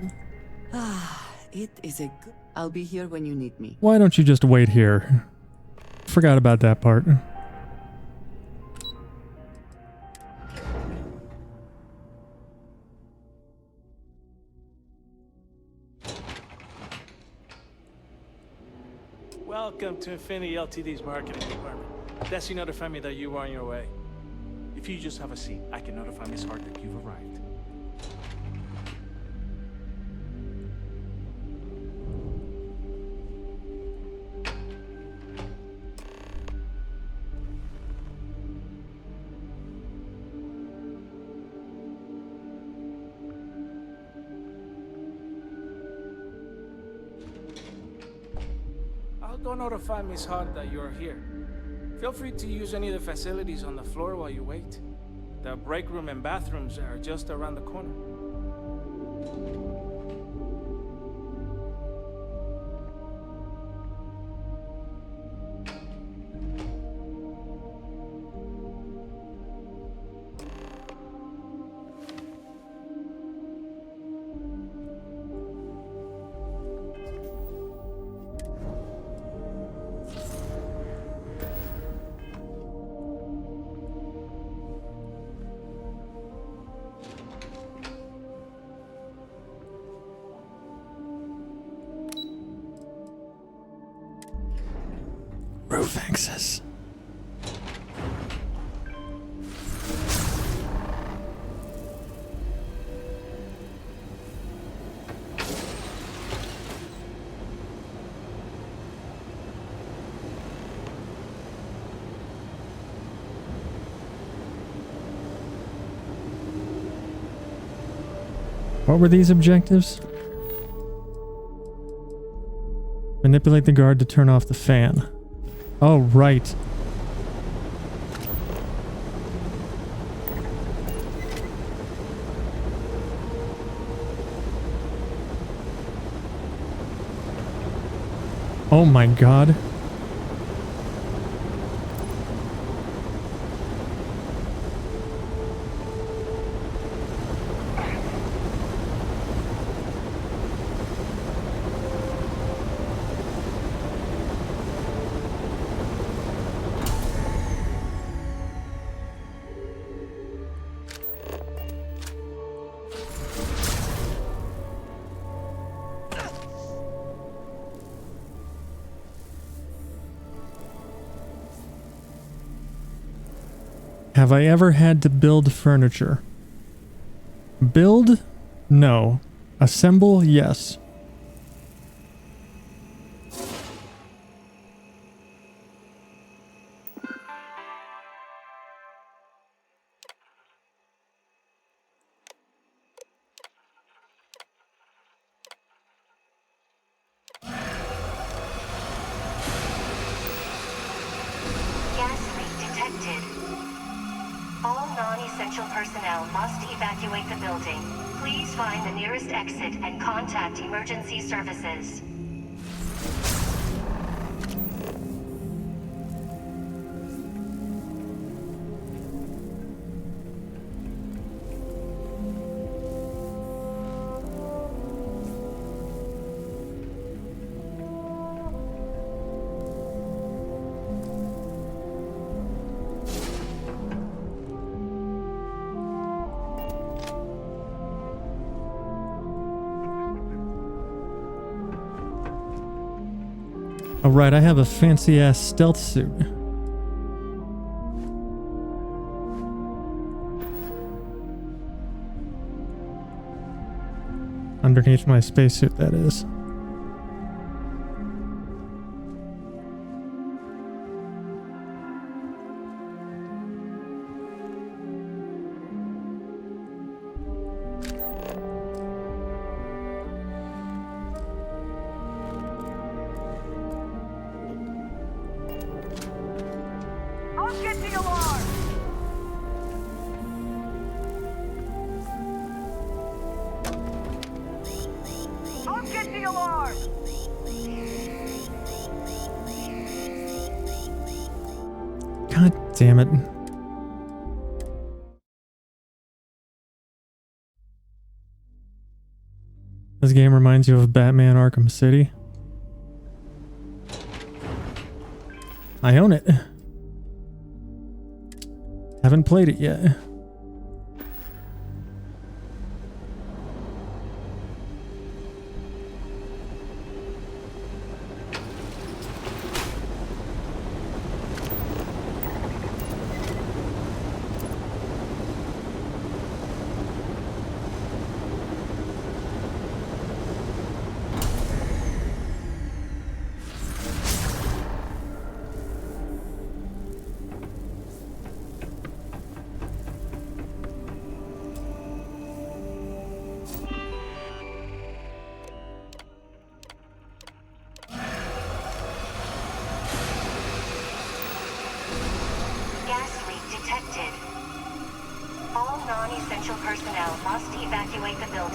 It is a good... I'll be here when you need me. Why don't you just wait here? Forgot about that part. Welcome to Infinity Ltd's marketing department. Desi notified me that you are on your way. If you just have a seat, I can notify Miss Hart that you've arrived. I'll go notify Miss Hart that you're here. Feel free to use any of the facilities on the floor while you wait. The break room and bathrooms are just around the corner. Roof access. What were these objectives? Manipulate the guard to turn off the fan. Oh, right. Oh my god. Have I ever had to build furniture? Build? No. Assemble? Yes. Gas leak detected. All non-essential personnel must evacuate the building. Please find the nearest exit and contact emergency services. Alright, I have a fancy-ass stealth suit. Underneath my spacesuit, that is. God damn it. This game reminds you of Batman Arkham City. I own it. Haven't played it yet.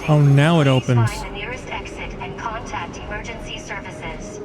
Oh, now it opens. Find the nearest exit and contact emergency services.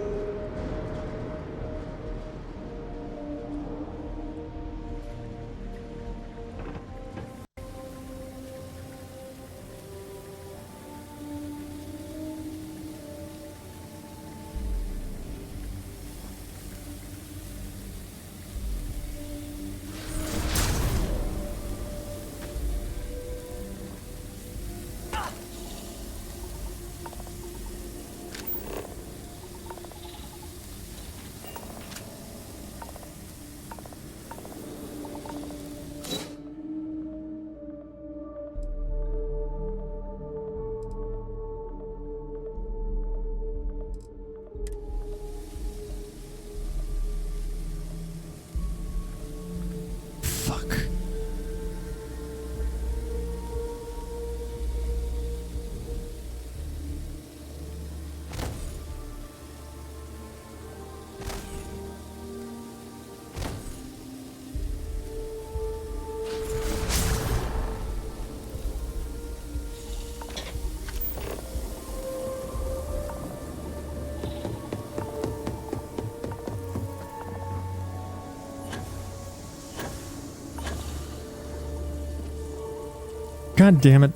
God damn it.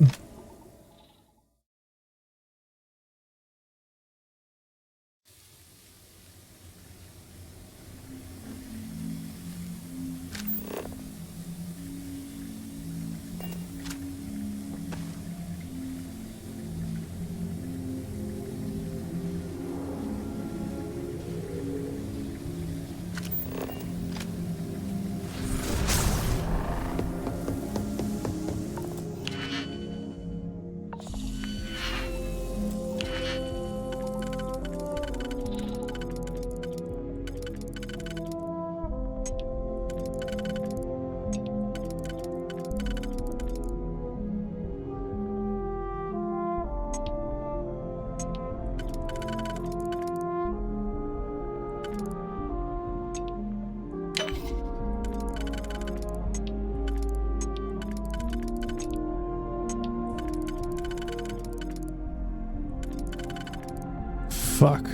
Fuck.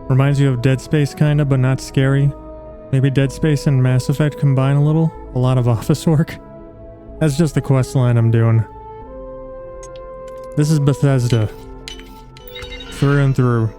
Reminds you of Dead Space kinda, but not scary. Maybe Dead Space and Mass Effect combine a little. A lot of office work. That's just the quest line I'm doing. This is Bethesda. Through and through.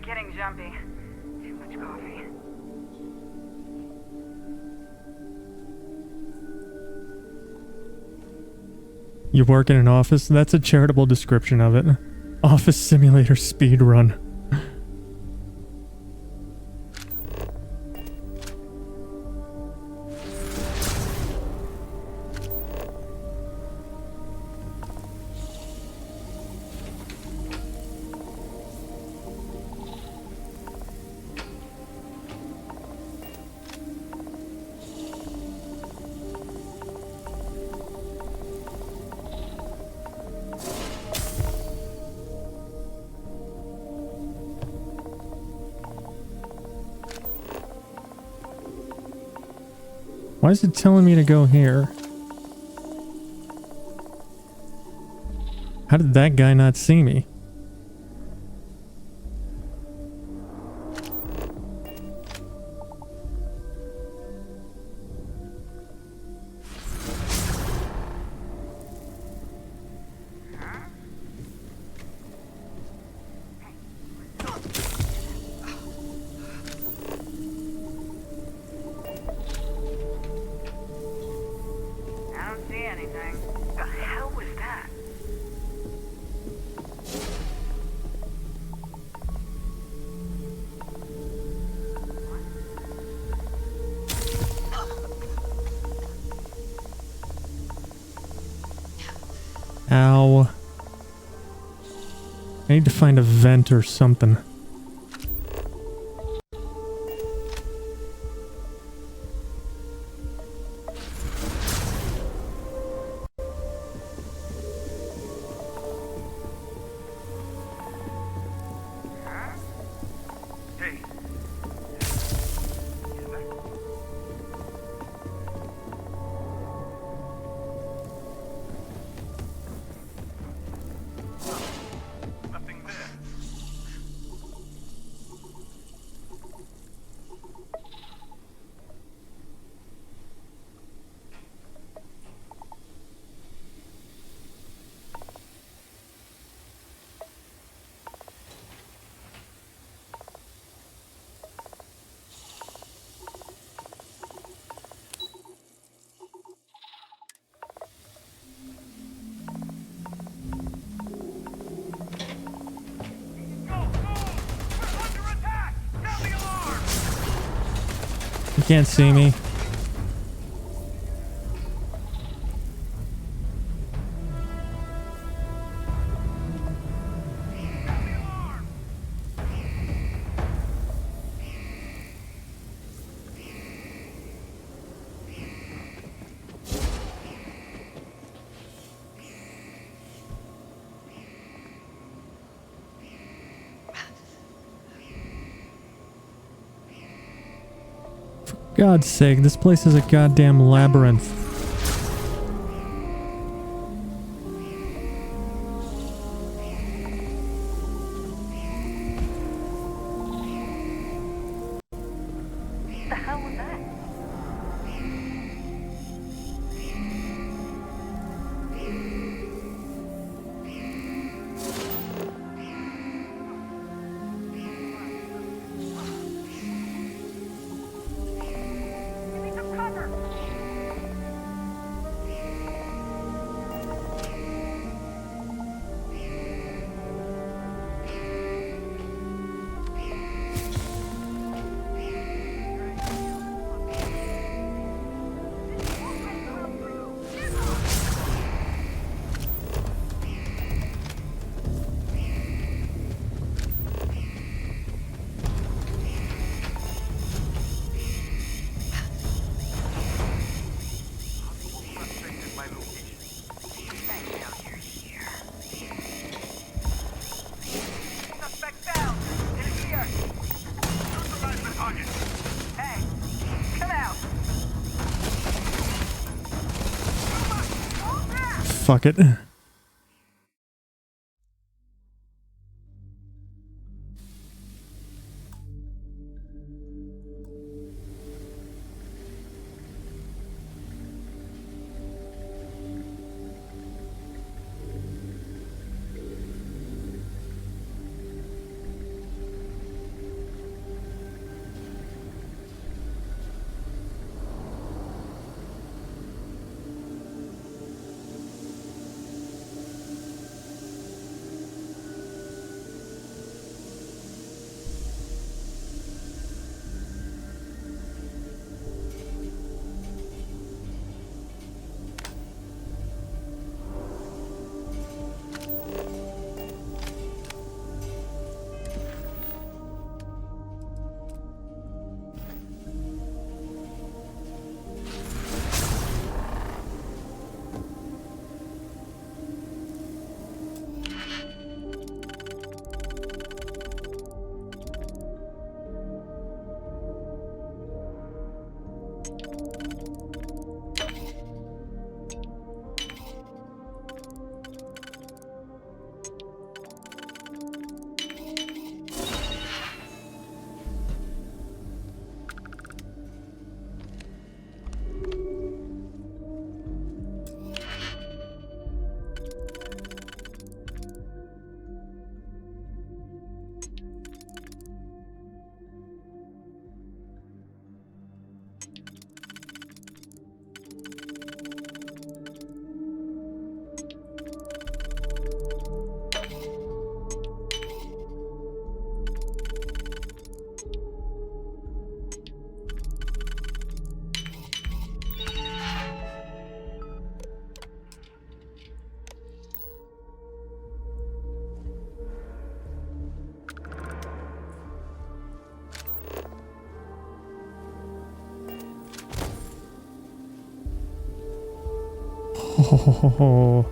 Getting jumpy. Too much coffee. You work in an office? That's a charitable description of it. Office simulator speed run. Why is it telling me to go here? How did that guy not see me? Ow. I need to find a vent or something. You can't see me. God's sake, this place is a goddamn labyrinth. The hell was that? Fuck it. Oh.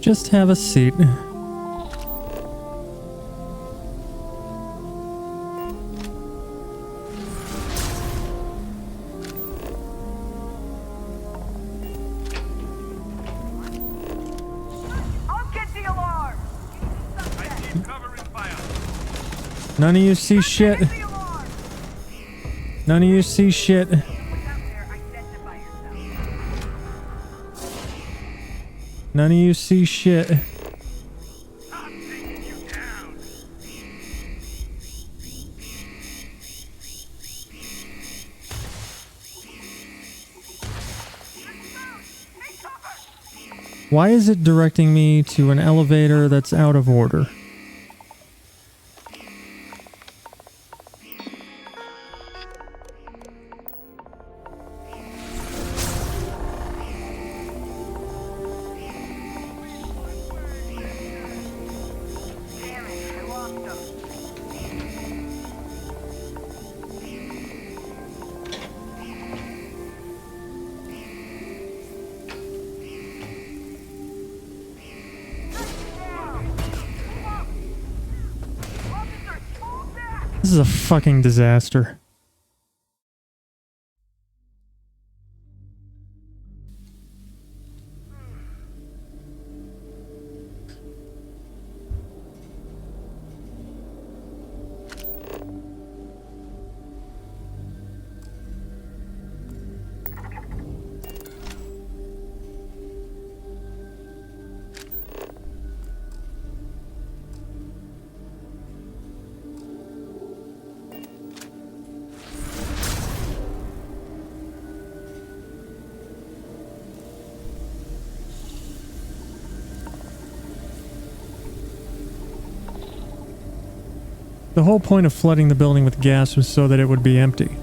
Just have a seat. None of you see shit. None of you see shit. None of you see shit. Why is it directing me to an elevator that's out of order? This is a fucking disaster. The whole point of flooding the building with gas was so that it would be empty.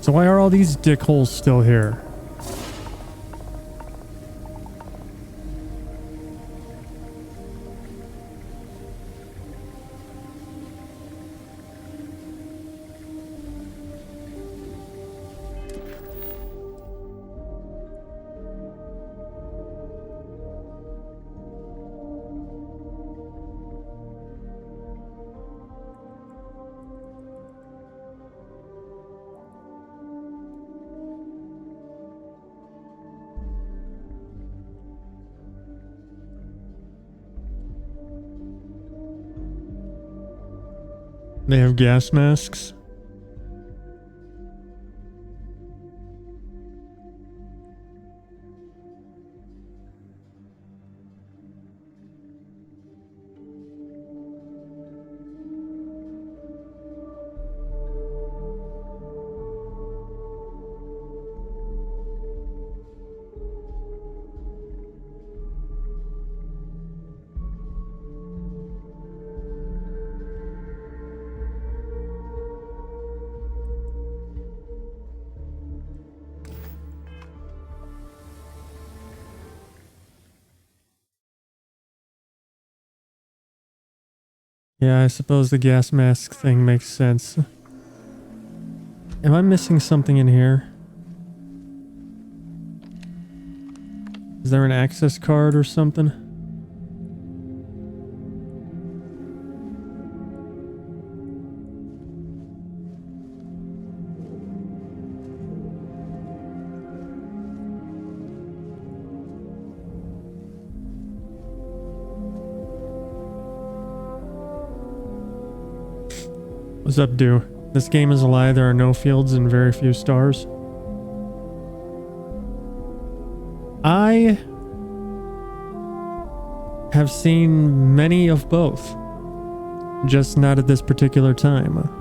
So why are all these dickholes still here? They have gas masks. Yeah, I suppose the gas mask thing makes sense. Am I missing something in here? Is there an access card or something? What's up, dude? This game is a lie. There are no fields and very few stars. I have seen many of both, just not at this particular time.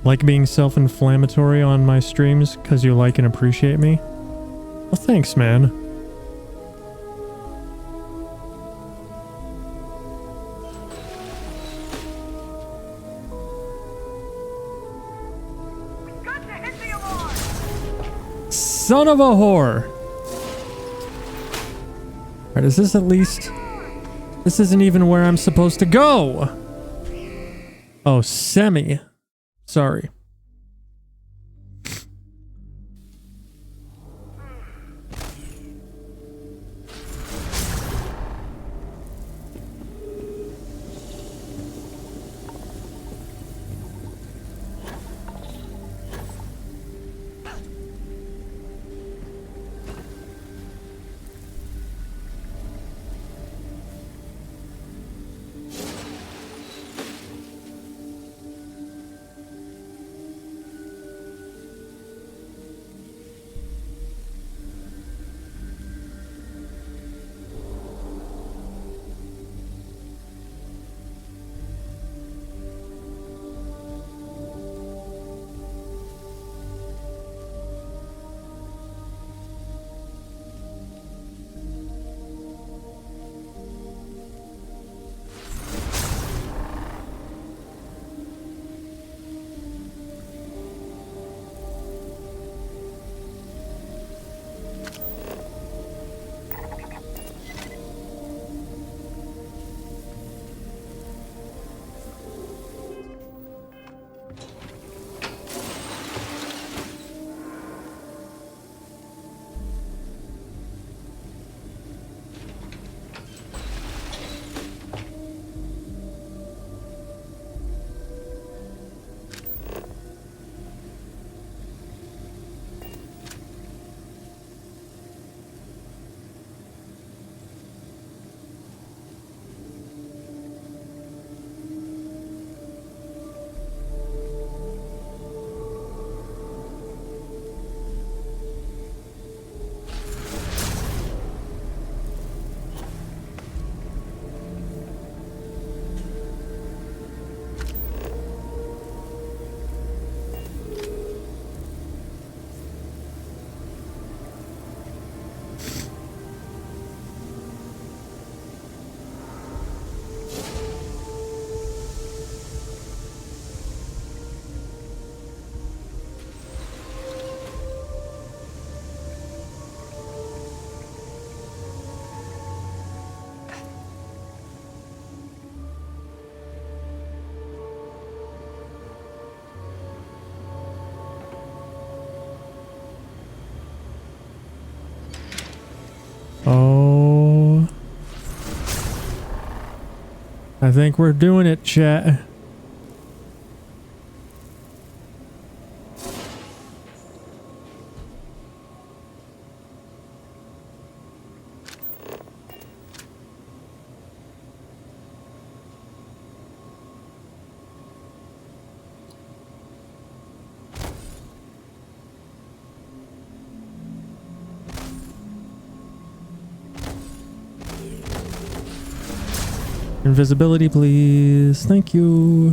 Like being self-inflammatory on my streams because you like and appreciate me? Well, thanks, man. Son of a whore! Alright, is this at least... This isn't even where I'm supposed to go! Oh, semi. Sorry. I think we're doing it, chat. Invisibility, please. Thank you.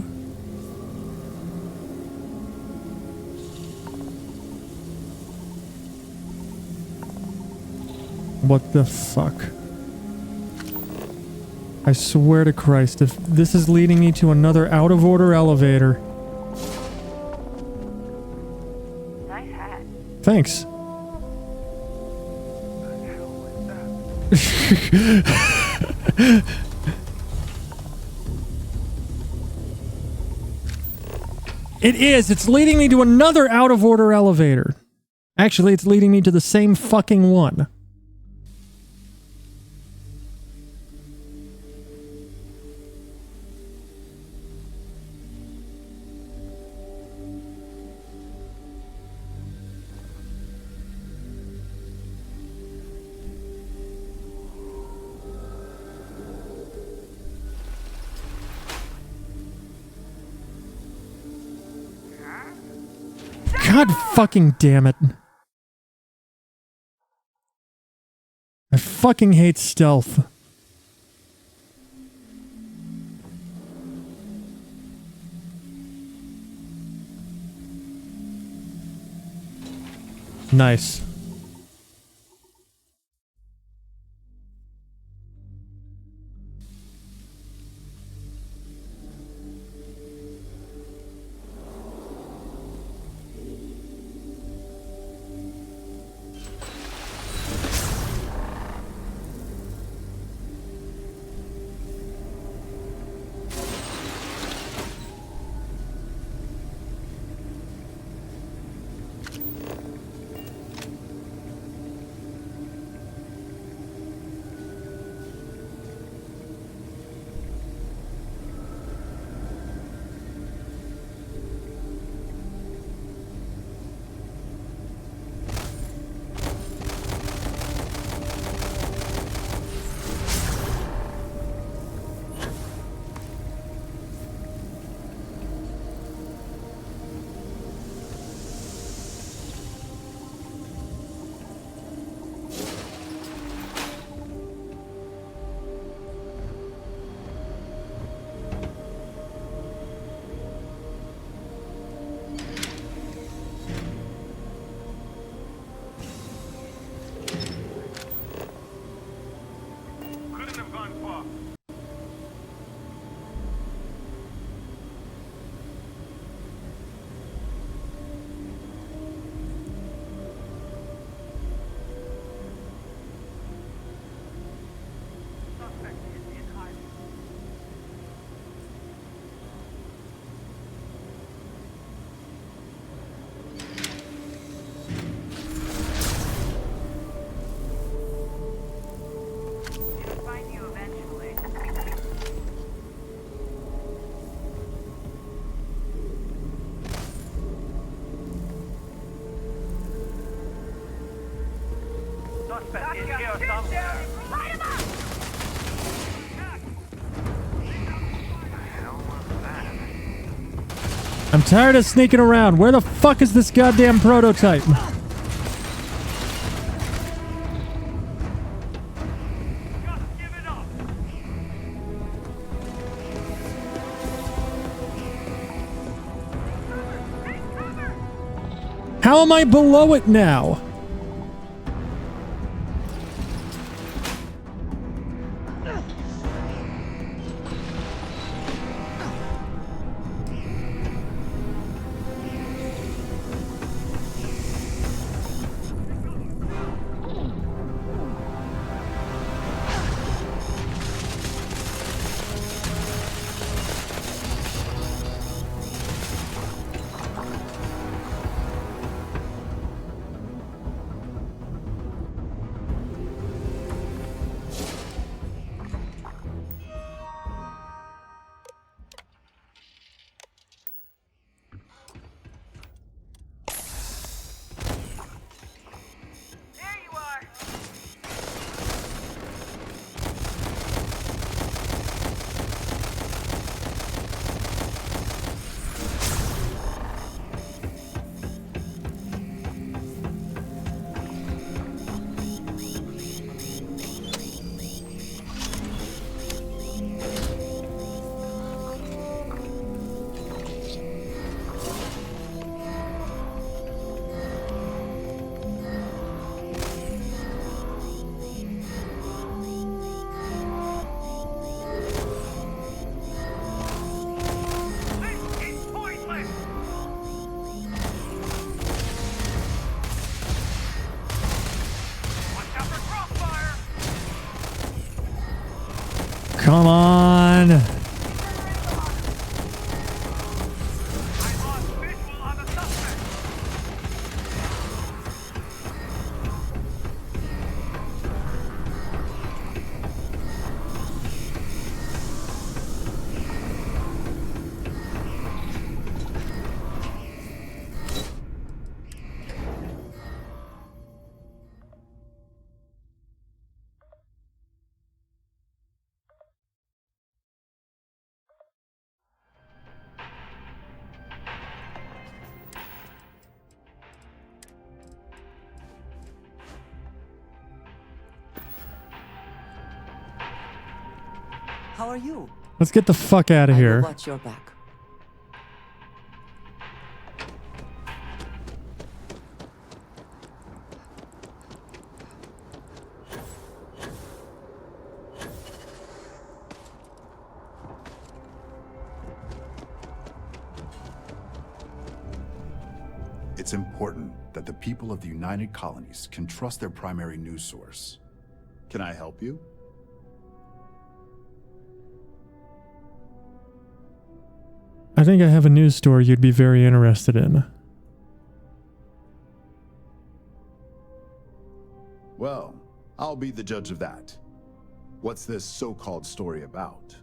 What the fuck? I swear to Christ, if this is leading me to another out-of-order elevator. Nice hat. Thanks. It is! It's leading me to another out-of-order elevator. Actually, it's leading me to the same fucking one. God fucking damn it. I fucking hate stealth. Nice. I'm tired of sneaking around. Where the fuck is this goddamn prototype? How am I below it now? on. How are you? Let's get the fuck out of I will here. watch your back. It's important that the people of the United Colonies can trust their primary news source. Can I help you? I think I have a news story you'd be very interested in. Well, I'll be the judge of that. What's this so-called story about?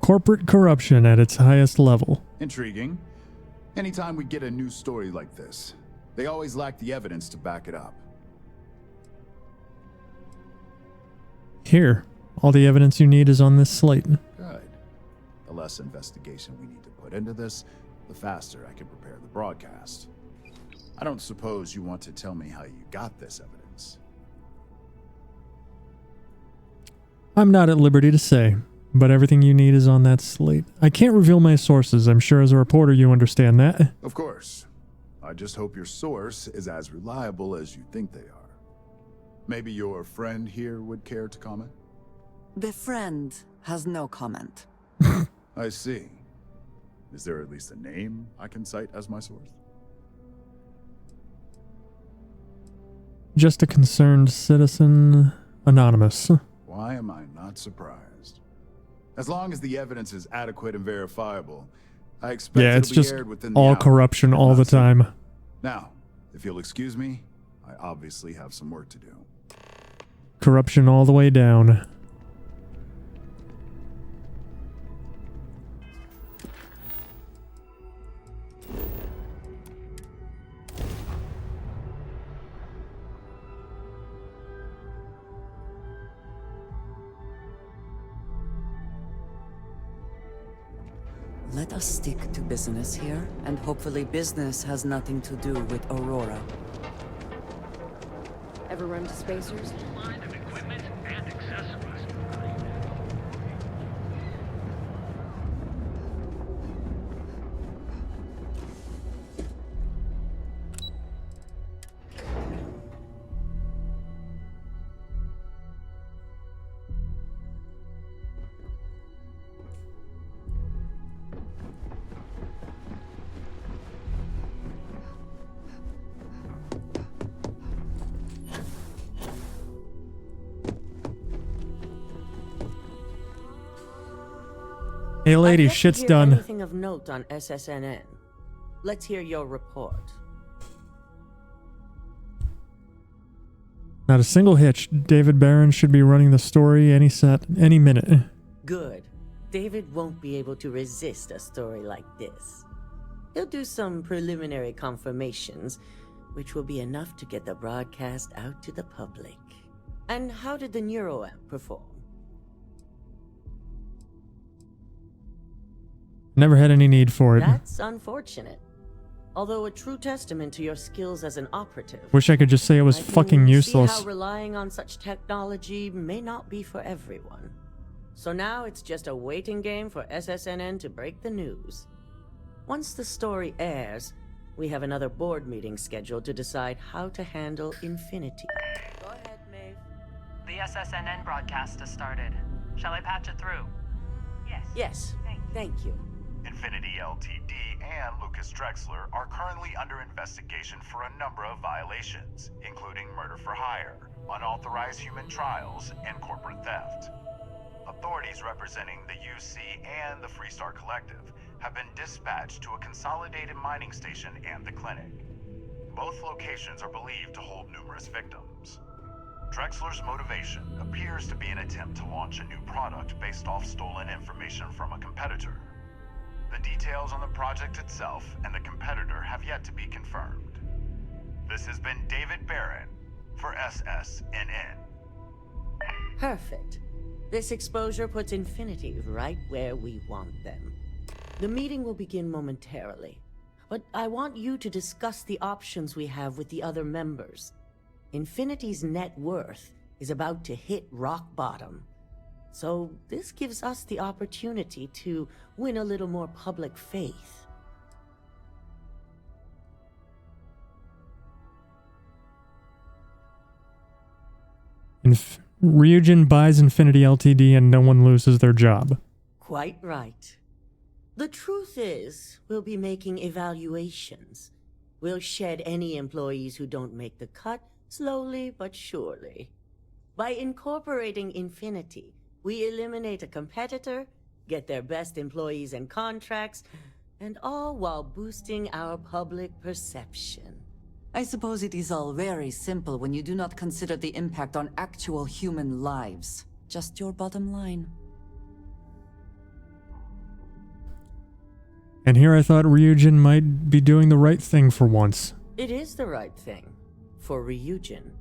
Corporate corruption at its highest level. Intriguing. Anytime we get a news story like this, they always lack the evidence to back it up. Here, all the evidence you need is on this slate. Good. The less investigation we need to put into this, the faster I can prepare the broadcast. I don't suppose you want to tell me how you got this evidence. I'm not at liberty to say, but everything you need is on that slate. I can't reveal my sources. I'm sure as a reporter you understand that. Of course. I just hope your source is as reliable as you think they are. Maybe your friend here would care to comment? The friend has no comment. I see. Is there at least a name I can cite as my source? Just a concerned citizen, anonymous. Why am I not surprised? As long as the evidence is adequate and verifiable, I expect Yeah, it's it'll be just aired within the all hour. corruption all the time. Now, if you'll excuse me, I obviously have some work to do. Corruption all the way down. Let us stick to business here, and hopefully business has nothing to do with Aurora. Ever run to Spacers? Hey lady, I've yet to shit's hear done. Anything of note on SSNN? Let's hear your report. Not a single hitch. David Barron should be running the story any minute. Good. David won't be able to resist a story like this. He'll do some preliminary confirmations, which will be enough to get the broadcast out to the public. And how did the NeuroAmp perform? Never had any need for it. That's unfortunate. Although a true testament to your skills as an operative. Wish I could just say it was I can fucking See useless. how relying on such technology may not be for everyone. So now it's just a waiting game for SSNN to break the news. Once the story airs, we have another board meeting scheduled to decide how to handle Infinity. Go ahead, Maeve. The SSNN broadcast has started. Shall I patch it through? Yes. Thank you. Infinity Ltd. and Lucas Drexler are currently under investigation for a number of violations, including murder for hire, unauthorized human trials, and corporate theft. Authorities representing the UC and the Freestar Collective have been dispatched to a consolidated mining station and the clinic. Both locations are believed to hold numerous victims. Drexler's motivation appears to be an attempt to launch a new product based off stolen information from a competitor. The details on the project itself and the competitor have yet to be confirmed. This has been David Barron for SSNN. Perfect. This exposure puts Infinity right where we want them. The meeting will begin momentarily, but I want you to discuss the options we have with the other members. Infinity's net worth is about to hit rock bottom, so this gives us the opportunity to win a little more public faith. Ryujin buys Infinity Ltd. And no one loses their job. Quite right. The truth is, we'll be making evaluations. We'll shed any employees who don't make the cut, slowly but surely. By incorporating Infinity, we eliminate a competitor, get their best employees and contracts, and all while boosting our public perception. I suppose it is all very simple when you do not consider the impact on actual human lives. Just your bottom line. And here I thought Ryujin might be doing the right thing for once. It is the right thing. For Ryujin.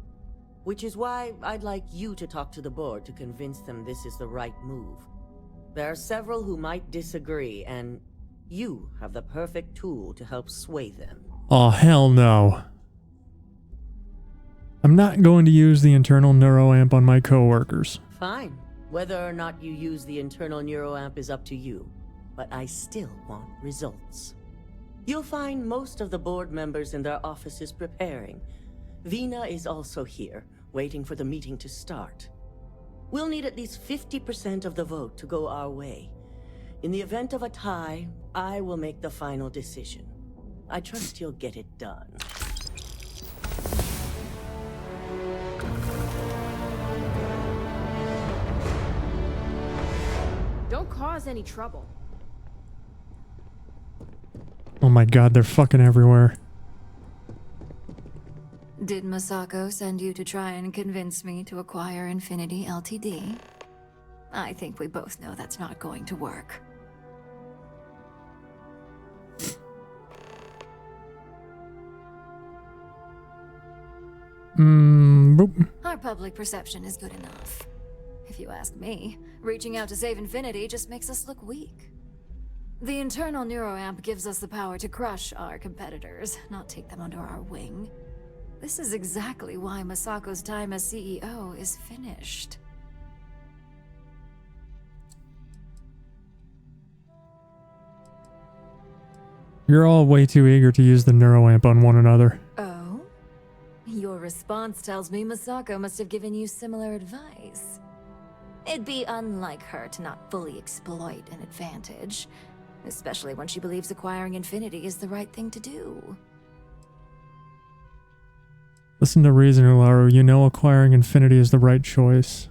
Which is why I'd like you to talk to the board to convince them this is the right move. There are several who might disagree, and you have the perfect tool to help sway them. Oh, hell no. I'm not going to use the internal neuroamp on my coworkers. Fine. Whether or not you use the internal neuroamp is up to you. But I still want results. You'll find most of the board members in their offices preparing. Vina is also here, waiting for the meeting to start. We'll need at least 50% of the vote to go our way. In the event of a tie, I will make the final decision. I trust you'll get it done. Don't cause any trouble. Oh my god, they're fucking everywhere. Did Masako send you to try and convince me to acquire Infinity Ltd? I think we both know that's not going to work. Boop. Our public perception is good enough. If you ask me, reaching out to save Infinity just makes us look weak. The internal neuroamp gives us the power to crush our competitors, not take them under our wing. This is exactly why Masako's time as CEO is finished. You're all way too eager to use the neuroamp on one another. Oh? Your response tells me Masako must have given you similar advice. It'd be unlike her to not fully exploit an advantage, especially when she believes acquiring Infinity is the right thing to do. Listen to reason, Ularu. You know acquiring Infinity is the right choice.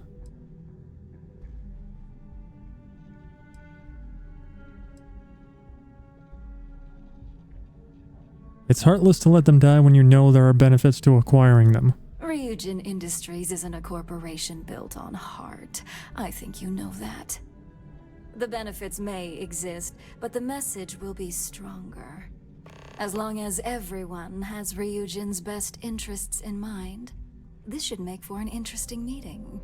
It's heartless to let them die when you know there are benefits to acquiring them. Ryujin Industries isn't a corporation built on heart. I think you know that. The benefits may exist, but the message will be stronger. As long as everyone has Ryujin's best interests in mind, this should make for an interesting meeting.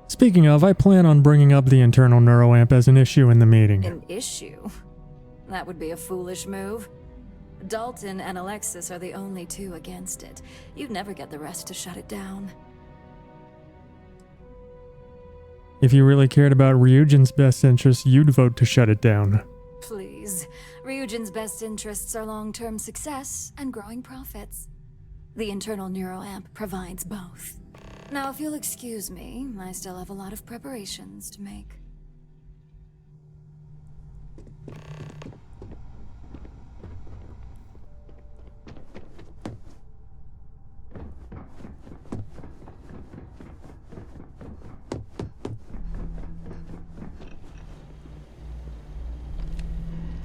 Speaking of, I plan on bringing up the internal neuroamp as an issue in the meeting. An issue? That would be a foolish move. Dalton and Alexis are the only two against it. You'd never get the rest to shut it down. If you really cared about Ryujin's best interests, you'd vote to shut it down. Please. Ryujin's best interests are long-term success and growing profits. The internal neuroamp provides both. Now, if you'll excuse me, I still have a lot of preparations to make.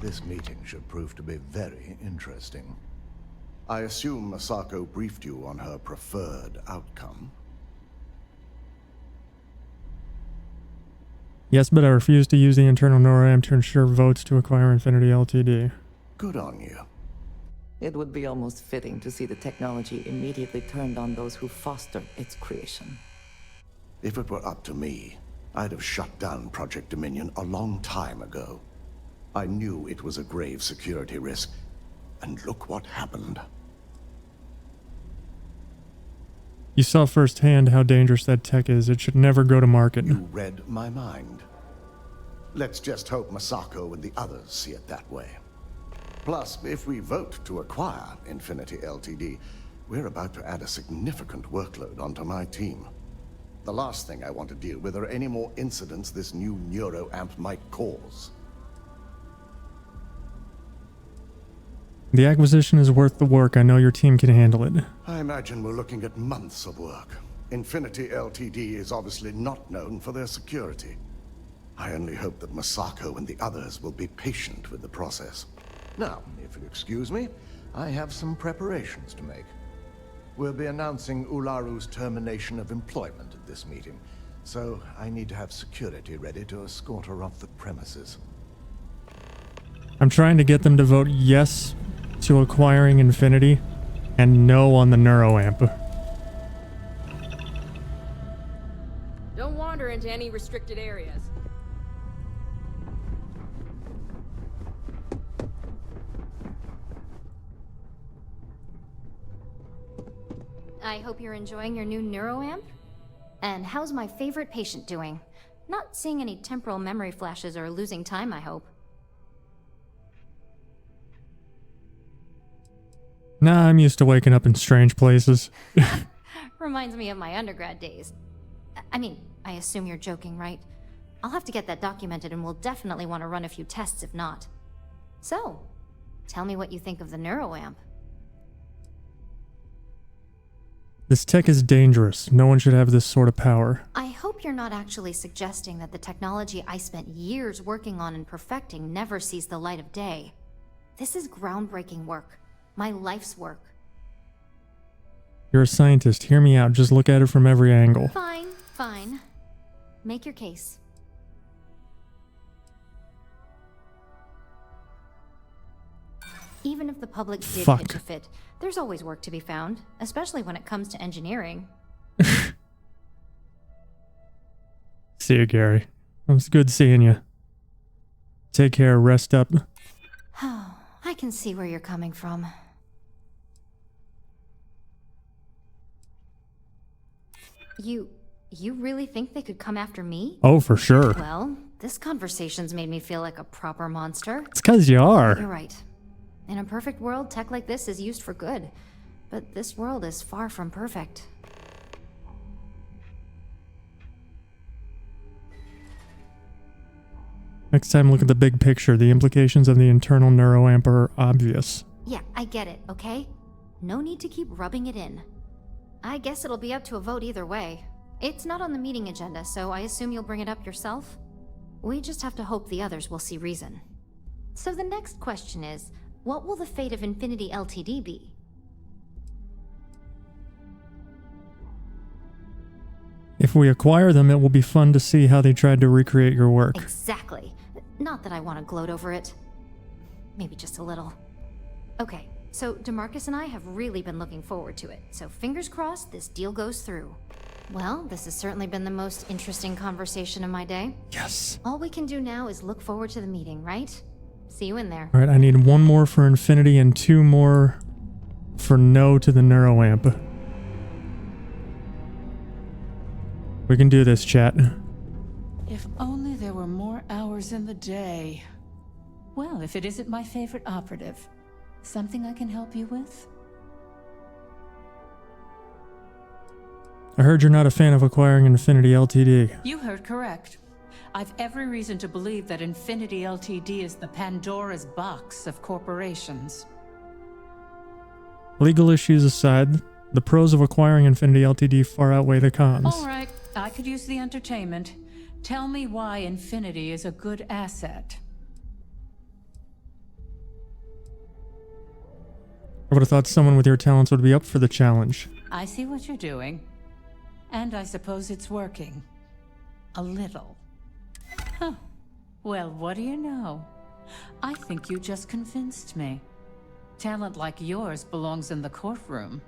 This meeting should prove to be very interesting. I assume Masako briefed you on her preferred outcome. Yes, but I refuse to use the internal NORAM to ensure votes to acquire Infinity Ltd. Good on you. It would be almost fitting to see the technology immediately turned on those who fostered its creation. If it were up to me, I'd have shut down Project Dominion a long time ago. I knew it was a grave security risk, and look what happened. You saw firsthand how dangerous that tech is. It should never go to market. You read my mind. Let's just hope Masako and the others see it that way. Plus, if we vote to acquire Infinity Ltd, we're about to add a significant workload onto my team. The last thing I want to deal with are any more incidents this new neuroamp might cause. The acquisition is worth the work. I know your team can handle it. I imagine we're looking at months of work. Infinity Ltd is obviously not known for their security. I only hope that Masako and the others will be patient with the process. Now, if you'll excuse me, I have some preparations to make. We'll be announcing Ularu's termination of employment at this meeting, so I need to have security ready to escort her off the premises. I'm trying to get them to vote yes to acquiring Infinity and no on the NeuroAmp. Don't wander into any restricted areas. I hope you're enjoying your new NeuroAmp. And how's my favorite patient doing? Not seeing any temporal memory flashes or losing time, I hope. Nah, I'm used to waking up in strange places. Reminds me of my undergrad days. I mean, I assume you're joking, right? I'll have to get that documented and we'll definitely want to run a few tests if not. So, tell me what you think of the NeuroAmp. This tech is dangerous. No one should have this sort of power. I hope you're not actually suggesting that the technology I spent years working on and perfecting never sees the light of day. This is groundbreaking work. My life's work. You're a scientist. Hear me out. Just look at it from every angle. Fine, fine. Make your case. Even if the public did pitch a fit, there's always work to be found, especially when it comes to engineering. See you, Gary. It was good seeing you. Take care. Rest up. Oh, I can see where you're coming from. You really think they could come after me? Oh, for sure. Well, this conversation's made me feel like a proper monster. It's 'cause you are. You're right. In a perfect world, tech like this is used for good. But this world is far from perfect. Next time, look at the big picture. The implications of the internal NeuroAmp are obvious. Yeah, I get it, okay? No need to keep rubbing it in. I guess it'll be up to a vote either way. It's not on the meeting agenda, so I assume you'll bring it up yourself? We just have to hope the others will see reason. So the next question is, what will the fate of Infinity Ltd be? If we acquire them, it will be fun to see how they tried to recreate your work. Exactly. Not that I want to gloat over it. Maybe just a little. Okay, so DeMarcus and I have really been looking forward to it, so fingers crossed this deal goes through. Well, this has certainly been the most interesting conversation of my day. Yes. All we can do now is look forward to the meeting, right? See you in there. Alright, I need 1 more for Infinity and 2 more for no to the NeuroAmp. We can do this, chat. If only there were more hours in the day. Well, if it isn't my favorite operative, something I can help you with? I heard you're not a fan of acquiring Infinity Ltd. You heard correct. I've every reason to believe that Infinity Ltd. Is the Pandora's box of corporations. Legal issues aside, the pros of acquiring Infinity Ltd. Far outweigh the cons. All right, I could use the entertainment. Tell me why Infinity is a good asset. I would have thought someone with your talents would be up for the challenge. I see what you're doing. And I suppose it's working. A little. Huh. Well, what do you know? I think you just convinced me. Talent like yours belongs in the courtroom.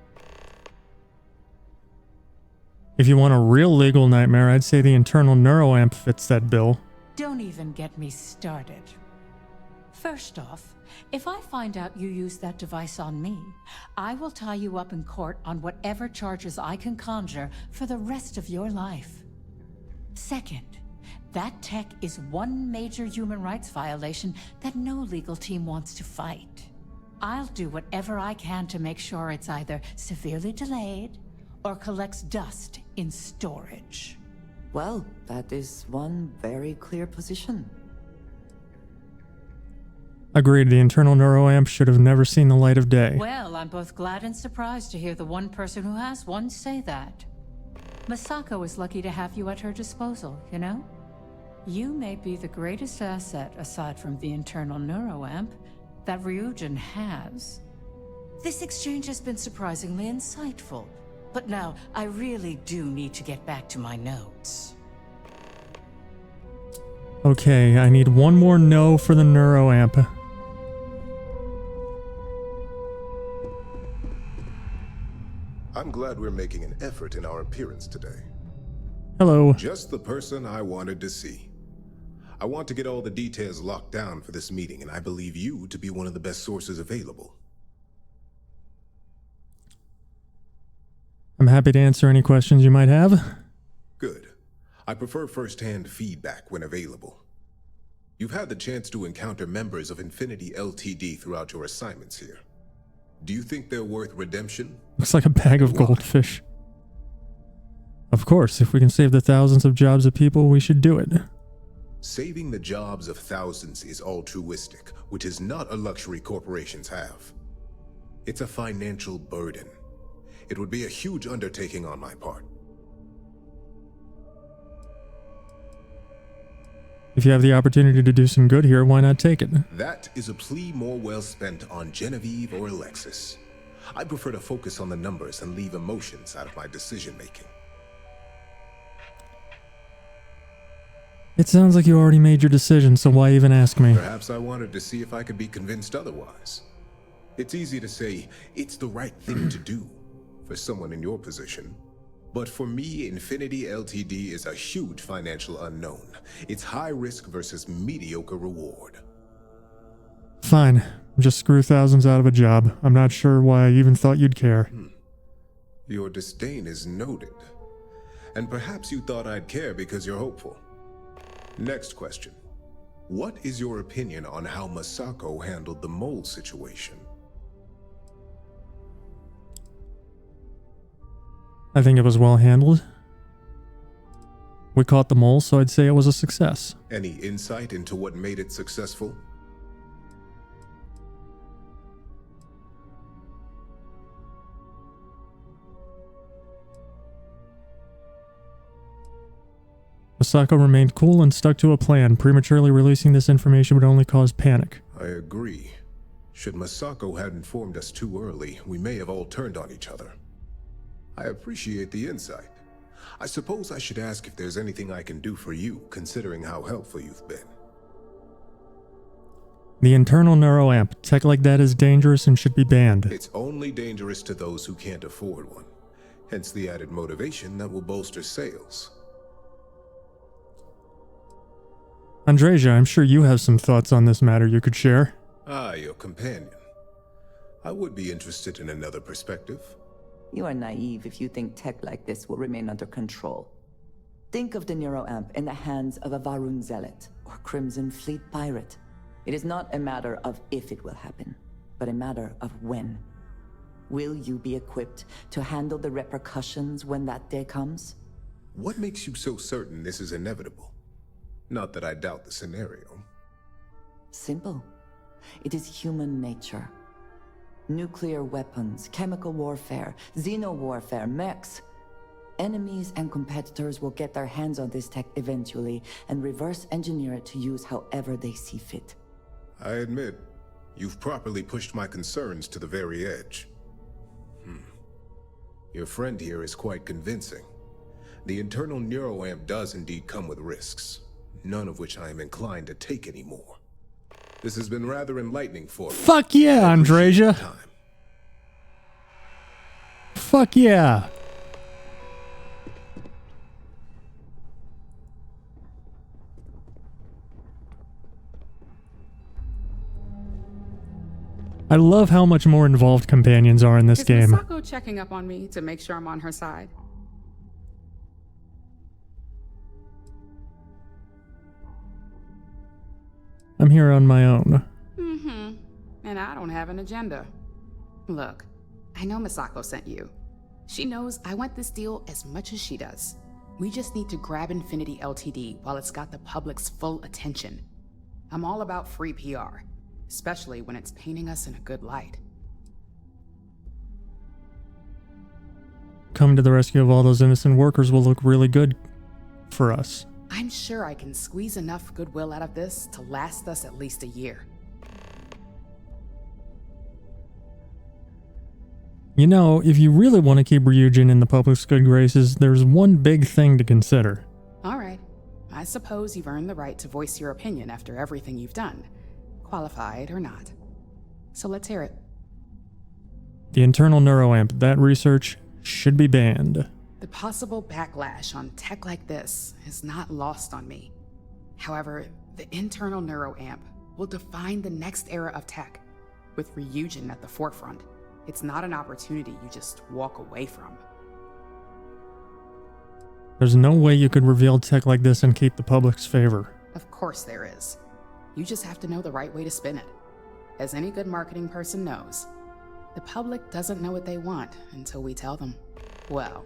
If you want a real legal nightmare, I'd say the internal neuroamp fits that bill. Don't even get me started. First off, if I find out you used that device on me, I will tie you up in court on whatever charges I can conjure for the rest of your life. Second, that tech is one major human rights violation that no legal team wants to fight. I'll do whatever I can to make sure it's either severely delayed or collects dust in storage. Well, that is one very clear position. Agreed, the internal neuroamp should have never seen the light of day. Well, I'm both glad and surprised to hear the one person who has one say that. Masako is lucky to have you at her disposal, you know? You may be the greatest asset, aside from the internal neuroamp, that Ryujin has. This exchange has been surprisingly insightful, but now I really do need to get back to my notes. Okay, I need one more no for the neuroamp. I'm glad we're making an effort in our appearance today. Hello. Just the person I wanted to see. I want to get all the details locked down for this meeting, and I believe you to be one of the best sources available. I'm happy to answer any questions you might have. Good. I prefer first-hand feedback when available. You've had the chance to encounter members of Infinity Ltd. Throughout your assignments here. Do you think they're worth redemption? Looks like a bag of goldfish. Of course, if we can save the thousands of jobs of people, we should do it. Saving the jobs of thousands is altruistic, which is not a luxury corporations have. It's a financial burden. It would be a huge undertaking on my part. If you have the opportunity to do some good here, why not take it? That is a plea more well spent on Genevieve or Alexis. I prefer to focus on the numbers and leave emotions out of my decision-making. It sounds like you already made your decision, so why even ask me? Perhaps I wanted to see if I could be convinced otherwise. It's easy to say, it's the right thing to do for someone in your position. But for me, Infinity Ltd. Is a huge financial unknown. It's high risk versus mediocre reward. Fine. Just screw thousands out of a job. I'm not sure why I even thought you'd care. Your disdain is noted. And perhaps you thought I'd care because you're hopeful. Next question. What is your opinion on how Masako handled the mole situation? I think it was well handled. We caught the mole, so I'd say it was a success. Any insight into what made it successful? Masako remained cool and stuck to a plan. Prematurely releasing this information would only cause panic. I agree. Should Masako had informed us too early, we may have all turned on each other. I appreciate the insight. I suppose I should ask if there's anything I can do for you, considering how helpful you've been. The internal neuroamp. Tech like that is dangerous and should be banned. It's only dangerous to those who can't afford one. Hence the added motivation that will bolster sales. Andreja, I'm sure you have some thoughts on this matter you could share. Ah, your companion. I would be interested in another perspective. You are naive if you think tech like this will remain under control. Think of the neuroamp in the hands of a Varun Zealot or Crimson Fleet pirate. It is not a matter of if it will happen, but a matter of when. Will you be equipped to handle the repercussions when that day comes? What makes you so certain this is inevitable? Not that I doubt the scenario. Simple. It is human nature. Nuclear weapons, chemical warfare, xeno-warfare, mechs. Enemies and competitors will get their hands on this tech eventually and reverse engineer it to use however they see fit. I admit, you've properly pushed my concerns to the very edge. Your friend here is quite convincing. The internal neuroamp does indeed come with risks, none of which I am inclined to take anymore. This has been rather enlightening for me. Fuck yeah, Andreja. Fuck yeah. I love how much more involved companions are in this game. Is Misako checking up on me to make sure I'm on her side? I'm here on my own. And I don't have an agenda. Look, I know Misako sent you. She knows I want this deal as much as she does. We just need to grab Infinity Ltd. while it's got the public's full attention. I'm all about free PR, especially when it's painting us in a good light. Coming to the rescue of all those innocent workers will look really good for us. I'm sure I can squeeze enough goodwill out of this to last us at least a year. You know, if you really want to keep Ryujin in the public's good graces, there's one big thing to consider. All right. I suppose you've earned the right to voice your opinion after everything you've done, qualified or not. So let's hear it. The internal neuroamp, that research should be banned. The possible backlash on tech like this is not lost on me. However, the internal neuroamp will define the next era of tech, with Ryujin at the forefront. It's not an opportunity you just walk away from. There's no way you could reveal tech like this and keep the public's favor. Of course there is. You just have to know the right way to spin it. As any good marketing person knows, the public doesn't know what they want until we tell them. Well,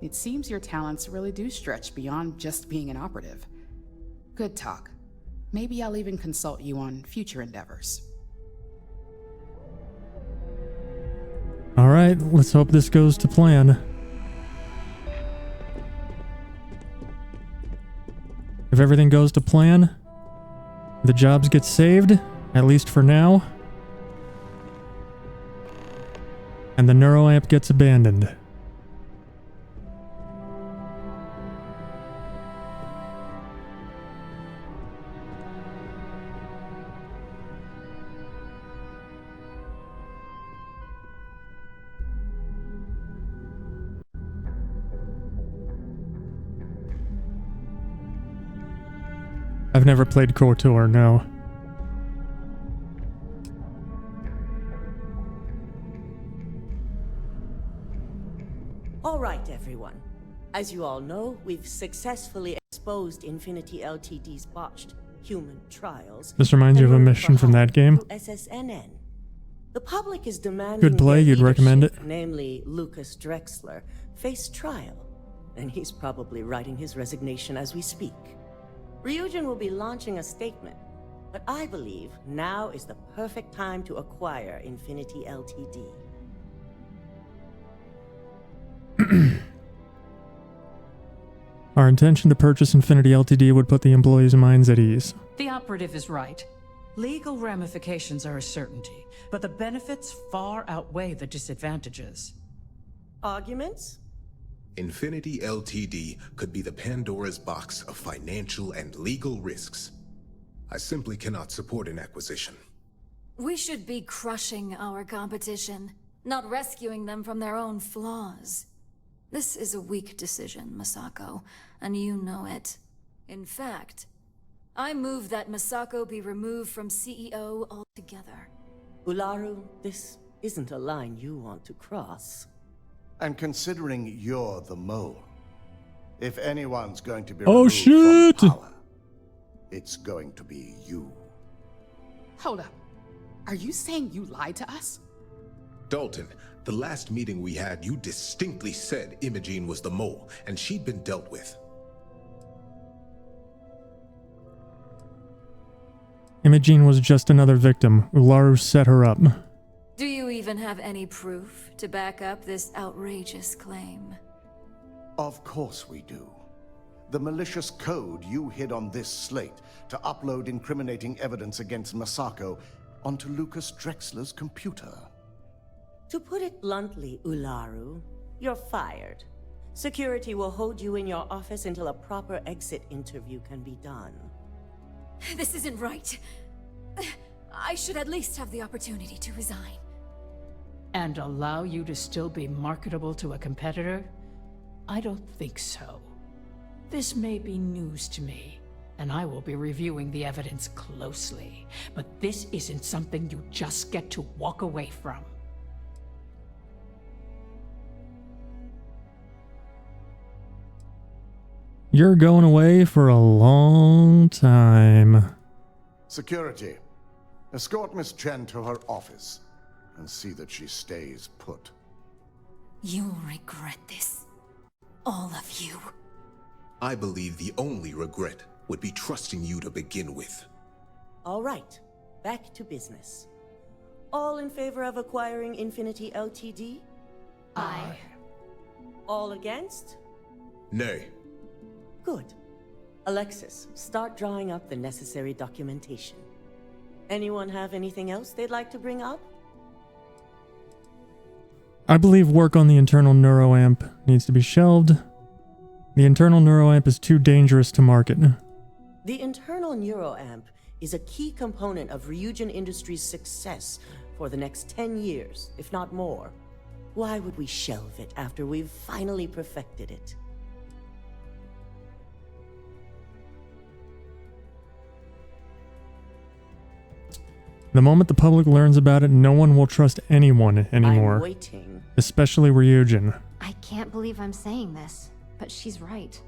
it seems your talents really do stretch beyond just being an operative. Good talk. Maybe I'll even consult you on future endeavors. Alright, let's hope this goes to plan. If everything goes to plan, the jobs get saved, at least for now, and the neuroamp gets abandoned. I've never played KOTOR, no. All right, everyone. As you all know, we've successfully exposed Infinity Ltd's botched human trials. This reminds you of a mission from that game. SSNN. The public is demanding Good play, their you'd recommend it? namely Lucas Drexler, face trial, and he's probably writing his resignation as we speak. Ryujin will be launching a statement, but I believe now is the perfect time to acquire Infinity Ltd. Our intention to purchase Infinity Ltd would put the employees' minds at ease. The operative is right. Legal ramifications are a certainty, but the benefits far outweigh the disadvantages. Arguments? Infinity Ltd. could be the Pandora's box of financial and legal risks. I simply cannot support an acquisition. We should be crushing our competition, not rescuing them from their own flaws. This is a weak decision, Misako, and you know it. In fact, I move that Misako be removed from CEO altogether. Ularu, this isn't a line you want to cross. And considering you're the mole, if anyone's going to be removed from power, it's going to be you. Hold up. Are you saying you lied to us? Dalton, the last meeting we had, you distinctly said Imogene was the mole, and she'd been dealt with. Imogene was just another victim. Ularu set her up. Do you even have any proof to back up this outrageous claim? Of course we do. The malicious code you hid on this slate to upload incriminating evidence against Masako onto Lucas Drexler's computer. To put it bluntly, Ularu, you're fired. Security will hold you in your office until a proper exit interview can be done. This isn't right. I should at least have the opportunity to resign. And allow you to still be marketable to a competitor? I don't think so. This may be news to me, and I will be reviewing the evidence closely. But this isn't something you just get to walk away from. You're going away for a long time. Security, escort Miss Chen to her office and see that she stays put. You'll regret this. All of you. I believe the only regret would be trusting you to begin with. All right, back to business. All in favor of acquiring Infinity Ltd? Aye. All against? Nay. Good. Alexis, start drawing up the necessary documentation. Anyone have anything else they'd like to bring up? I believe work on the internal neuroamp needs to be shelved. The internal neuroamp is too dangerous to market. The internal neuroamp is a key component of Ryujin Industries' success for the next 10 years, if not more. Why would we shelve it after we've finally perfected it? The moment the public learns about it, no one will trust anyone anymore. I'm waiting. Especially Ryujin. I can't believe I'm saying this, but she's right.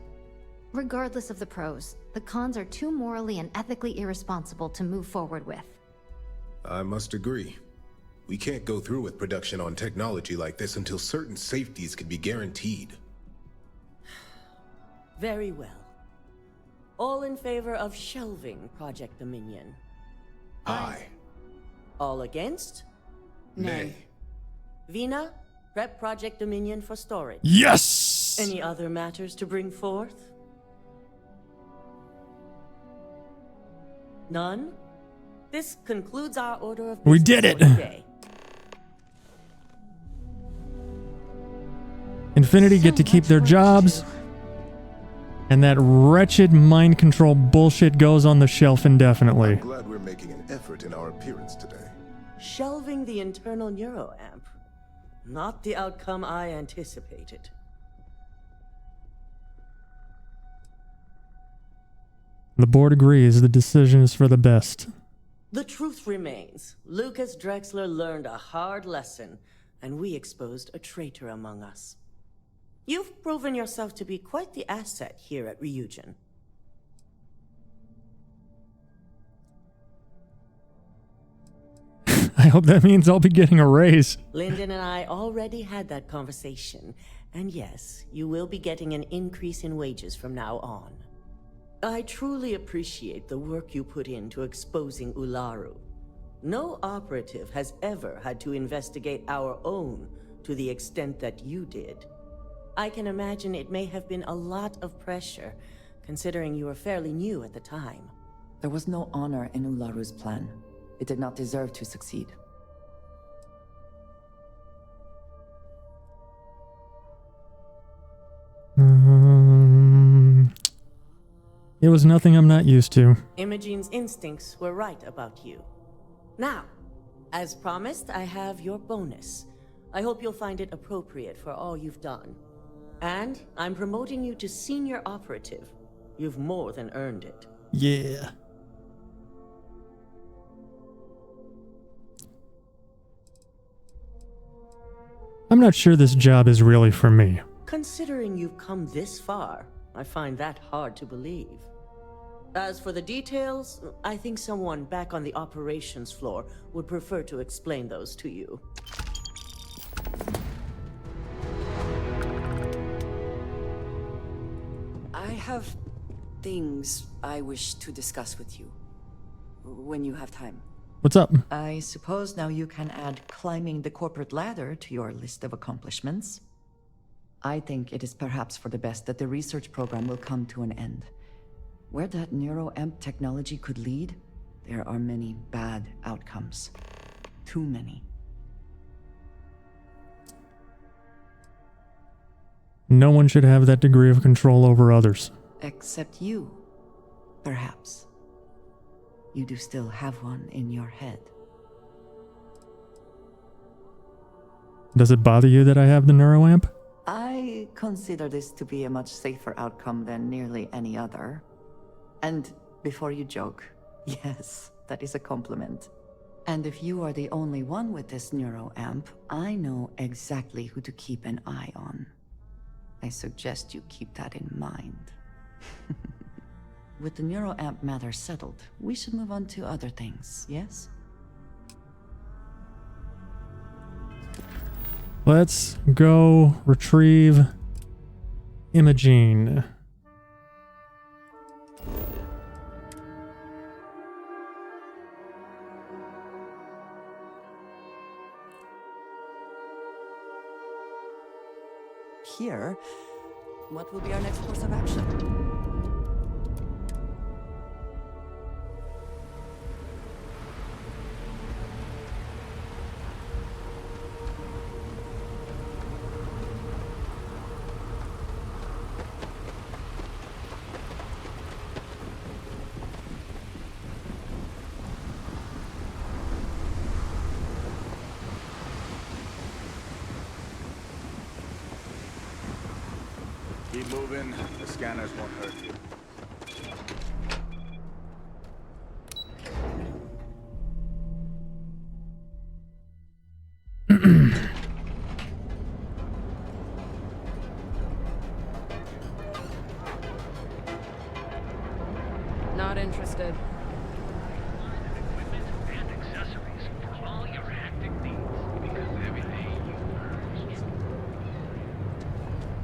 Regardless of the pros, the cons are too morally and ethically irresponsible to move forward with. I must agree. We can't go through with production on technology like this until certain safeties can be guaranteed. Very well. All in favor of shelving Project Dominion? Aye. All against? Nay. Vina, prep Project Dominion for storage. Yes! Any other matters to bring forth? None? This concludes our order of business. We did it! For today. Infinity get to keep their jobs. And that wretched mind control bullshit goes on the shelf indefinitely. I'm glad we're making an effort in our appearance today. Shelving the internal neuroamp. Not the outcome I anticipated. The board agrees the decision is for the best. The truth remains. Lucas Drexler learned a hard lesson, and we exposed a traitor among us. You've proven yourself to be quite the asset here at Ryujin. I hope that means I'll be getting a raise. Lyndon and I already had that conversation, and yes, you will be getting an increase in wages from now on. I truly appreciate the work you put into exposing Ularu. No operative has ever had to investigate our own to the extent that you did. I can imagine it may have been a lot of pressure, considering you were fairly new at the time. There was no honor in Ularu's plan. It did not deserve to succeed. It was nothing I'm not used to. Imogene's instincts were right about you. Now, as promised, I have your bonus. I hope you'll find it appropriate for all you've done. And I'm promoting you to senior operative. You've more than earned it. Yeah. I'm not sure this job is really for me. Considering you've come this far, I find that hard to believe. As for the details, I think someone back on the operations floor would prefer to explain those to you. I have things I wish to discuss with you. when you have time. What's up? I suppose now you can add climbing the corporate ladder to your list of accomplishments. I think it is perhaps for the best that the research program will come to an end. Where that neuroamp technology could lead, there are many bad outcomes. Too many. No one should have that degree of control over others. Except you, perhaps. You do still have one in your head. Does it bother you that I have the neuroamp? I consider this to be a much safer outcome than nearly any other. And before you joke, yes, that is a compliment. And if you are the only one with this neuroamp, I know exactly who to keep an eye on. I suggest you keep that in mind. With the neuroamp matter settled, we should move on to other things, yes? Let's go retrieve Imogene. Here, what will be our next course of action? Keep moving. The scanners won't hurt you. Not interested.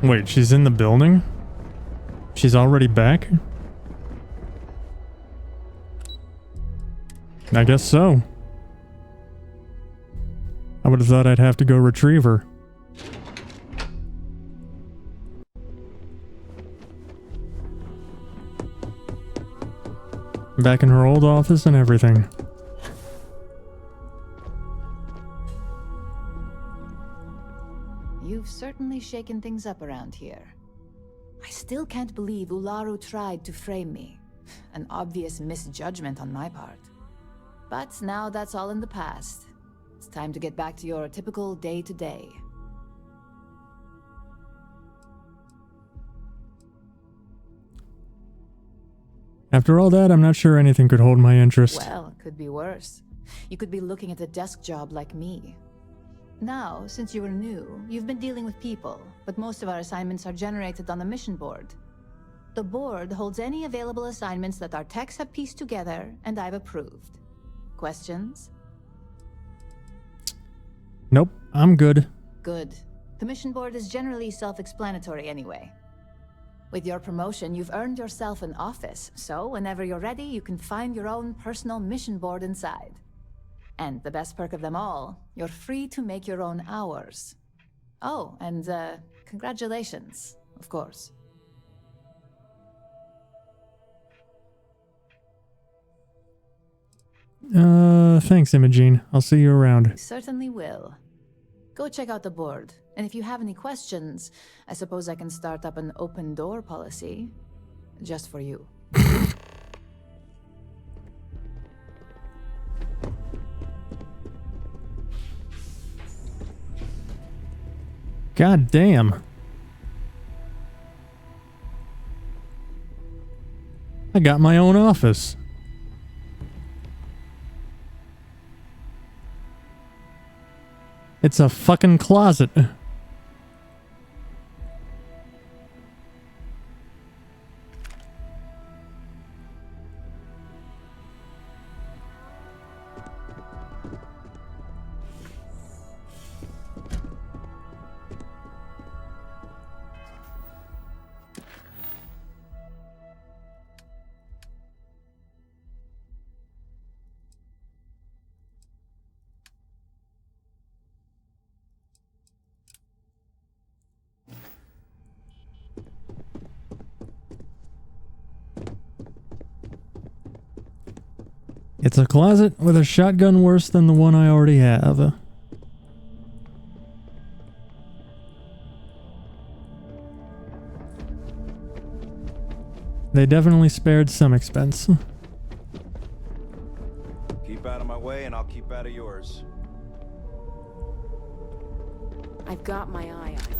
Wait, she's in the building? She's already back? I guess so. I would have thought I'd have to go retrieve her. Back in her old office and everything. You've certainly shaken things up around here. I still can't believe Ularu tried to frame me. An obvious misjudgment on my part. But now that's all in the past. It's time to get back to your typical day-to-day. After all that, I'm not sure anything could hold my interest. Well, could be worse. You could be looking at a desk job like me. Now, since you were new, you've been dealing with people, but most of our assignments are generated on the mission board. The board holds any available assignments that our techs have pieced together, and I've approved. Questions? Nope, I'm good. Good. The mission board is generally self-explanatory anyway. With your promotion, you've earned yourself an office, so whenever you're ready, you can find your own personal mission board inside. And the best perk of them all, you're free to make your own hours. Oh, and congratulations, of course. Thanks, Imogene. I'll see you around. Certainly will. Go check out the board, and if you have any questions, I suppose I can start up an open door policy. Just for you. God damn. I got my own office. It's a fucking closet. It's a closet with a shotgun worse than the one I already have. They definitely spared some expense. Keep out of my way and I'll keep out of yours. I've got my eye on him.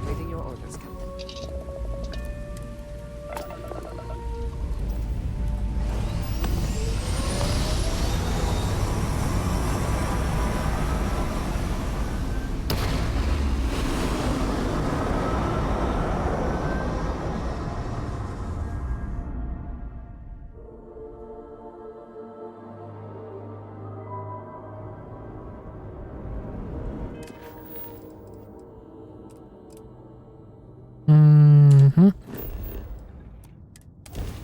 Waiting your orders, Captain.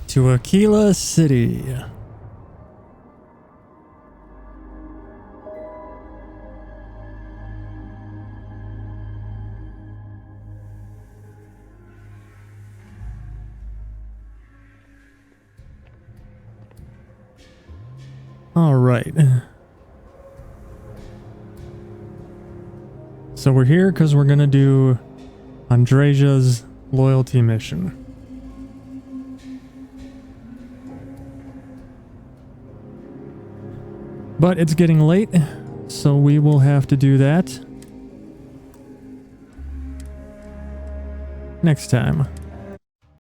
To Aquila City. All right. So we're here because we're gonna do Andreja's loyalty mission. But it's getting late, so we will have to do that next time.